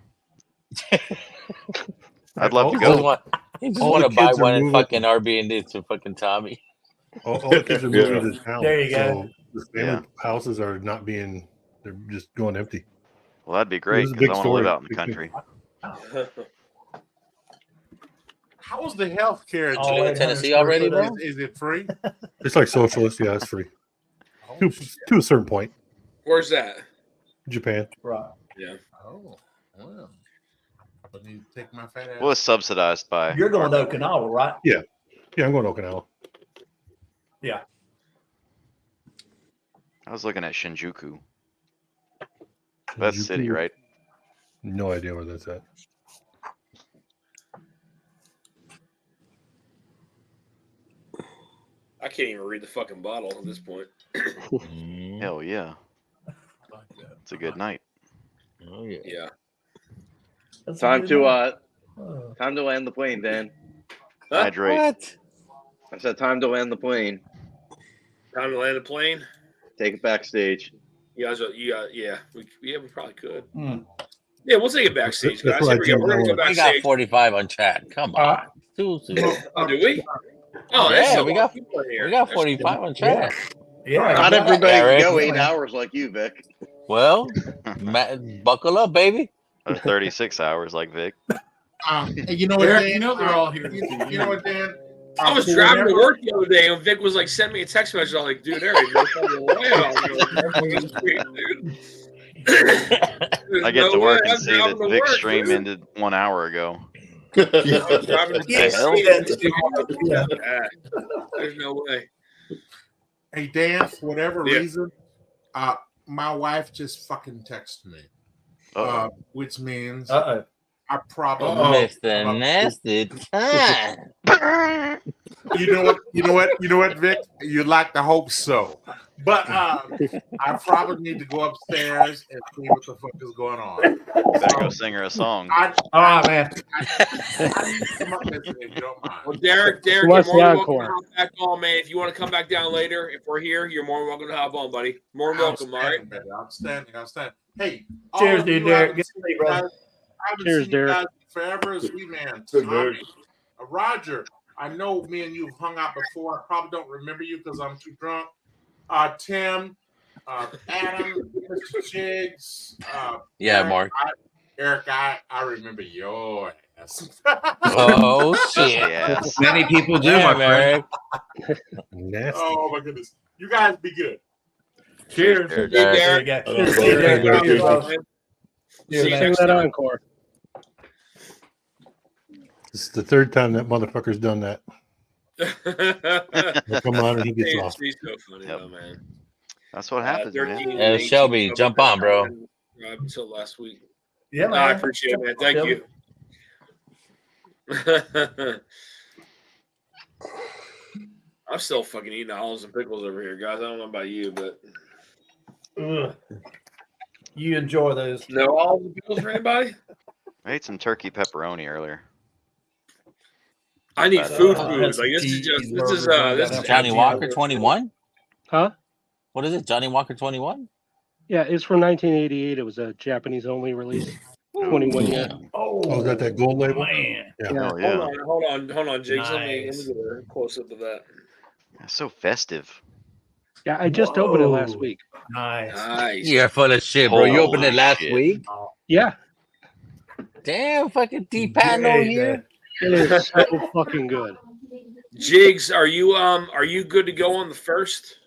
I'd love to go. He just all want the to buy kids are one and moving- fucking Airbnb to fucking Tommy. All the kids are moving to town. There you so the family Yeah. houses are not being, they're just going empty. Well, that'd be It great was a because big I want to live story. out in the Big country. How's the health care? Did you live in Tennessee already, bro? Is it free? It's like socialist. Yeah, it's free. To a certain point. Where's that? Japan. Right. Yeah. Oh, well. I need to take my fat ass. Well, it's subsidized by. You're going to Okinawa, right? Yeah. Yeah, I'm going to Okinawa. Yeah. I was looking at Shinjuku. That's the city, Shinjuku. right? No idea where that's at. can't even read the fucking bottle at this point. Hell yeah. It's a good night. Oh yeah. Yeah. Time to land the plane, Dan. Hydrate. What? I said time to land the plane. Time to land the plane. Take it backstage. You guys, yeah, we probably could. Mm. Yeah, we'll take it backstage, That's guys. what Here we go. I We're gonna go We got backstage. 45 on chat. Come on. Too soon. Oh, do we? Oh, that's Yeah, a we lot of got people in here. we got That's 45 on chat. Yeah. Not Yeah, everybody can Eric. go 8 hours like you, Vic. Well, buckle up, baby. Or 36 hours like Vic. And you know what, Eric, Dan? you know they're all here to see You know what, Dan? I was For driving to whenever- work the other day, and Vic was like, "Send me a text message." I was like, "Dude, Eric, you're fucking way out." I get to work and see that Vic's work, stream dude. ended 1 hour ago. I was driving to Yeah, DC. There's no way. Hey, Dan, for whatever Yeah. reason, my wife just fucking texted me, which means I probably Mr. Nasty Time. You know what, Vic? You'd like to hope so. But I probably need to go upstairs and see what the fuck is going on. Better go sing her a song. All right, man. Come up with it if you don't mind. Well, Derek, you're What's more the than welcome to encore? hop back on, man. If you want to come back down later, if we're here, you're more than welcome to hop on, buddy. More than welcome, all right? Outstanding. Hey, Cheers, all of dude, you, Derek. I haven't Good to seen see you, you brother. guys- I haven't Cheers, seen you Derek. guys forever. Sweet man, Good Tommy, Derek. Roger. I know me and you have hung out before. I probably don't remember you because I'm too drunk. Tim, Adam, Mr. Jiggs. Yeah, Eric, Mark. Eric, I remember your ass. Oh shit. Yes. Many people do, Damn, my friend. Eric. Nasty. Oh my goodness. You guys be good. Cheers. Cheers, Derek. Derek. There you go. Cheers, See you, Derek. Derek. Cheers, Cheers, Derek. See you Sing next that time. encore. This is the third time that motherfucker's done that. He'll come on and he gets off. He's so funny, Yep. though, man. That's what happens, 13 man. and 18 Shelby, so jump far. on, bro. Until last week. Yeah, man. I appreciate it, man. Thank you. I'm still fucking eating olives and pickles over here, guys. I don't know about you, but Ugh. You enjoy those. no olives and pickles for anybody? I ate some turkey pepperoni earlier. I need But, food. uh, Like this is just this is Johnny Walker 21? Huh? What is it? Johnny Walker 21? Yeah, it's from 1988. It was a Japanese only release. 21 year. Oh, is that that gold label? Man. Yeah. Hell yeah. Hold on, Jigs. Let me Nice. get a close up of that. That's so festive. Yeah, I just opened it last Whoa. week. Nice. Nice. You're full of shit, bro. You opened it Holy last shit. week? Yeah, Damn, fucking D-Pan over here. it is so fucking good. Jigs, are you good to go on the first?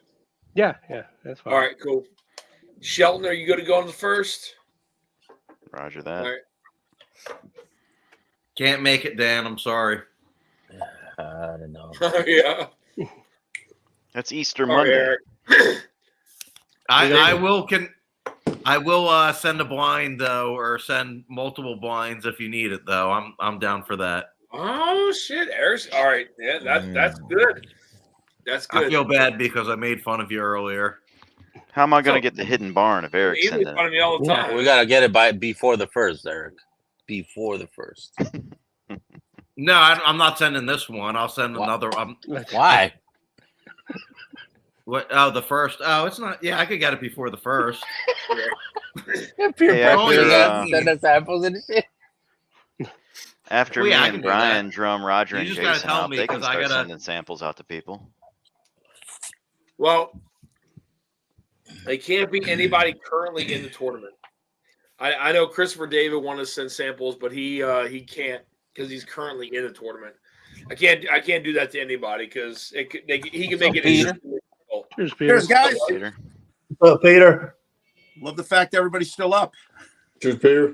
Yeah, that's fine. All right, cool. Shelton, are you good to go on the first? Roger All that. right. Can't make it, Dan. I'm sorry. I don't know. Yeah. That's Easter All right, Monday. Eric. I will send a blind though, or send multiple blinds if you need it though. I'm down for that. Oh shit, Eric's all right. Yeah, that's good. That's good. I feel bad because I made fun of you earlier. How am I going to get the hidden barn if Eric's You make sending fun of it? me all the time. We gotta get it before the first, Eric. Before the first. No, I'm not sending this one. I'll send another. Why? What? Oh, the first. Oh, it's not. Yeah, I could get it before the first. Peer Hey, pressure, after, send us samples and shit. after Well, yeah, I me can and do Brian that. drum Roger You and just gotta Jason tell out, me, they can 'cause I start gotta- sending samples out to people. Well, they can't be anybody currently in the tournament. I know Christopher David wanted to send samples, but he can't because he's currently in the tournament. I can't do that to anybody because he can make it Peter. difficult. Cheers, Peter. Cheers, guys. Peter. What's up, Peter? Love the fact everybody's still up. Cheers, Peter.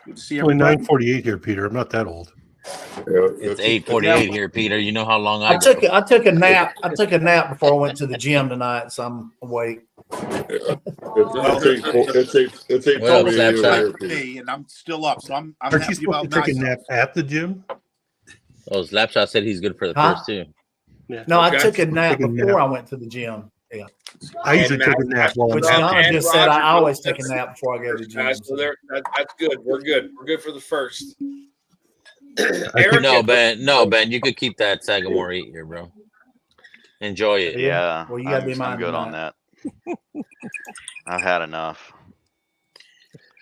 Good to see Only everybody. 9:48 here, Peter. I'm not that old. Yeah, It's 8:48 here, Peter. You know how long I I took go. I took a nap. I took a nap before I went to the gym tonight, so I'm awake. It's 8:48 Well, over Snapchat. here, Peter. Hey, and I'm still up, so I'm Aren't you happy supposed about to take a myself. nap at the gym? Oh, Slapshot said he's good for the Huh? first too. No, I Okay. took a nap Take a before nap. I went to the gym. Yeah. I usually And take a nap while I'm Which Matt- Donna and just said I Roger, always take a that's- nap before I go to the gym. Guys, so that's good. We're good. We're good for the first. No, Ben, you could keep that Sagamore 8 here, bro. Enjoy it. Yeah, Well, you gotta be I'm minding good on that. that. I've had enough.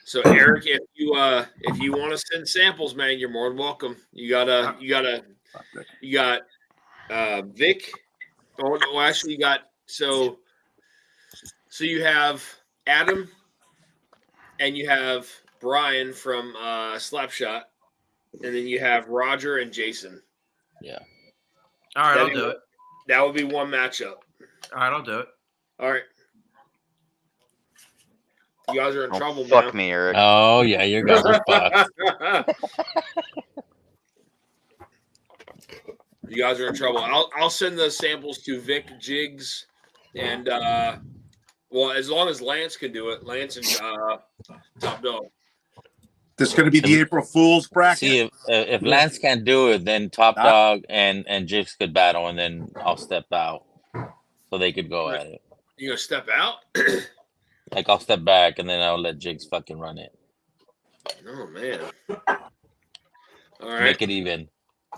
So Eric, if you want to send samples, man, you're more than welcome. You got Vic. Oh no, actually you got so you have Adam and you have Brian from Slapshot, and then you have Roger and Jason. Yeah. All right, I'll do it. That would be one matchup. All right, I'll do it. All right. You guys are in Don't trouble, fuck man. me, Eric. Oh yeah, you guys are fucked. You guys are in trouble. I'll send the samples to Vic, Jigs, and well, as long as Lance can do it, Lance and Top Dog. This is going to be the April Fool's bracket. See, if Lance can't do it, then Top Dog and Jigs could battle, and then I'll step out so they could go at it. You gonna step out? Like I'll step back, and then I'll let Jigs fucking run it. Oh man! All right, make it even.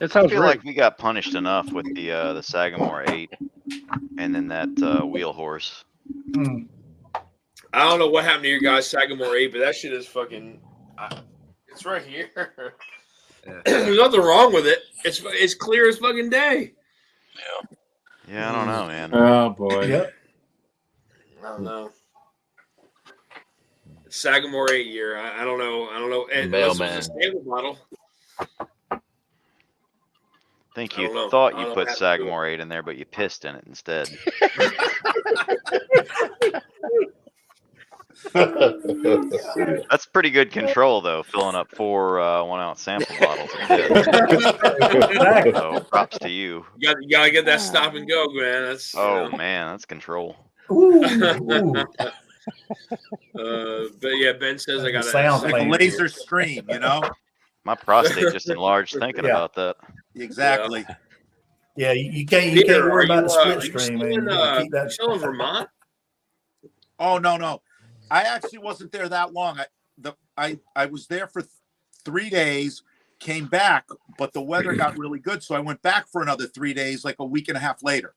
I feel like we got punished enough with the Sagamore 8, and then that wheel horse. I don't know what happened to your guys' Sagamore 8, but that shit is fucking. It's right here. There's nothing wrong with it. It's clear as fucking day. Yeah, I don't know, man. Oh boy. Yep. I don't know. Sagamore 8 year. I don't know. And unless it was a stable model. I think I you don't know. thought I you don't put have to do Sagamore 8 in there, but you pissed in it instead. That's pretty good control, though, filling up 4 1-ounce sample bottles. So props to you. You gotta get that stop and go, man. That's man, that's control. But yeah, Ben says I got Sounds like a laser stream, you know. My prostate just enlarged thinking about that. Exactly. Yeah, you can't Peter, worry about the split are you stream, still man. in, You gotta keep that. you still in Vermont? Oh no. I actually wasn't there that long. I was there for 3 days, came back, but the weather got really good, so I went back for another 3 days, like a week and a half later.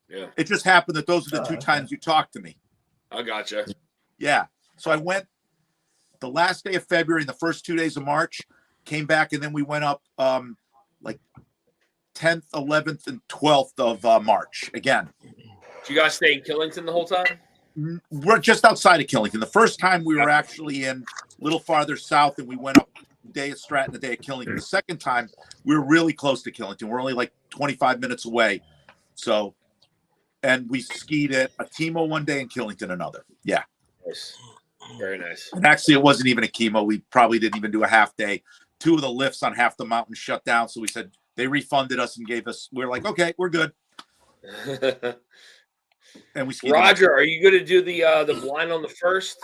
Yeah. It just happened that those are the 2 times you talked to me. I gotcha. Yeah. So I went the last day of February and the first 2 days of March, came back, and then we went up like 10th, 11th, and 12th of March again. Did you guys stay in Killington the whole time? We're just outside of Killington. The first time we were actually in a little farther south, and we went up a day of Stratton, a day of Killington. The second time, we were really close to Killington. We're only like 25 minutes away. So, and we skied at Akimo one day and Killington another. Yeah. Nice. Very nice. And actually, it wasn't even Akimo. We probably didn't even do a half day. 2 of the lifts on half the mountain shut down. So we said they refunded us and gave us, we were like, okay, we're good. And we skied. Roger, are you going to do the blind on the first?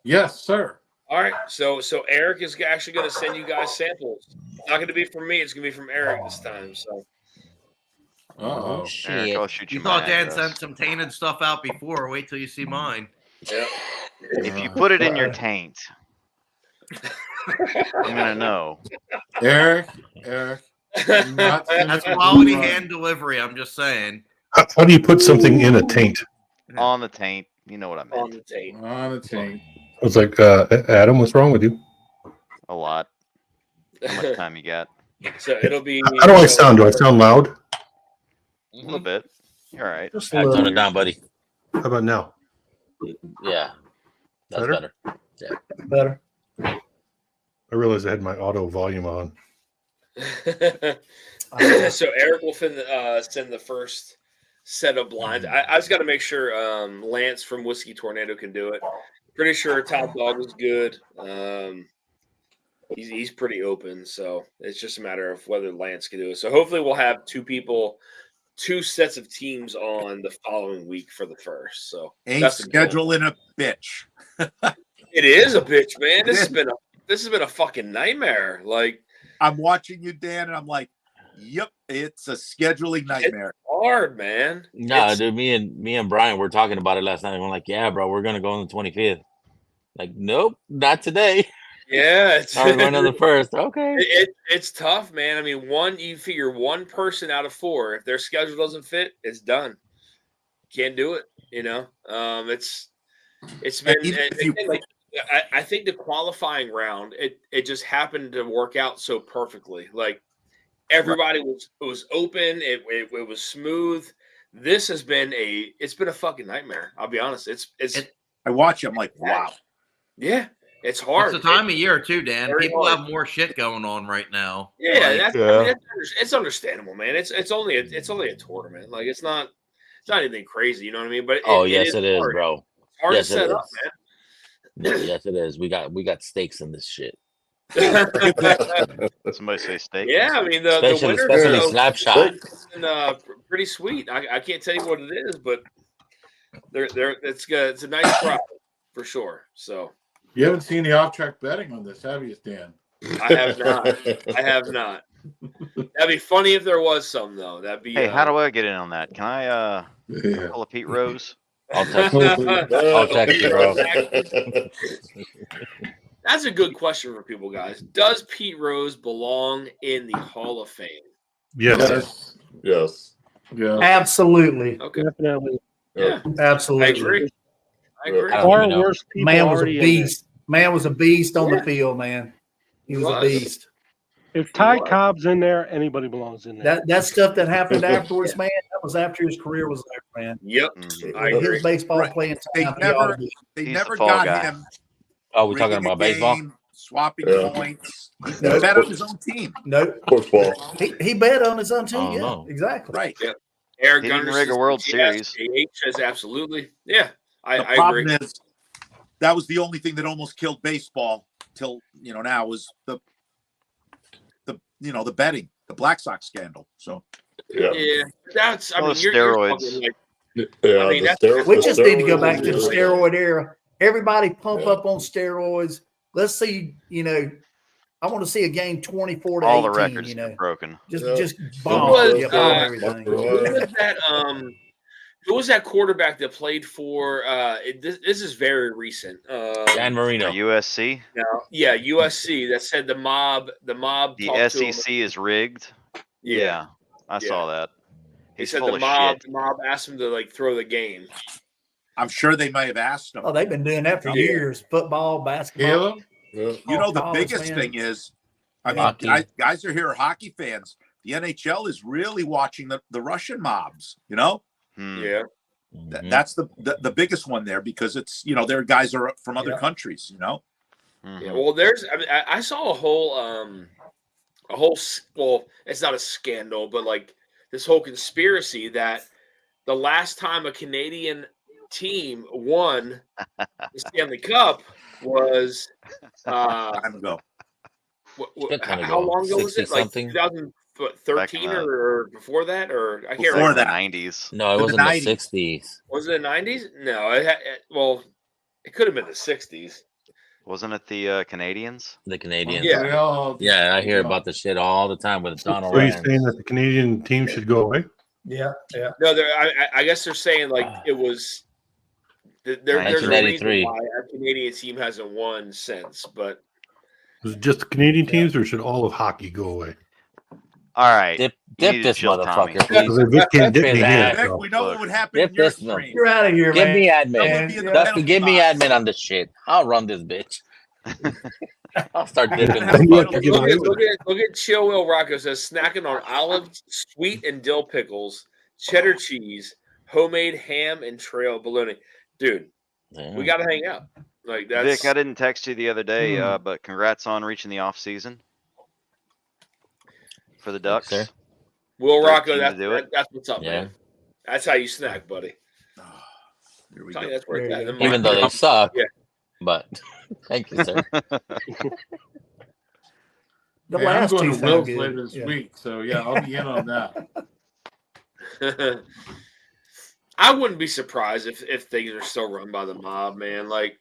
Yes, sir. All right. So Eric is actually going to send you guys samples. It's not going to be from me. It's going to be from Eric this time. So. Oh Eric, I'll shoot you. You thought my Dan address. sent some tainted stuff out before. Wait till you see mine. Yeah. If you put it in your taint, I'm gonna know. Eric. That's quality hand delivery. I'm just saying. How do you put something in a taint? On the taint, you know what I meant. On the tape. On the tape. I was like, Adam, what's wrong with you? A lot. How much time you got? So it'll be. How do I sound? Do I sound loud? A little bit. You're all right. All right, tone it down, buddy. How about now? Yeah, that's Better? better. Yeah, better. I realized I had my auto volume on. So Eric will send the first set of blinds. I just got to make sure Lance from Whiskey Tornado can do it. Pretty sure Top Dog is good. He's pretty open, so it's just a matter of whether Lance can do it. So hopefully we'll have 2 sets of teams on the following week for the first. So Ain't that's the goal. scheduling a bitch. It is a bitch, man. This has been a fucking nightmare. Like I'm watching you, Dan, and I'm like, Yep, it's a scheduling nightmare. Hard, man. No, dude, me and Brian were talking about it last night. We're like, yeah, bro, we're gonna go on the 25th. Like, nope, not today. Yeah, Are we going on the first? Okay. It's tough, man. I mean, you figure one person out of 4, if their schedule doesn't fit, it's done. Can't do it. It's been like I think the qualifying round, it just happened to work out so perfectly. Like everybody was open, it was smooth. This has been it's been a fucking nightmare. I'll be honest. I watch it, I'm like, wow. Yeah, it's hard. It's the time of year too, Dan. Very People hard. have more shit going on right now. Yeah, Like, I mean, it's understandable, man. It's only a tournament. Like it's not anything crazy, you know what I mean? But Yes, it is, hard. bro. It's hard Yes, to set it up, is. man. No, yes, it is. We got stakes in this shit. Somebody say steak. Yeah, I mean the Especially winners Snapshot. pretty sweet. I can't tell you what it is, but it's good. It's a nice prize for sure. So You haven't seen the off-track betting on this, have you, Stan? I have not. That'd be funny if there was some though. That'd be. Hey, how do I get in on that? Can I call a Pete Rose? I'll text you. I'll text you, bro. That's a good question for people, guys. Does Pete Rose belong in the Hall of Fame? Yes. Yes. Yeah. Absolutely. Okay. Definitely. Yeah. Absolutely. I agree. Far worse people Man was a already in beast. Man was a beast on the field, man. He was a beast. If Ty Cobb's in there, anybody belongs in there. That stuff that happened afterwards, man, that was after his career was over, man. Yep. I agree. His baseball playing time. They He's never the fall got guy. him. Oh, we're talking rigging a about baseball? game, swapping points. He Nope. bet on his own team. Nope. Football. He bet on his own team. Oh, yeah, no. exactly. Right. Yep. Eric He didn't Gunderson rig a World says Series. says absolutely. Yeah, The I problem agree. is that was the only thing that almost killed baseball till now was the betting, the Black Sox scandal. So Yeah, that's. I Well, mean, you're steroids. talking like. Yeah, I mean, the that's- We just need to go back to the steroids. steroid era. Everybody pump Yeah. up on steroids. Let's see, I want to see a game 24 to All 18, the records get broken. Just Who bomb, was, bomb everything. who was that? Who was that quarterback that played for? This is very recent. Dan Marino. For USC, Yeah, USC. That said the mob. The mob. the talked to him. SEC is rigged. Yeah. I saw that. He He's said full the of mob. shit. The mob asked him to throw the game. I'm sure they may have asked him. Oh, they've been doing that for Yeah. years. Football, basketball. Caleb? The college, biggest man. thing is, I mean, Hockey. guys are here, hockey fans. The NHL is really watching the Russian mobs. Yeah. Mhm. That's the biggest one there because it's their guys are from other countries. Yeah. Well, I saw a whole. Well, it's not a scandal, but like this whole conspiracy that the last time a Canadian team won the Stanley Cup was time ago. How long ago was it? Like 60-something? 2013 or before that, or I can't Before remember. that. 90s. No, it In was the in the 90s. 60s. Was it the 90s? No, it could have been the 60s. Wasn't it the Canadians? The Canadians. Yeah. Yeah, I hear about the shit all the time with Donald So you Rand. saying that the Canadian team should go away? Yeah. No, I guess they're saying like it was. There's a reason 1983. why our Canadian team hasn't won since, but Was it just the Canadian teams, or should all of hockey go away? All right. Dip You need to this chill, Tommy. motherfucker. Because if it can't dip me His here, ass. Heck, so. we know what would happen Dip in your this one. stream. You're out of here, Give man. me admin. Someone be in the Dustin, give me penalty admin on this shit. I'll run this bitch. I'll start dipping this You have to fucker. give away with it. look at Chill Will Rocco says snacking on olives, sweet and dill pickles, cheddar cheese, homemade ham, and trail bologna. Dude, we got to hang out. Like that's Vic, I didn't text you the other day, but congrats on reaching the off season for the Ducks. Sir. Will Rocco. 13 to That's do it. that's what's up, Yeah. man. That's how you snack, buddy. Here we Tell you go. that's where it's There at. you Them Even though they suck. Yeah. But thank you, sir. The Hey, I'm last going two to sound Will's good. later this Yeah. week, so yeah, I'll be in on that. I wouldn't be surprised if things are still run by the mob, man. Like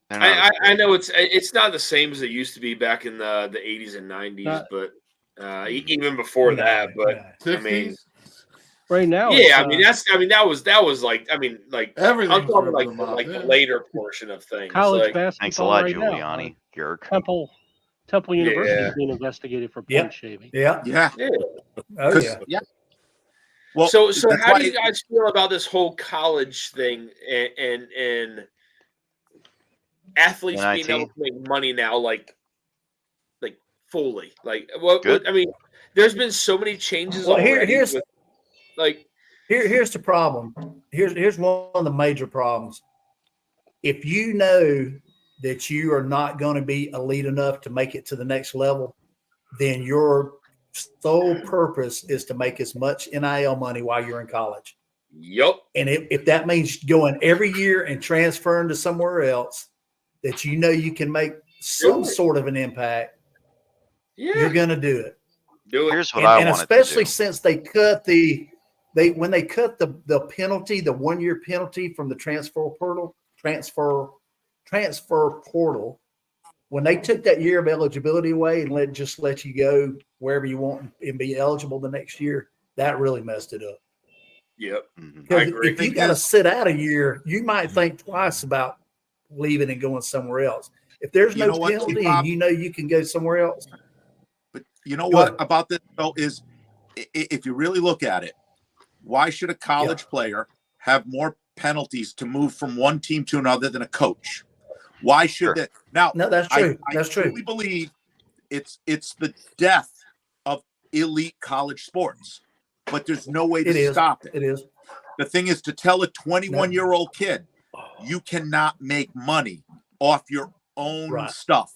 They're not- I know it's not the same as it used to be back in the 80s and 90s, but even before that. But I mean, right now, yeah, it's, that was like I'm Everything was talking ripping them out the then. later portion of things. college Like, Thanks a basketball lot, right now. Giuliani. Yerk. Temple University Yeah. is being investigated for Yep. point shaving. Yeah. Yeah. Oh yeah. Yeah. Well, so that's how why do you guys feel about this whole college thing and athletes being NIT? able to make money now, like fully? Like, what Good. I mean, there's been so many changes Well, already. here's With, like, here's the problem. Here's one of the major problems. If you know that you are not going to be elite enough to make it to the next level, then your sole purpose is to make as much NIL money while you're in college. Yep. And if that means going every year and transferring to somewhere else that you know you can make some sort of an impact, you're going to do it. Do it. Here's what I And wanted especially to do. since they cut when they cut the penalty, the 1 year penalty from the transfer portal, when they took that year of eligibility away and let you go wherever you want and be eligible the next year, that really messed it up. Yep. Mm-hmm. I Because agree. if you got to sit out a year, you might think twice about leaving and going somewhere else. If there's You no know what, penalty T-Bob? and you know you can go somewhere else. But you know Go what ahead. about this though is if you really look at it, why should a college player have more penalties to move from one team to another than a coach? Why should that? Now, No, that's true. I That's true. truly believe it's the death of elite college sports, but there's no way It to is. stop it. It is. The thing is to tell a 21-year-old kid you cannot make money off your own Right. stuff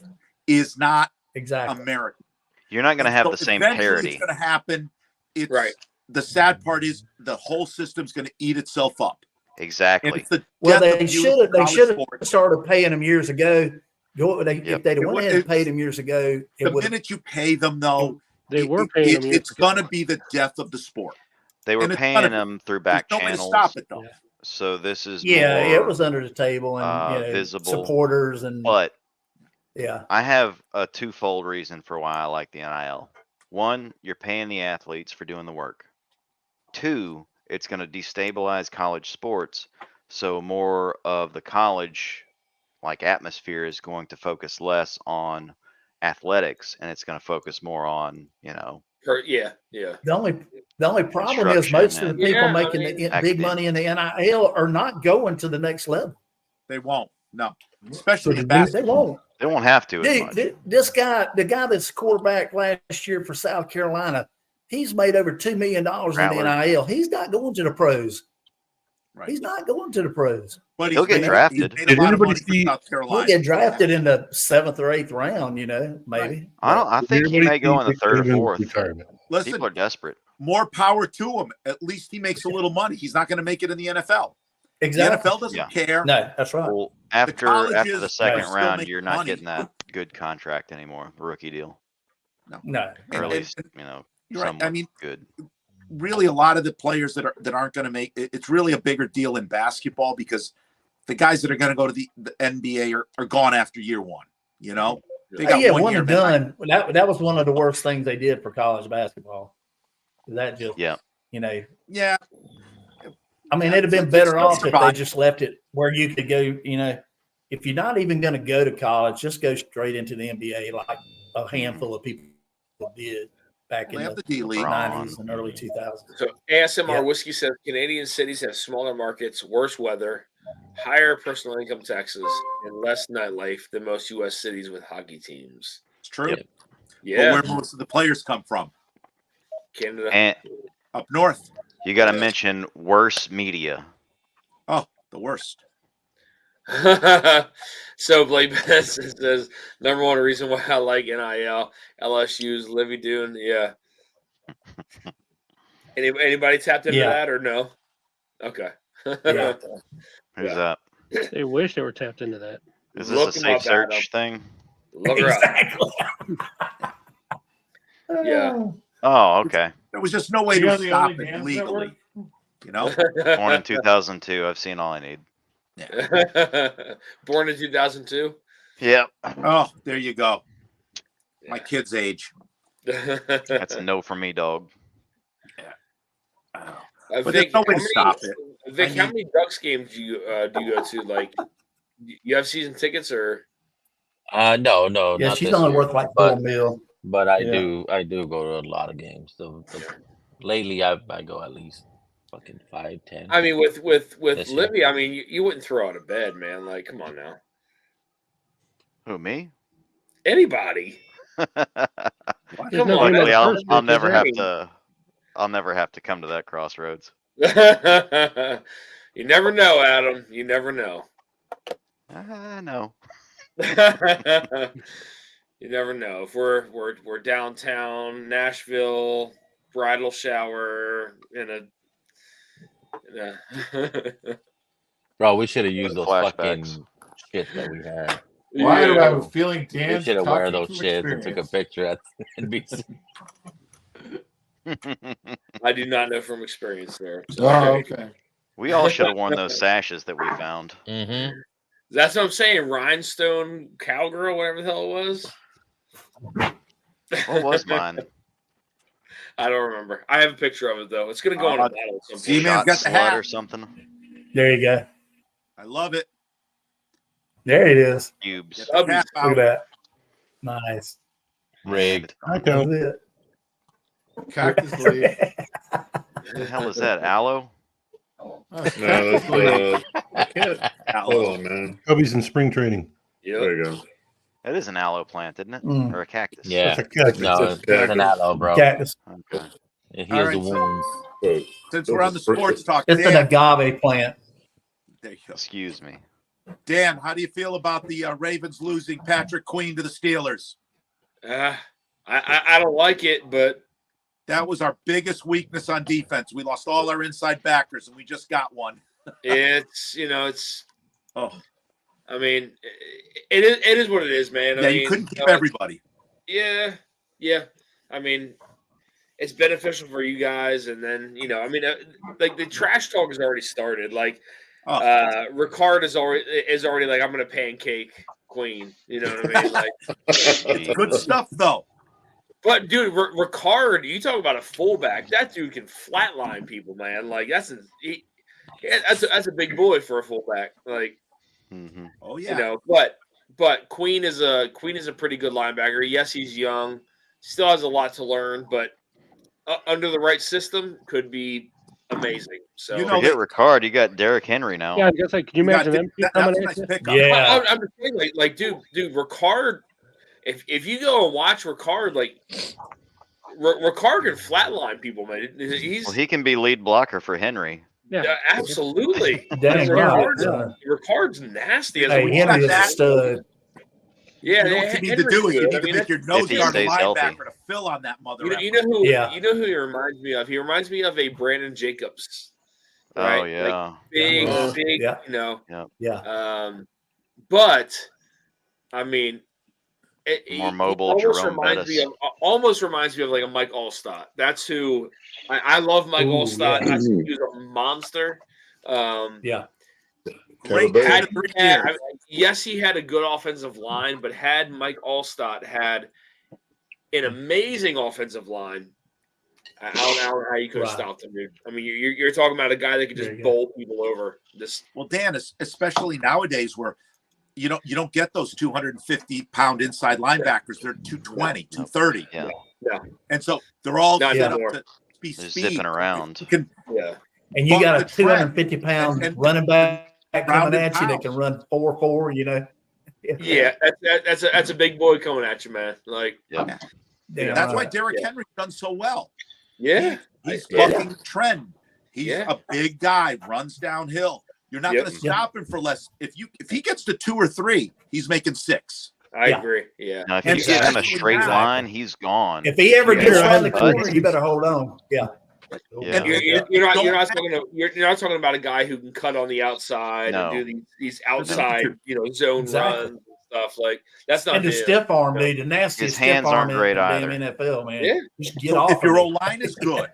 is not exactly American. You're not going to And have so the same eventually parity. It's going to happen. It's right. The sad part is the whole system's going to eat itself up. And Exactly. it's the Well, death they of youth should have. They college should have sports. started paying them years ago. If they'd It went would- ahead and paid them years ago, it The would. minute you pay them, though, They were paying them years it's going to be the death of the sport. They were And it's paying gonna be. them through back There's no way to channels. stop it, though. So this is Yeah, more, it was under the table and visible supporters and But yeah. I have a twofold reason for why I like the NIL. One, you're paying the athletes for doing the work. Two, it's going to destabilize college sports. So more of the college atmosphere is going to focus less on athletics and it's going to focus more on, Yeah. The only problem is most of the Construction people and making the big academia. money in the NIL are not going to the next level. They won't. No, especially in They basketball. won't. They won't have to as Dude, much. this guy, the guy that's quarterback last year for South Carolina, he's made over $2 million in Rattler. the NIL. He's not going to the pros. Right. He's not going to the pros. But He'll get drafted. He's made a lot of money for South He'll Carolina. get drafted in the 7th or 8th round, maybe. I think he may go in the third or fourth. Listen, People are desperate. more power to him. At least he makes a little money. He's not going to make it in the NFL. Exactly. The NFL doesn't care. No, that's right. Well, after colleges the are second still round, making you're not money. getting that good contract anymore, the rookie deal, No. or at And- least You're right. somewhat I mean, good. really, a lot of the players that aren't going to make it, it's really a bigger deal in basketball because the guys that are going to go to the NBA are gone after year one. They got one year and minimum. done. That was one of the worst things they did for college basketball. That just, Yeah. Yeah. I mean, it'd have been It's better still off if they survive. just left it where you could go, if you're not even going to go to college, just go straight into the NBA like a handful of people did back They in have the the D-League. 90s and early 2000s. So ASMR Yeah. Whiskey says Canadian cities have smaller markets, worse weather, higher personal income taxes, and less nightlife than most U.S. cities with hockey teams. It's true. Yep. Yeah. But where most of the players come from? Canada. And Up north. you got to mention worse media. Oh, the worst. So Blake Benson says number one reason why I like NIL, LSU's Livy Dune. Yeah. Anybody tapped into that or no? Okay. Yeah. Who's that? They wish they were tapped into that. Is this a safe search thing? Look her up. Yeah. Oh, okay. There was just no way You to on the stop Only it Dance legally. Born in 2002. I've seen all I need. Born in 2002. Yep. Oh, there you go. My kid's age. That's a no for me, dog. But Vic, there's no way how to stop many, it. Vic, I how mean- many Ducks games do you go to? Like, you have season tickets or? No, Yeah, not she's this only year. worth like but, $4 million. But I Yeah. do go to a lot of games. Lately, I go at least fucking 5, 10. I mean, with This year. Livy, I mean, you wouldn't throw out of bed, man. Like, come on now. Who, me? Anybody. Come on. Luckily, that's I'll never have insane. to. I'll never have to come to that crossroads. You never know, Adam. You never know. No. You never know. If we're downtown Nashville, bridal shower in a Bro, we should have used those fucking Flashbacks. shit that we had. Why do I have a feeling We Dan's should have wear talking those from shits and took a experience? picture at NBC. I do not know from experience there. So. Oh, okay. We all should have worn those sashes that we found. Mm-hmm. That's what I'm saying. Rhinestone cowgirl, whatever the hell it was. What was mine? I don't remember. I have a picture of it though. It's gonna go on a bottle at some point. G-Man's got the hat or something. There you go. I love it. There it is. Cubes. Look at that. Nice. Rigged. That's it. Cactus leaf. What the hell is that? Aloe? No, that's hold on, man. Cubbies in spring training. Yep. There you go. That is an aloe plant, isn't it? Mm. Or a cactus? Yeah. That's a cactus. No, it's an aloe, bro. Cactus. Okay. It All heals right, the so- wounds. Since we're on the sports talk, It's an agave plant. There you go. Excuse me. Dan, how do you feel about the Ravens losing Patrick Queen to the Steelers? I don't like it, but That was our biggest weakness on defense. We lost all our inside backers, and we just got one. it's Oh, I mean, it is what it is, man. yeah, I you mean, couldn't keep everybody. Yeah. I mean, it's beneficial for you guys, and then I mean, like the trash talk has already started. Like, Ricard is already like, I'm gonna pancake Queen. You know what I mean? Like, Good stuff, though. But dude, Ricard, you talk about a fullback. That dude can flatline people, man. Like that's a big boy for a fullback. Like, oh yeah, but Queen is a pretty good linebacker. Yes, he's young, still has a lot to learn, but under the right system, could be amazing. So Forget Ricard, you got Derrick Henry now. Yeah, I guess like, can you imagine them two coming at you? Yeah. I'm just saying, like, dude, Ricard. If you go and watch Ricard, like Ricard can flatline people, man. He can be lead blocker for Henry. Yeah, absolutely. Dang right. Ricard's nasty. Hey, Henry is a stud. Yeah, you know what you need to do is you need to make your nose guard linebacker to fill on that mother. You know who? You know who he reminds me of? He reminds me of a Brandon Jacobs. Right? Oh yeah, like big. Yeah. But I mean, more mobile. Almost reminds me of like a Mike Allstott. That's who I love. Mike Allstott. Yeah. He was a monster. Yeah. Yes, he had a good offensive line, but had Mike Allstott had an amazing offensive line, I don't know how you could have stopped him, dude. I mean, you're talking about a guy that could just bowl people over. Well, Dan, especially nowadays where you don't get those 250-pound inside linebackers. They're 220, 230. Yeah. And so they're all Not set up anymore. to be They're speed. zipping around. You can And you got a buck the trend 250-pound running back coming rounded at you that can run 4.4. You know. Yeah, that's a big boy coming at you, man. Like, That's why Derrick Henry's done so well. Yeah, He's bucking the trend. He's a big guy, runs downhill. You're not going to stop him for less. If he gets to 2 or 3, he's making 6. I agree. Yeah. Now, if you get him a straight line, he's gone. If he ever gets around the corner, you better hold on. Yeah. Yeah. You're not talking about a guy who can cut on the outside and do these outside zone runs and stuff. Like that's not. And the stiff arm, dude, the nastiest His stiff hands arm aren't great in the either. damn NFL, man. Yeah. Just get So off. if your of O line is good,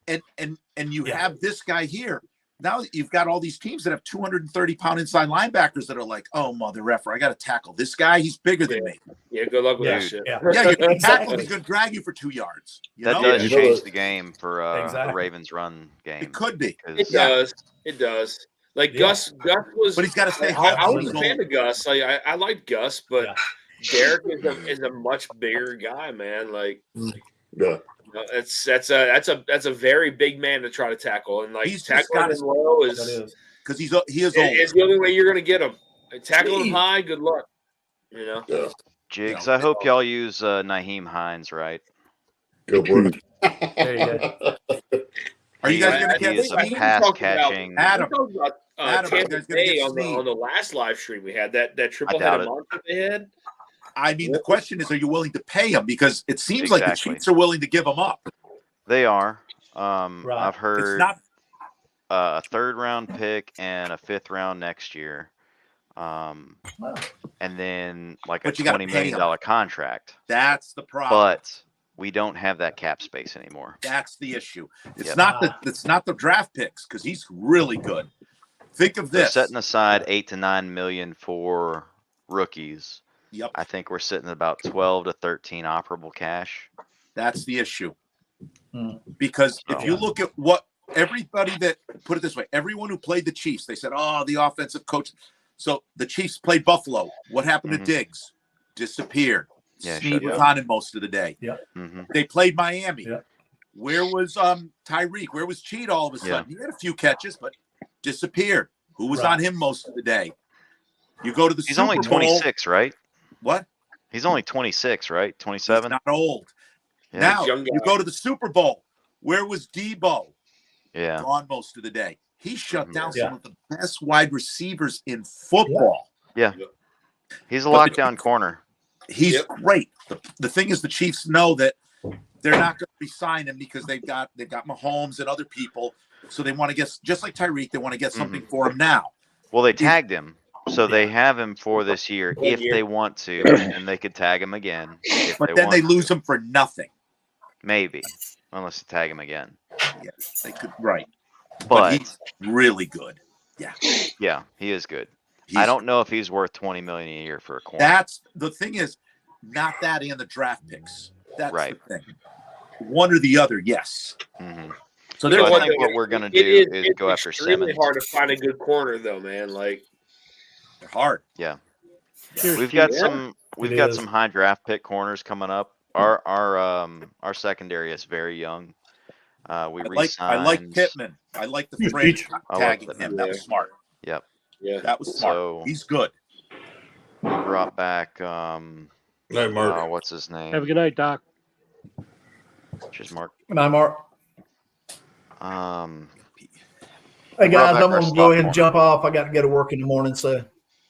and you have this guy here, now you've got all these teams that have 230-pound inside linebackers that are like, oh, mother effer, I got to tackle this guy. He's bigger than me. Yeah, good luck with Yeah, that shit. yeah. Yeah, you're going to tackle him. Exactly. He's going to drag you for 2 yards. You That know? does You know change that- the game for the Exactly. Ravens run game. It could be. It 'cause- does. It does. Like Yeah. Gus was, But he's got to stay I healthy. was He's a fan old. of Gus. Like I like Gus, but Yeah. Derek is a much bigger guy, man. Like Yeah. that's a very big man to try to tackle, and like He's just tackling got him low That is is. Because he is old. it's the only way you're gonna get him. Like, tackle him Jeez. high, good luck. You know. Yeah. Jigs, Yeah. I hope y'all use Naheem Hines right. Go for it. There you go. Are you guys going to He catch is a Sneed? pass talked about- catching. Adam. We talked about Adam, you Tampa guys gonna Bay get on Sneed. the last live stream we had that triple doubt headed it. monster they had. I mean, the question is, are you willing to pay him? Because it seems like the Exactly. Chiefs are willing to give him up. They are. Right. I've It's heard not. a 3rd round pick and a 5th round next year. Wow. And then like But a you gotta $20 pay million him. contract. That's the problem. But we don't have that cap space anymore. That's the issue. It's Yep. not the draft picks because he's really good. Think of They're this. setting aside 8 to 9 million for rookies. Yep, I think we're sitting at about 12 to 13 operable cash. that's the issue. Hmm. Because if So- you look at what everybody that put it this way, everyone who played the Chiefs, they said, "Oh, the offensive coach." So the Chiefs played Buffalo. What happened Mhm. to Diggs? Disappeared. Yeah, Sneed shut was down. on him most of the day. Mhm. They played Miami. Yeah. Where was Tyreek? Where was Cheat all of a sudden? Yeah. He had a few catches, but disappeared. Who was Right. on him most of the day? You go to the He's Super only Bowl. 26, right? What? He's only 26, right? He's 27? not old. Yeah. Now Young you guy. go to the Super Bowl. Where was Debo? Yeah. Gone most of the day. He shut Mhm. down Yeah. some of the best wide receivers in football. Yeah. He's a But- lockdown corner. He's Yep. great. The thing is, the Chiefs know that they're not going to resign him because they've got Mahomes and other people, so they want to get, just like Tyreek, they want to get something for him now. Well, they tagged him. So they have him for this year One if year. they want to, and they could tag him again if But they then want they to. lose him for nothing. Maybe, unless they tag him again. Yeah, they could. Right. But But he's really good. Yeah. yeah, he is good. I He's- don't know if he's worth 20 million a year for a corner. That's the thing is, not that and the draft picks. That's Right. the thing. One or the other, yes. Mhm. So So there's I one. think what we're gonna It do is it's go after extremely Simmons. hard to find a good corner, though, man. Like, They're hard. Yeah, Cheers, we've Keith. got Yeah. some. We've It got is. some high draft pick corners coming up. Our secondary is very young. We I like re-signed. Pittman. I like the Huge French peach. I love tagging Pittman. him. That was smart. Yep. yeah, That was smart. So He's good. we brought back Night, Mark. what's his name? Have a good night, Doc. Just Mark. And I'm Mark. Um, Hey We brought guys, back I'm our gonna go ahead sophomore. and jump off. I got to go to work in the morning, so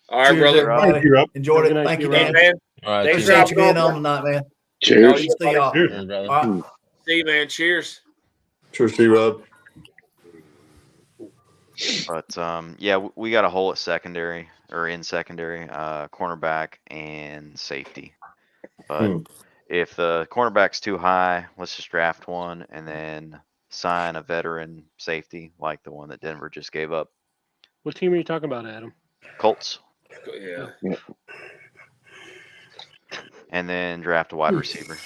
all right, cheers, brother. everybody. Thank you, Rob. Enjoyed Have a it. good night, Thank you, T-Rob. Hey, Dan. man. All right. Thanks Cheers. for Appreciate you having being on. on tonight, man. Cheers. See y'all. Cheers. Cheers, brother. All right. See you, man. Cheers. Cheers, T-Rob. but yeah, we got a hole at secondary or in secondary, cornerback and safety. But Hmm. if the cornerback's too high, let's just draft one and then sign a veteran safety like the one that Denver just gave up. What team are you talking about, Adam? Colts. Yeah. And then draft a wide receiver.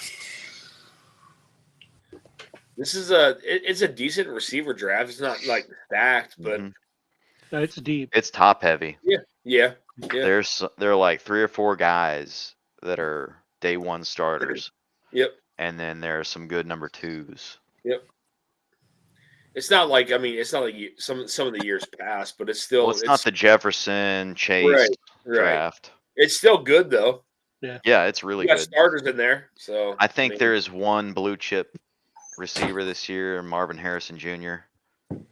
This is it's a decent receiver draft. It's not like stacked, but Mhm. It's deep. It's top heavy. yeah. There are like 3 or 4 guys that are day one starters. Yep. And then there are some good number 2s. Yep. It's not like it's not like some of the years past, but it's still Well, it's not the Jefferson Chase right. draft. It's still good though. Yeah, it's really You got good. starters in there, so I think there is one blue chip receiver this year, Marvin Harrison Jr.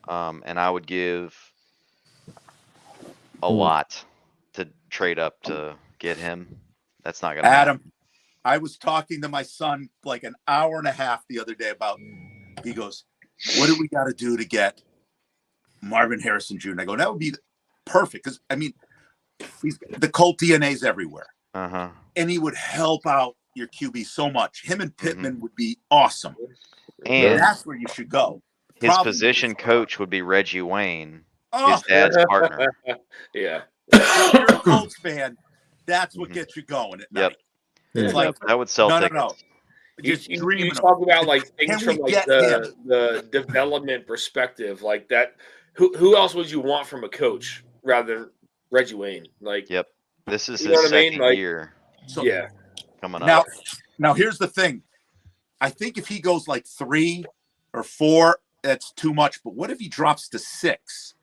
And I would give a lot to trade up to get him. That's not gonna happen. Adam, I was talking to my son like an hour and a half the other day about, he goes, what do we got to do to get Marvin Harrison Jr.? I go, that would be perfect. Because, the cult DNA's everywhere. Uh-huh. And he would help out your QB so much. Him and Pittman would be awesome. And that's where you should go. His Probably position coach would be Reggie Wayne, Oh. his dad's partner. Yeah. If you're a Colts fan, that's what gets you going at Yep. night. It's like That would sell no, tickets. no, no. Just You dreaming of talk about like things can from we like get him? the development perspective, like that. Who else would you want from a coach rather than Reggie Wayne? Like, Yep. This is you know his what I mean? second Like, year So yeah. coming now, up. now here's the thing. I think if he goes like 3 or 4, that's too much. But what if he drops to 6?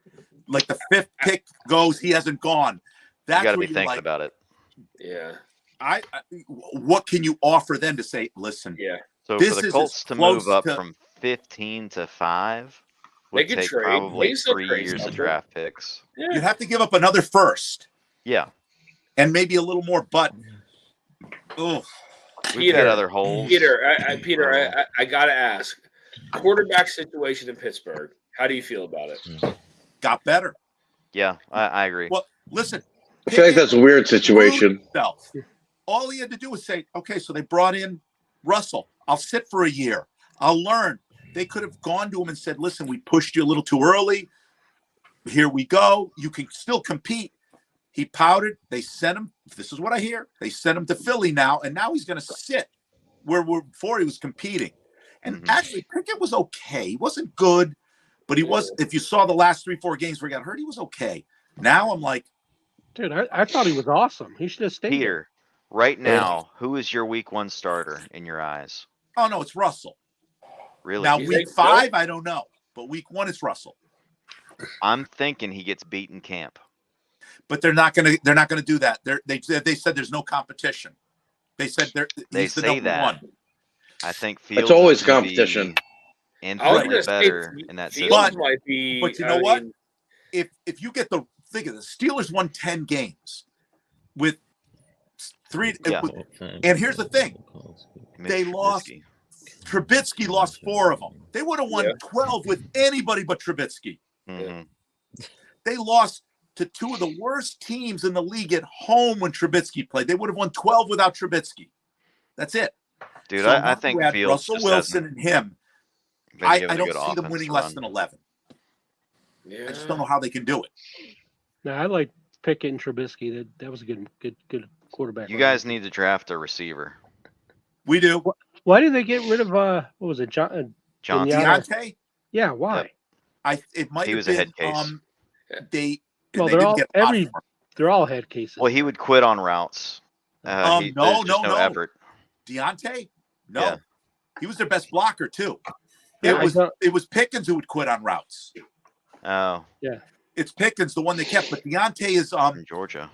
Like the 5th pick goes, he hasn't gone. That's You got to where be you're thinking like, about it. Yeah. What can you offer them to say, listen, Yeah. So this for the is Colts as to move close up to- from 15 to 5 They would could take trade. probably They still 3 trade years of something. draft picks. Yeah. you'd have to give up another first Yeah. and maybe a little more, but oh, We've got other holes. Peter, I gotta ask. Quarterback situation in Pittsburgh. How do you feel about it? got better. Yeah, I agree. Well, listen, I feel like that's a weird situation. himself. All he had to do was say, okay, so they brought in Russell. I'll sit for a year. I'll learn. They could have gone to him and said, listen, we pushed you a little too early. Here we go. You can still compete. He pouted. They sent him. This is what I hear. They sent him to Philly now, and now he's going to sit where before he was competing. And actually, Pickett was okay. He wasn't good, but he was. If you saw the last 3-4 games where he got hurt, he was okay. Now I'm like, dude, I thought he was awesome. He should have stayed Peter, right now, who is your week 1 starter in your eyes? oh no, it's Russell. Really? Now You week think so? 5, I don't know, but week 1 it's Russell. I'm thinking he gets beat in camp. But they're not gonna do that. They said there's no competition. They said They he's the say number that. 1. I think Fields It's always is gonna be competition. infinitely better in that system. But, might be, but you know what? If you get the think of the Steelers won 10 games with 3 and here's the thing. They lost Trubisky lost 4 of them. They would have won 12 with anybody but Trubisky. They lost to 2 of the worst teams in the league at home when Trubisky played. They would have won 12 without Trubisky. That's it. Dude, So I now think you add Fields Russell just Wilson hasn't and him. been I given a don't good see them offense winning to less run. than 11. Yeah. I just don't know how they can do it. No, I like Pickett and Trubisky. That was a good quarterback. You guys need to draft a receiver. We do. Why did they get rid of what was it, Johnson. Deontay? Yeah, why? It might He have was a been head case. they Well, they they're didn't all get a lot for him. they're all head cases. Well, he would quit on routes. There's just no effort. Deontay? No. Yeah. He was their best blocker too. Yeah, It was Pickens who would quit on routes. Oh. Yeah. It's Pickens, the one they kept, but Deontay is From Georgia.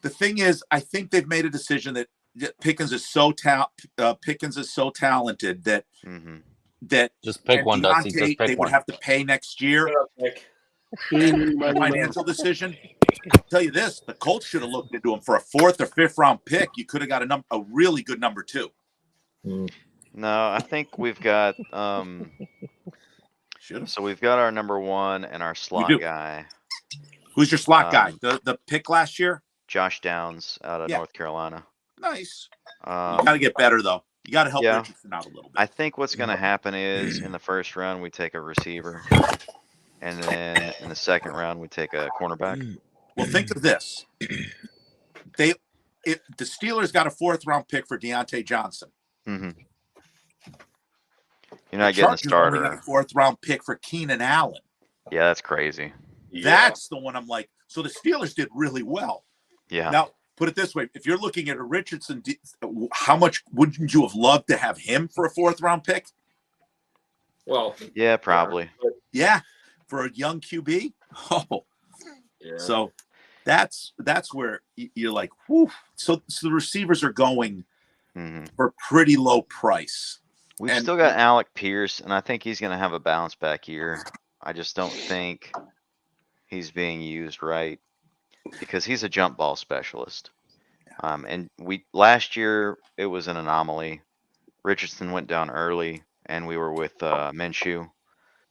The thing is, I think they've made a decision that Pickens is so talented that that just pick and one, Dusty. Deontay, Just they pick would one. have to pay next year. Financial decision. I'll tell you this: the Colts should have looked into him for a 4th or 5th round pick. You could have got a really good number 2. No, I think we've got so we've got our number 1 and our slot do. guy. Who's your slot guy? The pick last year? Josh Downs out of Yeah. North Carolina. Nice. You got to get better though. You got to help yeah. Richardson out a little bit. I think what's going to happen is in the first round we take a receiver, and then in the second round we take a cornerback. Well, think of this: the Steelers got a 4th round pick for Deontay Johnson. Mm-hmm. You're not The getting a Chargers only got starter. a 4th round pick for Keenan Allen. Yeah, that's crazy. That's the one I'm like. So the Steelers did really well. Yeah. Now, put it this way: if you're looking at a Richardson, how much wouldn't you have loved to have him for a 4th round pick? Well, yeah, probably. Yeah, for a young QB. Oh, yeah. So that's where you're like, whew. So the receivers are going for a pretty low price. We've still got Alec Pierce, and I think he's going to have a bounce back year. I just don't think he's being used right because he's a jump ball specialist. And last year it was an anomaly. Richardson went down early, and we were with Minshew,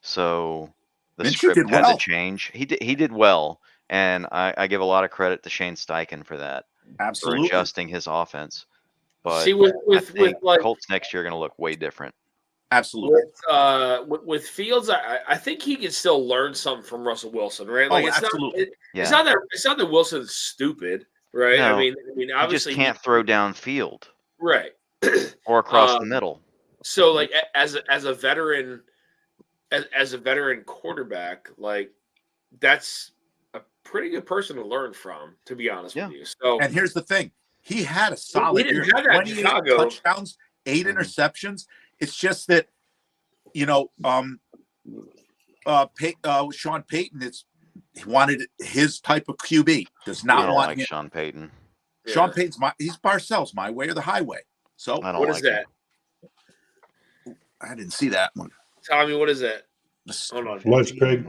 so the Minshew script did had well. to change. He did well, and I give a lot of credit to Shane Steichen for that. Absolutely. For adjusting his offense. But See, with I think like Colts next year are going to look way different. Absolutely. With Fields, I think he can still learn something from Russell Wilson, right? Like absolutely. It's not that Wilson's stupid, right? No, I mean, he obviously just can't throw downfield right or across the middle. So, like, as a veteran, as a veteran quarterback, like that's a pretty good person to learn from, to be honest with you. So, and here's the thing: he had a solid didn't year, have that in 28 Chicago. touchdowns, 8 interceptions. It's just that, Sean Payton he wanted his type of QB. Does I not don't want like him. Sean Payton. Sean Payton's he's Parcells, my way or the highway. So I don't what like is that? I didn't see that one. Tommy, what is that? Hold on. Elijah Craig.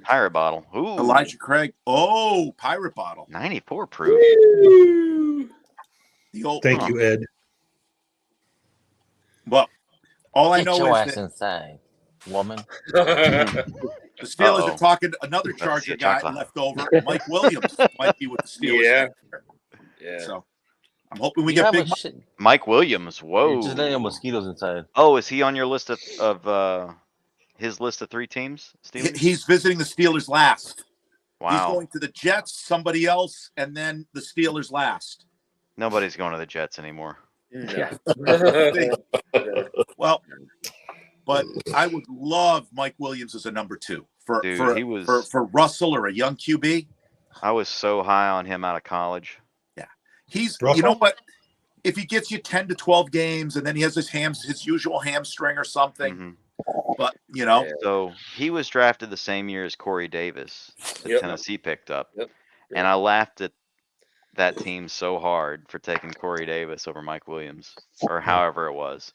Pirate bottle. Ooh. Elijah Craig. Oh, pirate bottle. 94 proof. The old. Thank you, Ed. Well, all I Get know your is ass that inside, woman. the Steelers Uh-oh. are talking another Let's see Charger a guy chocolate. left over. Mike Williams might be with the Steelers. Yeah. next year. Yeah. So I'm hoping we You get have big. a shit. Mike Williams. Whoa. Just letting mosquitoes inside. Oh, is he on your list of his list of 3 teams? Steelers? He's visiting the Steelers last. Wow. He's going to the Jets, somebody else, and then the Steelers last. Nobody's going to the Jets anymore. Yeah. Well, but I would love Mike Williams as a number 2 for Dude, he was for Russell or a young QB. I was so high on him out of college. Yeah, he's Russell? You know what? If he gets you 10 to 12 games and then he has his usual hamstring or something, but So he was drafted the same year as Corey Davis that Tennessee picked up, and I laughed at that team so hard for taking Corey Davis over Mike Williams or however it was,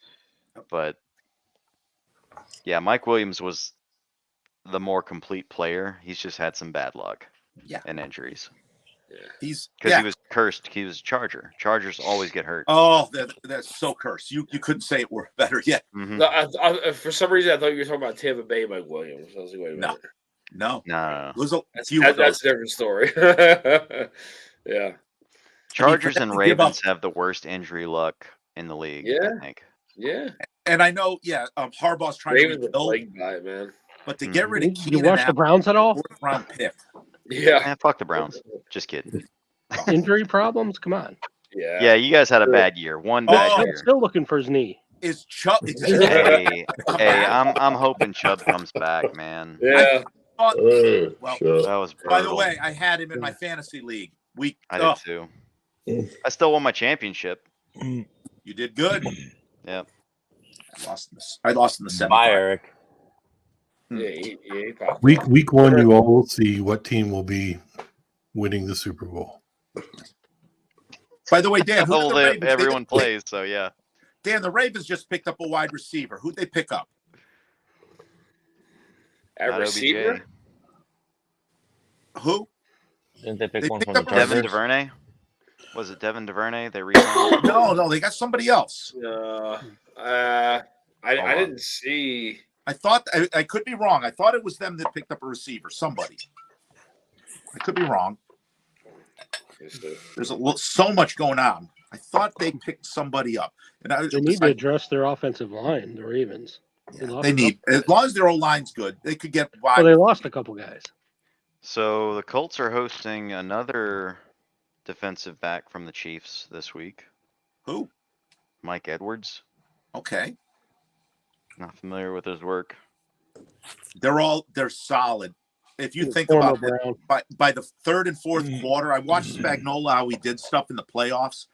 but yeah, Mike Williams was the more complete player. He's just had some bad luck, and injuries. He's because he was cursed. He was a Charger. Chargers always get hurt. Oh, that's so cursed. You couldn't say it were better yet. Mm-hmm. No, for some reason, I thought you were talking about Tampa Bay Mike Williams. I was like, wait a minute. No. That's That's a different story. Yeah. Chargers and Ravens have the worst injury luck in the league. I think. Yeah. And I know, Harbaugh's trying Ravens to are plagued by it, man. but to get rid of Did you watch the Browns at all? 4th round pick. Yeah. Fuck the Browns. Just kidding. Injury problems? Come on. Yeah. Yeah, you guys had a bad year. One bad Chubb's year. still looking for his knee. Is Chubb? Hey, I'm hoping Chubb comes back, man. Yeah. Well, that was brutal. by the way, I had him in my fantasy league. I did too. I still won my championship. You did good. Yep. I lost in the semi. Bye, Eric. Yeah, he popped Week 1, you all will see what team will be winning the Super Bowl. By the way, Dan, who did the Ravens? Everyone plays, so yeah. Dan, the Ravens just picked up a wide receiver. Who'd they pick up? A receiver? OBJ. Who? Didn't they pick They one picked from the up a Devin Chargers? DuVernay? Was it Devin DuVernay? They re-signed? No, they got somebody else. I didn't see. I thought I could be wrong. I thought it was them that picked up a receiver. Somebody. I could be wrong. There's so much going on. I thought they picked somebody up, and They need to address their offensive line. The Ravens. They need, as long as their O line's good, they could get wide. Well, they lost a couple guys. So the Colts are hosting another defensive back from the Chiefs this week. Who? Mike Edwards. Okay. Not familiar with his work. They're solid. If you think about it, by the 3rd and 4th quarter, I watched Spagnuolo how he did stuff in the playoffs.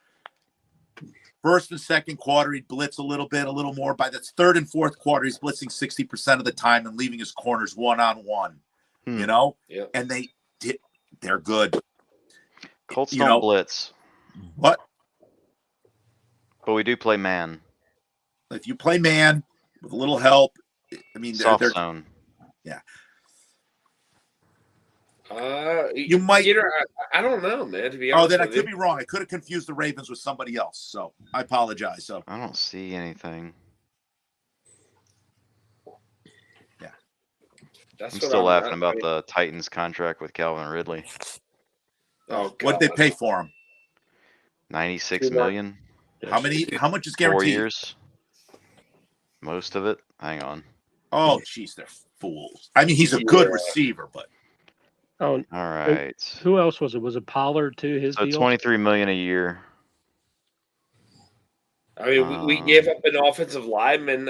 1st and 2nd quarter, he'd blitz a little more. By the 3rd and 4th quarter, he's blitzing 60% of the time and leaving his corners one-on-one. Yeah. And they're good. Colts don't blitz. What? But we do play man. If you play man with a little help, I mean, Soft they're zone. Yeah. You might. I don't know, man. To be honest. Oh, then I could be wrong. I could have confused the Ravens with somebody else. So I apologize. So I don't see anything. Yeah. I'm still laughing about the Titans contract with Calvin Ridley. Oh, what did they pay for him? $96 million. How much is 4 guaranteed? years. Most of it. Hang on. Oh, jeez, they're fools. I mean, he's a good receiver, but Oh, All right. who else was it? Was it Pollard too? His So deal. 23 million a year. I mean, we gave up an offensive lineman,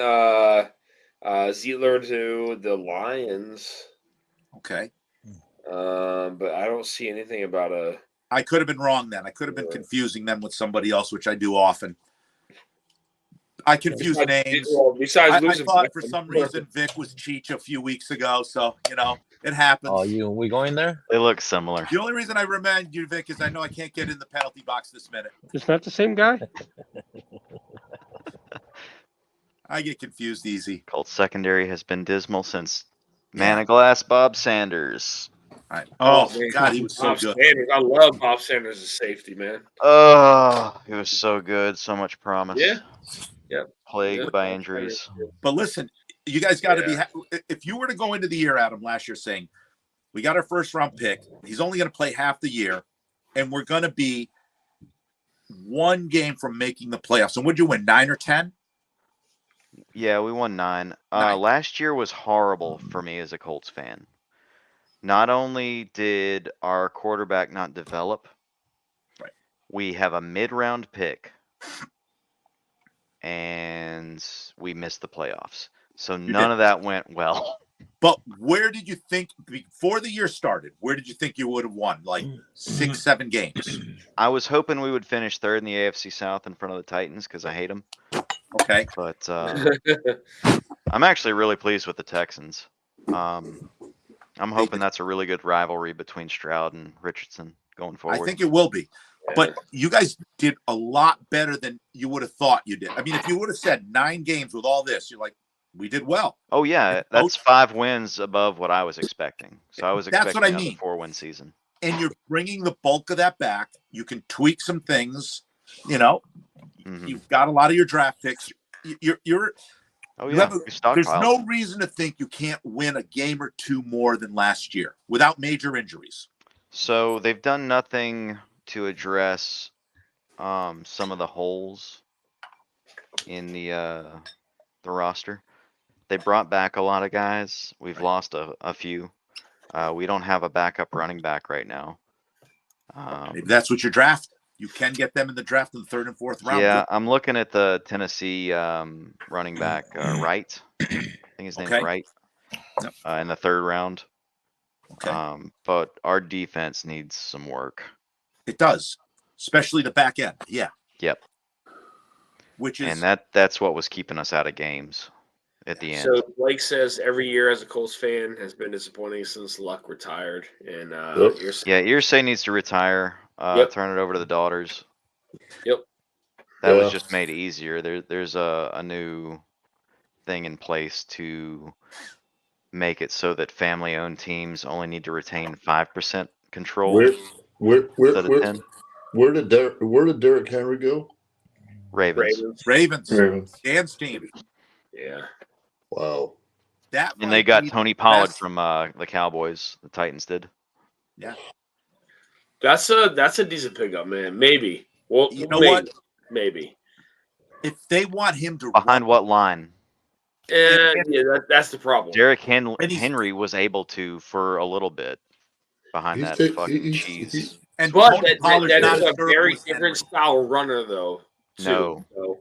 Zietler, to the Lions. Okay. But I don't see anything about a. I could have been wrong then. I could have been confusing them with somebody else, which I do often. I confuse names. Well, besides I losing, thought for some reason Vic was Cheech a few weeks ago, so it happens. Oh, we going there? They look similar. The only reason I remind you, Vic, is I know I can't get in the penalty box this minute. It's not the same guy. I get confused easy. Colts secondary has been dismal since Man of Glass Bob Sanders. Oh, man. God, he was so Bob good. Sanders. I love Bob Sanders as safety, man. Oh, he was so good. So much promise. Yeah. Yep. Plagued by injuries. But listen, you guys got to be. If you were to go into the year, Adam, last year saying, we got our first round pick, he's only going to play half the year, and we're going to be one game from making the playoffs. And would you win 9 or 10? Yeah, we won 9. Last year was horrible for me as a Colts fan. Not only did our quarterback not develop, we have a mid-round pick, and we missed the playoffs. So none of that went well. But where did you think, before the year started, where did you think you would have won? Like 6, 7 games? I was hoping we would finish third in the AFC South in front of the Titans because I hate them. Okay. But I'm actually really pleased with the Texans. I'm hoping that's a really good rivalry between Stroud and Richardson going forward. I think it will be. But you guys did a lot better than you would have thought you did. I mean, if you would have said 9 games with all this, you're like, we did well. Oh, yeah. That's 5 wins above what I was expecting. So I was That's expecting what I another mean. 4-win season. And you're bringing the bulk of that back. You can tweak some things. You've got a lot of your draft picks. You're Oh, you yeah. have We there's stockpiled. no reason to think you can't win a game or 2 more than last year without major injuries. So they've done nothing to address some of the holes in the roster. They brought back a lot of guys. We've lost a few. We don't have a backup running back right now. Maybe that's what you draft. You can get them in the draft in the 3rd and 4th round. Yeah, I'm looking at the Tennessee running back, Wright. I think his name's Wright. In the 3rd round. Okay. But our defense needs some work. It does, especially the back end. Yeah. Yep. Which is And that's what was keeping us out of games at the end. So Blake says every year as a Colts fan has been disappointing since Luck retired. And Irsay needs to retire. Turn it over to the daughters. Yep. That was just made easier. There's a new thing in place to make it so that family-owned teams only need to retain 5% control. Where instead did Derrick Henry go? Ravens. Dan's team. Yeah. Wow. That And they got Tony Pollard from the Cowboys. The Titans did. Yeah. That's a decent pickup, man. Maybe. Well, you know what? Maybe. If they want him to Behind what line? Yeah, that's the problem. Derrick Henry was able to for a little bit behind that fucking cheese. And but Tony Pollard's that not is as a durable very as different Henry. style runner, though. No. So.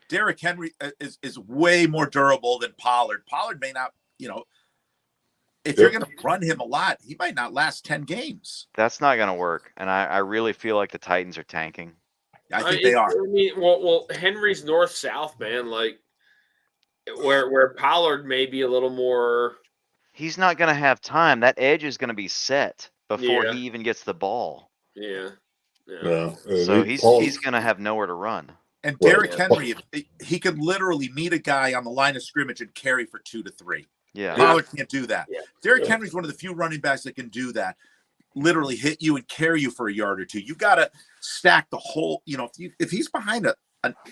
Derrick Henry is way more durable than Pollard. Pollard may not, if you're going to run him a lot, he might not last 10 games. That's not going to work. And I really feel like the Titans are tanking. I think they are. I mean, well, Henry's north-south, man. Like, where Pollard may be a little more. He's not going to have time. That edge is going to be set before he even gets the ball. Yeah. So he's going to have nowhere to run. And Derrick Henry, he could literally meet a guy on the line of scrimmage and carry for 2 to 3. Yeah. Pollard can't do that. Yeah. Derrick Henry's one of the few running backs that can do that. Literally hit you and carry you for a yard or 2. You got to stack the whole, if he's behind a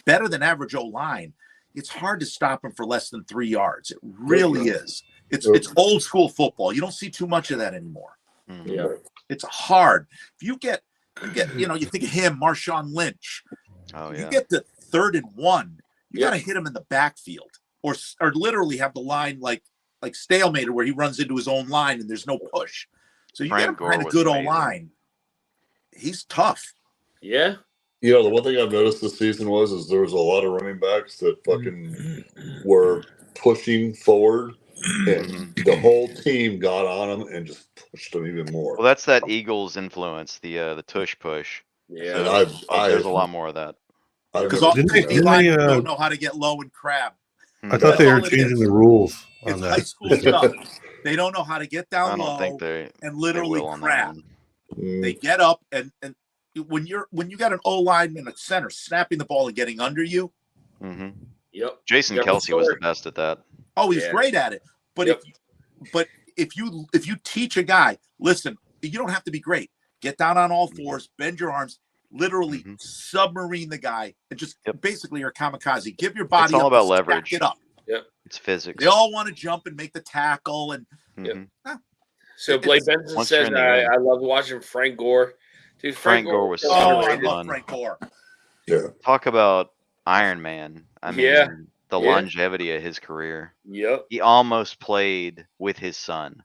better than average O-line, it's hard to stop him for less than 3 yards. It really is. It's old school football. You don't see too much of that anymore. Yeah. It's hard. If you get, you think of him, Marshawn Lynch. Oh, You get to 3rd and 1, you got to hit him in the backfield or literally have the line like stalemated where he runs into his own line and there's no push. So you Frank get him Gore behind a was good amazing. O-line. He's tough. Yeah. You know, the one thing I've noticed this season is there was a lot of running backs that fucking were pushing forward, and the whole team got on them and just pushed them even more. Well, that's that Eagles influence, the tush push. Yeah. So there's a lot more of that. Because all the linemen don't know how to get low and crab. I thought they were changing the rules on It's that. high school stuff. They don't know how to get down I don't low think they and literally will on that crab. one. They get up and when you got an O lineman at center snapping the ball and getting under you. Yep. Jason Kelsey was the best at that. Oh, he's great at it. But if you teach a guy, listen, you don't have to be great. Get down on all fours, bend your arms, literally submarine the guy, and just basically you're a kamikaze. Give your body It's all up about and stack leverage. it up. Yep. It's physics. They all want to jump and make the tackle and So Blake Benson Once you're says, in the ring. I love watching Frank Gore. Dude, Frank Gore was so I underrated. love Frank Gore. Yeah. Talk about Iron Man. I mean, Yeah. the Yeah. longevity of his career. Yep. He almost played with his son.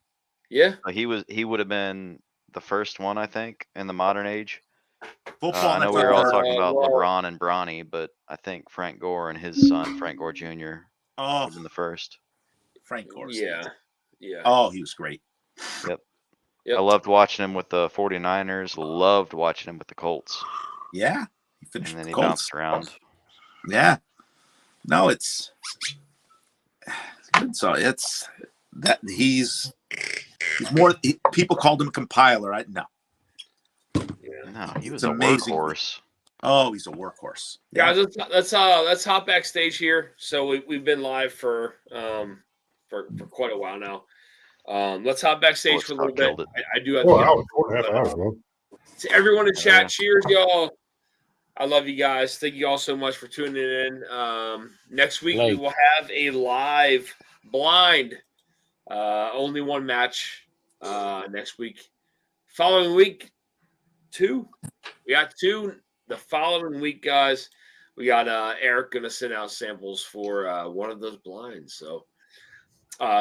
Yeah. He would have been the first one, I think, in the modern age. Football. I know we were all talking about LeBron and Bronny, but I think Frank Gore and his son, Frank Gore Jr., would have been the first. Frank Gore. Yeah. Yeah. Oh, he was great. Yep. I loved watching him with the 49ers. Loved watching him with the Colts. Yeah. He finished And then with he the Colts. bounced around. Yeah. No, it's good. So it's that he's more. People called him a compiler. No, he was It's a amazing. workhorse. Oh, he's a workhorse. Guys, let's hop backstage here. So we've been live for quite a while now. Let's hop backstage for a little bit. I do have to get Hour, 4.5 hours, bro. to everyone in chat. Cheers, y'all. I love you guys. Thank you all so much for tuning in. Next week we will have a live blind. Only one match next week. Following week, 2. We got 2. The following week, guys, we got Eric going to send out samples for one of those blinds. So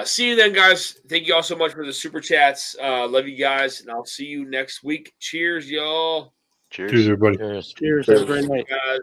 see you then, guys. Thank you all so much for the super chats. Love you guys, and I'll see you next week. Cheers, y'all. Cheers. Cheers, everybody. Cheers. Have a great night. Guys.